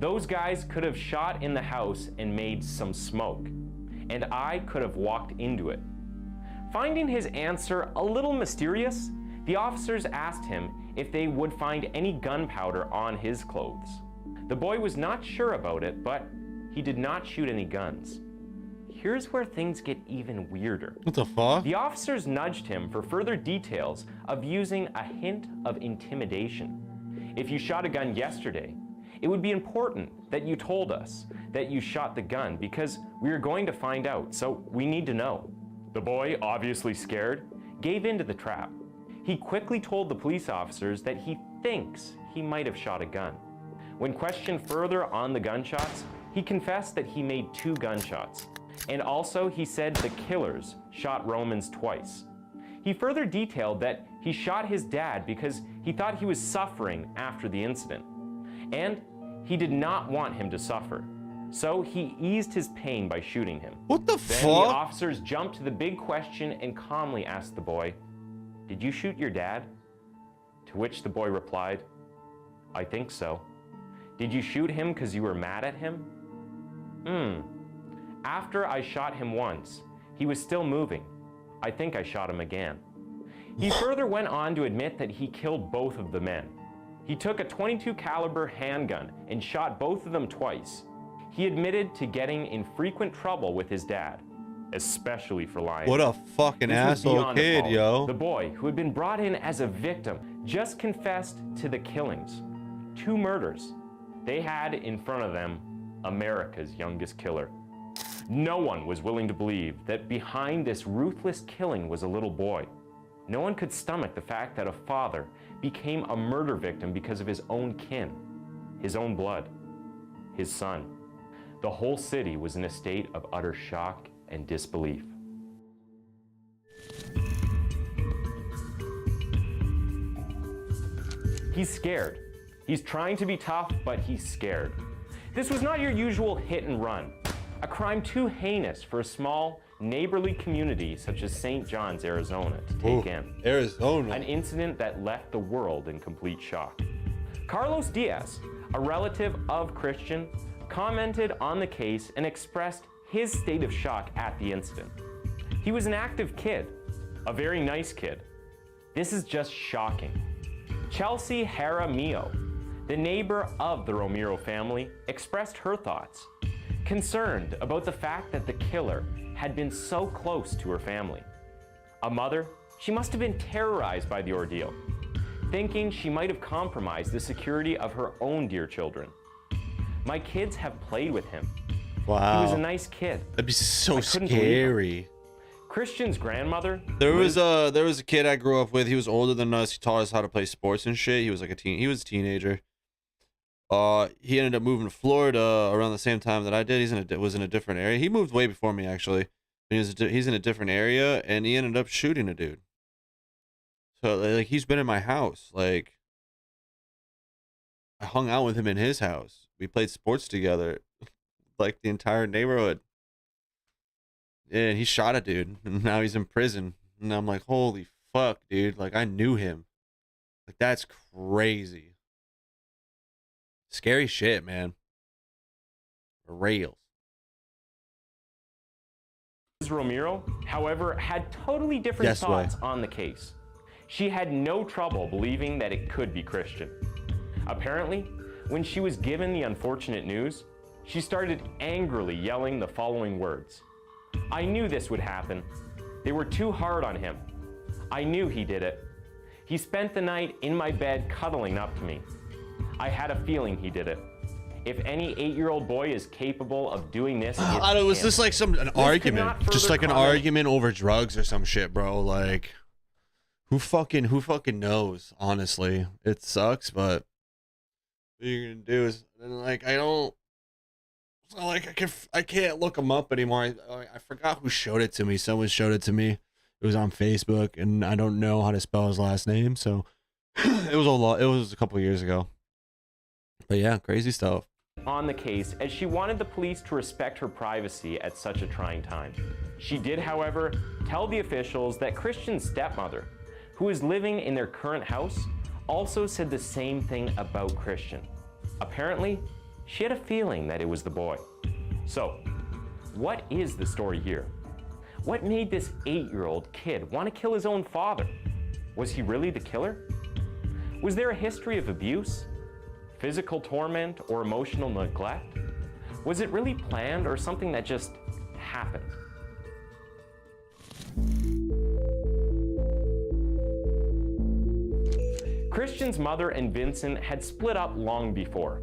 those guys could have shot in the house and made some smoke, and I could have walked into it. Finding his answer a little mysterious, the officers asked him if they would find any gunpowder on his clothes. The boy was not sure about it, but he did not shoot any guns. Here's where things get even weirder. What the fuck? The officers nudged him for further details of using a hint of intimidation. If you shot a gun yesterday, it would be important that you told us that you shot the gun because we are going to find out, so we need to know. The boy, obviously scared, gave in to the trap. He quickly told the police officers that he thinks he might have shot a gun. When questioned further on the gunshots, he confessed that he made 2 gunshots. And also, he said the killers shot Romans twice. He further detailed that he shot his dad because he thought he was suffering after the incident. And he did not want him to suffer. So he eased his pain by shooting him. What the fuck? Then the officers jumped to the big question and calmly asked the boy, "Did you shoot your dad?" To which the boy replied, "I think so." "Did you shoot him because you were mad at him?" After I shot him once, he was still moving. I think I shot him again. He further went on to admit that he killed both of the men. He took a .22 caliber handgun and shot both of them twice. He admitted to getting in frequent trouble with his dad, especially for lying. What a fucking This was asshole beyond kid, appalling. yo. The boy, who had been brought in as a victim, just confessed to the killings. 2 murders. They had in front of them America's youngest killer. No one was willing to believe that behind this ruthless killing was a little boy. No one could stomach the fact that a father became a murder victim because of his own kin, his own blood, his son. The whole city was in a state of utter shock and disbelief. He's scared. He's trying to be tough, but he's scared. This was not your usual hit and run, a crime too heinous for a small, neighborly community such as St. John's, Arizona to take in. Arizona. An incident that left the world in complete shock. Carlos Diaz, a relative of Christian, commented on the case and expressed his state of shock at the incident. He was an active kid, a very nice kid. This is just shocking. Chelsea Jaramillo, the neighbor of the Romero family, expressed her thoughts, concerned about the fact that the killer had been so close to her family. A mother, she must have been terrorized by the ordeal, thinking she might have compromised the security of her own dear children. "My kids have played with him. Wow. He was a nice kid. That'd be so I couldn't believe it." scary. Christian's grandmother, There was a kid I grew up with. He was older than us. He taught us how to play sports and shit. He was like a teenager. He ended up moving to Florida around the same time that I did. Was in a different area. He moved way before me actually. He's in a different area, and he ended up shooting a dude. So like he's been in my house. Like I hung out with him in his house. We played sports together, like the entire neighborhood. Yeah, and he shot a dude, and now he's in prison. And I'm like, holy fuck, dude! Like I knew him. Like that's crazy. Scary shit, man. For real. Ms. Romero, however, had totally different Yes, thoughts on the case. She had no trouble believing that it could be Christian. Apparently, when she was given the unfortunate news, she started angrily yelling the following words. "I knew this would happen. They were too hard on him. I knew he did it. He spent the night in my bed cuddling up to me. I had a feeling he did it. If any 8-year-old boy is capable of doing this, I don't. Was this like an argument? Just like an argument over drugs or some shit, bro? Like, who fucking knows? Honestly, it sucks, but what you're gonna do is like I don't. It's not like I can't look them up anymore. I forgot who showed it to me. Someone showed it to me. It was on Facebook, and I don't know how to spell his last name, so it was a couple of years ago. But yeah, crazy stuff. on the case as she wanted the police to respect her privacy at such a trying time. She did, however, tell the officials that Christian's stepmother, who is living in their current house, also said the same thing about Christian. Apparently, she had a feeling that it was the boy. So, what is the story here? What made this 8-year-old kid want to kill his own father? Was he really the killer? Was there a history of abuse, physical torment, or emotional neglect? Was it really planned or something that just happened? Christian's mother and Vincent had split up long before.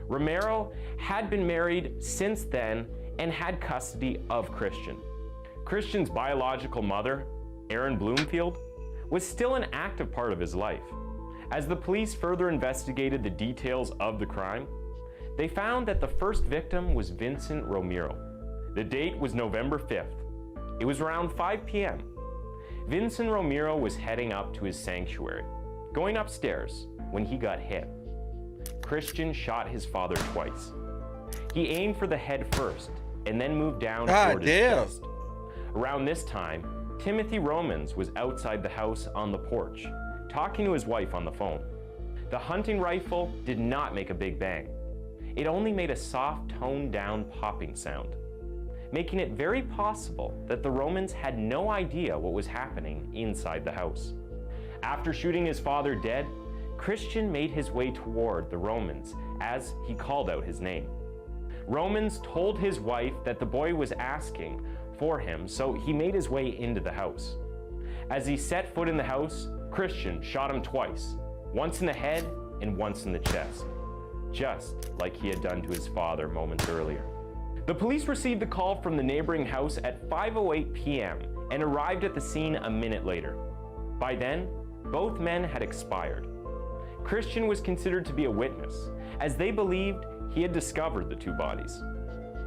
Romero had been married since then and had custody of Christian. Christian's biological mother, Erin Bloomfield, was still an active part of his life. As the police further investigated the details of the crime, they found that the first victim was Vincent Romero. The date was November 5th. It was around 5 p.m. Vincent Romero was heading up to his sanctuary, going upstairs when he got hit. Christian shot his father twice. He aimed for the head first and then moved down toward his chest. Around this time, Timothy Romans was outside the house on the porch, talking to his wife on the phone. The hunting rifle did not make a big bang. It only made a soft, toned-down popping sound, making it very possible that the Romans had no idea what was happening inside the house. After shooting his father dead, Christian made his way toward the Romans as he called out his name. Romans told his wife that the boy was asking for him, so he made his way into the house. As he set foot in the house, Christian shot him twice, once in the head and once in the chest, just like he had done to his father moments earlier. The police received the call from the neighboring house at 5:08 p.m. and arrived at the scene a minute later. By then, both men had expired. Christian was considered to be a witness, as they believed he had discovered the two bodies.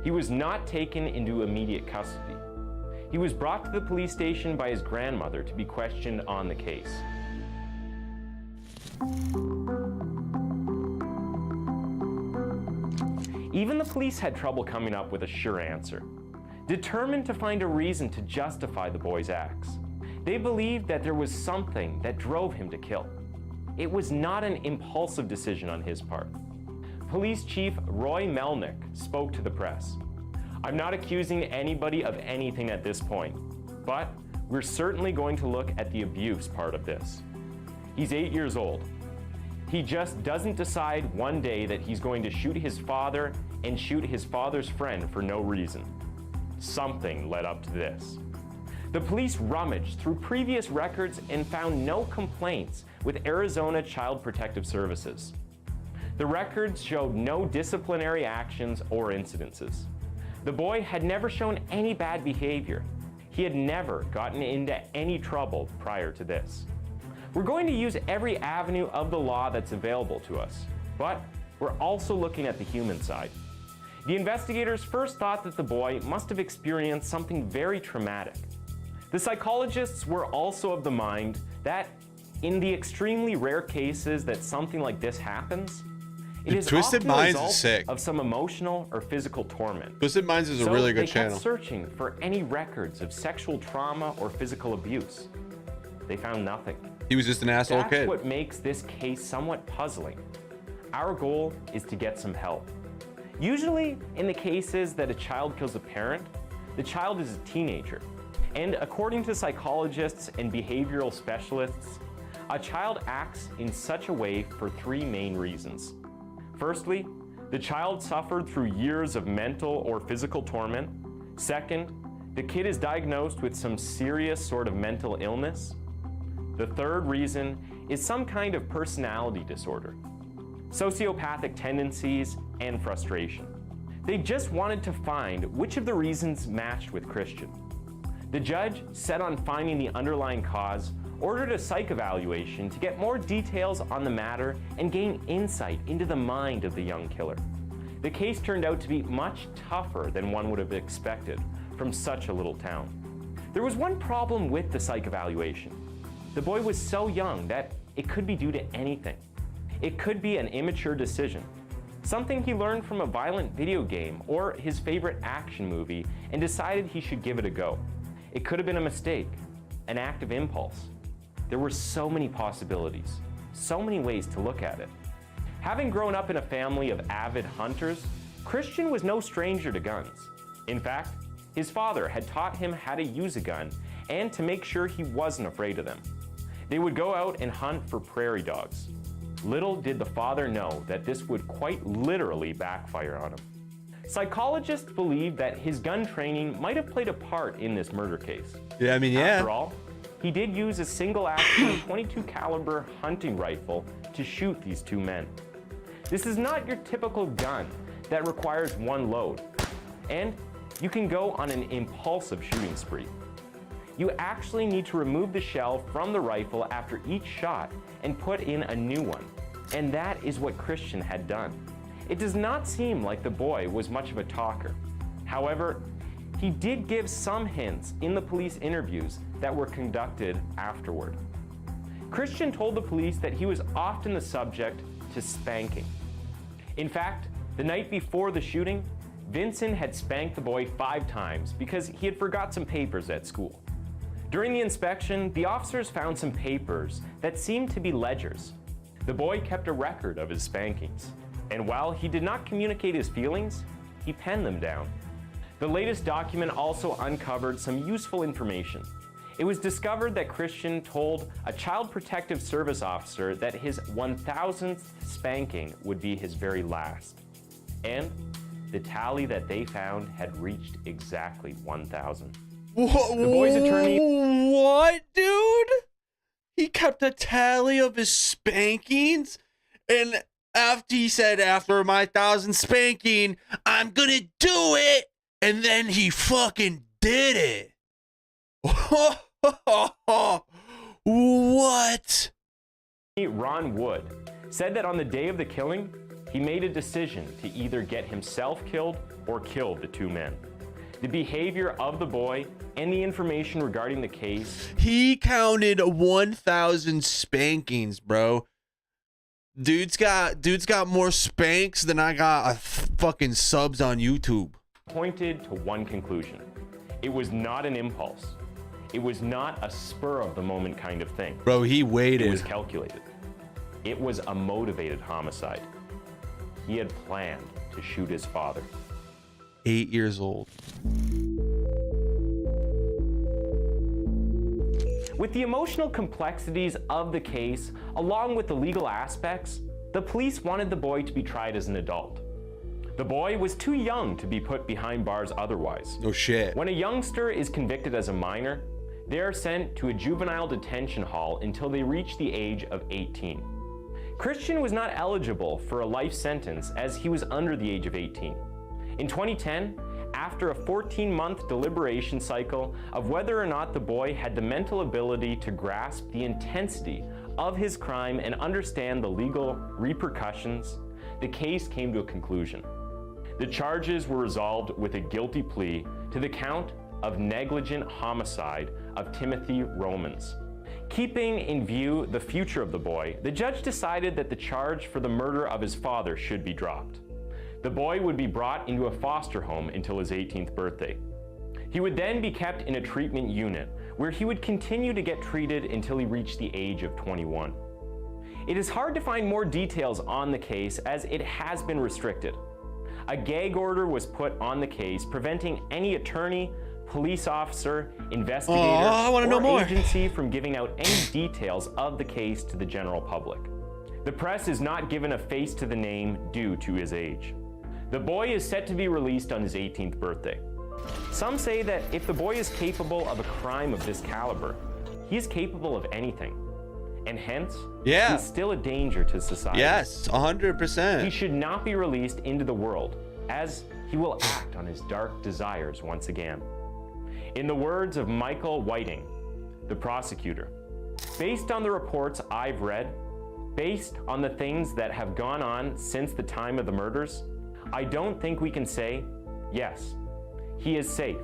He was not taken into immediate custody. He was brought to the police station by his grandmother to be questioned on the case. Even the police had trouble coming up with a sure answer. Determined to find a reason to justify the boy's acts, they believed that there was something that drove him to kill. It was not an impulsive decision on his part. Police Chief Roy Melnick spoke to the press. "I'm not accusing anybody of anything at this point, but we're certainly going to look at the abuse part of this. He's 8 years old. He just doesn't decide one day that he's going to shoot his father and shoot his father's friend for no reason. Something led up to this." The police rummaged through previous records and found no complaints with Arizona Child Protective Services. The records showed no disciplinary actions or incidences. The boy had never shown any bad behavior. He had never gotten into any trouble prior to this. We're going to use every avenue of the law that's available to us, but we're also looking at the human side. The investigators first thought that the boy must have experienced something very traumatic. The psychologists were also of the mind that in the extremely rare cases that something like this happens, it is Twisted often a Minds result is sick. of some emotional or physical torment. Twisted Minds is a So really good they channel. kept searching for any records of sexual trauma or physical abuse. They found nothing. He was just an asshole That's kid. what makes this case somewhat puzzling. Our goal is to get some help. Usually, in the cases that a child kills a parent, the child is a teenager. And according to psychologists and behavioral specialists, a child acts in such a way for three main reasons. Firstly, the child suffered through years of mental or physical torment. Second, the kid is diagnosed with some serious sort of mental illness. The third reason is some kind of personality disorder, sociopathic tendencies, and frustration. They just wanted to find which of the reasons matched with Christian. The judge, set on finding the underlying cause, ordered a psych evaluation to get more details on the matter and gain insight into the mind of the young killer. The case turned out to be much tougher than one would have expected from such a little town. There was one problem with the psych evaluation. The boy was so young that it could be due to anything. It could be an immature decision, something he learned from a violent video game or his favorite action movie and decided he should give it a go. It could have been a mistake, an act of impulse. There were so many possibilities, so many ways to look at it. Having grown up in a family of avid hunters, Christian was no stranger to guns. In fact, his father had taught him how to use a gun and to make sure he wasn't afraid of them. They would go out and hunt for prairie dogs. Little did the father know that this would quite literally backfire on him. Psychologists believe that his gun training might have played a part in this murder case. Yeah, I mean, yeah. After all, he did use a single-action .22 caliber hunting rifle to shoot these two men. This is not your typical gun that requires one load, and you can go on an impulsive shooting spree. You actually need to remove the shell from the rifle after each shot and put in a new one, and that is what Christian had done. It does not seem like the boy was much of a talker. However, he did give some hints in the police interviews that were conducted afterward. Christian told the police that he was often the subject to spanking. In fact, the night before the shooting, Vincent had spanked the boy 5 times because he had forgot some papers at school. During the inspection, the officers found some papers that seemed to be ledgers. The boy kept a record of his spankings, and while he did not communicate his feelings, he penned them down. The latest document also uncovered some useful information. It was discovered that Christian told a Child Protective Service officer that his 1,000th spanking would be his very last. And the tally that they found had reached exactly 1,000. The boy's attorney... What, dude? He kept a tally of his spankings, and after he said, after my 1,000th spanking, I'm gonna do it, and then he fucking did it. What? Ron Wood said that on the day of the killing, he made a decision to either get himself killed or kill the two men. The behavior of the boy and the information regarding the case. He counted 1,000 spankings, bro. Dude's got more spanks than I got fucking subs on YouTube. Pointed to one conclusion. It was not an impulse. It was not a spur of the moment kind of thing. Bro, he waited. It was calculated. It was a motivated homicide. He had planned to shoot his father. 8 years old. With the emotional complexities of the case, along with the legal aspects, the police wanted the boy to be tried as an adult. The boy was too young to be put behind bars otherwise. No shit. When a youngster is convicted as a minor, they are sent to a juvenile detention hall until they reach the age of 18. Christian was not eligible for a life sentence as he was under the age of 18. In 2010, after a 14-month deliberation cycle of whether or not the boy had the mental ability to grasp the intensity of his crime and understand the legal repercussions, the case came to a conclusion. The charges were resolved with a guilty plea to the count of negligent homicide of Timothy Romans. Keeping in view the future of the boy, the judge decided that the charge for the murder of his father should be dropped. The boy would be brought into a foster home until his 18th birthday. He would then be kept in a treatment unit where he would continue to get treated until he reached the age of 21. It is hard to find more details on the case as it has been restricted. A gag order was put on the case preventing any attorney, police officer, investigator, or agency from giving out any details of the case to the general public. The press is not given a face to the name due to his age. The boy is set to be released on his 18th birthday. Some say that if the boy is capable of a crime of this caliber, he is capable of anything. And hence, he is still a danger to society. Yes, 100%. He should not be released into the world, as he will act on his dark desires once again. In the words of Michael Whiting, the prosecutor, based on the reports I've read, based on the things that have gone on since the time of the murders, I don't think we can say, yes, he is safe.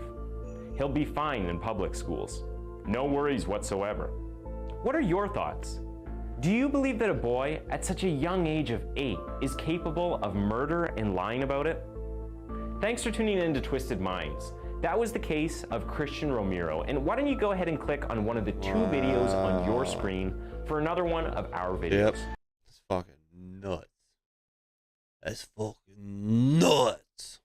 He'll be fine in public schools. No worries whatsoever. What are your thoughts? Do you believe that a boy at such a young age of 8 is capable of murder and lying about it? Thanks for tuning in to Twisted Minds. That was the case of Christian Romero, and why don't you go ahead and click on one of the 2 videos on your screen for another one of our videos. Yep. It's fucking nuts. That's fucking nuts.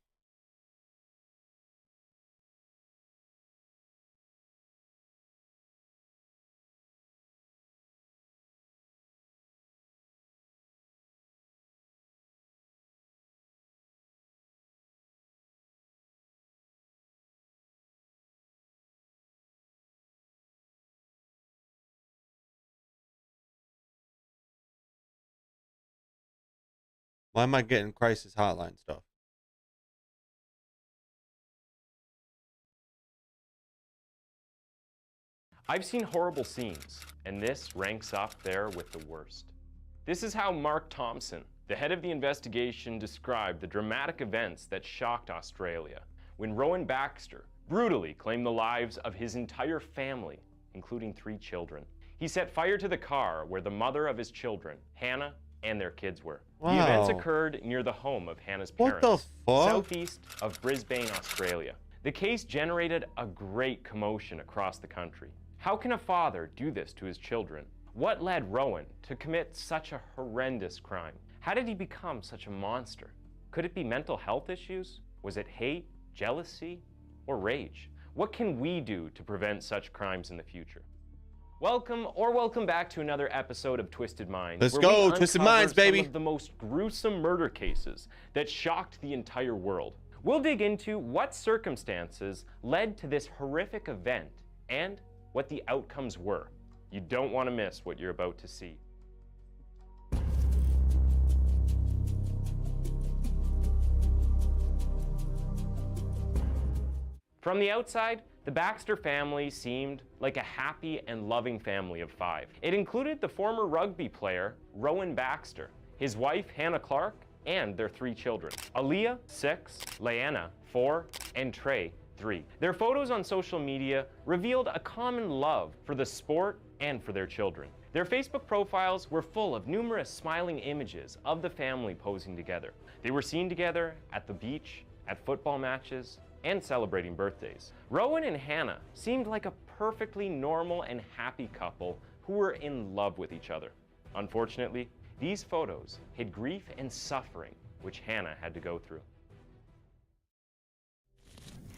Why am I getting crisis hotline stuff? I've seen horrible scenes, and this ranks up there with the worst. This is how Mark Thompson, the head of the investigation, described the dramatic events that shocked Australia when Rowan Baxter brutally claimed the lives of his entire family, including 3 children. He set fire to the car where the mother of his children, Hannah, and their kids were. Wow. The events occurred near the home of Hannah's parents, What the fuck? southeast of Brisbane, Australia. The case generated a great commotion across the country. How can a father do this to his children? What led Rowan to commit such a horrendous crime? How did he become such a monster? Could it be mental health issues? Was it hate, jealousy, or rage? What can we do to prevent such crimes in the future? Welcome back to another episode of Twisted Minds. Let's where go, we Twisted uncover Minds, baby. Some of the most gruesome murder cases that shocked the entire world. We'll dig into what circumstances led to this horrific event and what the outcomes were. You don't want to miss what you're about to see. From the outside, the Baxter family seemed like a happy and loving family of 5. It included the former rugby player, Rowan Baxter, his wife, Hannah Clark, and their 3 children, Aaliyah, 6, Leanna, 4, and Trey, 3. Their photos on social media revealed a common love for the sport and for their children. Their Facebook profiles were full of numerous smiling images of the family posing together. They were seen together at the beach, at football matches, and celebrating birthdays. Rowan and Hannah seemed like a perfectly normal and happy couple who were in love with each other. Unfortunately, these photos hid grief and suffering which Hannah had to go through.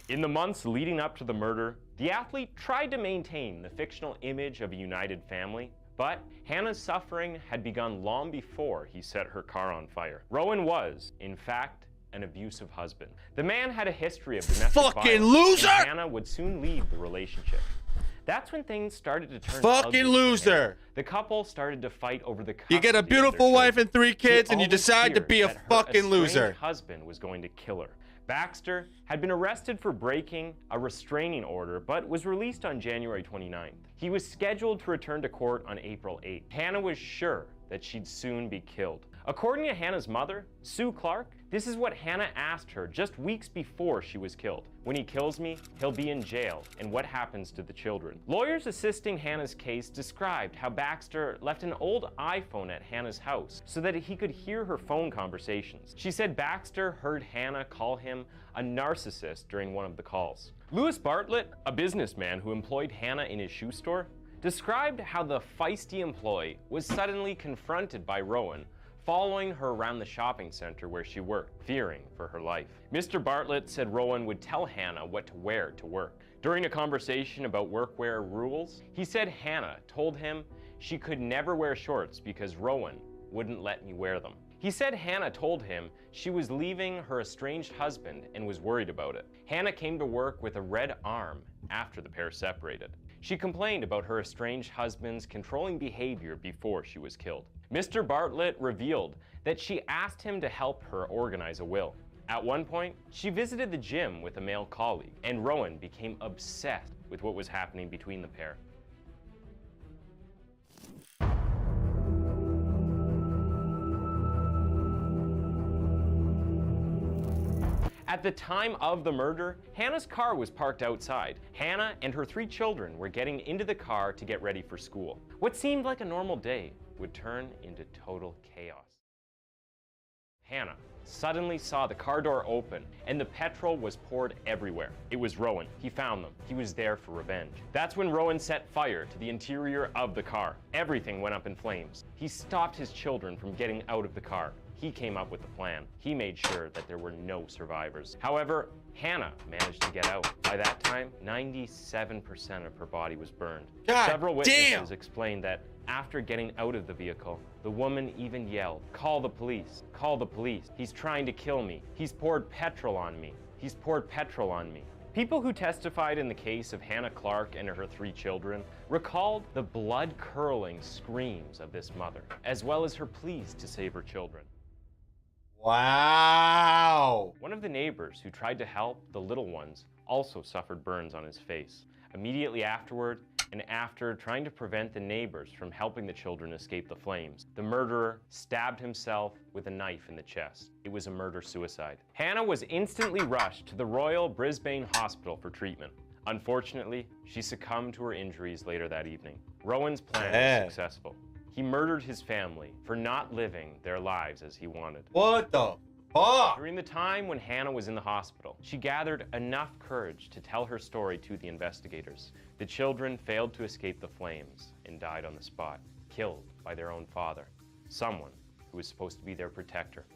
In the months leading up to the murder, the athlete tried to maintain the fictional image of a united family, but Hannah's suffering had begun long before he set her car on fire. Rowan was, in fact, an abusive husband. The man had a history of domestic Fucking violence, loser! and Hannah would soon leave the relationship. That's when things started to turn Fucking ugly for loser! Hannah. The couple started to fight over the custody You get a of their beautiful children. wife and 3 kids, She and you almost decide to feared be a that her fucking loser. estranged husband was going to kill her. Baxter had been arrested for breaking a restraining order, but was released on January 29th. He was scheduled to return to court on April 8th. Hannah was sure that she'd soon be killed. According to Hannah's mother, Sue Clark, this is what Hannah asked her just weeks before she was killed. When he kills me, he'll be in jail, and what happens to the children? Lawyers assisting Hannah's case described how Baxter left an old iPhone at Hannah's house so that he could hear her phone conversations. She said Baxter heard Hannah call him a narcissist during one of the calls. Louis Bartlett, a businessman who employed Hannah in his shoe store, described how the feisty employee was suddenly confronted by Rowan following her around the shopping center where she worked, fearing for her life. Mr. Bartlett said Rowan would tell Hannah what to wear to work. During a conversation about workwear rules, he said Hannah told him she could never wear shorts because Rowan wouldn't let me wear them. He said Hannah told him she was leaving her estranged husband and was worried about it. Hannah came to work with a red arm after the pair separated. She complained about her estranged husband's controlling behavior before she was killed. Mr. Bartlett revealed that she asked him to help her organize a will. At one point, she visited the gym with a male colleague, and Rowan became obsessed with what was happening between the pair. At the time of the murder, Hannah's car was parked outside. Hannah and her 3 children were getting into the car to get ready for school. What seemed like a normal day would turn into total chaos. Hannah suddenly saw the car door open and the petrol was poured everywhere. It was Rowan. He found them. He was there for revenge. That's when Rowan set fire to the interior of the car. Everything went up in flames. He stopped his children from getting out of the car. He came up with the plan. He made sure that there were no survivors. However, Hannah managed to get out. By that time, 97% of her body was burned. Several witnesses explained that after getting out of the vehicle, the woman even yelled, "Call the police, call the police. He's trying to kill me. He's poured petrol on me. He's poured petrol on me." People who testified in the case of Hannah Clark and her 3 children recalled the blood-curdling screams of this mother, as well as her pleas to save her children. Wow! One of the neighbors who tried to help the little ones also suffered burns on his face. Immediately afterward, and after trying to prevent the neighbors from helping the children escape the flames, the murderer stabbed himself with a knife in the chest. It was a murder-suicide. Hannah was instantly rushed to the Royal Brisbane Hospital for treatment. Unfortunately, she succumbed to her injuries later that evening. Rowan's plan was successful. He murdered his family for not living their lives as he wanted. What the fuck? During the time when Hannah was in the hospital, she gathered enough courage to tell her story to the investigators. The children failed to escape the flames and died on the spot, killed by their own father, someone who was supposed to be their protector.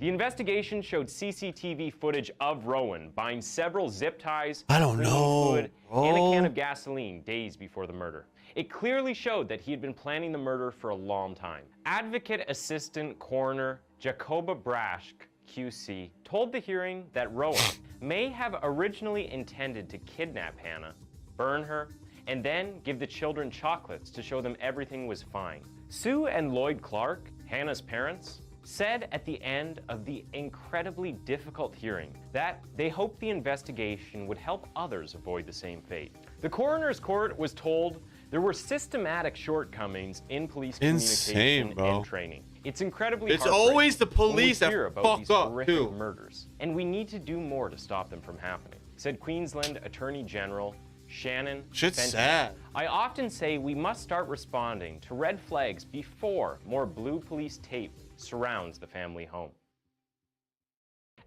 The investigation showed CCTV footage of Rowan buying several zip ties, cleaning fluid, and a can of gasoline days before the murder. It clearly showed that he had been planning the murder for a long time. Advocate Assistant Coroner Jacoba Brash, QC, told the hearing that Rowan may have originally intended to kidnap Hannah, burn her, and then give the children chocolates to show them everything was fine. Sue and Lloyd Clark, Hannah's parents, said at the end of the incredibly difficult hearing that they hoped the investigation would help others avoid the same fate. The coroner's court was told there were systematic shortcomings in police communication and training. It's incredibly It's always the police that fuck up too. Murders, and we need to do more to stop them from happening, said Queensland Attorney General Shannon Shit's Fenton. sad. I often say we must start responding to red flags before more blue police tape surrounds the family home.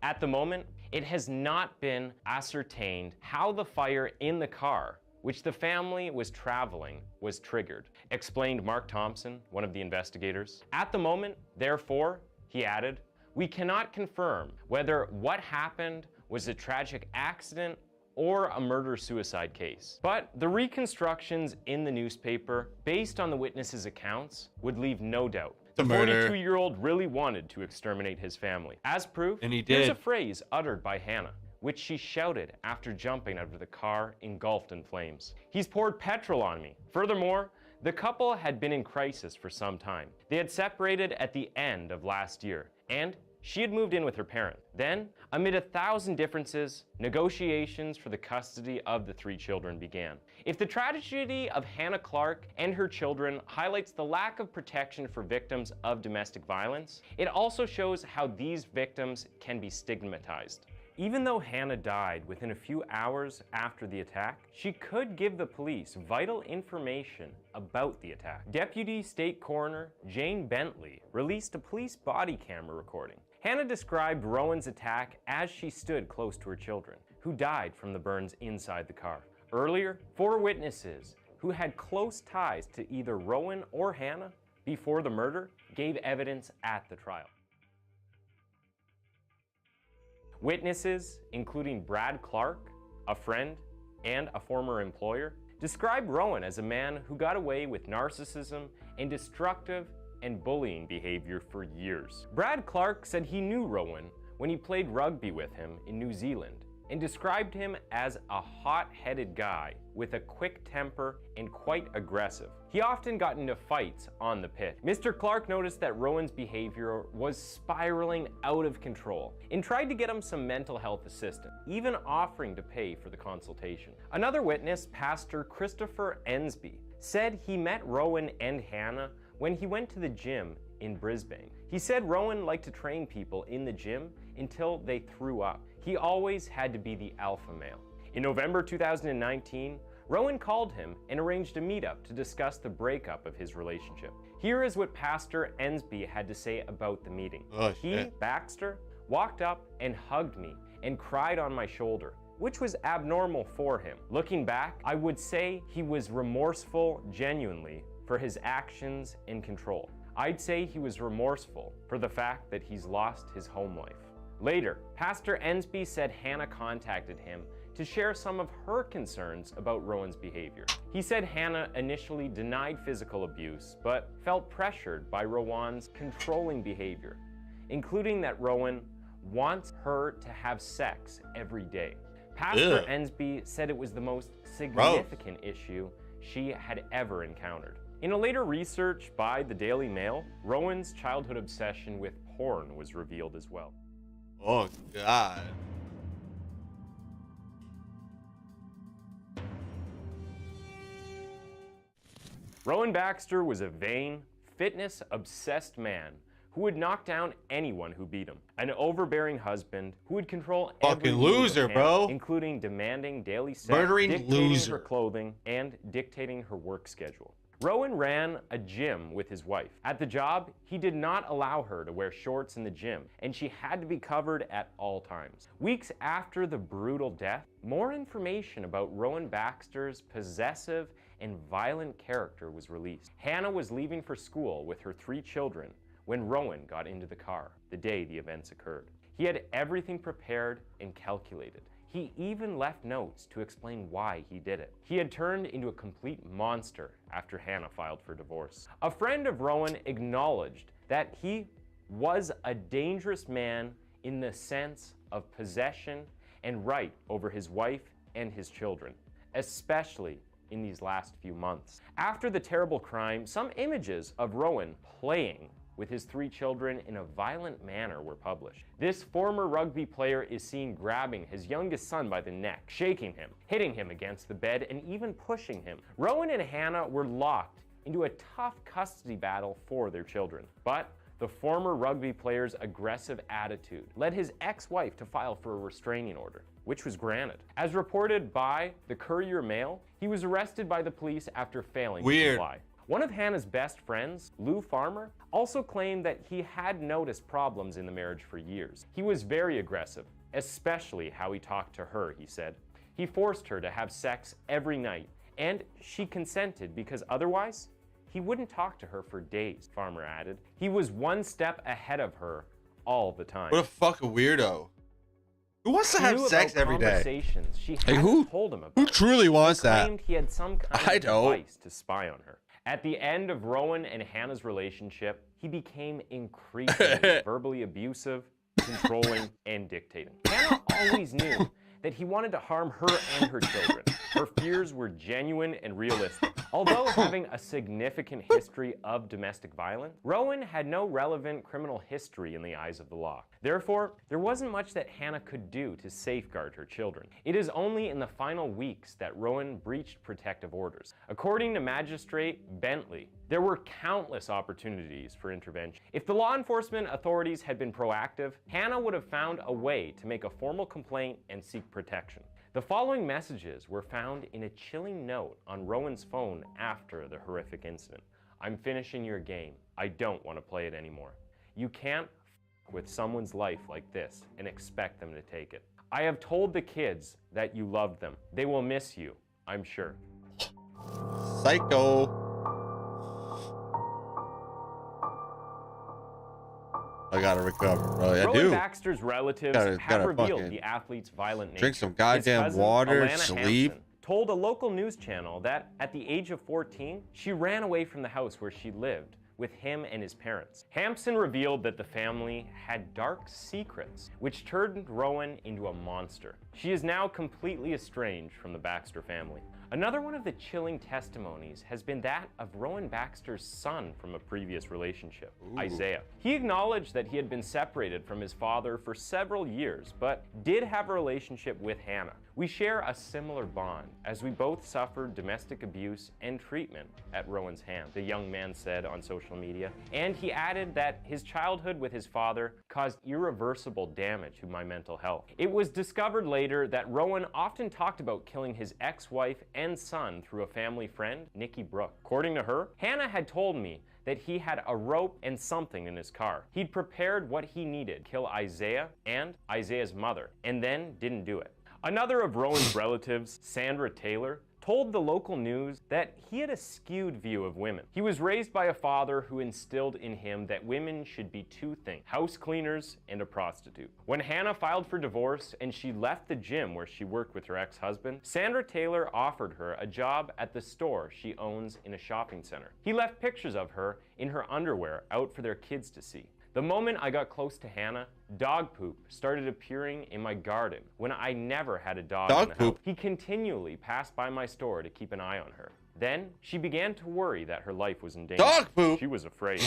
At the moment, it has not been ascertained how the fire in the car, which the family was traveling, was triggered, explained Mark Thompson, one of the investigators. At the moment, therefore, he added, we cannot confirm whether what happened was a tragic accident or a murder-suicide case. But the reconstructions in the newspaper, based on the witnesses' accounts, would leave no doubt. The 42-year-old really wanted to exterminate his family. As proof, and he here's did. a phrase uttered by Hannah, which she shouted after jumping out of the car engulfed in flames. He's poured petrol on me. Furthermore, the couple had been in crisis for some time. They had separated at the end of last year, and she had moved in with her parent. Then, amid 1,000 differences, negotiations for the custody of the 3 children began. If the tragedy of Hannah Clark and her children highlights the lack of protection for victims of domestic violence, it also shows how these victims can be stigmatized. Even though Hannah died within a few hours after the attack, she could give the police vital information about the attack. Deputy State Coroner Jane Bentley released a police body camera recording. Hannah described Rowan's attack as she stood close to her children, who died from the burns inside the car. Earlier, 4 witnesses who had close ties to either Rowan or Hannah before the murder gave evidence at the trial. Witnesses, including Brad Clark, a friend, and a former employer, described Rowan as a man who got away with narcissism and destructive and bullying behavior for years. Brad Clark said he knew Rowan when he played rugby with him in New Zealand and described him as a hot-headed guy with a quick temper and quite aggressive. He often got into fights on the pitch. Mr. Clark noticed that Rowan's behavior was spiraling out of control and tried to get him some mental health assistance, even offering to pay for the consultation. Another witness, Pastor Christopher Ensby, said he met Rowan and Hannah when he went to the gym in Brisbane. He said Rowan liked to train people in the gym until they threw up. He always had to be the alpha male. In November 2019, Rowan called him and arranged a meetup to discuss the breakup of his relationship. Here is what Pastor Ensby had to say about the meeting. He, Baxter, walked up and hugged me and cried on my shoulder, which was abnormal for him. Looking back, I would say he was remorseful genuinely for his actions and control. I'd say he was remorseful for the fact that he's lost his home life. Later, Pastor Ensby said Hannah contacted him to share some of her concerns about Rowan's behavior. He said Hannah initially denied physical abuse, but felt pressured by Rowan's controlling behavior, including that Rowan wants her to have sex every day. Pastor Ensby said it was the most significant issue she had ever encountered. In a later research by the Daily Mail, Rowan's childhood obsession with porn was revealed as well. Oh, God. Rowan Baxter was a vain, fitness-obsessed man who would knock down anyone who beat him. An overbearing husband who would control every Fucking move of loser, Hannah, bro. including demanding daily sex, Murdering dictating loser. her clothing, and dictating her work schedule. Rowan ran a gym with his wife. At the job, he did not allow her to wear shorts in the gym, and she had to be covered at all times. Weeks after the brutal death, more information about Rowan Baxter's possessive and violent character was released. Hannah was leaving for school with her 3 children when Rowan got into the car the day the events occurred. He had everything prepared and calculated. He even left notes to explain why he did it. He had turned into a complete monster after Hannah filed for divorce. A friend of Rowan acknowledged that he was a dangerous man in the sense of possession and right over his wife and his children, especially in these last few months. After the terrible crime, some images of Rowan playing with his 3 children in a violent manner were published. This former rugby player is seen grabbing his youngest son by the neck, shaking him, hitting him against the bed, and even pushing him. Rowan and Hannah were locked into a tough custody battle for their children. But the former rugby player's aggressive attitude led his ex-wife to file for a restraining order, which was granted. As reported by the Courier Mail, he was arrested by the police after failing to comply. One of Hannah's best friends, Lou Farmer, also claimed that he had noticed problems in the marriage for years. He was very aggressive, especially how he talked to her, he said. He forced her to have sex every night, and she consented because otherwise, he wouldn't talk to her for days, Farmer added. He was one step ahead of her all the time. What a fucking weirdo. Who wants to have sex every day? Conversations she Like, hadn't told him about. Who truly wants that? He claimed he had some kind I of don't. device to spy on her. At the end of Rowan and Hannah's relationship, he became increasingly verbally abusive, controlling, and dictating. Hannah always knew that he wanted to harm her and her children. Her fears were genuine and realistic. Although having a significant history of domestic violence, Rowan had no relevant criminal history in the eyes of the law. Therefore, there wasn't much that Hannah could do to safeguard her children. It is only in the final weeks that Rowan breached protective orders. According to Magistrate Bentley, there were countless opportunities for intervention. If the law enforcement authorities had been proactive, Hannah would have found a way to make a formal complaint and seek protection. The following messages were found in a chilling note on Rowan's phone after the horrific incident. "I'm finishing your game. I don't want to play it anymore. You can't f with someone's life like this and expect them to take it. I have told the kids that you love them. They will miss you, I'm sure." Psycho. I gotta recover, bro. I Rowan do. Baxter's relatives have Gotta revealed fucking the athlete's violent nature. drink some His goddamn cousin, water, Alana sleep. Hampson, told a local news channel that at the age of 14, she ran away from the house where she lived with him and his parents. Hampson revealed that the family had dark secrets, which turned Rowan into a monster. She is now completely estranged from the Baxter family. Another one of the chilling testimonies has been that of Rowan Baxter's son from a previous relationship, Isaiah. He acknowledged that he had been separated from his father for several years, but did have a relationship with Hannah. We share a similar bond, as we both suffered domestic abuse and treatment at Rowan's hands, the young man said on social media. And he added that his childhood with his father caused irreversible damage to my mental health. It was discovered later that Rowan often talked about killing his ex-wife and son through a family friend, Nikki Brooke. According to her, Hannah had told me that he had a rope and something in his car. He'd prepared what he needed to kill Isaiah and Isaiah's mother, and then didn't do it. Another of Rowan's relatives, Sandra Taylor, told the local news that he had a skewed view of women. He was raised by a father who instilled in him that women should be two things: house cleaners and a prostitute. When Hannah filed for divorce and she left the gym where she worked with her ex-husband, Sandra Taylor offered her a job at the store she owns in a shopping center. He left pictures of her in her underwear out for their kids to see. The moment I got close to Hannah, dog poop started appearing in my garden when I never had a dog in the house. He continually passed by my store to keep an eye on her. Then she began to worry that her life was in danger. Dog poop? She was afraid.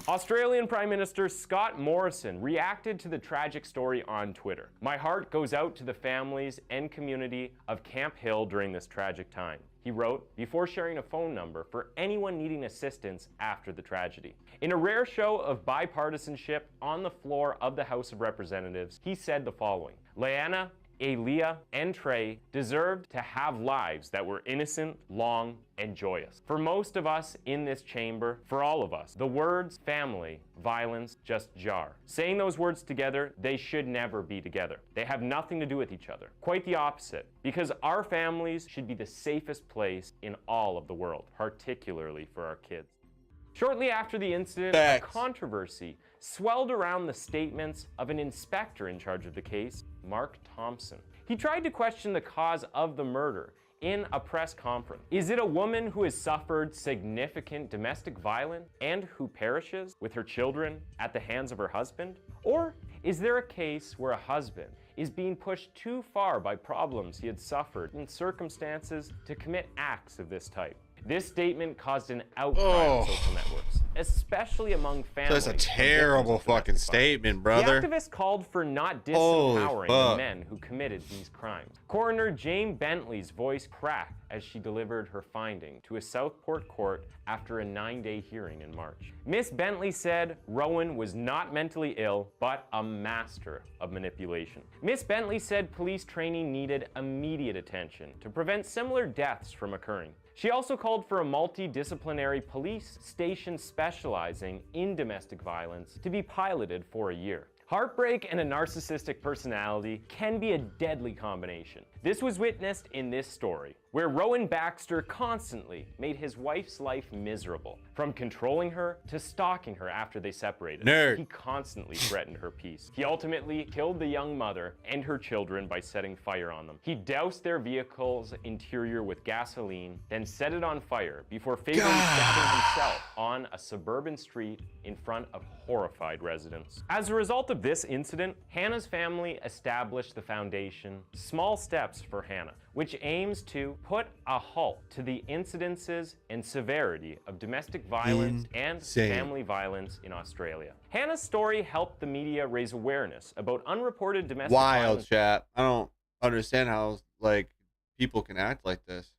Australian Prime Minister Scott Morrison reacted to the tragic story on Twitter. My heart goes out to the families and community of Camp Hill during this tragic time. He wrote, before sharing a phone number for anyone needing assistance after the tragedy. In a rare show of bipartisanship on the floor of the House of Representatives, he said the following: Leanna, Aaliyah, and Trey deserved to have lives that were innocent, long, and joyous. For most of us in this chamber, for all of us, the words family, violence just jar. Saying those words together, they should never be together. They have nothing to do with each other. Quite the opposite, because our families should be the safest place in all of the world, particularly for our kids. Shortly after the incident, a controversy swelled around the statements of an inspector in charge of the case, Mark Thompson. He tried to question the cause of the murder in a press conference. Is it a woman who has suffered significant domestic violence and who perishes with her children at the hands of her husband? Or is there a case where a husband is being pushed too far by problems he had suffered in circumstances to commit acts of this type? This statement caused an outcry on social networks, especially among families. That's a terrible fucking statement, brother. The activist called for not disempowering the men who committed these crimes. Coroner Jane Bentley's voice cracked as she delivered her finding to a Southport court after a 9-day hearing in March. Miss Bentley said Rowan was not mentally ill, but a master of manipulation. Miss Bentley said police training needed immediate attention to prevent similar deaths from occurring. She also called for a multidisciplinary police station specializing in domestic violence to be piloted for a year. Heartbreak and a narcissistic personality can be a deadly combination. This was witnessed in this story, where Rowan Baxter constantly made his wife's life miserable, from controlling her to stalking her after they separated. Nerd. He constantly threatened her peace. He ultimately killed the young mother and her children by setting fire on them. He doused their vehicle's interior with gasoline, then set it on fire before fatally stabbing himself on a suburban street in front of horrified residents. As a result of this incident, Hannah's family established the foundation Small Steps for Hannah, which aims to put a halt to the incidences and severity of domestic violence and family violence in Australia. Hannah's story helped the media raise awareness about unreported domestic violence. Chat. I don't understand how, like, people can act like this.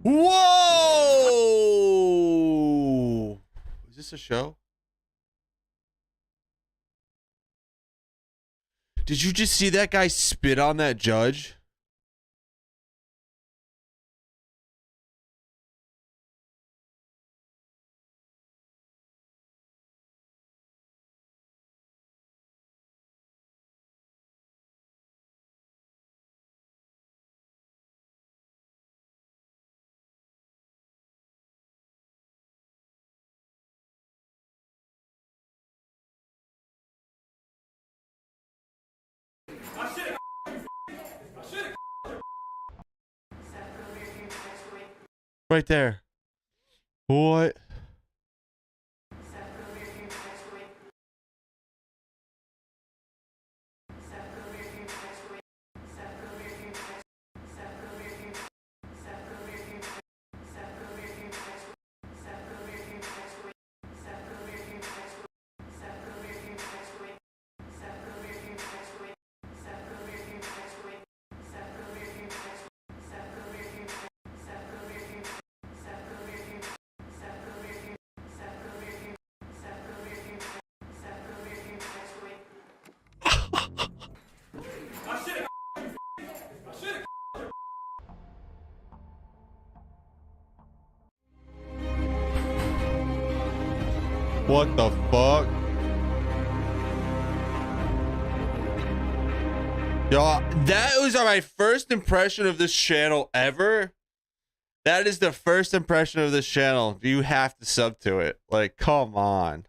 Whoa! Is this a show? Did you just see that guy spit on that judge? Right there. What? What the fuck? Yo, that was my first impression of this channel ever. That is the first impression of this channel. You have to sub to it. Like, come on.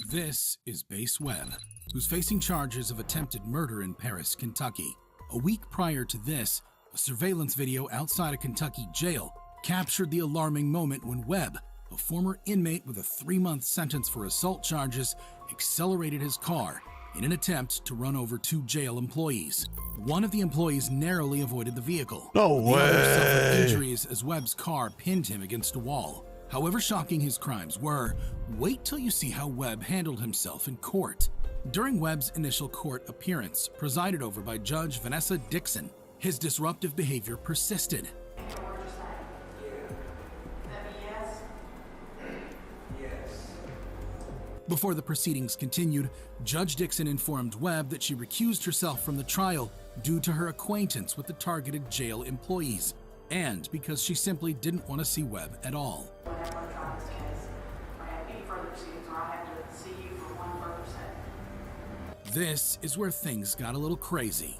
This is Base Webb, who's facing charges of attempted murder in Paris, Kentucky. A week prior to this, a surveillance video outside a Kentucky jail captured the alarming moment when Webb, a former inmate with a 3-month sentence for assault charges, accelerated his car in an attempt to run over 2 jail employees. One of the employees narrowly avoided the vehicle. No way! The other suffered injuries as Webb's car pinned him against a wall. However shocking his crimes were, wait till you see how Webb handled himself in court. During Webb's initial court appearance, presided over by Judge Vanessa Dixon, his disruptive behavior persisted. Before the proceedings continued, Judge Dixon informed Webb that she recused herself from the trial due to her acquaintance with the targeted jail employees, and because she simply didn't want to see Webb at all. This is where things got a little crazy.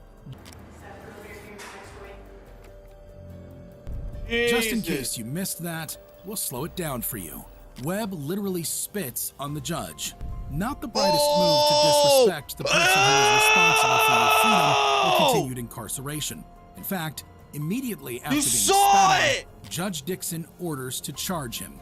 Just in case you missed that, we'll slow it down for you. Webb literally spits on the judge. Not the brightest move to disrespect the person who is responsible for your freedom or continued incarceration. In fact, immediately after being spat on, Judge Dixon orders to charge him.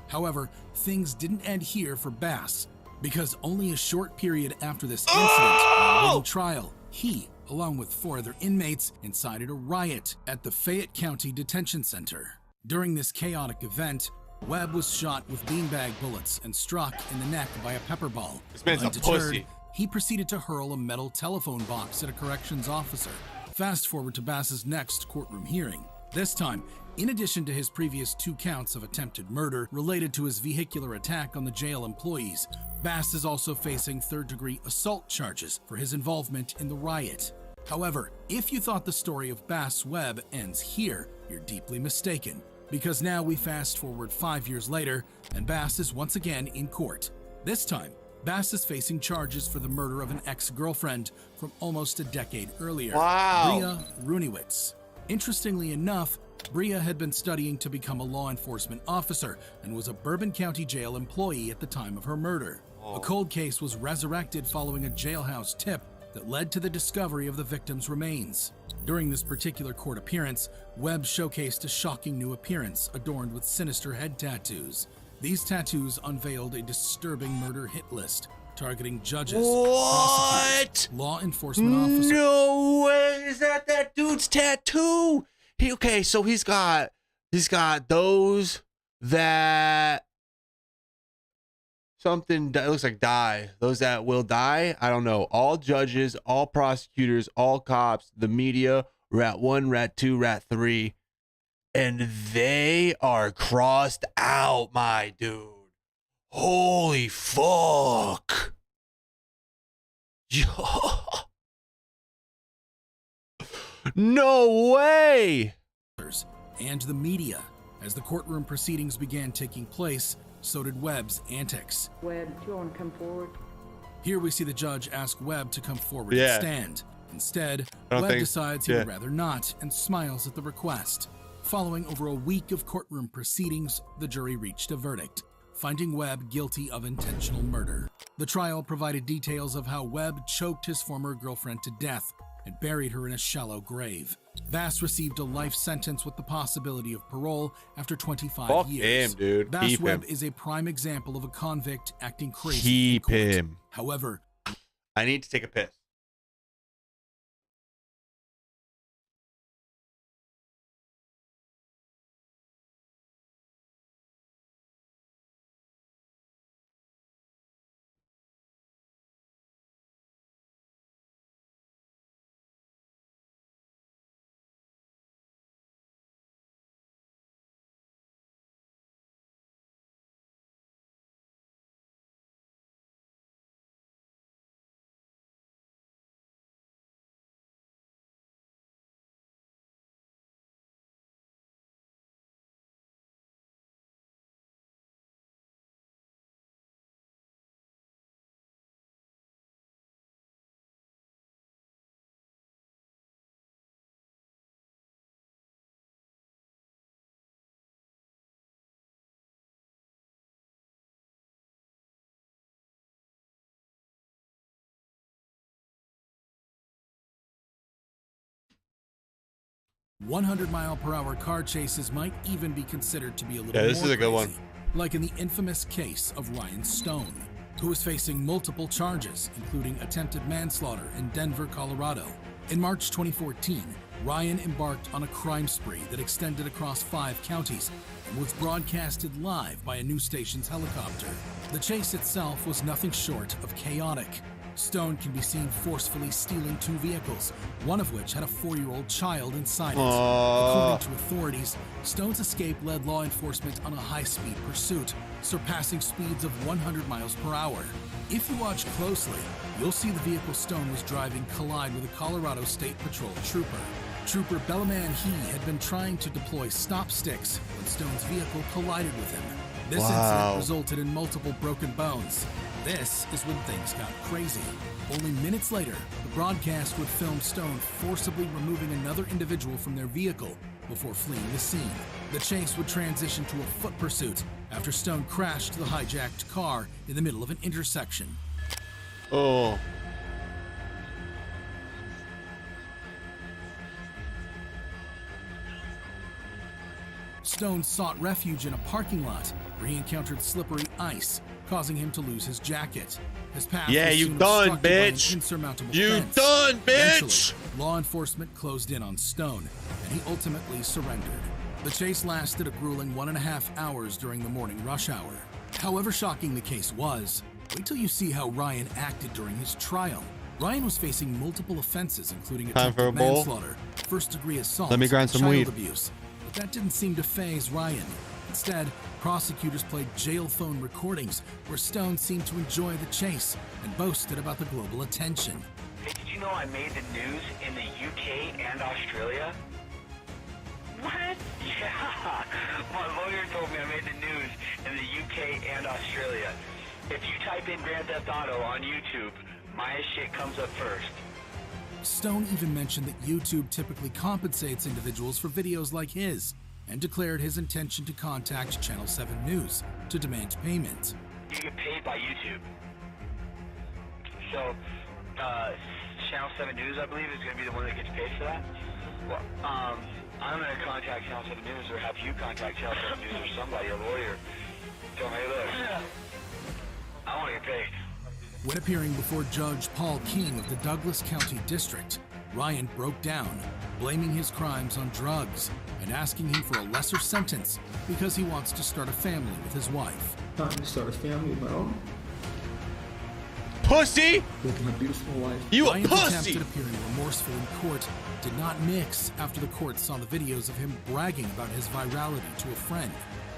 However, things didn't end here for Bass, because only a short period after this incident, while awaiting trial, he, along with 4 other inmates, incited a riot at the Fayette County Detention Center. During this chaotic event, Webb was shot with beanbag bullets and struck in the neck by a pepper ball. This man's a pussy. He proceeded to hurl a metal telephone box at a corrections officer. Fast forward to Bass's next courtroom hearing. This time, in addition to his previous 2 counts of attempted murder related to his vehicular attack on the jail employees, Bass is also facing 3rd-degree assault charges for his involvement in the riot. However, if you thought the story of Bass Webb ends here, you're deeply mistaken, because now we fast forward 5 years later, and Bass is once again in court. This time, Bass is facing charges for the murder of an ex-girlfriend from almost a decade earlier, Bria Runewitz. Interestingly enough, Bria had been studying to become a law enforcement officer and was a Bourbon County Jail employee at the time of her murder. A cold case was resurrected following a jailhouse tip that led to the discovery of the victim's remains. During this particular court appearance, Webb showcased a shocking new appearance adorned with sinister head tattoos. These tattoos unveiled a disturbing murder hit list targeting judges, prosecutors, law enforcement officers. No way! Is that dude's tattoo? So he's got those that something that looks like die. Those that will die. I don't know. All judges, all prosecutors, all cops, the media, rat 1, rat 2, rat 3, and they are crossed out, my dude. Holy fuck. No way. And the media. As the courtroom proceedings began taking place, so did Webb's antics. Webb, do you want to come forward? Here we see the judge ask Webb to come forward and stand. Instead, Webb decides he would rather not and smiles at the request. Following over a week of courtroom proceedings, the jury reached a verdict. finding Webb guilty of intentional murder. The trial provided details of how Webb choked his former girlfriend to death and buried her in a shallow grave. Bass received a life sentence with the possibility of parole after 25 Fuck years. him, dude. Bass Keep Webb him. is a prime example of a convict acting crazy. Keep him. However, I need to take a piss. "100-mile-per-hour car chases might even be considered to be a little Yeah, this more is a good one. crazy, like in the infamous case of Ryan Stone, who is facing multiple charges, including attempted manslaughter in Denver, Colorado. In March 2014, Ryan embarked on a crime spree that extended across 5 counties and was broadcasted live by a news station's helicopter. The chase itself was nothing short of chaotic. Stone can be seen forcefully stealing 2 vehicles, one of which had a 4-year-old child inside it. According to authorities, Stone's escape led law enforcement on a high-speed pursuit, surpassing speeds of 100 miles per hour. If you watch closely, you'll see the vehicle Stone was driving collide with a Colorado State Patrol trooper. Trooper Bellaman He had been trying to deploy stop sticks when Stone's vehicle collided with him. This incident resulted in multiple broken bones. This is when things got crazy. Only minutes later, the broadcast would film Stone forcibly removing another individual from their vehicle before fleeing the scene. The chase would transition to a foot pursuit after Stone crashed the hijacked car in the middle of an intersection. Oh. Stone sought refuge in a parking lot where he encountered slippery ice, causing him to lose his jacket. His path Yeah, was you soon done, obstructed by an bitch. insurmountable You fence. done, bitch. Eventually, law enforcement closed in on Stone, and he ultimately surrendered. The chase lasted a grueling 1.5 hours during the morning rush hour. However shocking the case was, wait till you see how Ryan acted during his trial. Ryan was facing multiple offenses, including Time for a attempted bowl? manslaughter, first-degree assault, Let me grind and some child weed. abuse. But that didn't seem to faze Ryan. Instead, prosecutors played jail phone recordings where Stone seemed to enjoy the chase and boasted about the global attention. Hey, did you know I made the news in the UK and Australia? What? Yeah. My lawyer told me I made the news in the UK and Australia. If you type in Grand Theft Auto on YouTube, my shit comes up first. Stone even mentioned that YouTube typically compensates individuals for videos like his, and declared his intention to contact Channel 7 News to demand payment. You get paid by YouTube. So, Channel 7 News, I believe, is going to be the one that gets paid for that. Well, I'm going to contact Channel 7 News, or have you contact Channel 7 News or somebody, a lawyer. Tell me, hey, look, I want to get paid. When appearing before Judge Paul King of the Douglas County District, Ryan broke down, blaming his crimes on drugs and asking him for a lesser sentence because he wants to start a family with his wife. Time to start a family of my own. Pussy! With my beautiful wife. You a Ryan's pussy! attempt at appearing remorseful in court did not mix after the court saw the videos of him bragging about his virality to a friend.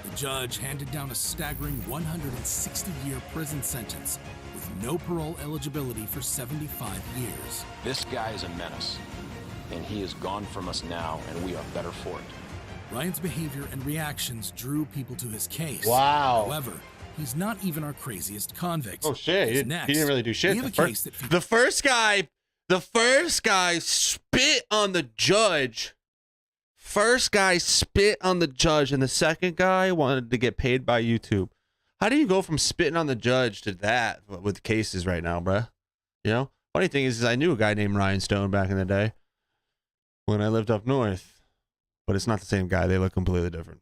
The judge handed down a staggering 160-year prison sentence with no parole eligibility for 75 years. This guy is a menace, and he is gone from us now, and we are better for it. Ryan's behavior and reactions drew people to his case. Wow. However, he's not even our craziest convict. Oh shit, he didn't really do shit. We have The a case that the first guy spit on the judge. First guy spit on the judge, and the second guy wanted to get paid by YouTube. How do you go from spitting on the judge to that with cases right now, bruh? You know, funny thing is I knew a guy named Ryan Stone back in the day when I lived up north, but it's not the same guy. They look completely different.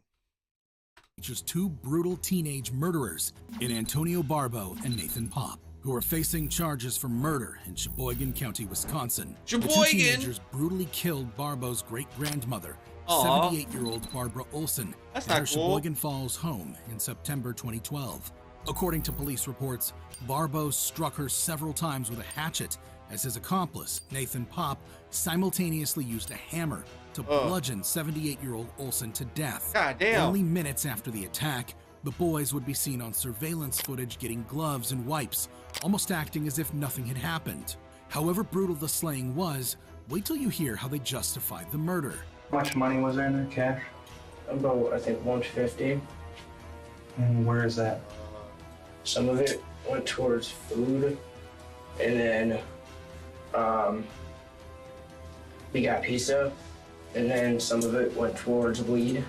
Just two brutal teenage murderers in Antonio Barbo and Nathan Pop, who are facing charges for murder in Sheboygan County, Wisconsin. The two teenagers brutally killed Barbo's great-grandmother, 78-year-old Barbara Olson, at her Sheboygan Falls home in September 2012. According to police reports, Barbo struck her several times with a hatchet as his accomplice, Nathan Pop, simultaneously used a hammer to bludgeon 78-year-old Olson to death. Only minutes after the attack, the boys would be seen on surveillance footage getting gloves and wipes, almost acting as if nothing had happened. However brutal the slaying was, wait till you hear how they justified the murder. How much money was there in there, cash? About, I think, $150. And where is that? Some of it went towards food, and then we got pizza, and then some of it went towards weed,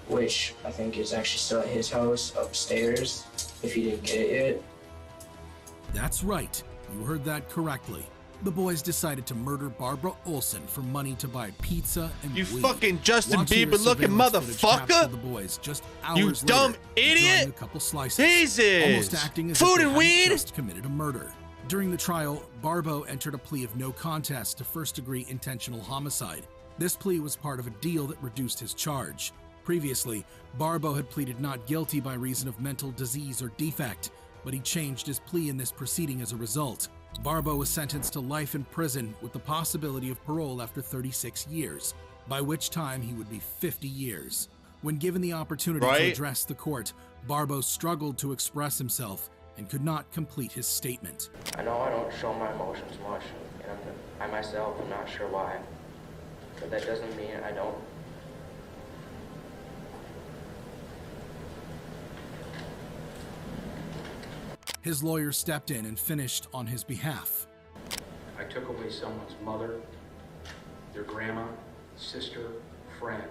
which I think is actually still at his house upstairs, if he didn't get it yet. That's right, you heard that correctly. The boys decided to murder Barbara Olson for money to buy pizza and You weed. fucking Justin Watch here Bieber looking surveillance footage motherfucker! captured the boys just hours You later, dumb idiot! enjoying a couple slices, Jesus! almost acting as Food if they and hadn't weed? just committed a murder. During the trial, Barbo entered a plea of no contest to first-degree intentional homicide. This plea was part of a deal that reduced his charge. Previously, Barbo had pleaded not guilty by reason of mental disease or defect, but he changed his plea in this proceeding as a result. Barbo was sentenced to life in prison with the possibility of parole after 36 years, by which time he would be 50 years. When given the opportunity to address the court, Barbo struggled to express himself and could not complete his statement. I know I don't show my emotions much, and I myself am not sure why, but that doesn't mean I don't. His lawyer stepped in and finished on his behalf. I took away someone's mother, their grandma, sister, friend,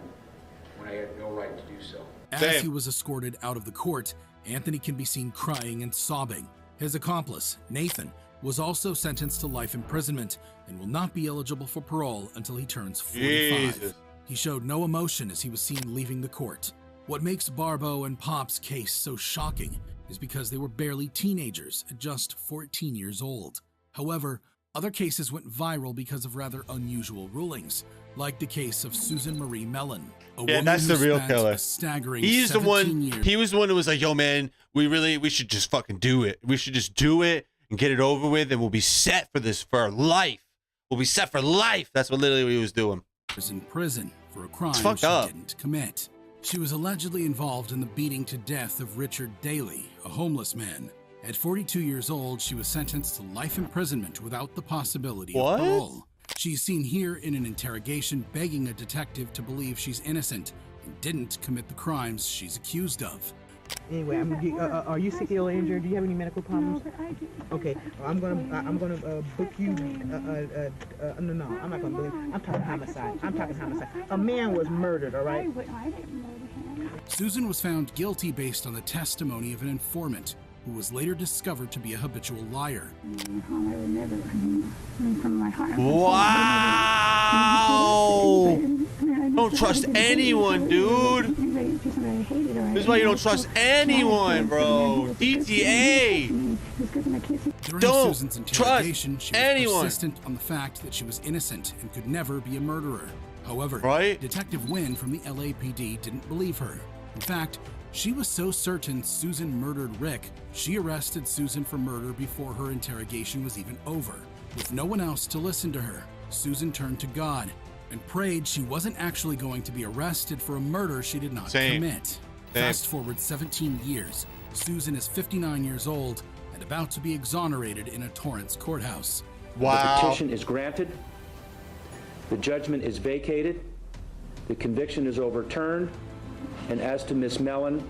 when I had no right to do so. As he was escorted out of the court, Anthony can be seen crying and sobbing. His accomplice, Nathan, was also sentenced to life imprisonment and will not be eligible for parole until he turns 45. Jesus. He showed no emotion as he was seen leaving the court. What makes Barbo and Pop's case so shocking is because they were barely teenagers at just 14 years old. However, other cases went viral because of rather unusual rulings, like the case of Susan Marie Mellon. Yeah, that's the real killer. Staggering He's the 17 one. years. He was the one who was like, "Yo, man, we should just fucking do it. We should just do it and get it over with, and we'll be set for this for life. We'll be set for life." That's what literally he was doing. Was in prison for a crime It's fucked she up. didn't commit. She was allegedly involved in the beating to death of Richard Daly, a homeless man. At 42 years old, she was sentenced to life imprisonment without the possibility of parole. She's seen here in an interrogation begging a detective to believe she's innocent and didn't commit the crimes she's accused of. Anyway, are you sick or injured? Do you have any medical problems? No, but I do. Okay, I'm gonna book you. No, I'm not gonna believe. I'm talking homicide. A man was murdered. All right. I didn't murder him. Susan was found guilty based on the testimony of an informant who was later discovered to be a habitual liar. I would never. From my heart. Wow! Don't trust anyone, dude. This is why you don't trust anyone, bro. DTA. During Don't Susan's interrogation, she was anyone. persistent on the fact that she was innocent and could never be a murderer. However, Detective Wynn from the LAPD didn't believe her. In fact, she was so certain Susan murdered Rick, she arrested Susan for murder before her interrogation was even over. With no one else to listen to her, Susan turned to God and prayed she wasn't actually going to be arrested for a murder she did not commit. Fast forward 17 years, Susan is 59 years old and about to be exonerated in a Torrance courthouse. The petition is granted. The judgment is vacated. The conviction is overturned. And as to Miss Mellon,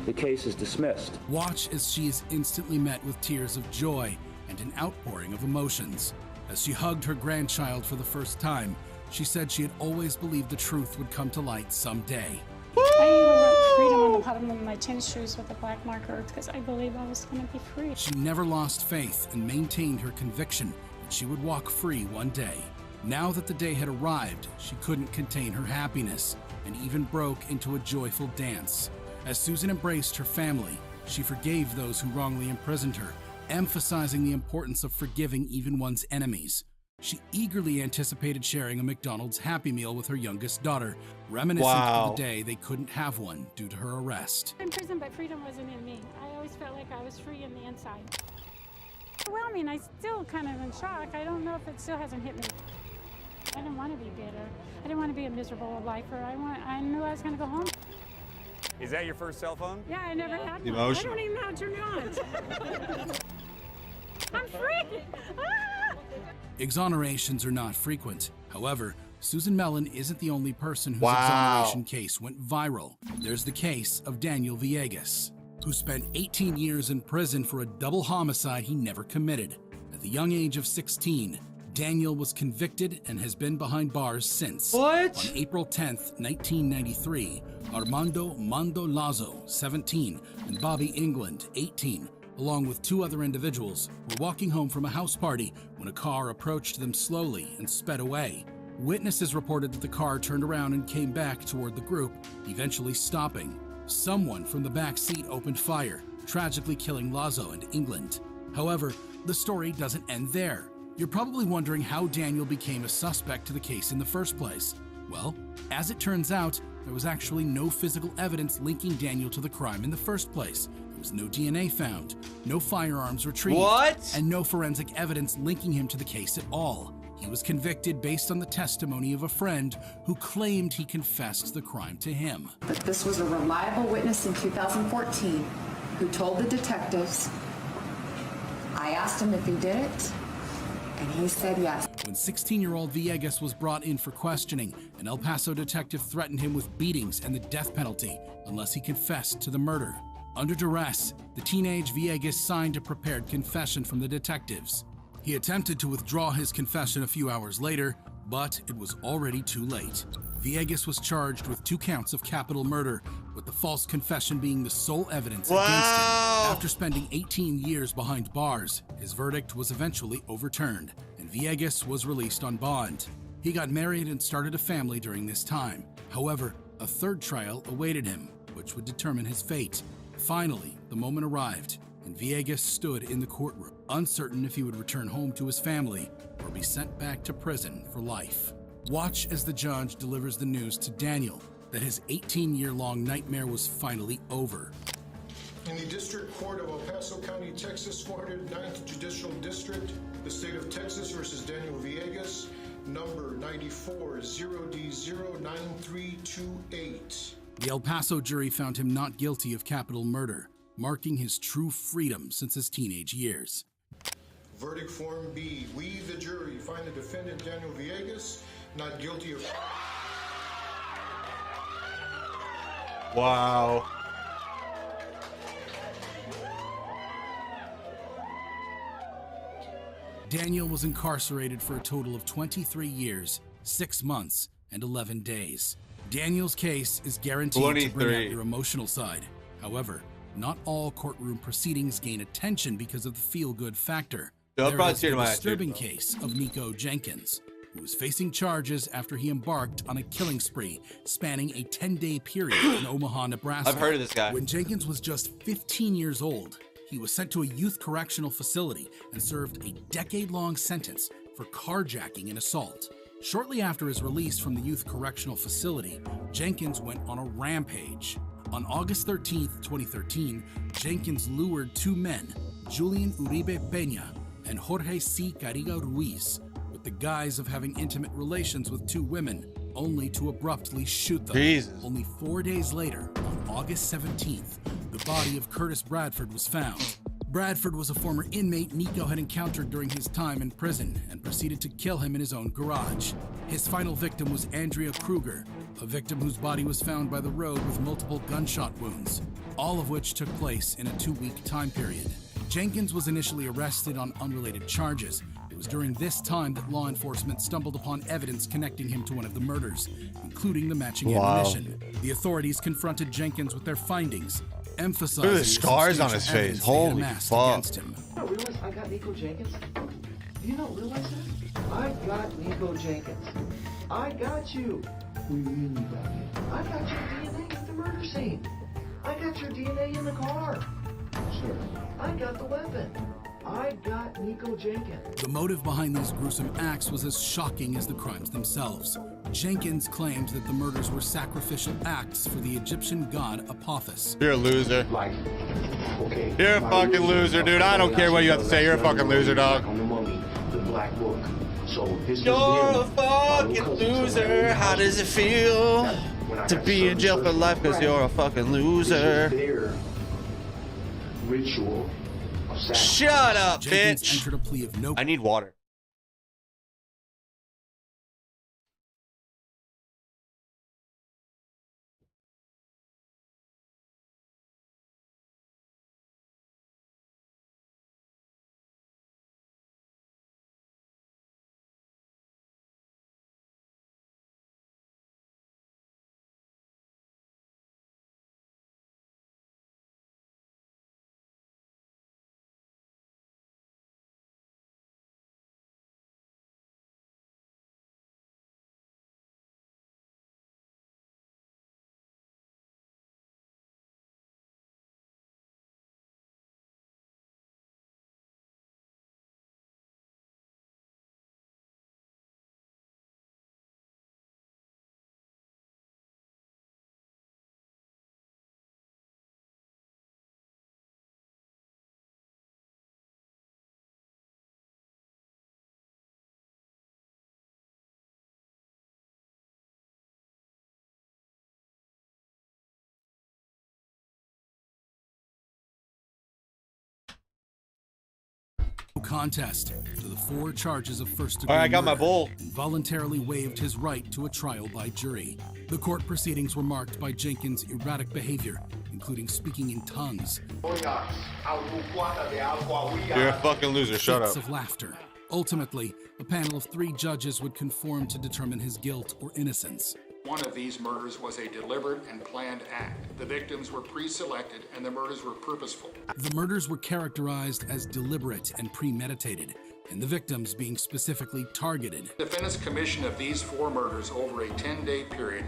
the case is dismissed. Watch as she is instantly met with tears of joy and an outpouring of emotions. As she hugged her grandchild for the first time, she said she had always believed the truth would come to light someday. I even wrote freedom on on the bottom of my tennis shoes with a black marker because I believe I was going to be free. She never lost faith and maintained her conviction that she would walk free one day. Now that the day had arrived, she couldn't contain her happiness and even broke into a joyful dance. As Susan embraced her family, she forgave those who wrongly imprisoned her, emphasizing the importance of forgiving even one's enemies. She eagerly anticipated sharing a McDonald's Happy Meal with her youngest daughter, reminiscent of the day they couldn't have one due to her arrest. In prison, but freedom wasn't in me. I always felt like I was free in the inside. Well, I mean, I still kind of in shock. I don't know if it still hasn't hit me. I didn't want to be bitter. I didn't want to be a miserable lifer. I knew I was going to go home. Is that your first cell phone? Yeah, I never had one. Emotional. I don't even know how to turn it on. I'm free! Ah! Exonerations are not frequent. However, Susan Mellon isn't the only person whose Wow. exoneration case went viral. There's the case of Daniel Villegas, who spent 18 years in prison for a double homicide he never committed. At the young age of 16, Daniel was convicted and has been behind bars since. What? On April 10th, 1993, Armando Mando Lazo, 17, and Bobby England, 18, along with two other individuals, were walking home from a house party when a car approached them slowly and sped away. Witnesses reported that the car turned around and came back toward the group, eventually stopping. Someone from the back seat opened fire, tragically killing Lazo and England. However, the story doesn't end there. You're probably wondering how Daniel became a suspect to the case in the first place. Well, as it turns out, there was actually no physical evidence linking Daniel to the crime in the first place. There was no DNA found, no firearms retrieved, and no forensic evidence linking him to the case at all. He was convicted based on the testimony of a friend who claimed he confessed the crime to him. But this was a reliable witness in 2014 who told the detectives, I asked him if he did it, and he said yes. When 16-year-old Villegas was brought in for questioning, an El Paso detective threatened him with beatings and the death penalty unless he confessed to the murder. Under duress, the teenage Villegas signed a prepared confession from the detectives. He attempted to withdraw his confession a few hours later, but it was already too late. Villegas was charged with 2 counts of capital murder, with the false confession being the sole evidence against him. After spending 18 years behind bars, his verdict was eventually overturned, and Villegas was released on bond. He got married and started a family during this time. However, a third trial awaited him, which would determine his fate. Finally, the moment arrived, and Villegas stood in the courtroom, uncertain if he would return home to his family or be sent back to prison for life. Watch as the judge delivers the news to Daniel that his 18-year-long nightmare was finally over. In the District Court of El Paso County, Texas, 409th Judicial District, the State of Texas versus Daniel Villegas, number 94-0D09328. The El Paso jury found him not guilty of capital murder, marking his true freedom since his teenage years. Verdict Form B. We, the jury, find the defendant Daniel Villegas not guilty of... Wow. Daniel was incarcerated for a total of 23 years, 6 months, and 11 days. Daniel's case is guaranteed to bring out your emotional side. However, not all courtroom proceedings gain attention because of the feel-good factor. There is the disturbing case of Nico Jenkins, who was facing charges after he embarked on a killing spree spanning a 10-day period in Omaha, Nebraska. I've heard of this guy. When Jenkins was just 15 years old, he was sent to a youth correctional facility and served a decade-long sentence for carjacking and assault. Shortly after his release from the youth correctional facility, Jenkins went on a rampage. On August 13, 2013, Jenkins lured 2 men, Julian Uribe Peña and Jorge C. Cariga Ruiz, with the guise of having intimate relations with 2 women, only to abruptly shoot them. Jesus. Only 4 days later, on August 17th, the body of Curtis Bradford was found. Bradford was a former inmate Nico had encountered during his time in prison and proceeded to kill him in his own garage. His final victim was Andrea Kruger, a victim whose body was found by the road with multiple gunshot wounds, all of which took place in a 2-week time period. Jenkins was initially arrested on unrelated charges. It was during this time that law enforcement stumbled upon evidence connecting him to one of the murders, including the matching ammunition. The authorities confronted Jenkins with their findings, emphasizing Look at the scars on his face. Holy fuck. against him. You don't realize I got Nico Jenkins? You don't realize that? I got Nico Jenkins. I got you. We really got you. I got your DNA at the murder scene. I got your DNA in the car. Sure. I got the weapon. I got Nico Jenkins. The motive behind these gruesome acts was as shocking as the crimes themselves. Jenkins claimed that the murders were sacrificial acts for the Egyptian god Apophis. You're a loser. You're a fucking loser, dude. I don't care what you have to say. You're a fucking loser, dog. The Black Book. So you're a fucking loser. How does it feel to be in jail for life because you're a fucking loser? Ritual. Shut up, Jenkins bitch. entered a plea of no. I need water. Contest to the 4 charges of first-degree All right, I got my murder bowl. and voluntarily waived his right to a trial by jury. The court proceedings were marked by Jenkins' erratic behavior, including speaking in tongues. You're a fucking loser. Shut Fits up. of laughter. Ultimately, a panel of 3 judges would conform to determine his guilt or innocence. One of these murders was a deliberate and planned act. The victims were pre-selected and the murders were purposeful. The murders were characterized as deliberate and premeditated, and the victims being specifically targeted. The defendant's commission of these 4 murders over a 10-day period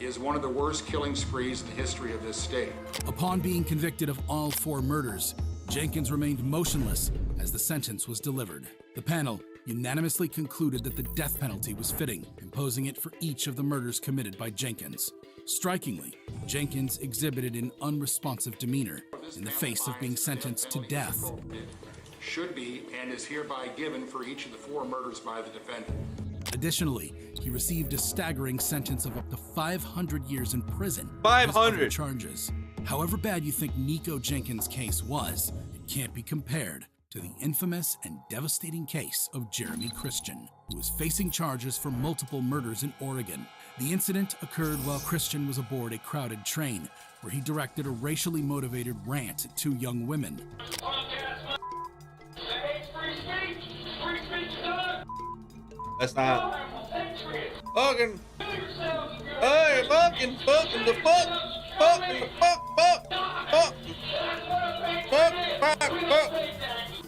is one of the worst killing sprees in the history of this state. Upon being convicted of all 4 murders, Jenkins remained motionless as the sentence was delivered. The panel unanimously concluded that the death penalty was fitting, imposing it for each of the murders committed by Jenkins. Strikingly, Jenkins exhibited an unresponsive demeanor in the face of being sentenced to death. Should be and is hereby given for each of the 4 murders by the defendant. Additionally, he received a staggering sentence of up to 500 years in prison. 500 charges. However bad you think Nico Jenkins' case was, it can't be compared to the infamous and devastating case of Jeremy Christian, who was facing charges for multiple murders in Oregon. The incident occurred while Christian was aboard a crowded train, where he directed a racially motivated rant at 2 young women. That's not. Fucking. Hey, fucking the fuck. Fucking the fuck.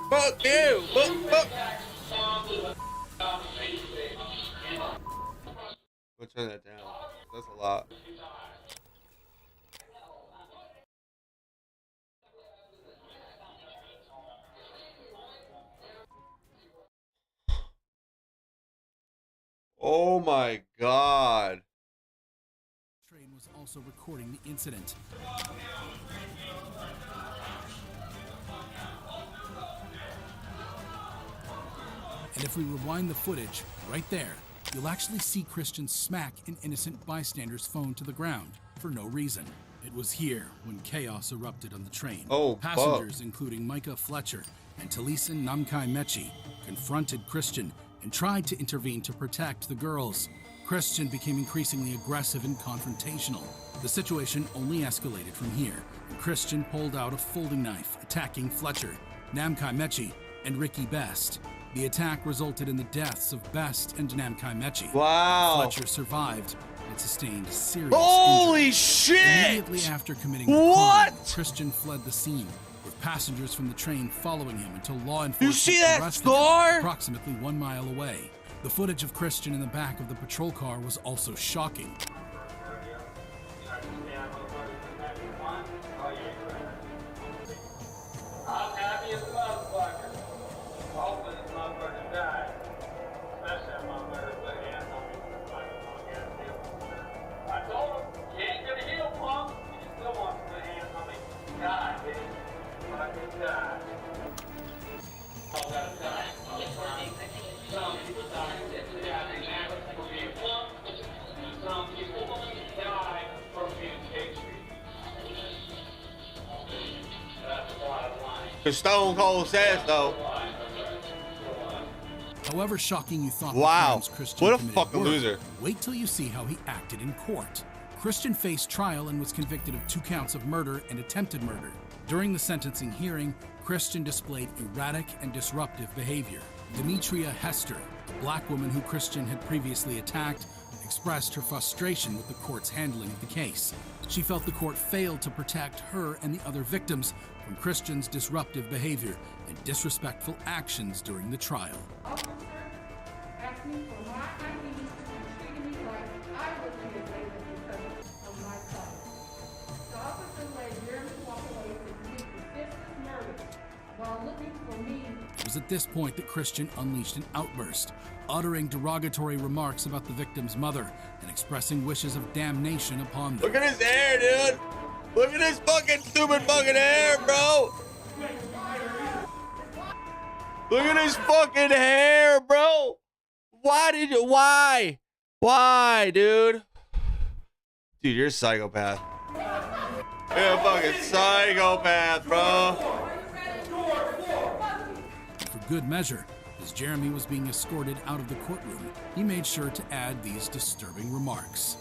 Fuck you. Fuck. We'll turn that down. That's a lot. Oh my God. Train was also recording the incident. And if we rewind the footage, right there, you'll actually see Christian smack an innocent bystander's phone to the ground for no reason. It was here when chaos erupted on the train. Oh, Passengers, including Micah Fletcher and Talisa Namkai Mechi, confronted Christian and tried to intervene to protect the girls. Christian became increasingly aggressive and confrontational. The situation only escalated from here, and Christian pulled out a folding knife, attacking Fletcher, Namkai Mechi, and Ricky Best. The attack resulted in the deaths of Best and Namkai Mechi. Wow. Fletcher survived and sustained serious Holy injuries. shit! Immediately after committing the crime, Christian fled the scene, with passengers from the train following him until law enforcement see that arrested scar? him approximately 1 mile away. The footage of Christian in the back of the patrol car was also shocking. I'm happy as a motherfucker. Hopefully this motherfucker died. Especially that motherfucker put hands on me for the fucking long ass deal. I told him, you ain't gonna heal, punk. He still wants to put hands on me. God, dude. Fucking God. All that time. Some people die for being punk. Some people die for being hatred. That's the bottom line. Because Stone Cold says so. However shocking you thought Wow. the crimes Christian What a committed fucking were, loser. wait till you see how he acted in court. Christian faced trial and was convicted of 2 counts of murder and attempted murder. During the sentencing hearing, Christian displayed erratic and disruptive behavior. Demetria Hester, a black woman who Christian had previously attacked, expressed her frustration with the court's handling of the case. She felt the court failed to protect her and the other victims from Christian's disruptive behavior and disrespectful actions during the trial. Officer asked me for my IDs and treated me like I would be a baby because of my color. The officer let Jeremy walk away to commit the 5th murder while looking for me. It was at this point that Christian unleashed an outburst, uttering derogatory remarks about the victim's mother and expressing wishes of damnation upon them. Look at his hair, dude. Look at his fucking stupid fucking hair, bro. Look at his fucking hair, bro. Why? Why, dude? Dude, you're a psychopath. You're a fucking psychopath, bro. For good measure, as Jeremy was being escorted out of the courtroom, he made sure to add these disturbing remarks.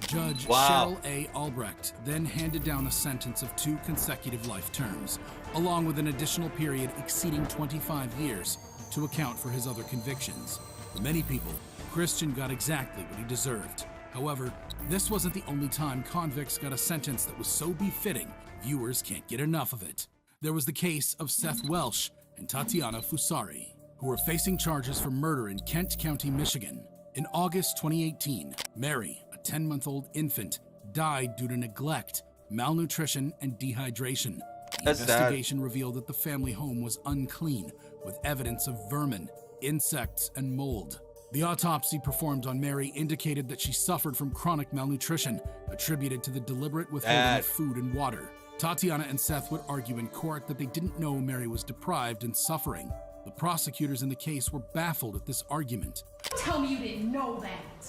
Judge Cheryl A. Albrecht then handed down a sentence of 2 consecutive life terms, along with an additional period exceeding 25 years to account for his other convictions. For many people, Christian got exactly what he deserved. However, this wasn't the only time convicts got a sentence that was so befitting, viewers can't get enough of it. There was the case of Seth Welsh and Tatiana Fusari, who were facing charges for murder in Kent County, Michigan. In August 2018, Mary, a 10-month-old infant, died due to neglect, malnutrition, and dehydration. The investigation revealed that the family home was unclean, with evidence of vermin, insects, and mold. The autopsy performed on Mary indicated that she suffered from chronic malnutrition, attributed to the deliberate withholding of food and water. Tatiana and Seth would argue in court that they didn't know Mary was deprived and suffering. The prosecutors in the case were baffled at this argument. Tell me you didn't know that.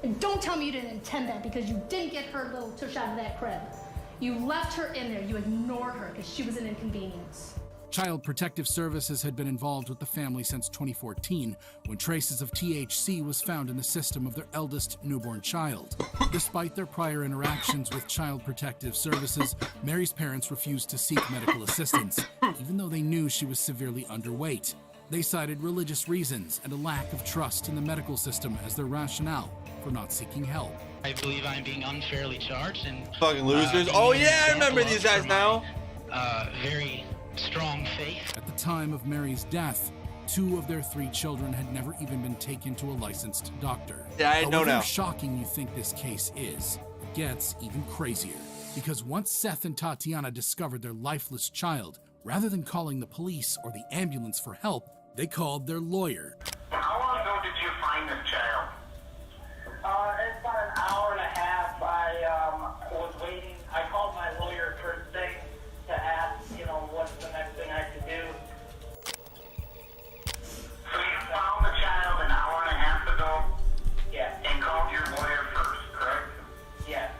And don't tell me you didn't intend that because you didn't get her little tush out of that crib. You left her in there. You ignored her because she was an inconvenience. Child Protective Services had been involved with the family since 2014, when traces of THC was found in the system of their eldest newborn child. Despite their prior interactions with Child Protective Services, Mary's parents refused to seek medical assistance, even though they knew she was severely underweight. They cited religious reasons and a lack of trust in the medical system as their rationale for not seeking help. I believe I'm being unfairly charged and fucking losers. Oh yeah, I remember these guys now. Very strong faith. At the time of Mary's death, 2 of their 3 children had never even been taken to a licensed doctor. Yeah, I know However now. shocking you think this case is, it gets even crazier. Because once Seth and Tatiana discovered their lifeless child, rather than calling the police or the ambulance for help, they called their lawyer. How long ago did you find this child? It's about an hour and a half. I was waiting. I called my lawyer first thing to ask, what's the next thing I could do. So you found the child an hour and a half ago? Yeah. And called your lawyer first, correct? Yes.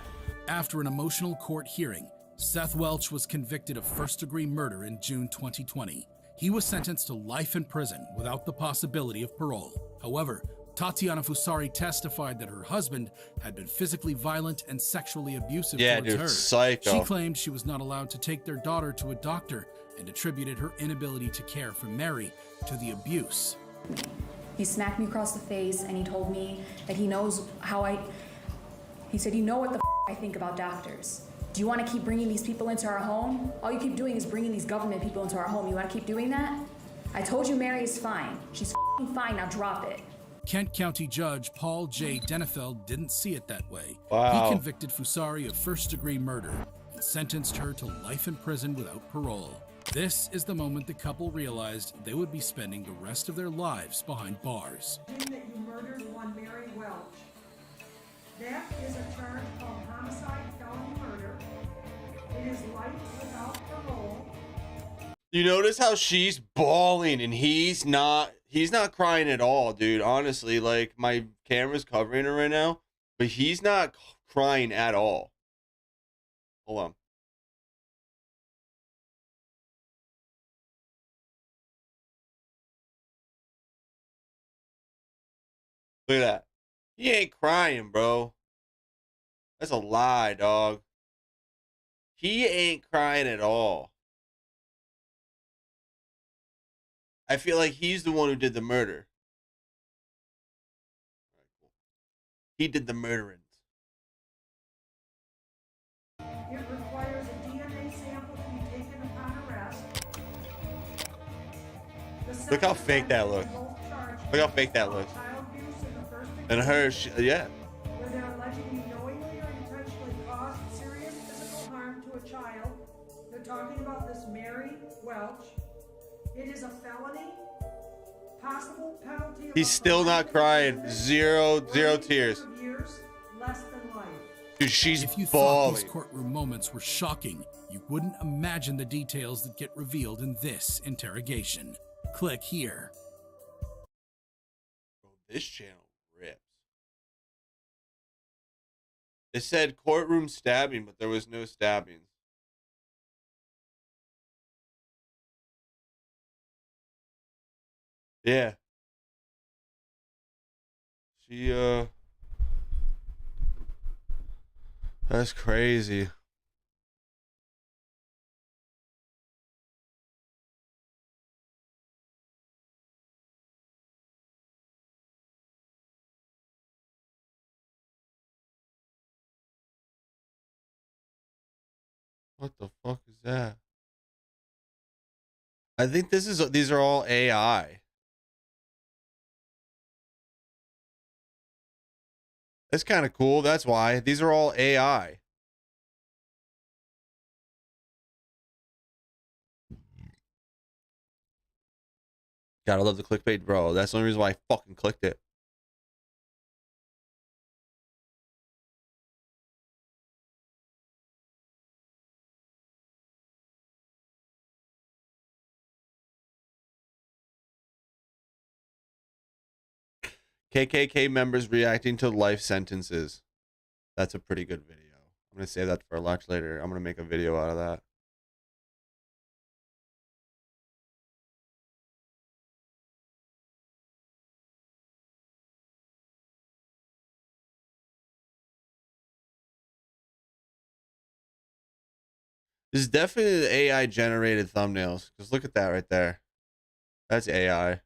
After an emotional court hearing, Seth Welch was convicted of first-degree murder in June 2020. He was sentenced to life in prison without the possibility of parole. However, Tatiana Fusari testified that her husband had been physically violent and sexually abusive Yeah, towards dude, her. psycho. She claimed she was not allowed to take their daughter to a doctor and attributed her inability to care for Mary to the abuse. He smacked me across the face and he told me that he knows how he said, you know what the I think about doctors. Do you want to keep bringing these people into our home? All you keep doing is bringing these government people into our home. You want to keep doing that? I told you Mary is fine. She's fine, now drop it. Kent County Judge Paul J. Denefeld didn't see it that way. Wow. He convicted Fusari of first-degree murder and sentenced her to life in prison without parole. This is the moment the couple realized they would be spending the rest of their lives behind bars. That you murdered one Mary Welch. That is a charge called homicide, felony murder. It is life without parole. You notice how she's bawling and he's not crying at all, dude. Honestly, like, my camera's covering her right now, but he's not crying at all. Hold on. Look at that. He ain't crying, bro. That's a lie, dog. He ain't crying at all. I feel like he's the one who did the murder. He did the murdering. It requires a DNA sample to be taken upon arrest. Look how fake that looks. Look how fake that looks. Child abuse in the first And her, yeah. where they're alleging you knowingly or intentionally caused serious physical harm to a child. They're talking about this Mary Welch. It is a felony. Possible penalty of He's still not crying. Zero tears. years, less than life. Dude, she's If you thought bawling. these courtroom moments were shocking, you wouldn't imagine the details that get revealed in this interrogation. Click here. This channel rips. It said courtroom stabbing, but there was no stabbings. Yeah. She, that's crazy. What the fuck is that? I think these are all AI. That's kind of cool. That's why. These are all AI. Gotta love the clickbait, bro. That's the only reason why I fucking clicked it. KKK members reacting to life sentences. That's a pretty good video. I'm going to save that for a lot later. I'm going to make a video out of that. This is definitely AI generated thumbnails. Because look at that right there. That's AI.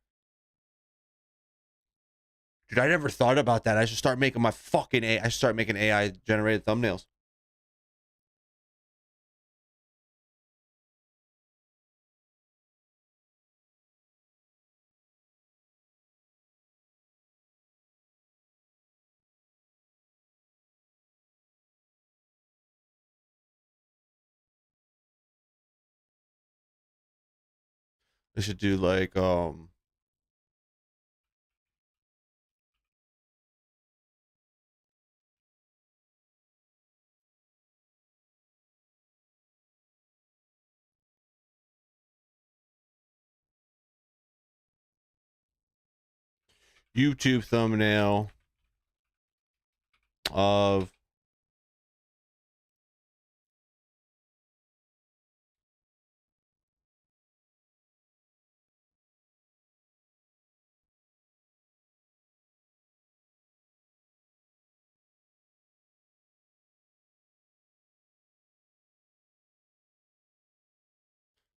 Dude, I never thought about that. I should start making my fucking AI. I should start making AI generated thumbnails. I should do like YouTube thumbnail of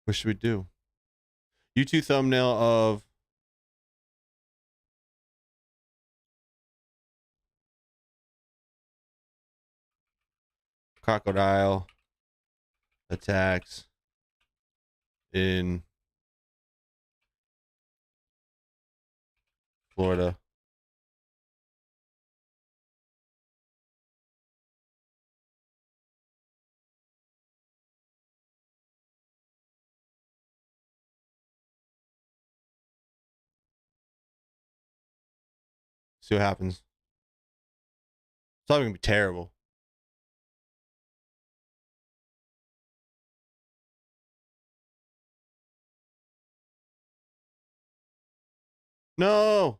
What should we do? YouTube thumbnail of crocodile attacks in Florida. See what happens. It's probably gonna be terrible. No.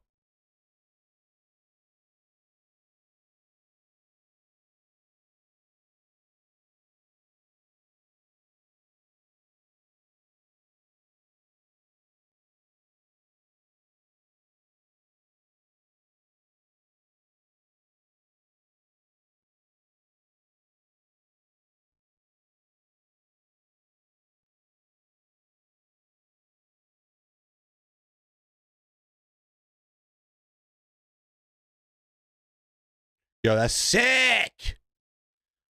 Yo, that's sick.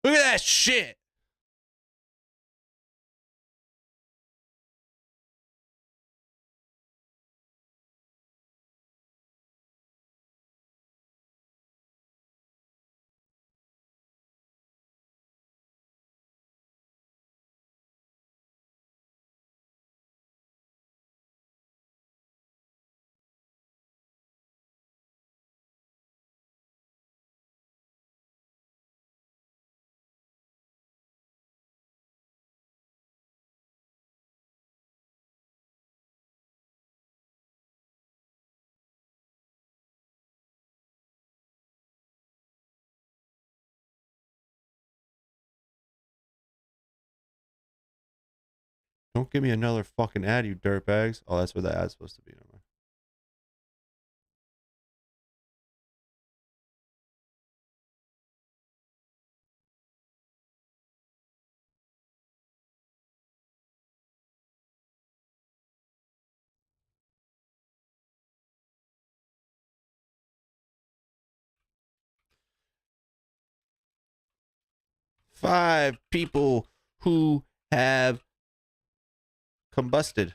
Look at that shit. Don't give me another fucking ad, you dirtbags. Oh, that's where the ad's supposed to be. Never mind. 5 people who have combusted.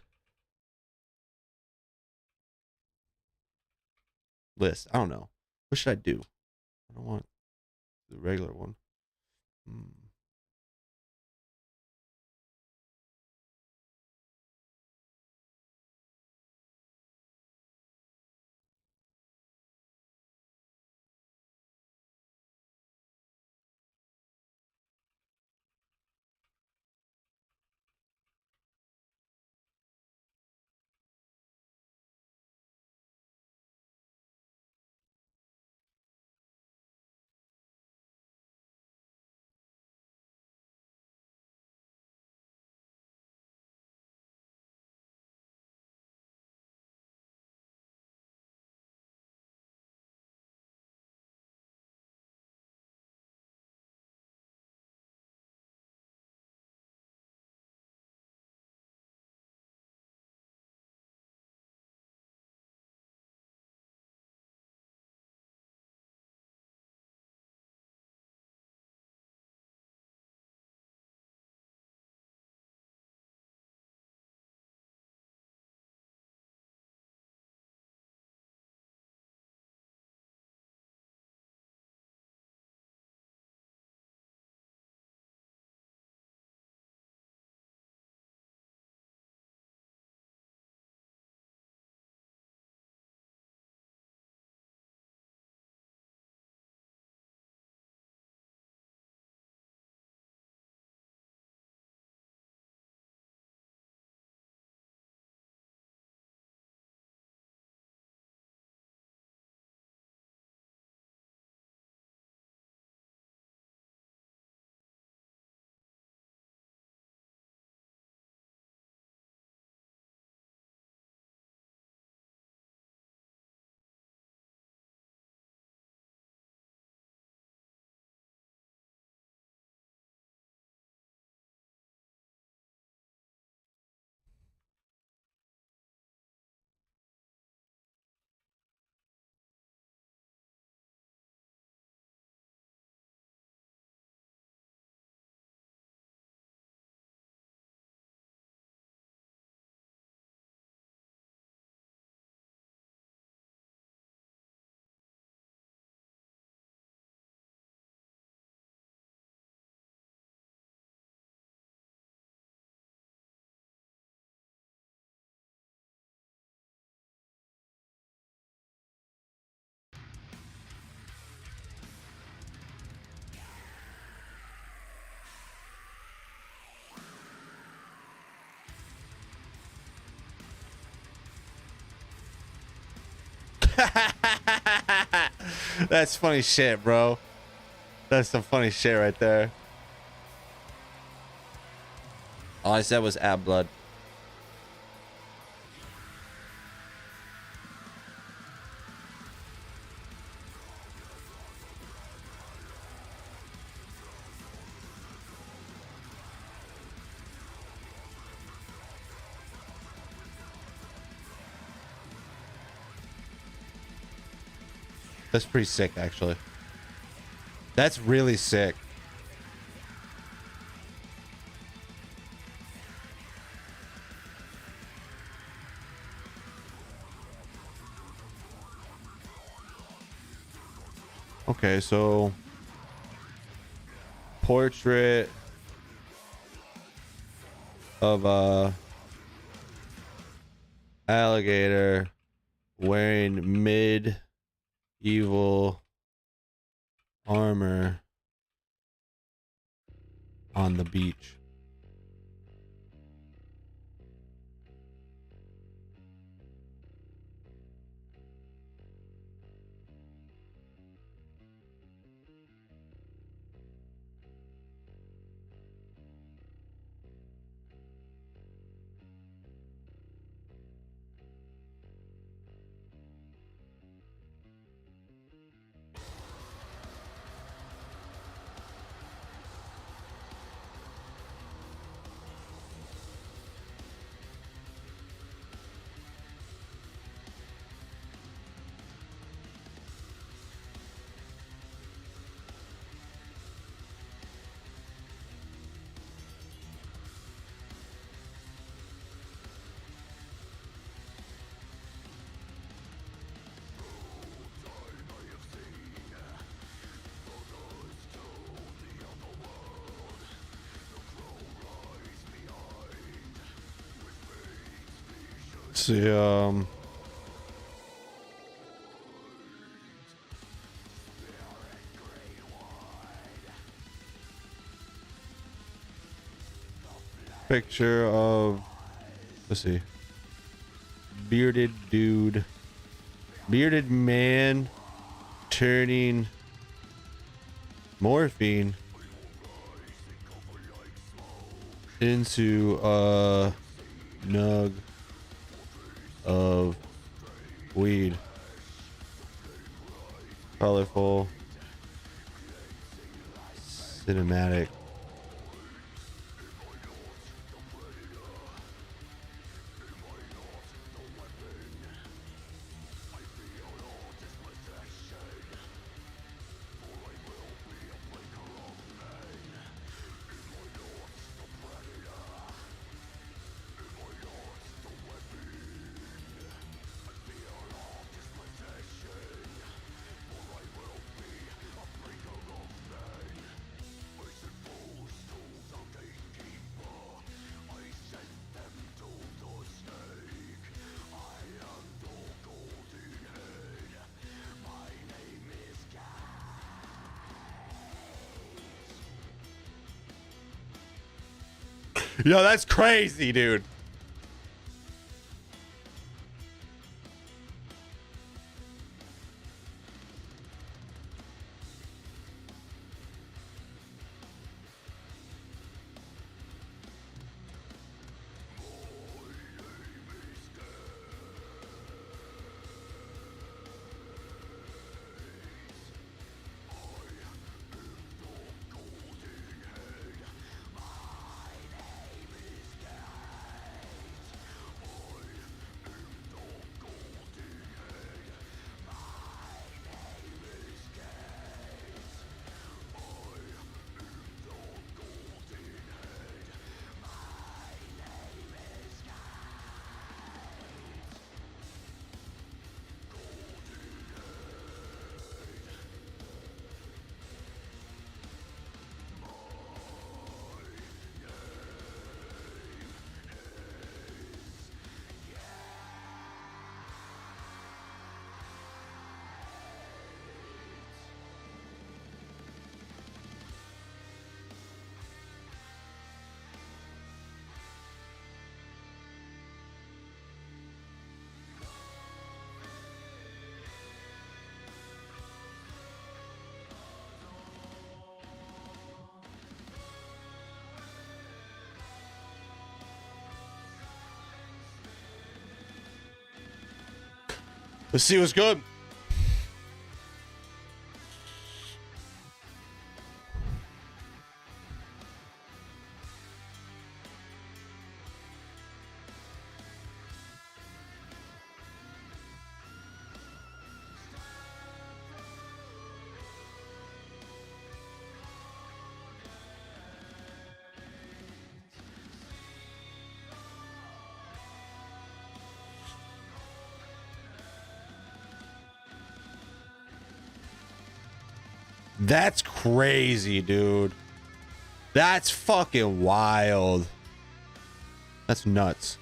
List. I don't know. What should I do? I don't want the regular one. That's funny shit, bro. That's some funny shit right there. All I said was ab blood. That's pretty sick, actually. That's really sick. Okay, so portrait of a alligator wearing medieval armor on the beach. See, picture of, let's see, bearded dude, bearded man turning morphine into a nug of weed. Colorful, cinematic. Yo, that's crazy, dude. Let's see what's good. That's crazy, dude. That's fucking wild. That's nuts.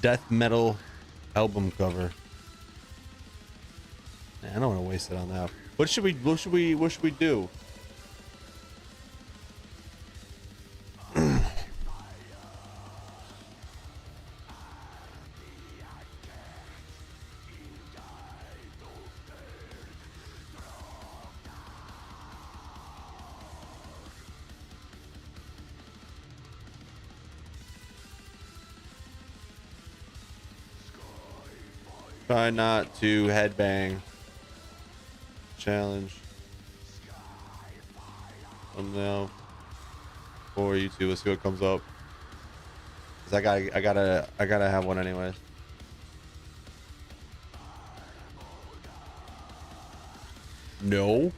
Death metal album cover. Man, I don't want to waste it on that. What should we do? Try not to headbang. Challenge. Thumbnail for YouTube. Let's see what comes up. 'Cause I gotta have one anyways. No.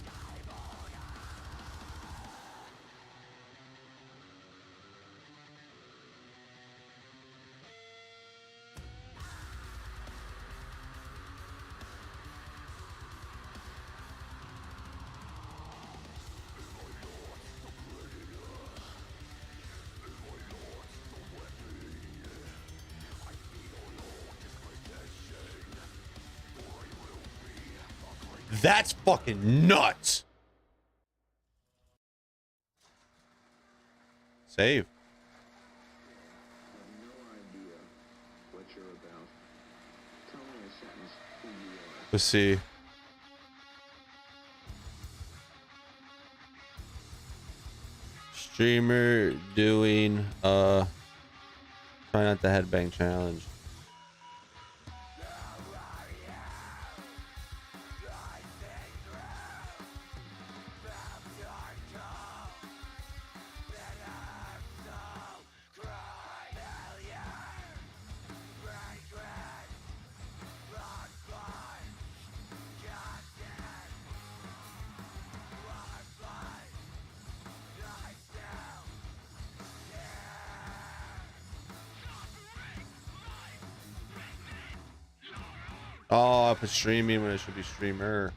That's fucking nuts. Save. Let's see. Streamer doing try not to headbang challenge. Oh, I put streaming when it should be streamer.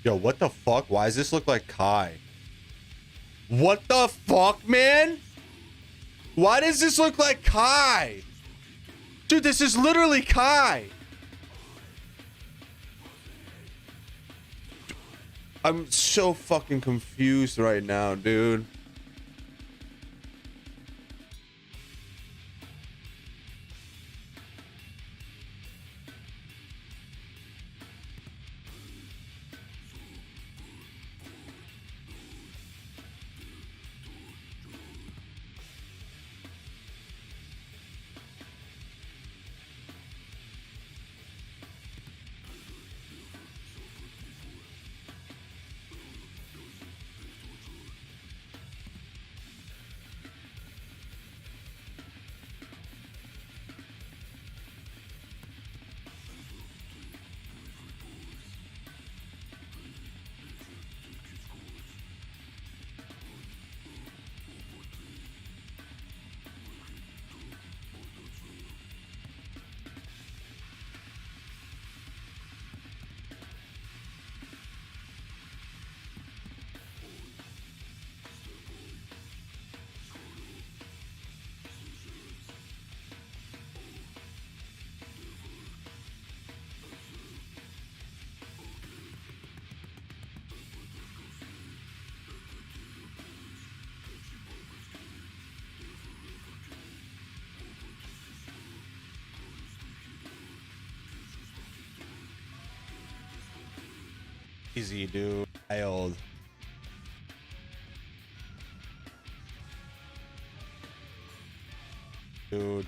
Yo, what the fuck? Why does this look like Kai? What the fuck, man? Why does this look like Kai? Dude, this is literally Kai. I'm so fucking confused right now, dude. Easy, dude. Wild. Dude.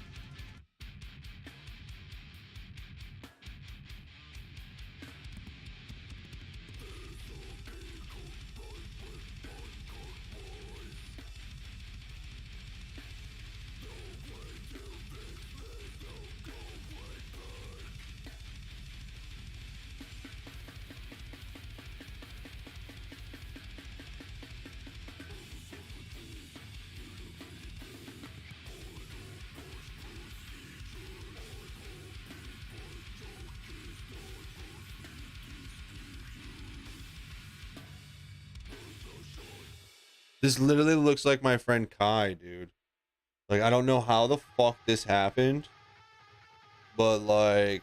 This literally looks like my friend Kai, dude. Like, I don't know how the fuck this happened, but like,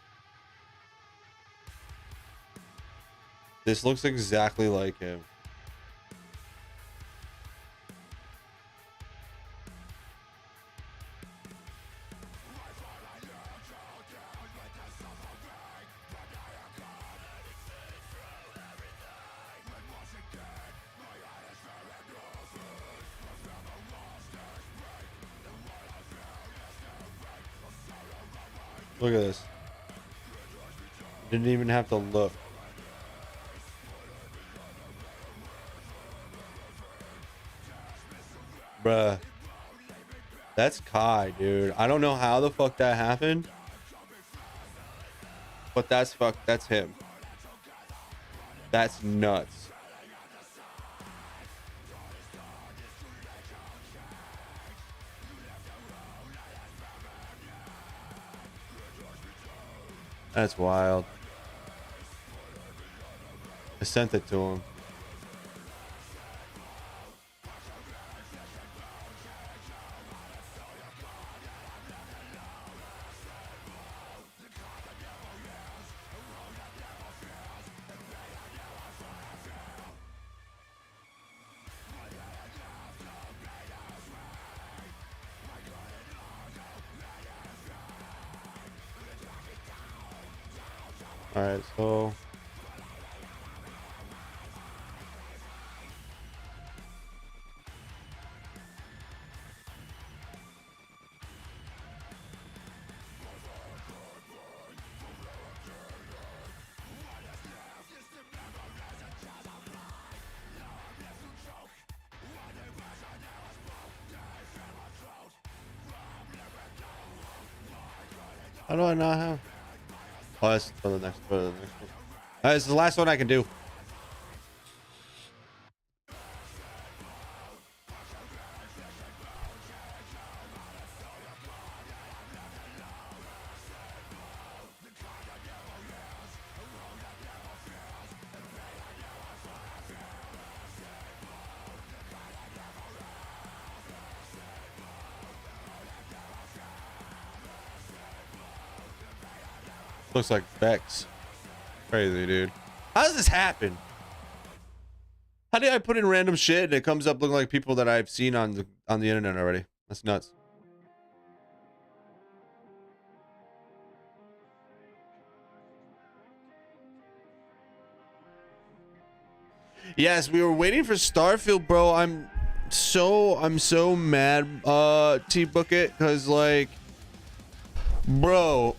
this looks exactly like him. Look at this. Didn't even have to look. Bruh. That's Kai, dude. I don't know how the fuck that happened. But that's him. That's nuts. That's wild. I sent it to him. All right, so how do I not have? Oh, that's for the next one. This is the last one I can do. Looks like Bex. Crazy, dude. How does this happen? How did I put in random shit and it comes up looking like people that I've seen on the internet already? That's nuts. Yes, we were waiting for Starfield, bro. I'm so mad, T-Bucket, because like, bro,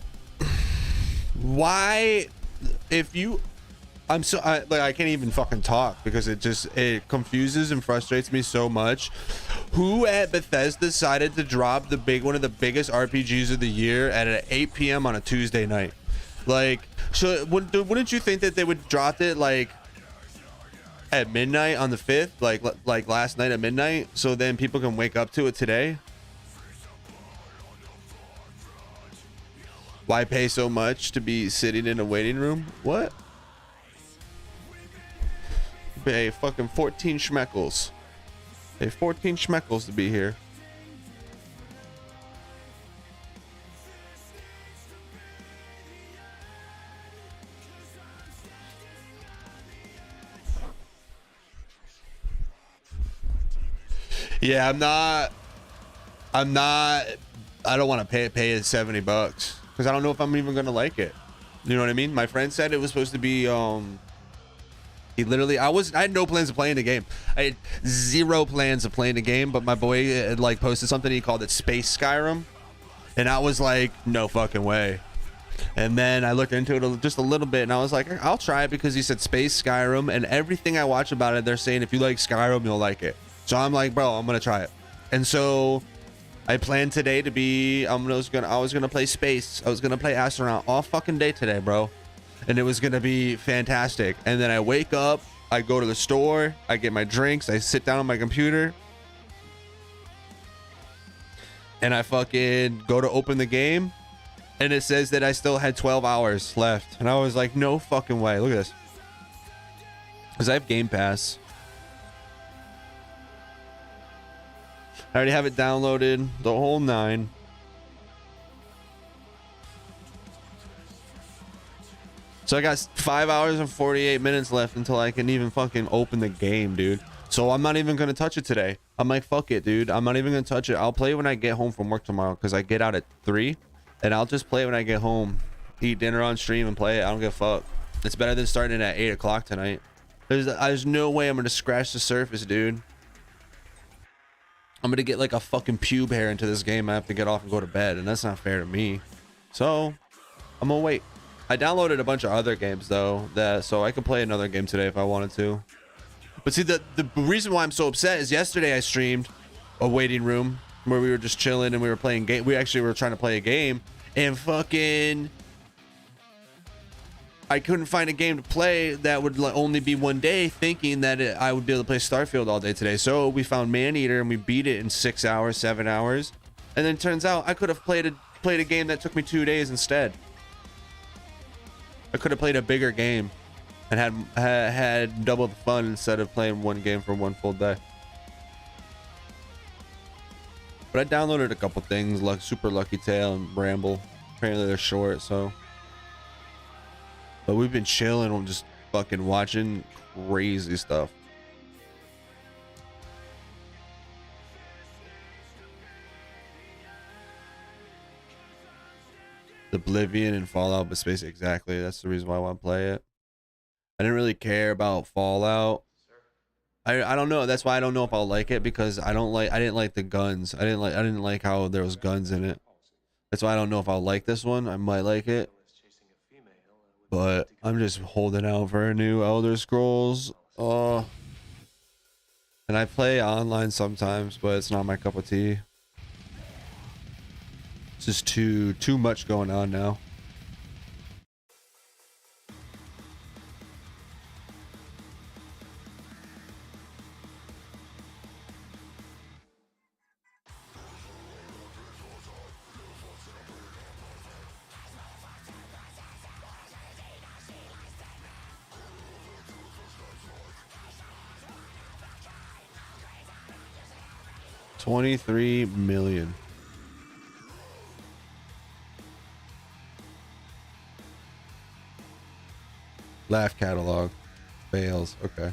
why, if you, I can't even fucking talk because it confuses and frustrates me so much. Who at Bethesda decided to drop one of the biggest RPGs of the year at 8 p.m. on a Tuesday night? Like, so wouldn't you think that they would drop it like at midnight on the 5th, like last night at midnight, so then people can wake up to it today? Why pay so much to be sitting in a waiting room? What? Pay fucking 14 schmeckles. Pay 14 schmeckles to be here. Yeah, I don't want to pay it $70 because I don't know if I'm even gonna like it. You know what I mean? My friend said it was supposed to be he literally I had no plans of playing the game. I had zero plans of playing the game, but my boy had like posted something, he called it Space Skyrim, and I was like, no fucking way. And then I looked into it just a little bit and I was like, I'll try it because he said Space Skyrim, and everything I watch about it, they're saying if you like Skyrim, you'll like it. So I'm like, bro, I'm gonna try it. And so I planned today to be, I was gonna play space. I was gonna play astronaut all fucking day today, bro. And it was gonna be fantastic. And then I wake up, I go to the store, I get my drinks, I sit down on my computer, and I fucking go to open the game, and it says that I still had 12 hours left. And I was like, no fucking way. Look at this. Because I have Game Pass. I already have it downloaded, the whole 9. So I got 5 hours and 48 minutes left until I can even fucking open the game, dude. So I'm not even going to touch it today. I'm like, fuck it, dude. I'm not even going to touch it. I'll play it when I get home from work tomorrow because I get out at 3. And I'll just play it when I get home. Eat dinner on stream and play it. I don't give a fuck. It's better than starting at 8 o'clock tonight. There's no way I'm going to scratch the surface, dude. I'm gonna get like a fucking pube hair into this game. I have to get off and go to bed, and that's not fair to me. So I'm gonna wait. I downloaded a bunch of other games though, so I could play another game today if I wanted to. But see, the reason why I'm so upset is yesterday I streamed a waiting room where we were just chilling and we were playing game. We actually were trying to play a game, and fucking I couldn't find a game to play that would only be one day, thinking that I would be able to play Starfield all day today. So we found Maneater and we beat it in 6 hours, 7 hours. And then it turns out I could have played a game that took me 2 days instead. I could have played a bigger game and had double the fun instead of playing one game for one full day. But I downloaded a couple things like Super Lucky Tail and Bramble. Apparently they're short, so. But we've been chilling and just fucking watching crazy stuff. Oblivion and Fallout, but Space, exactly. That's the reason why I want to play it. I didn't really care about Fallout. I don't know. That's why I don't know if I'll like it, because I didn't like the guns. I didn't like how there was guns in it. That's why I don't know if I'll like this one. I might like it. But I'm just holding out for a new Elder Scrolls. And I play online sometimes, but it's not my cup of tea. It's just too much going on now. $23 million. Laugh catalog. Fails. Okay.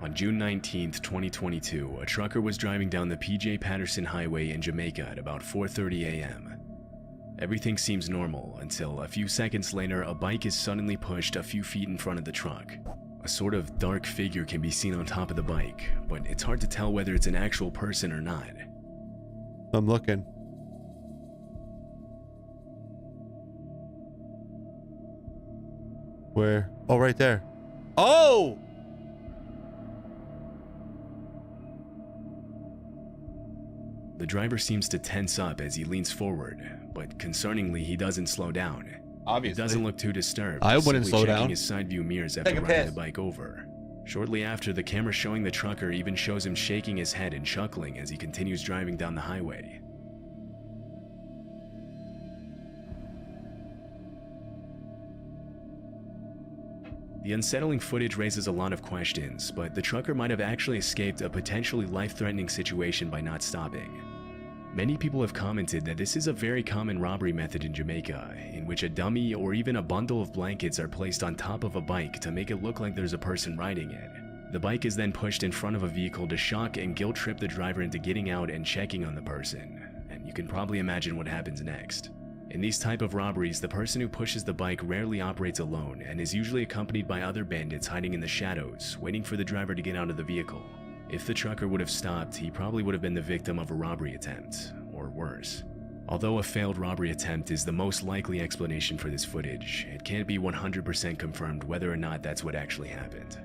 On June 19, 2022, a trucker was driving down the PJ Patterson Highway in Jamaica at about 4:30 a.m. Everything seems normal until a few seconds later, a bike is suddenly pushed a few feet in front of the truck. A sort of dark figure can be seen on top of the bike, but it's hard to tell whether it's an actual person or not. I'm looking. Where? Oh, right there. Oh! The driver seems to tense up as he leans forward, but concerningly, he doesn't slow down. Obviously. He doesn't look too disturbed. I wouldn't simply slow checking down. his side view mirrors after Take a riding piss. the bike over. Shortly after, the camera showing the trucker even shows him shaking his head and chuckling as he continues driving down the highway. The unsettling footage raises a lot of questions, but the trucker might have actually escaped a potentially life-threatening situation by not stopping. Many people have commented that this is a very common robbery method in Jamaica, in which a dummy or even a bundle of blankets are placed on top of a bike to make it look like there's a person riding it. The bike is then pushed in front of a vehicle to shock and guilt-trip the driver into getting out and checking on the person, and you can probably imagine what happens next. In these type of robberies, the person who pushes the bike rarely operates alone and is usually accompanied by other bandits hiding in the shadows, waiting for the driver to get out of the vehicle. If the trucker would have stopped, he probably would have been the victim of a robbery attempt, or worse. Although a failed robbery attempt is the most likely explanation for this footage, it can't be 100% confirmed whether or not that's what actually happened.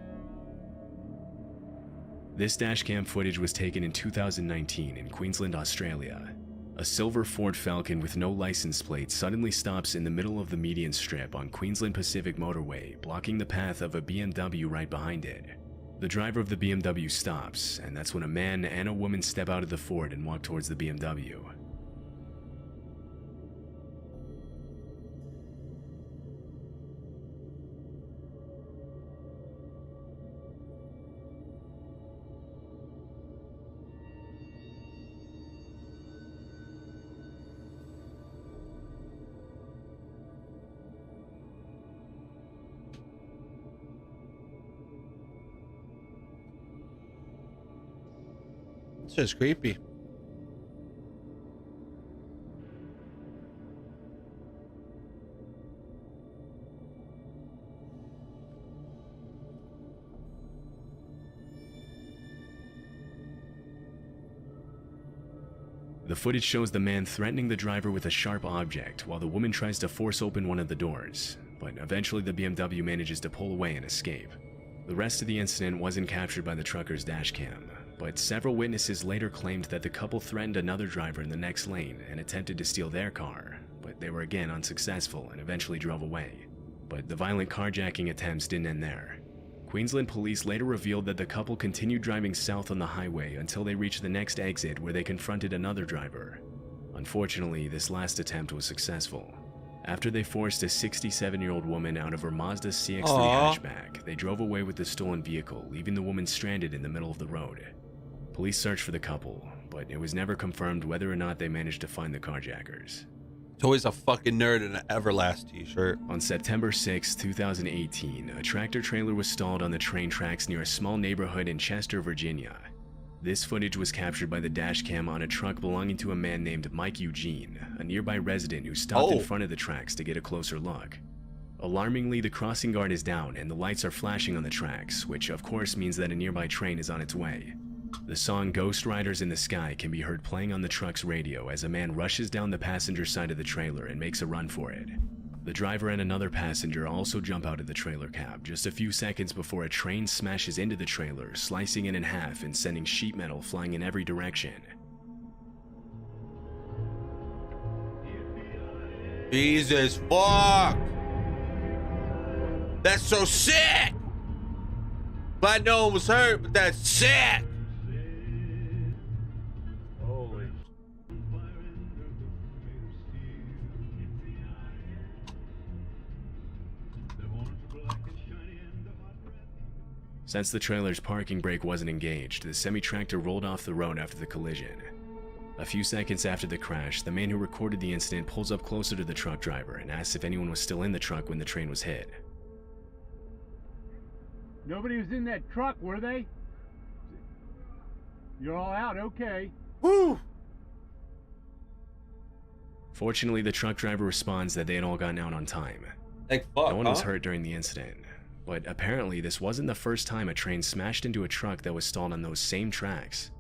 This dashcam footage was taken in 2019 in Queensland, Australia. A silver Ford Falcon with no license plate suddenly stops in the middle of the median strip on Queensland Pacific Motorway, blocking the path of a BMW right behind it. The driver of the BMW stops, and that's when a man and a woman step out of the Ford and walk towards the BMW. It's just creepy. The footage shows the man threatening the driver with a sharp object while the woman tries to force open one of the doors, but eventually the BMW manages to pull away and escape. The rest of the incident wasn't captured by the trucker's dashcam, but several witnesses later claimed that the couple threatened another driver in the next lane and attempted to steal their car, but they were again unsuccessful and eventually drove away. But the violent carjacking attempts didn't end there. Queensland police later revealed that the couple continued driving south on the highway until they reached the next exit where they confronted another driver. Unfortunately, this last attempt was successful. After they forced a 67-year-old woman out of her Mazda CX-3 hatchback, they drove away with the stolen vehicle, leaving the woman stranded in the middle of the road. Police searched for the couple, but it was never confirmed whether or not they managed to find the carjackers. It's always a fucking nerd in an Everlast t-shirt. On September 6, 2018, a tractor trailer was stalled on the train tracks near a small neighborhood in Chester, Virginia. This footage was captured by the dash cam on a truck belonging to a man named Mike Eugene, a nearby resident who stopped in front of the tracks to get a closer look. Alarmingly, the crossing guard is down and the lights are flashing on the tracks, which of course means that a nearby train is on its way. The song Ghost Riders in the Sky can be heard playing on the truck's radio as a man rushes down the passenger side of the trailer and makes a run for it. The driver and another passenger also jump out of the trailer cab just a few seconds before a train smashes into the trailer, slicing it in half and sending sheet metal flying in every direction. Jesus fuck! That's so sick! Glad no one was hurt, but that's sick! Holy. Since the trailer's parking brake wasn't engaged, the semi-tractor rolled off the road after the collision. A few seconds after the crash, the man who recorded the incident pulls up closer to the truck driver and asks if anyone was still in the truck when the train was hit. Nobody was in that truck, were they? You're all out, okay. Woo! Fortunately, the truck driver responds that they had all gotten out on time. Like fuck, no one was hurt during the incident. But apparently, this wasn't the first time a train smashed into a truck that was stalled on those same tracks.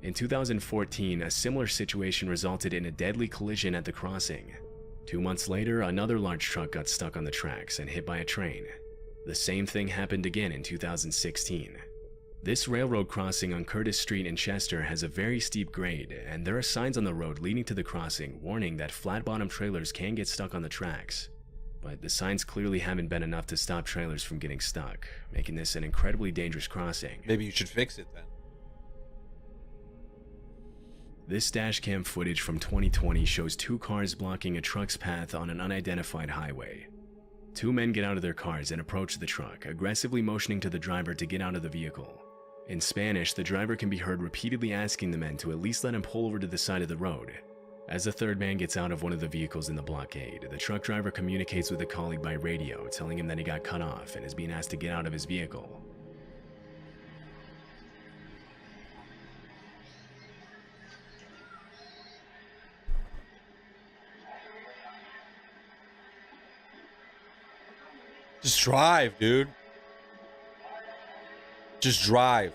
In 2014, a similar situation resulted in a deadly collision at the crossing. 2 months later, another large truck got stuck on the tracks and hit by a train. The same thing happened again in 2016. This railroad crossing on Curtis Street in Chester has a very steep grade, and there are signs on the road leading to the crossing warning that flat-bottom trailers can get stuck on the tracks. But the signs clearly haven't been enough to stop trailers from getting stuck, making this an incredibly dangerous crossing. Maybe you should fix it then. This dashcam footage from 2020 shows 2 cars blocking a truck's path on an unidentified highway. 2 men get out of their cars and approach the truck, aggressively motioning to the driver to get out of the vehicle. In Spanish, the driver can be heard repeatedly asking the men to at least let him pull over to the side of the road. As the third man gets out of one of the vehicles in the blockade, the truck driver communicates with a colleague by radio, telling him that he got cut off and is being asked to get out of his vehicle. Just drive, dude. Just drive.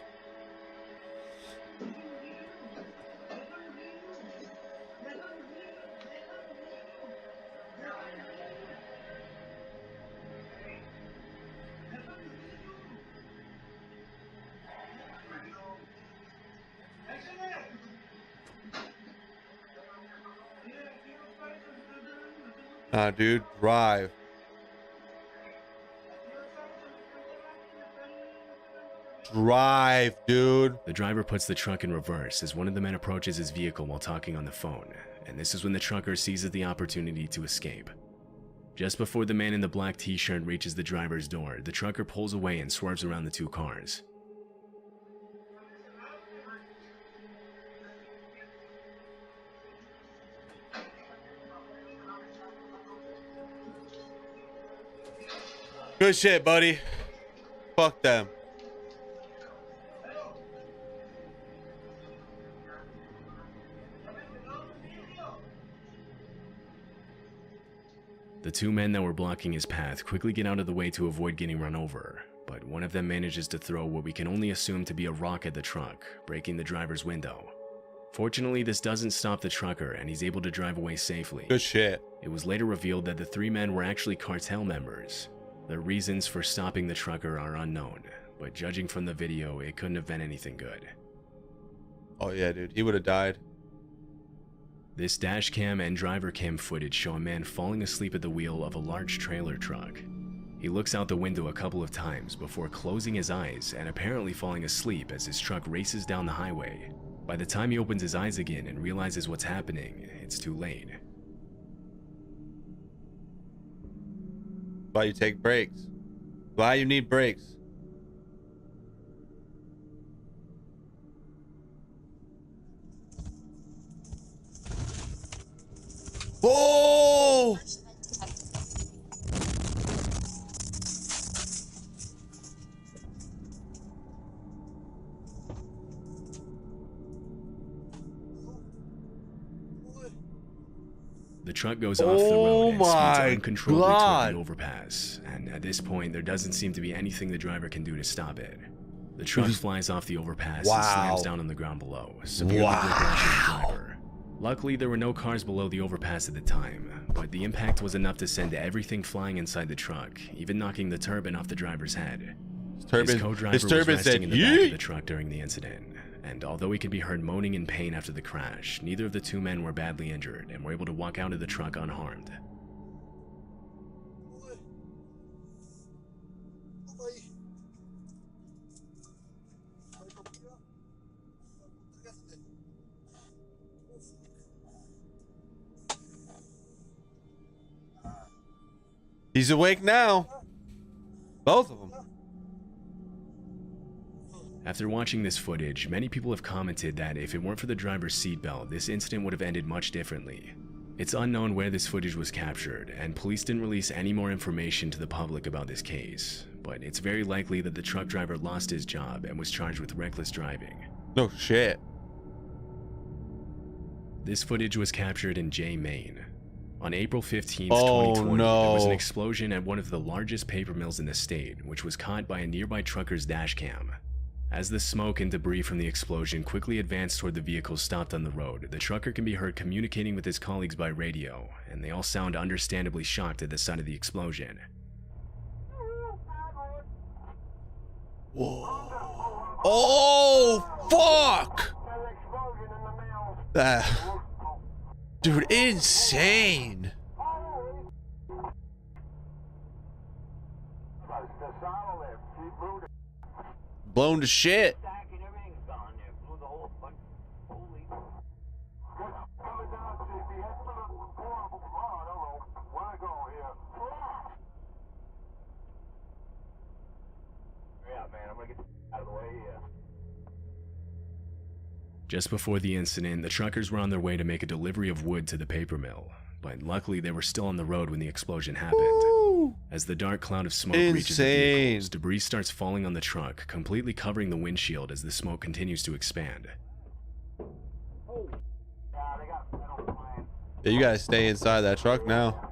Nah, dude, drive. Drive, dude. The driver puts the truck in reverse as one of the men approaches his vehicle while talking on the phone, and this is when the trucker seizes the opportunity to escape. Just before the man in the black t-shirt reaches the driver's door, the trucker pulls away and swerves around the 2 cars. Good shit, buddy. Fuck them. The 2 men that were blocking his path quickly get out of the way to avoid getting run over, but one of them manages to throw what we can only assume to be a rock at the truck, breaking the driver's window. Fortunately, this doesn't stop the trucker and he's able to drive away safely. Good shit. It was later revealed that the 3 men were actually cartel members. Their reasons for stopping the trucker are unknown, but judging from the video, it couldn't have been anything good. Oh yeah, dude. He would have died. This dash cam and driver cam footage show a man falling asleep at the wheel of a large trailer truck. He looks out the window a couple of times before closing his eyes and apparently falling asleep as his truck races down the highway. By the time he opens his eyes again and realizes what's happening, it's too late. Why you take breaks? Why you need breaks? Oh! truck goes off the road and speeds my uncontrollably God. toward the overpass, and at this point, there doesn't seem to be anything the driver can do to stop it. The truck flies off the overpass and slams down on the ground below, severely whiplashing the driver. Luckily, there were no cars below the overpass at the time, but the impact was enough to send everything flying inside the truck, even knocking the turbine off the driver's head. His co-driver was resting in the back of the truck during the incident, and although he could be heard moaning in pain after the crash, neither of the two men were badly injured and were able to walk out of the truck unharmed. He's awake now. Both of them. After watching this footage, many people have commented that if it weren't for the driver's seatbelt, this incident would have ended much differently. It's unknown where this footage was captured, and police didn't release any more information to the public about this case, but it's very likely that the truck driver lost his job and was charged with reckless driving. No shit. This footage was captured in Jay, Maine. On April 15, Oh, 2020, no. there was an explosion at one of the largest paper mills in the state, which was caught by a nearby trucker's dash cam. As the smoke and debris from the explosion quickly advanced toward the vehicle stopped on the road, the trucker can be heard communicating with his colleagues by radio, and they all sound understandably shocked at the sight of the explosion. Whoa. Oh, fuck! Dude, insane. Blown to shit. Just before the incident, the truckers were on their way to make a delivery of wood to the paper mill, but luckily they were still on the road when the explosion happened. Woo! As the dark cloud of smoke reaches the vehicles, debris starts falling on the truck, completely covering the windshield as the smoke continues to expand. Yeah, you gotta stay inside that truck now.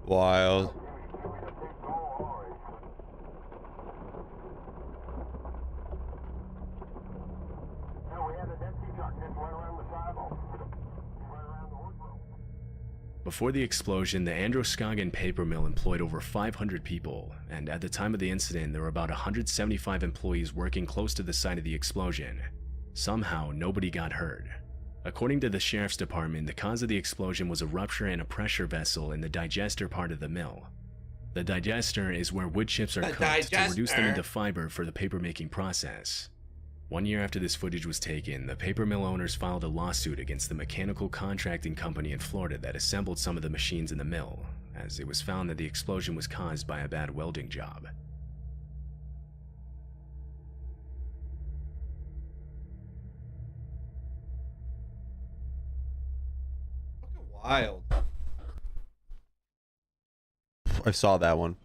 Wild. Before the explosion, the Androscoggin paper mill employed over 500 people, and at the time of the incident, there were about 175 employees working close to the site of the explosion. Somehow, nobody got hurt. According to the sheriff's department, the cause of the explosion was a rupture in a pressure vessel in the digester part of the mill. The digester is where wood chips are cooked to reduce them into fiber for the paper-making process. 1 year after this footage was taken, the paper mill owners filed a lawsuit against the mechanical contracting company in Florida that assembled some of the machines in the mill, as it was found that the explosion was caused by a bad welding job. Wild. I saw that one.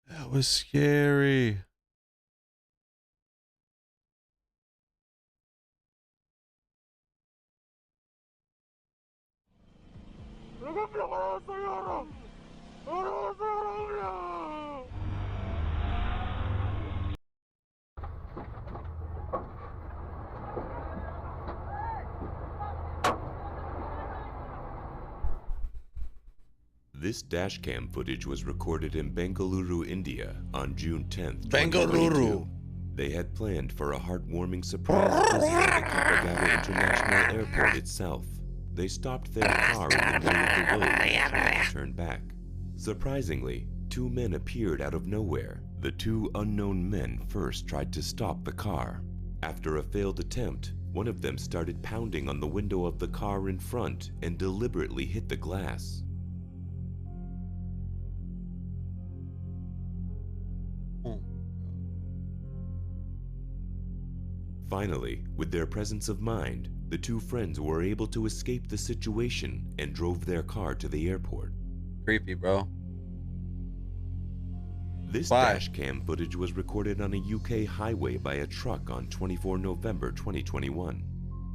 That was scary. This dashcam footage was recorded in Bengaluru, India on June 10th, Bengaluru. 2022. They had planned for a heartwarming surprise visit at the Kapagata International Airport itself. They stopped their car in the middle of the road and turned back. Surprisingly, two men appeared out of nowhere. The two unknown men first tried to stop the car. After a failed attempt, one of them started pounding on the window of the car in front and deliberately hit the glass. Finally, with their presence of mind, the two friends were able to escape the situation and drove their car to the airport. Creepy, bro. This dash cam footage was recorded on a UK highway by a truck on 24 November 2021.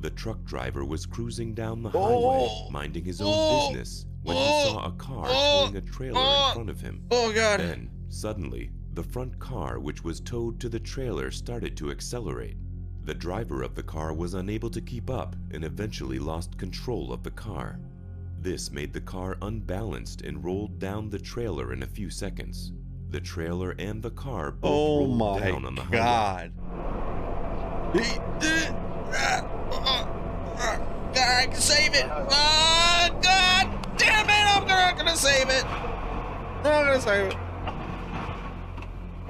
The truck driver was cruising down the highway, minding his own business, when he saw a car towing a trailer in front of him. Oh, God. Then, suddenly, the front car, which was towed to the trailer, started to accelerate. The driver of the car was unable to keep up and eventually lost control of the car. This made the car unbalanced and rolled down the trailer in a few seconds. The trailer and the car both rolled down on the highway. God, I can save it. Oh, God damn it. I'm not going to save it. I'm not going to save it.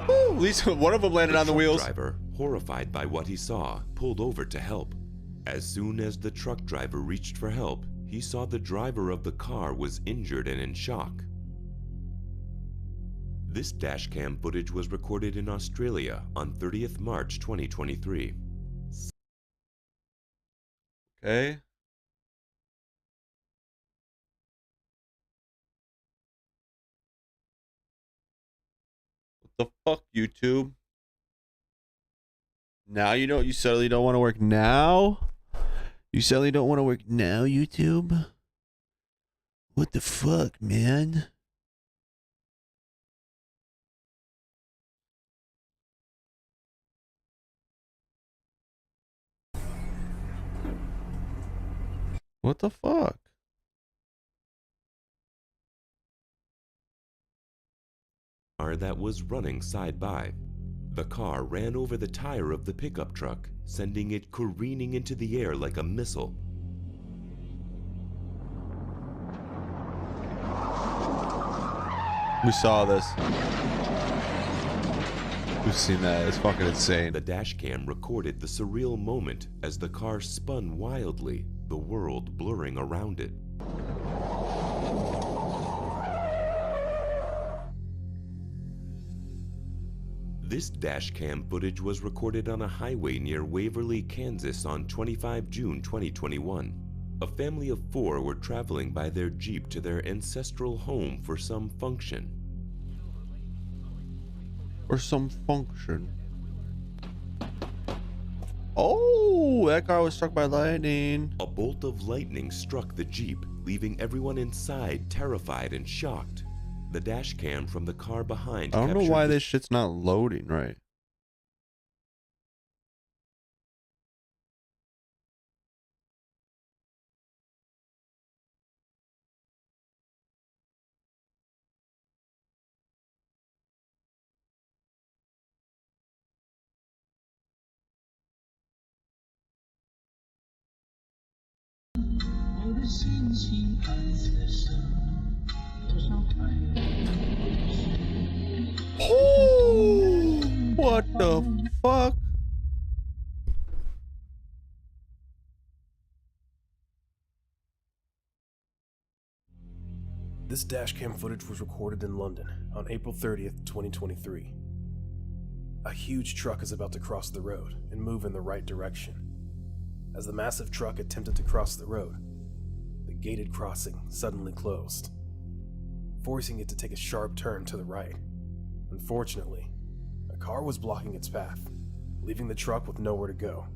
Woo, at least one of them landed on the wheels. The driver, horrified by what he saw, pulled over to help. As soon as the truck driver reached for help, he saw the driver of the car was injured and in shock. This dashcam footage was recorded in Australia on 30th March 2023. Okay. What the fuck, YouTube? Now you know you suddenly don't want to work now? You suddenly don't want to work now, YouTube? What the fuck, man? What the fuck? Car that was running side by. The car ran over the tire of the pickup truck, sending it careening into the air like a missile. We saw this. We've seen that. It's fucking insane. The dashcam recorded the surreal moment as the car spun wildly, the world blurring around it. This dashcam footage was recorded on a highway near Waverly, Kansas on 25 June 2021. A family of 4 were traveling by their Jeep to their ancestral home for some function. Oh, that car was struck by lightning. A bolt of lightning struck the Jeep, leaving everyone inside terrified and shocked. The dash cam from the car behind I don't know why this shit's not loading right. Oh, what the fuck? This dashcam footage was recorded in London on April 30th, 2023. A huge truck is about to cross the road and move in the right direction. As the massive truck attempted to cross the road, the gated crossing suddenly closed, forcing it to take a sharp turn to the right. Unfortunately, a car was blocking its path, leaving the truck with nowhere to go.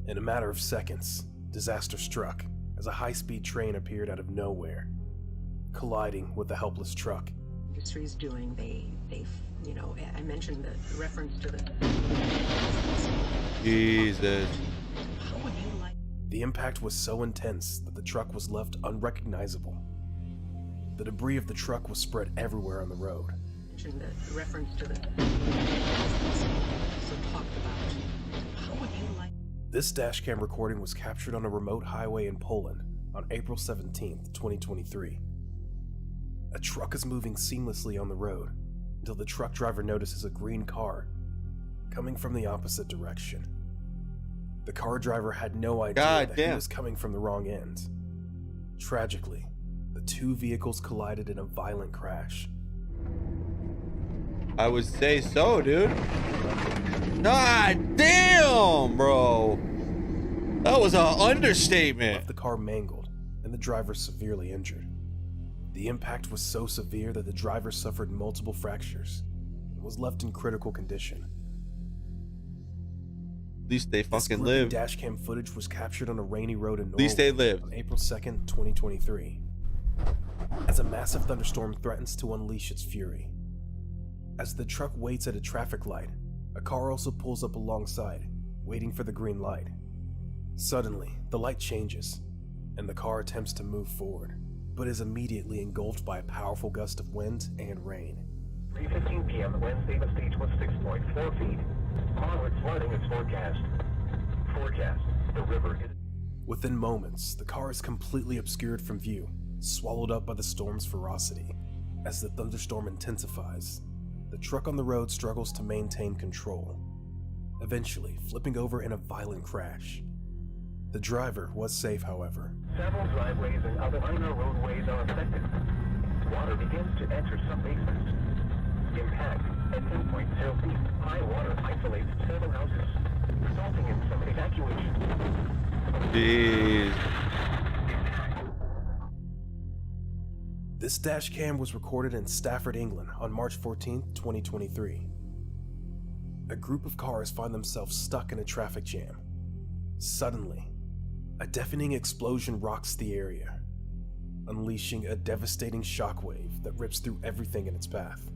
In a matter of seconds, disaster struck as a high-speed train appeared out of nowhere, colliding with the helpless truck. Industry's doing, you know, I mentioned the reference to the... Jesus. The impact was so intense that the truck was left unrecognizable. The debris of the truck was spread everywhere on the road. The reference to the... So talked about. How would you like... This dashcam recording was captured on a remote highway in Poland on April 17th, 2023. A truck is moving seamlessly on the road until the truck driver notices a green car coming from the opposite direction. The car driver had no idea that he was coming from the wrong end. Tragically, the two vehicles collided in a violent crash. I would say so, dude. God damn, bro. That was an understatement. Left the car mangled and the driver severely injured. The impact was so severe that the driver suffered multiple fractures and was left in critical condition. At least they fucking This live. dashcam footage was captured on a rainy road in Norway. At least they live. On April 2nd, 2023. As a massive thunderstorm threatens to unleash its fury. As the truck waits at a traffic light, a car also pulls up alongside, waiting for the green light. Suddenly, the light changes, and the car attempts to move forward, but is immediately engulfed by a powerful gust of wind and rain. 3:15 p.m. Wednesday, the stage was 6.4 feet. Onward flooding is forecast. The river is... Within moments, the car is completely obscured from view, swallowed up by the storm's ferocity. As the thunderstorm intensifies, the truck on the road struggles to maintain control, eventually flipping over in a violent crash. The driver was safe, however. Several driveways and other minor roadways are affected. Water begins to enter some basements. Impact at 10.0 feet. High water isolates several houses, resulting in some evacuation. Jeez. This dash cam was recorded in Stafford, England on March 14, 2023. A group of cars find themselves stuck in a traffic jam. Suddenly, a deafening explosion rocks the area, unleashing a devastating shockwave that rips through everything in its path.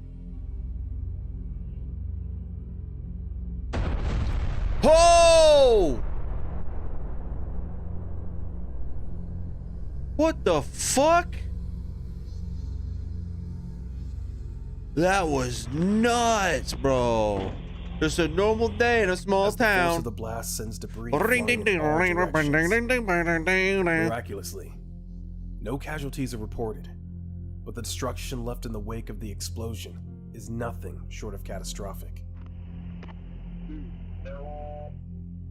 Oh! What the fuck? That was nuts, bro. Just a normal day in a small The force town. of the blast sends debris flying in all directions. Miraculously, no casualties are reported, but the destruction left in the wake of the explosion is nothing short of catastrophic.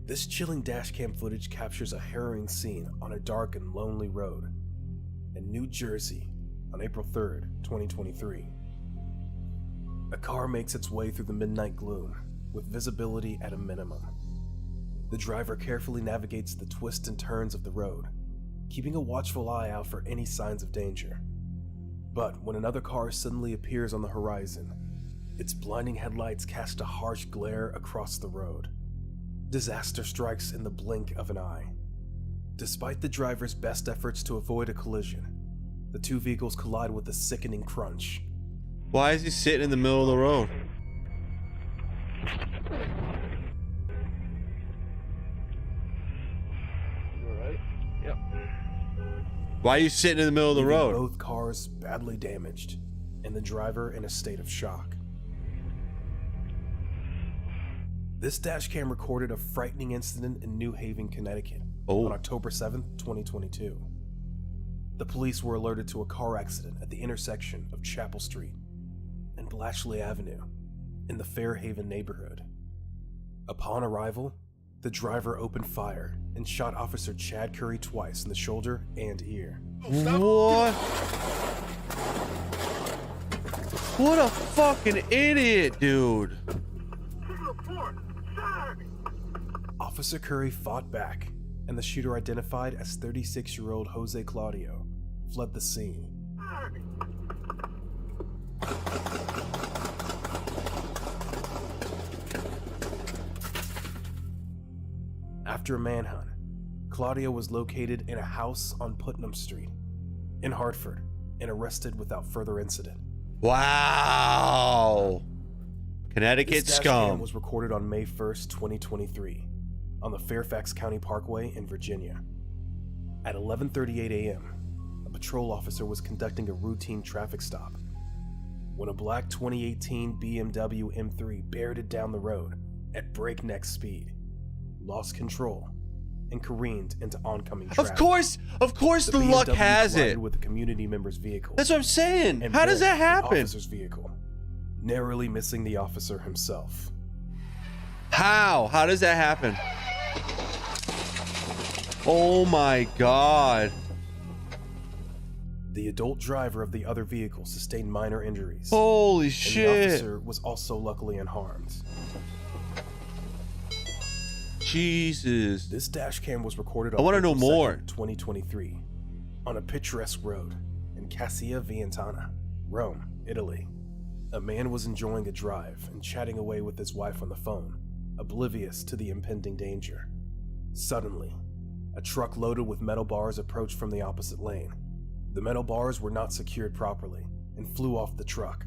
This chilling dashcam footage captures a harrowing scene on a dark and lonely road in New Jersey on April 3rd, 2023. A car makes its way through the midnight gloom, with visibility at a minimum. The driver carefully navigates the twists and turns of the road, keeping a watchful eye out for any signs of danger. But when another car suddenly appears on the horizon, its blinding headlights cast a harsh glare across the road. Disaster strikes in the blink of an eye. Despite the driver's best efforts to avoid a collision, the two vehicles collide with a sickening crunch. Why is he sitting in the middle of the road? You alright? Yep. Why are you sitting in the middle of the Leaving road? Both cars badly damaged, and the driver in a state of shock. This dashcam recorded a frightening incident in New Haven, Connecticut on October 7th, 2022. The police were alerted to a car accident at the intersection of Chapel Street and Blatchley Avenue in the Fairhaven neighborhood. Upon arrival, the driver opened fire and shot Officer Chad Curry twice in the shoulder and ear. What? What a fucking idiot, dude. Officer Curry fought back, and the shooter, identified as 36-year-old Jose Claudio, fled the scene. After a manhunt, Claudio was located in a house on Putnam Street in Hartford and arrested without further incident. Wow. Connecticut This scum. dashcam was recorded on May 1st, 2023, on the Fairfax County Parkway in Virginia. At 11:38 a.m., a patrol officer was conducting a routine traffic stop when a black 2018 BMW M3 barreted down the road at breakneck speed, lost control, and careened into oncoming traffic. Of course the luck BMW has collided it. with the community member's vehicle. That's what I'm saying. and How does that bent the happen? officer's vehicle, narrowly missing the officer himself. How? How does that happen? Oh my God. The adult driver of the other vehicle sustained minor injuries. Holy and shit. The officer was also luckily unharmed. Jesus. This dash cam was recorded on I want to know April more. 2nd, 2023, on a picturesque road in Cassia Vientana, Rome, Italy. A man was enjoying a drive and chatting away with his wife on the phone, oblivious to the impending danger. Suddenly, a truck loaded with metal bars approached from the opposite lane. The metal bars were not secured properly and flew off the truck,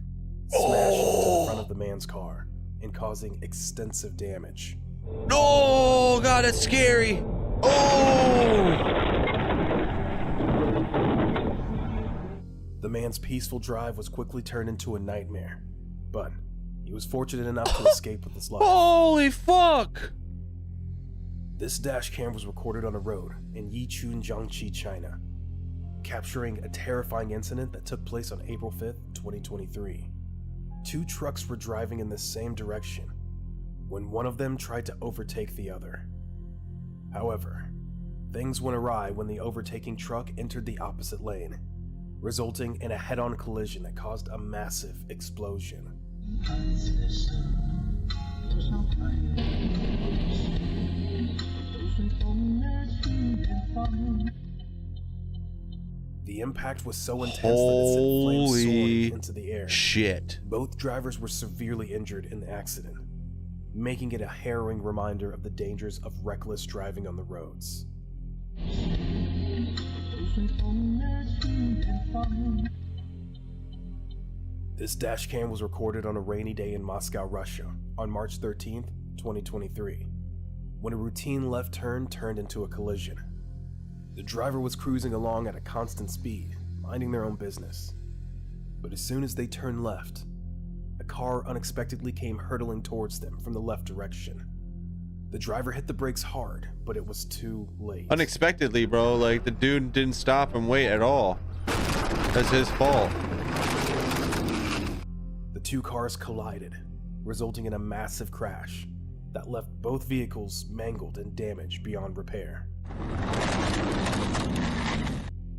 smashing into the front of the man's car and causing extensive damage. No, God, that's scary. Oh! The man's peaceful drive was quickly turned into a nightmare, but he was fortunate enough to escape with his life. Holy fuck! This dash cam was recorded on a road in Yichun, Jiangxi, China, capturing a terrifying incident that took place on April 5th, 2023. Two trucks were driving in the same direction when one of them tried to overtake the other. However, things went awry when the overtaking truck entered the opposite lane, resulting in a head-on collision that caused a massive explosion. The impact was so intense that it sent flames soaring into the air. Shit. Both drivers were severely injured in the accident, making it a harrowing reminder of the dangers of reckless driving on the roads. This dash cam was recorded on a rainy day in Moscow, Russia, on March 13th, 2023, when a routine left turn turned into a collision. The driver was cruising along at a constant speed, minding their own business. But as soon as they turned left, a car unexpectedly came hurtling towards them from the left direction. The driver hit the brakes hard, but it was too late. Unexpectedly, bro. Like, the dude didn't stop and wait at all. That's his fault. The two cars collided, resulting in a massive crash that left both vehicles mangled and damaged beyond repair.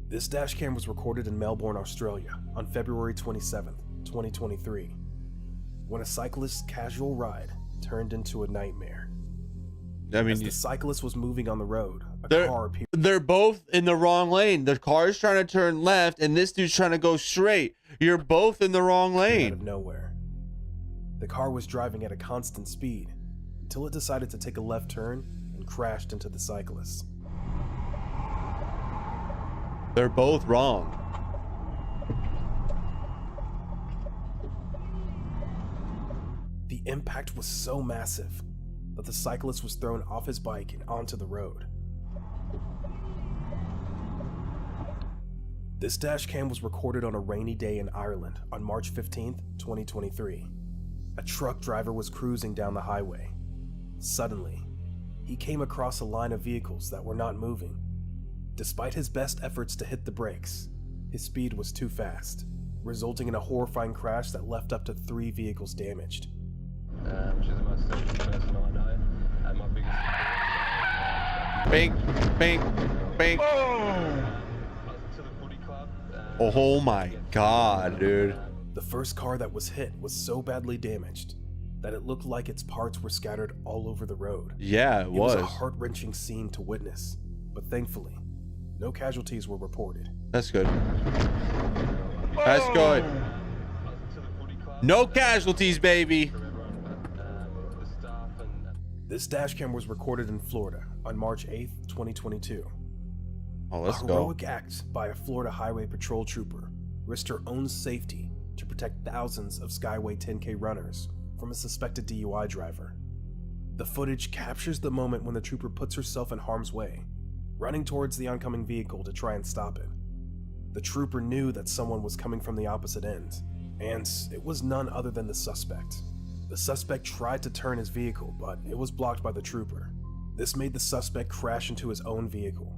This dash cam was recorded in Melbourne, Australia on February 27th, 2023, when a cyclist's casual ride turned into a nightmare. I mean, as the cyclist was moving on the road, a car appeared. They're both in the wrong lane. The car's trying to turn left and this dude's trying to go straight. You're both in the wrong lane. Out of nowhere. The car was driving at a constant speed until it decided to take a left turn and crashed into the cyclist. They're both wrong. The impact was so massive that the cyclist was thrown off his bike and onto the road. This dash cam was recorded on a rainy day in Ireland on March 15th, 2023. A truck driver was cruising down the highway. Suddenly, he came across a line of vehicles that were not moving. Despite his best efforts to hit the brakes, his speed was too fast, resulting in a horrifying crash that left up to 3 vehicles damaged. She's the most social person I know, and my biggest... Bink, bink, bink. Oh my god, dude. The first car that was hit was so badly damaged that it looked like its parts were scattered all over the road. Yeah, it was. It was a heart-wrenching scene to witness, but thankfully, no casualties were reported. That's good. That's good. No casualties, baby. This dash cam was recorded in Florida on March 8th, 2022. Oh, let's go. A heroic act by a Florida Highway Patrol trooper risked her own safety to protect thousands of Skyway 10K runners from a suspected DUI driver. The footage captures the moment when the trooper puts herself in harm's way, running towards the oncoming vehicle to try and stop it. The trooper knew that someone was coming from the opposite end, and it was none other than the suspect. The suspect tried to turn his vehicle, but it was blocked by the trooper. This made the suspect crash into his own vehicle.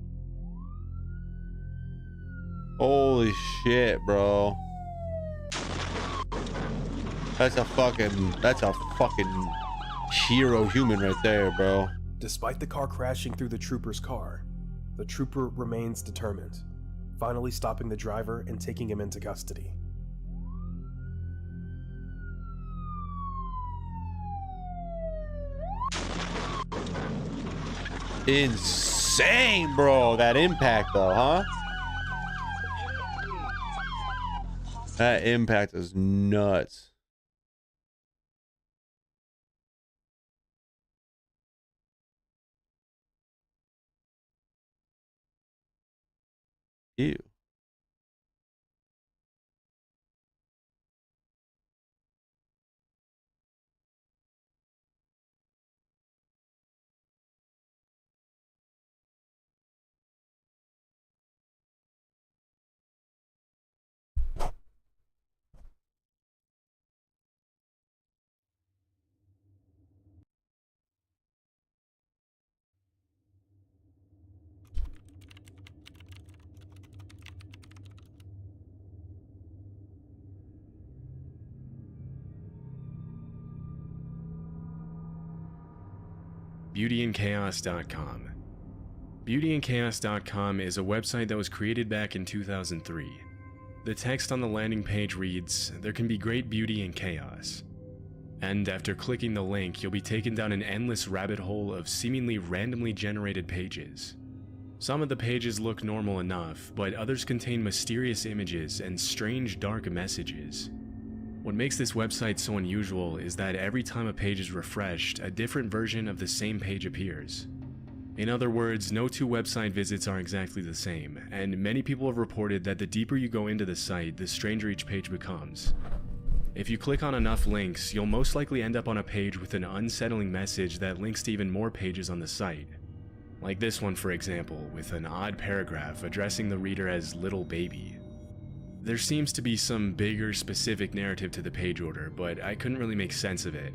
Holy shit, bro. That's a fucking hero human right there, bro. Despite the car crashing through the trooper's car, the trooper remains determined, finally stopping the driver and taking him into custody. Insane, bro. That impact, though, huh? That impact is nuts. Ew. BeautyandChaos.com. BeautyandChaos.com is a website that was created back in 2003. The text on the landing page reads, "There can be great beauty in chaos." And after clicking the link, you'll be taken down an endless rabbit hole of seemingly randomly generated pages. Some of the pages look normal enough, but others contain mysterious images and strange dark messages. What makes this website so unusual is that every time a page is refreshed, a different version of the same page appears. In other words, no two website visits are exactly the same, and many people have reported that the deeper you go into the site, the stranger each page becomes. If you click on enough links, you'll most likely end up on a page with an unsettling message that links to even more pages on the site. Like this one, for example, with an odd paragraph addressing the reader as little baby. There seems to be some bigger, specific narrative to the page order, but I couldn't really make sense of it.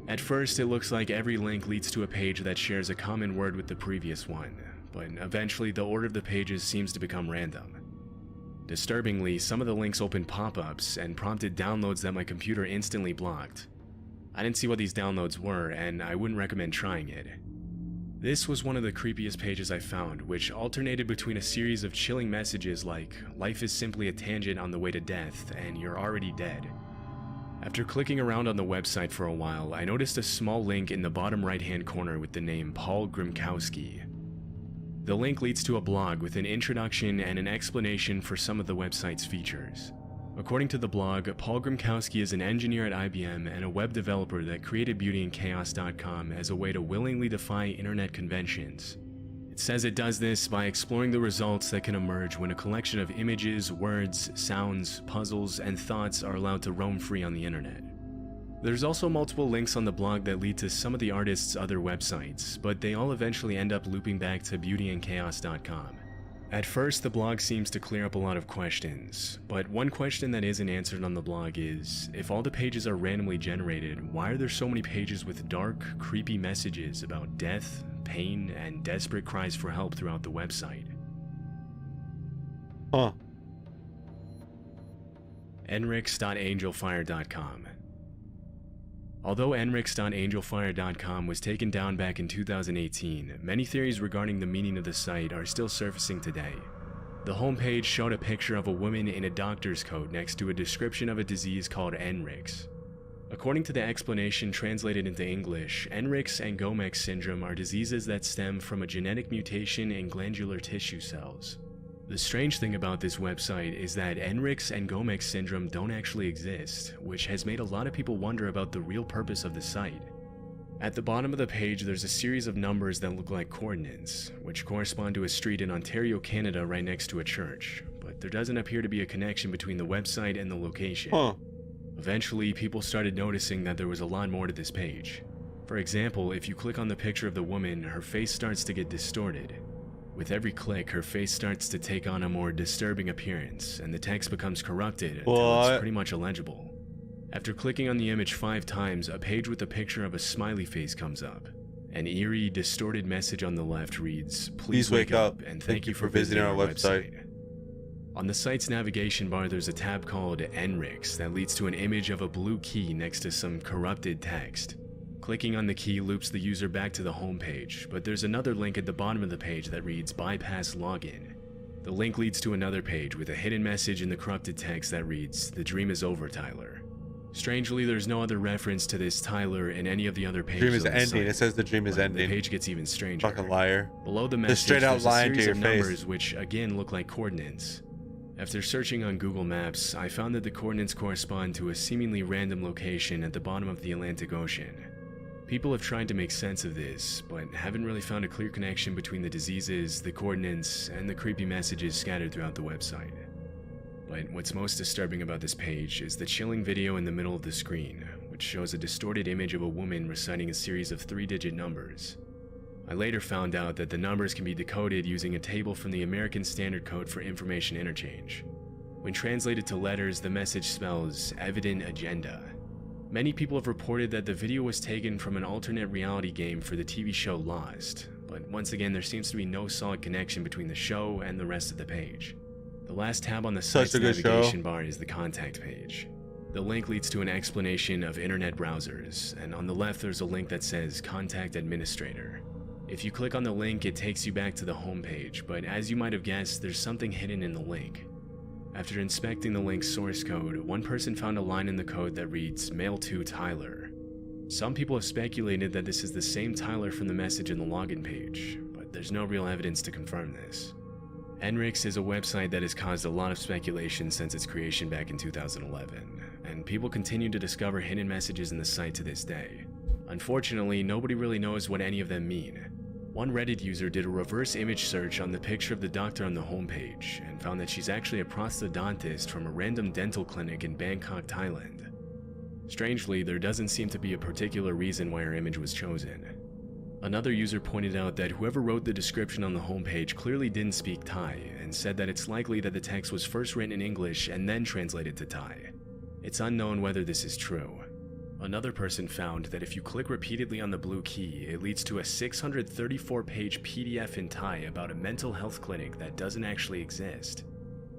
At first, it looks like every link leads to a page that shares a common word with the previous one, but eventually the order of the pages seems to become random. Disturbingly, some of the links opened pop-ups and prompted downloads that my computer instantly blocked. I didn't see what these downloads were, and I wouldn't recommend trying it. This was one of the creepiest pages I found, which alternated between a series of chilling messages like, "Life is simply a tangent on the way to death, and you're already dead." After clicking around on the website for a while, I noticed a small link in the bottom right-hand corner with the name Paul Grimkowski. The link leads to a blog with an introduction and an explanation for some of the website's features. According to the blog, Paul Grimkowski is an engineer at IBM and a web developer that created BeautyandChaos.com as a way to willingly defy internet conventions. It says it does this by exploring the results that can emerge when a collection of images, words, sounds, puzzles, and thoughts are allowed to roam free on the internet. There's also multiple links on the blog that lead to some of the artist's other websites, but they all eventually end up looping back to BeautyandChaos.com. At first, the blog seems to clear up a lot of questions, but one question that isn't answered on the blog is, if all the pages are randomly generated, why are there so many pages with dark, creepy messages about death, pain, and desperate cries for help throughout the website? Huh. Enrix.angelfire.com. Although Enrix.angelfire.com was taken down back in 2018, many theories regarding the meaning of the site are still surfacing today. The homepage showed a picture of a woman in a doctor's coat next to a description of a disease called Enrix. According to the explanation translated into English, Enrix and Gomex syndrome are diseases that stem from a genetic mutation in glandular tissue cells. The strange thing about this website is that Enrix and Gomex syndrome don't actually exist, which has made a lot of people wonder about the real purpose of the site. At the bottom of the page, there's a series of numbers that look like coordinates, which correspond to a street in Ontario, Canada right next to a church, but there doesn't appear to be a connection between the website and the location. Huh. Eventually, people started noticing that there was a lot more to this page. For example, if you click on the picture of the woman, her face starts to get distorted. With every click, her face starts to take on a more disturbing appearance, and the text becomes corrupted until it's pretty much illegible. After clicking on the image 5 times, a page with a picture of a smiley face comes up. An eerie, distorted message on the left reads, "Please wake up, and thank you for visiting our website." On the site's navigation bar, there's a tab called Enrix that leads to an image of a blue key next to some corrupted text. Clicking on the key loops the user back to the home page, but there's another link at the bottom of the page that reads "Bypass login." The link leads to another page with a hidden message in the corrupted text that reads, "The dream is over, Tyler." Strangely, there's no other reference to this Tyler in any of the other pages. Dream is on the ending. site. It says the dream is ending. The page gets even stranger. Fucking liar. Below the Just message, straight out there's a lying to series your of face. numbers which again look like coordinates. After searching on Google Maps, I found that the coordinates correspond to a seemingly random location at the bottom of the Atlantic Ocean. People have tried to make sense of this, but haven't really found a clear connection between the diseases, the coordinates, and the creepy messages scattered throughout the website. But what's most disturbing about this page is the chilling video in the middle of the screen, which shows a distorted image of a woman reciting a series of 3-digit numbers. I later found out that the numbers can be decoded using a table from the American Standard Code for Information Interchange. When translated to letters, the message spells "Evident Agenda." Many people have reported that the video was taken from an alternate reality game for the TV show Lost, but once again there seems to be no solid connection between the show and the rest of the page. The last tab on the site's navigation bar is the contact page. The link leads to an explanation of internet browsers, and on the left there's a link that says Contact Administrator. If you click on the link, it takes you back to the home page, but as you might have guessed, there's something hidden in the link. After inspecting the link's source code, one person found a line in the code that reads, "Mail to Tyler." Some people have speculated that this is the same Tyler from the message in the login page, but there's no real evidence to confirm this. Enrix is a website that has caused a lot of speculation since its creation back in 2011, and people continue to discover hidden messages in the site to this day. Unfortunately, nobody really knows what any of them mean. One Reddit user did a reverse image search on the picture of the doctor on the homepage and found that she's actually a prosthodontist from a random dental clinic in Bangkok, Thailand. Strangely, there doesn't seem to be a particular reason why her image was chosen. Another user pointed out that whoever wrote the description on the homepage clearly didn't speak Thai and said that it's likely that the text was first written in English and then translated to Thai. It's unknown whether this is true. Another person found that if you click repeatedly on the blue key, it leads to a 634-page PDF in Thai about a mental health clinic that doesn't actually exist.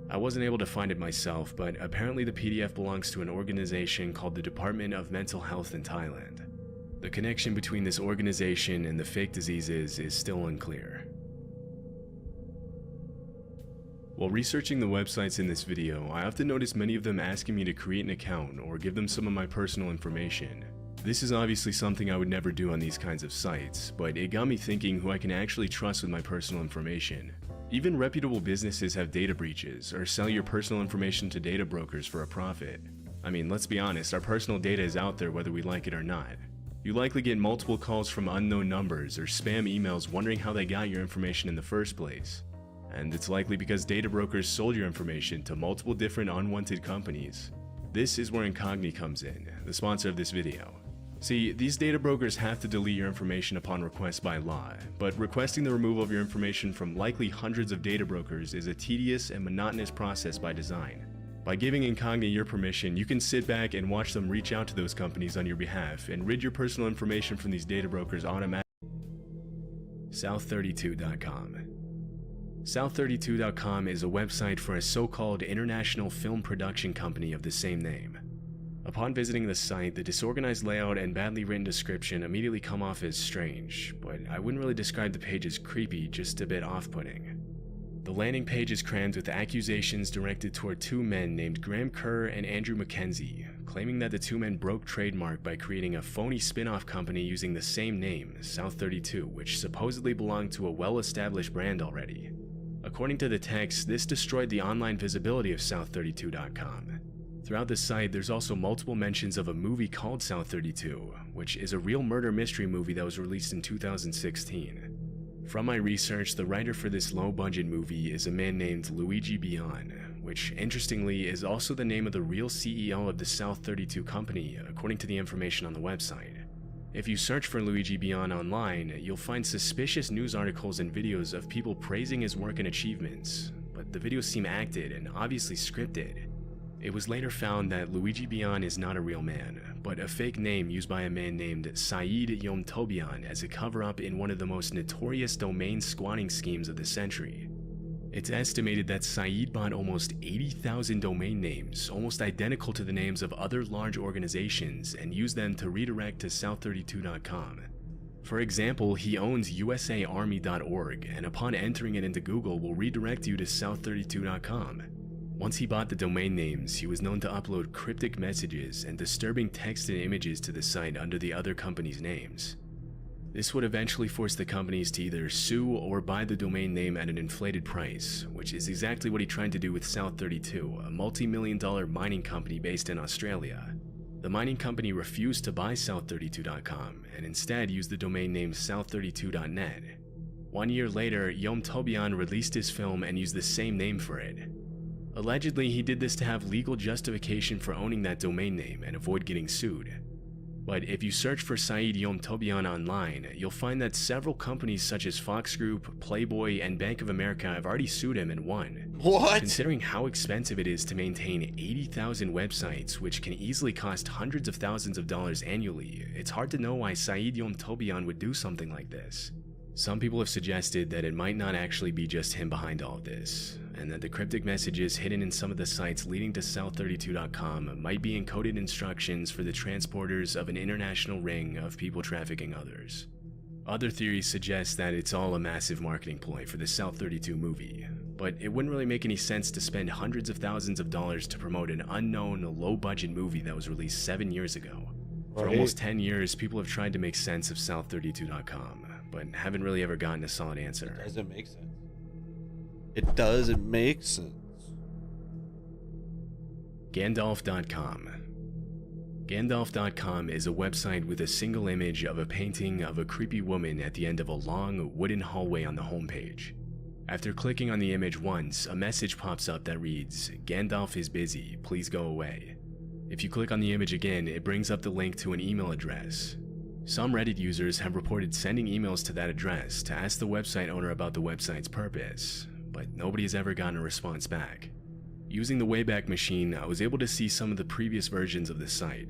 I wasn't able to find it myself, but apparently the PDF belongs to an organization called the Department of Mental Health in Thailand. The connection between this organization and the fake diseases is still unclear. While researching the websites in this video, I often notice many of them asking me to create an account or give them some of my personal information. This is obviously something I would never do on these kinds of sites, but it got me thinking who I can actually trust with my personal information. Even reputable businesses have data breaches or sell your personal information to data brokers for a profit. I mean, let's be honest, our personal data is out there whether we like it or not. You likely get multiple calls from unknown numbers or spam emails wondering how they got your information in the first place. And it's likely because data brokers sold your information to multiple different unwanted companies. This is where Incogni comes in, the sponsor of this video. See, these data brokers have to delete your information upon request by law, but requesting the removal of your information from likely hundreds of data brokers is a tedious and monotonous process by design. By giving Incogni your permission, you can sit back and watch them reach out to those companies on your behalf and rid your personal information from these data brokers automatically. South32.com. South32.com is a website for a so-called international film production company of the same name. Upon visiting the site, the disorganized layout and badly written description immediately come off as strange, but I wouldn't really describe the page as creepy, just a bit off-putting. The landing page is crammed with accusations directed toward two men named Graham Kerr and Andrew Mackenzie, claiming that the two men broke trademark by creating a phony spin-off company using the same name, South32, which supposedly belonged to a well-established brand already. According to the text, this destroyed the online visibility of South32.com. Throughout the site, there's also multiple mentions of a movie called South32, which is a real murder mystery movie that was released in 2016. From my research, the writer for this low-budget movie is a man named Luigi Bion, which interestingly is also the name of the real CEO of the South32 company, according to the information on the website. If you search for Luigi Bion online, you'll find suspicious news articles and videos of people praising his work and achievements, but the videos seem acted and obviously scripted. It was later found that Luigi Bion is not a real man, but a fake name used by a man named Saeed Yomtobian as a cover-up in one of the most notorious domain squatting schemes of the century. It's estimated that Saeed bought almost 80,000 domain names, almost identical to the names of other large organizations, and used them to redirect to South32.com. For example, he owns usaarmy.org, and upon entering it into Google will redirect you to south32.com. Once he bought the domain names, he was known to upload cryptic messages and disturbing text and images to the site under the other company's names. This would eventually force the companies to either sue or buy the domain name at an inflated price, which is exactly what he tried to do with South32, a multi-million-dollar mining company based in Australia. The mining company refused to buy South32.com and instead used the domain name South32.net. 1 year later, Yom Tobian released his film and used the same name for it. Allegedly, he did this to have legal justification for owning that domain name and avoid getting sued. But if you search for Saeed Yom Tobian online, you'll find that several companies such as Fox Group, Playboy, and Bank of America have already sued him and won. What? Considering how expensive it is to maintain 80,000 websites, which can easily cost hundreds of thousands of dollars annually, it's hard to know why Saeed Yom Tobian would do something like this. Some people have suggested that it might not actually be just him behind all of this, and that the cryptic messages hidden in some of the sites leading to South32.com might be encoded instructions for the transporters of an international ring of people trafficking others. Other theories suggest that it's all a massive marketing ploy for the South32 movie, but it wouldn't really make any sense to spend hundreds of thousands of dollars to promote an unknown, low-budget movie that was released 7 years ago. For almost 10 years, people have tried to make sense of South32.com, but haven't really ever gotten a solid answer. It doesn't make sense. It doesn't make sense. Gandalf.com. Gandalf.com is a website with a single image of a painting of a creepy woman at the end of a long wooden hallway on the homepage. After clicking on the image once, a message pops up that reads, "Gandalf is busy, please go away." If you click on the image again, it brings up the link to an email address. Some Reddit users have reported sending emails to that address to ask the website owner about the website's purpose, but nobody has ever gotten a response back. Using the Wayback Machine, I was able to see some of the previous versions of the site.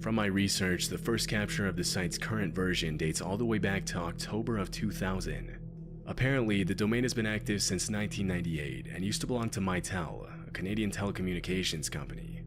From my research, the first capture of the site's current version dates all the way back to October of 2000. Apparently, the domain has been active since 1998 and used to belong to Mitel, a Canadian telecommunications company.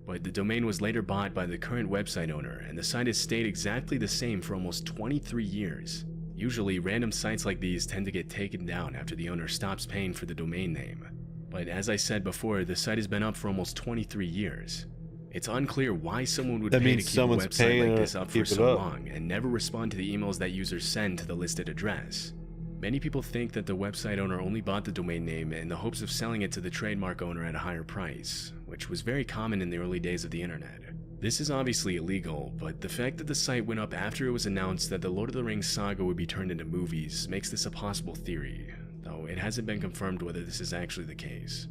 But the domain was later bought by the current website owner, and the site has stayed exactly the same for almost 23 years. Usually, random sites like these tend to get taken down after the owner stops paying for the domain name. But as I said before, the site has been up for almost 23 years. It's unclear why someone would pay to keep a website like this up for so long and never respond to the emails that users send to the listed address. Many people think that the website owner only bought the domain name in the hopes of selling it to the trademark owner at a higher price, which was very common in the early days of the internet. This is obviously illegal, but the fact that the site went up after it was announced that the Lord of the Rings saga would be turned into movies makes this a possible theory, though it hasn't been confirmed whether this is actually the case.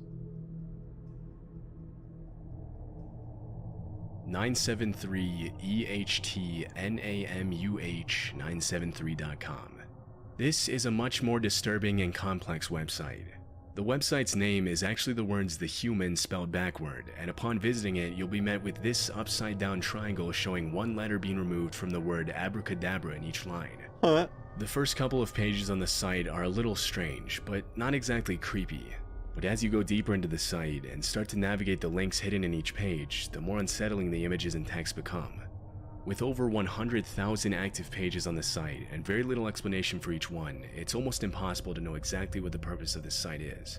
973EHTNAMUH973.com. This is a much more disturbing and complex website. The website's name is actually the words "the human" spelled backward, and upon visiting it, you'll be met with this upside-down triangle showing one letter being removed from the word abracadabra in each line. The first couple of pages on the site are a little strange, but not exactly creepy. But as you go deeper into the site and start to navigate the links hidden in each page, the more unsettling the images and text become. With over 100,000 active pages on the site and very little explanation for each one, it's almost impossible to know exactly what the purpose of this site is.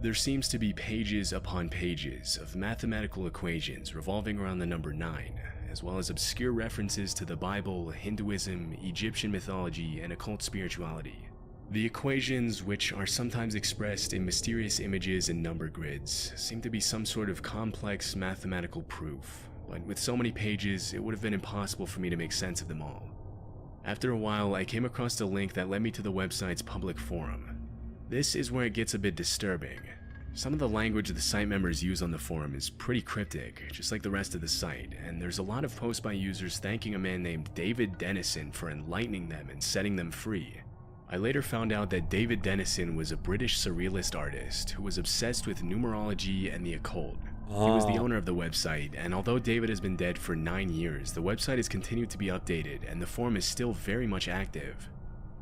There seems to be pages upon pages of mathematical equations revolving around the number 9, as well as obscure references to the Bible, Hinduism, Egyptian mythology, and occult spirituality. The equations, which are sometimes expressed in mysterious images and number grids, seem to be some sort of complex mathematical proof. But with so many pages, it would have been impossible for me to make sense of them all. After a while, I came across a link that led me to the website's public forum. This is where it gets a bit disturbing. Some of the language the site members use on the forum is pretty cryptic, just like the rest of the site, and there's a lot of posts by users thanking a man named David Dennison for enlightening them and setting them free. I later found out that David Dennison was a British surrealist artist who was obsessed with numerology and the occult. He was the owner of the website, and although David has been dead for 9 years, the website has continued to be updated, and the forum is still very much active.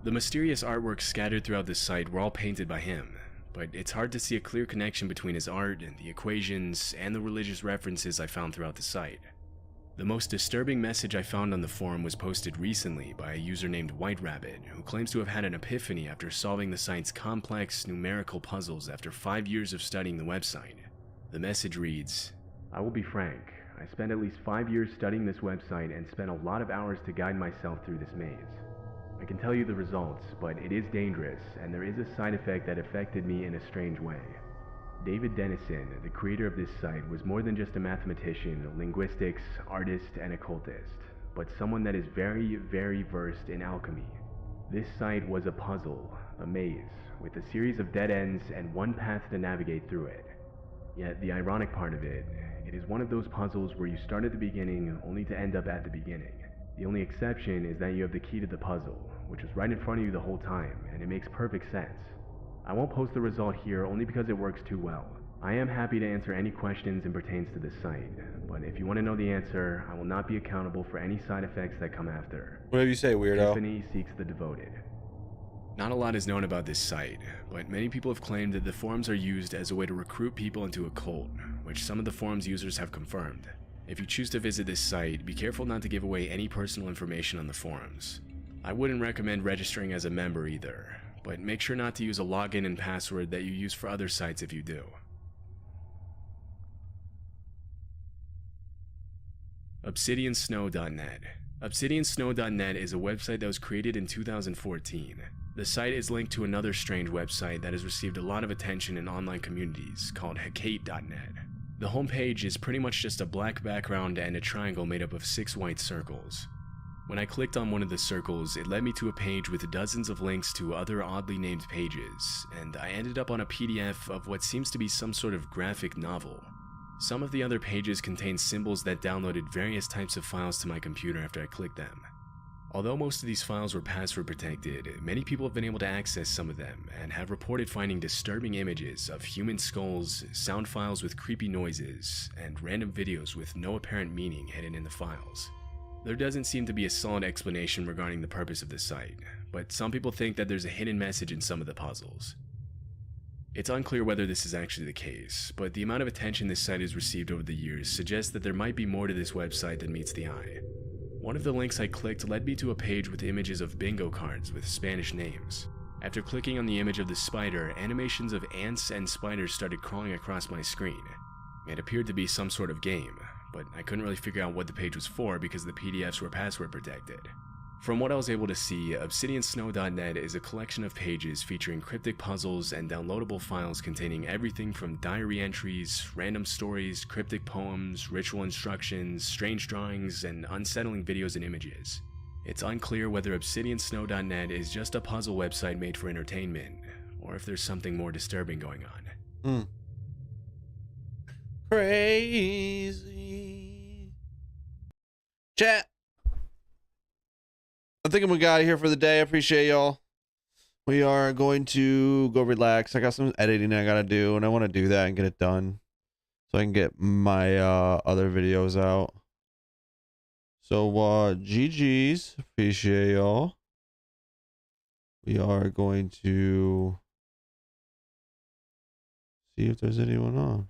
The mysterious artworks scattered throughout the site were all painted by him, but it's hard to see a clear connection between his art and the equations and the religious references I found throughout the site. The most disturbing message I found on the forum was posted recently by a user named White Rabbit, who claims to have had an epiphany after solving the site's complex numerical puzzles after 5 years of studying the website. The message reads, "I will be frank, I spent at least 5 years studying this website and spent a lot of hours to guide myself through this maze. I can tell you the results, but it is dangerous, and there is a side effect that affected me in a strange way. David Dennison, the creator of this site, was more than just a mathematician, linguistics, artist, and occultist, but someone that is very, very versed in alchemy. This site was a puzzle, a maze, with a series of dead ends and one path to navigate through it. Yet the ironic part of it, it is one of those puzzles where you start at the beginning only to end up at the beginning. The only exception is that you have the key to the puzzle, which was right in front of you the whole time, and it makes perfect sense. I won't post the result here only because it works too well. I am happy to answer any questions and pertains to this site, but if you want to know the answer, I will not be accountable for any side effects that come after. Whatever you say, weirdo. Tiffany seeks the devoted." Not a lot is known about this site, but many people have claimed that the forums are used as a way to recruit people into a cult, which some of the forum's users have confirmed. If you choose to visit this site, be careful not to give away any personal information on the forums. I wouldn't recommend registering as a member either, but make sure not to use a login and password that you use for other sites if you do. ObsidianSnow.net. ObsidianSnow.net is a website that was created in 2014. The site is linked to another strange website that has received a lot of attention in online communities called Hecate.net. The homepage is pretty much just a black background and a triangle made up of 6 white circles. When I clicked on one of the circles, it led me to a page with dozens of links to other oddly named pages, and I ended up on a PDF of what seems to be some sort of graphic novel. Some of the other pages contain symbols that downloaded various types of files to my computer after I clicked them. Although most of these files were password protected, many people have been able to access some of them and have reported finding disturbing images of human skulls, sound files with creepy noises, and random videos with no apparent meaning hidden in the files. There doesn't seem to be a solid explanation regarding the purpose of the site, but some people think that there's a hidden message in some of the puzzles. It's unclear whether this is actually the case, but the amount of attention this site has received over the years suggests that there might be more to this website than meets the eye. One of the links I clicked led me to a page with images of bingo cards with Spanish names. After clicking on the image of the spider, animations of ants and spiders started crawling across my screen. It appeared to be some sort of game, but I couldn't really figure out what the page was for because the PDFs were password protected. From what I was able to see, ObsidianSnow.net is a collection of pages featuring cryptic puzzles and downloadable files containing everything from diary entries, random stories, cryptic poems, ritual instructions, strange drawings, and unsettling videos and images. It's unclear whether ObsidianSnow.net is just a puzzle website made for entertainment, or if there's something more disturbing going on. Crazy. Chat. I think we got it here for the day. I appreciate y'all. We are going to go relax. I got some editing I gotta do, and I want to do that and get it done so I can get my other videos out. So GG's. Appreciate y'all. We are going to see if there's anyone on.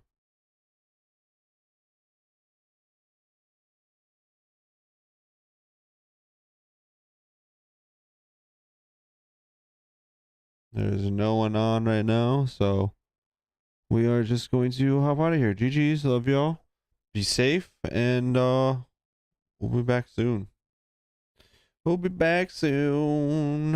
There's no one on right now, so we are just going to hop out of here. GG's, love y'all. Be safe, and we'll be back soon. We'll be back soon.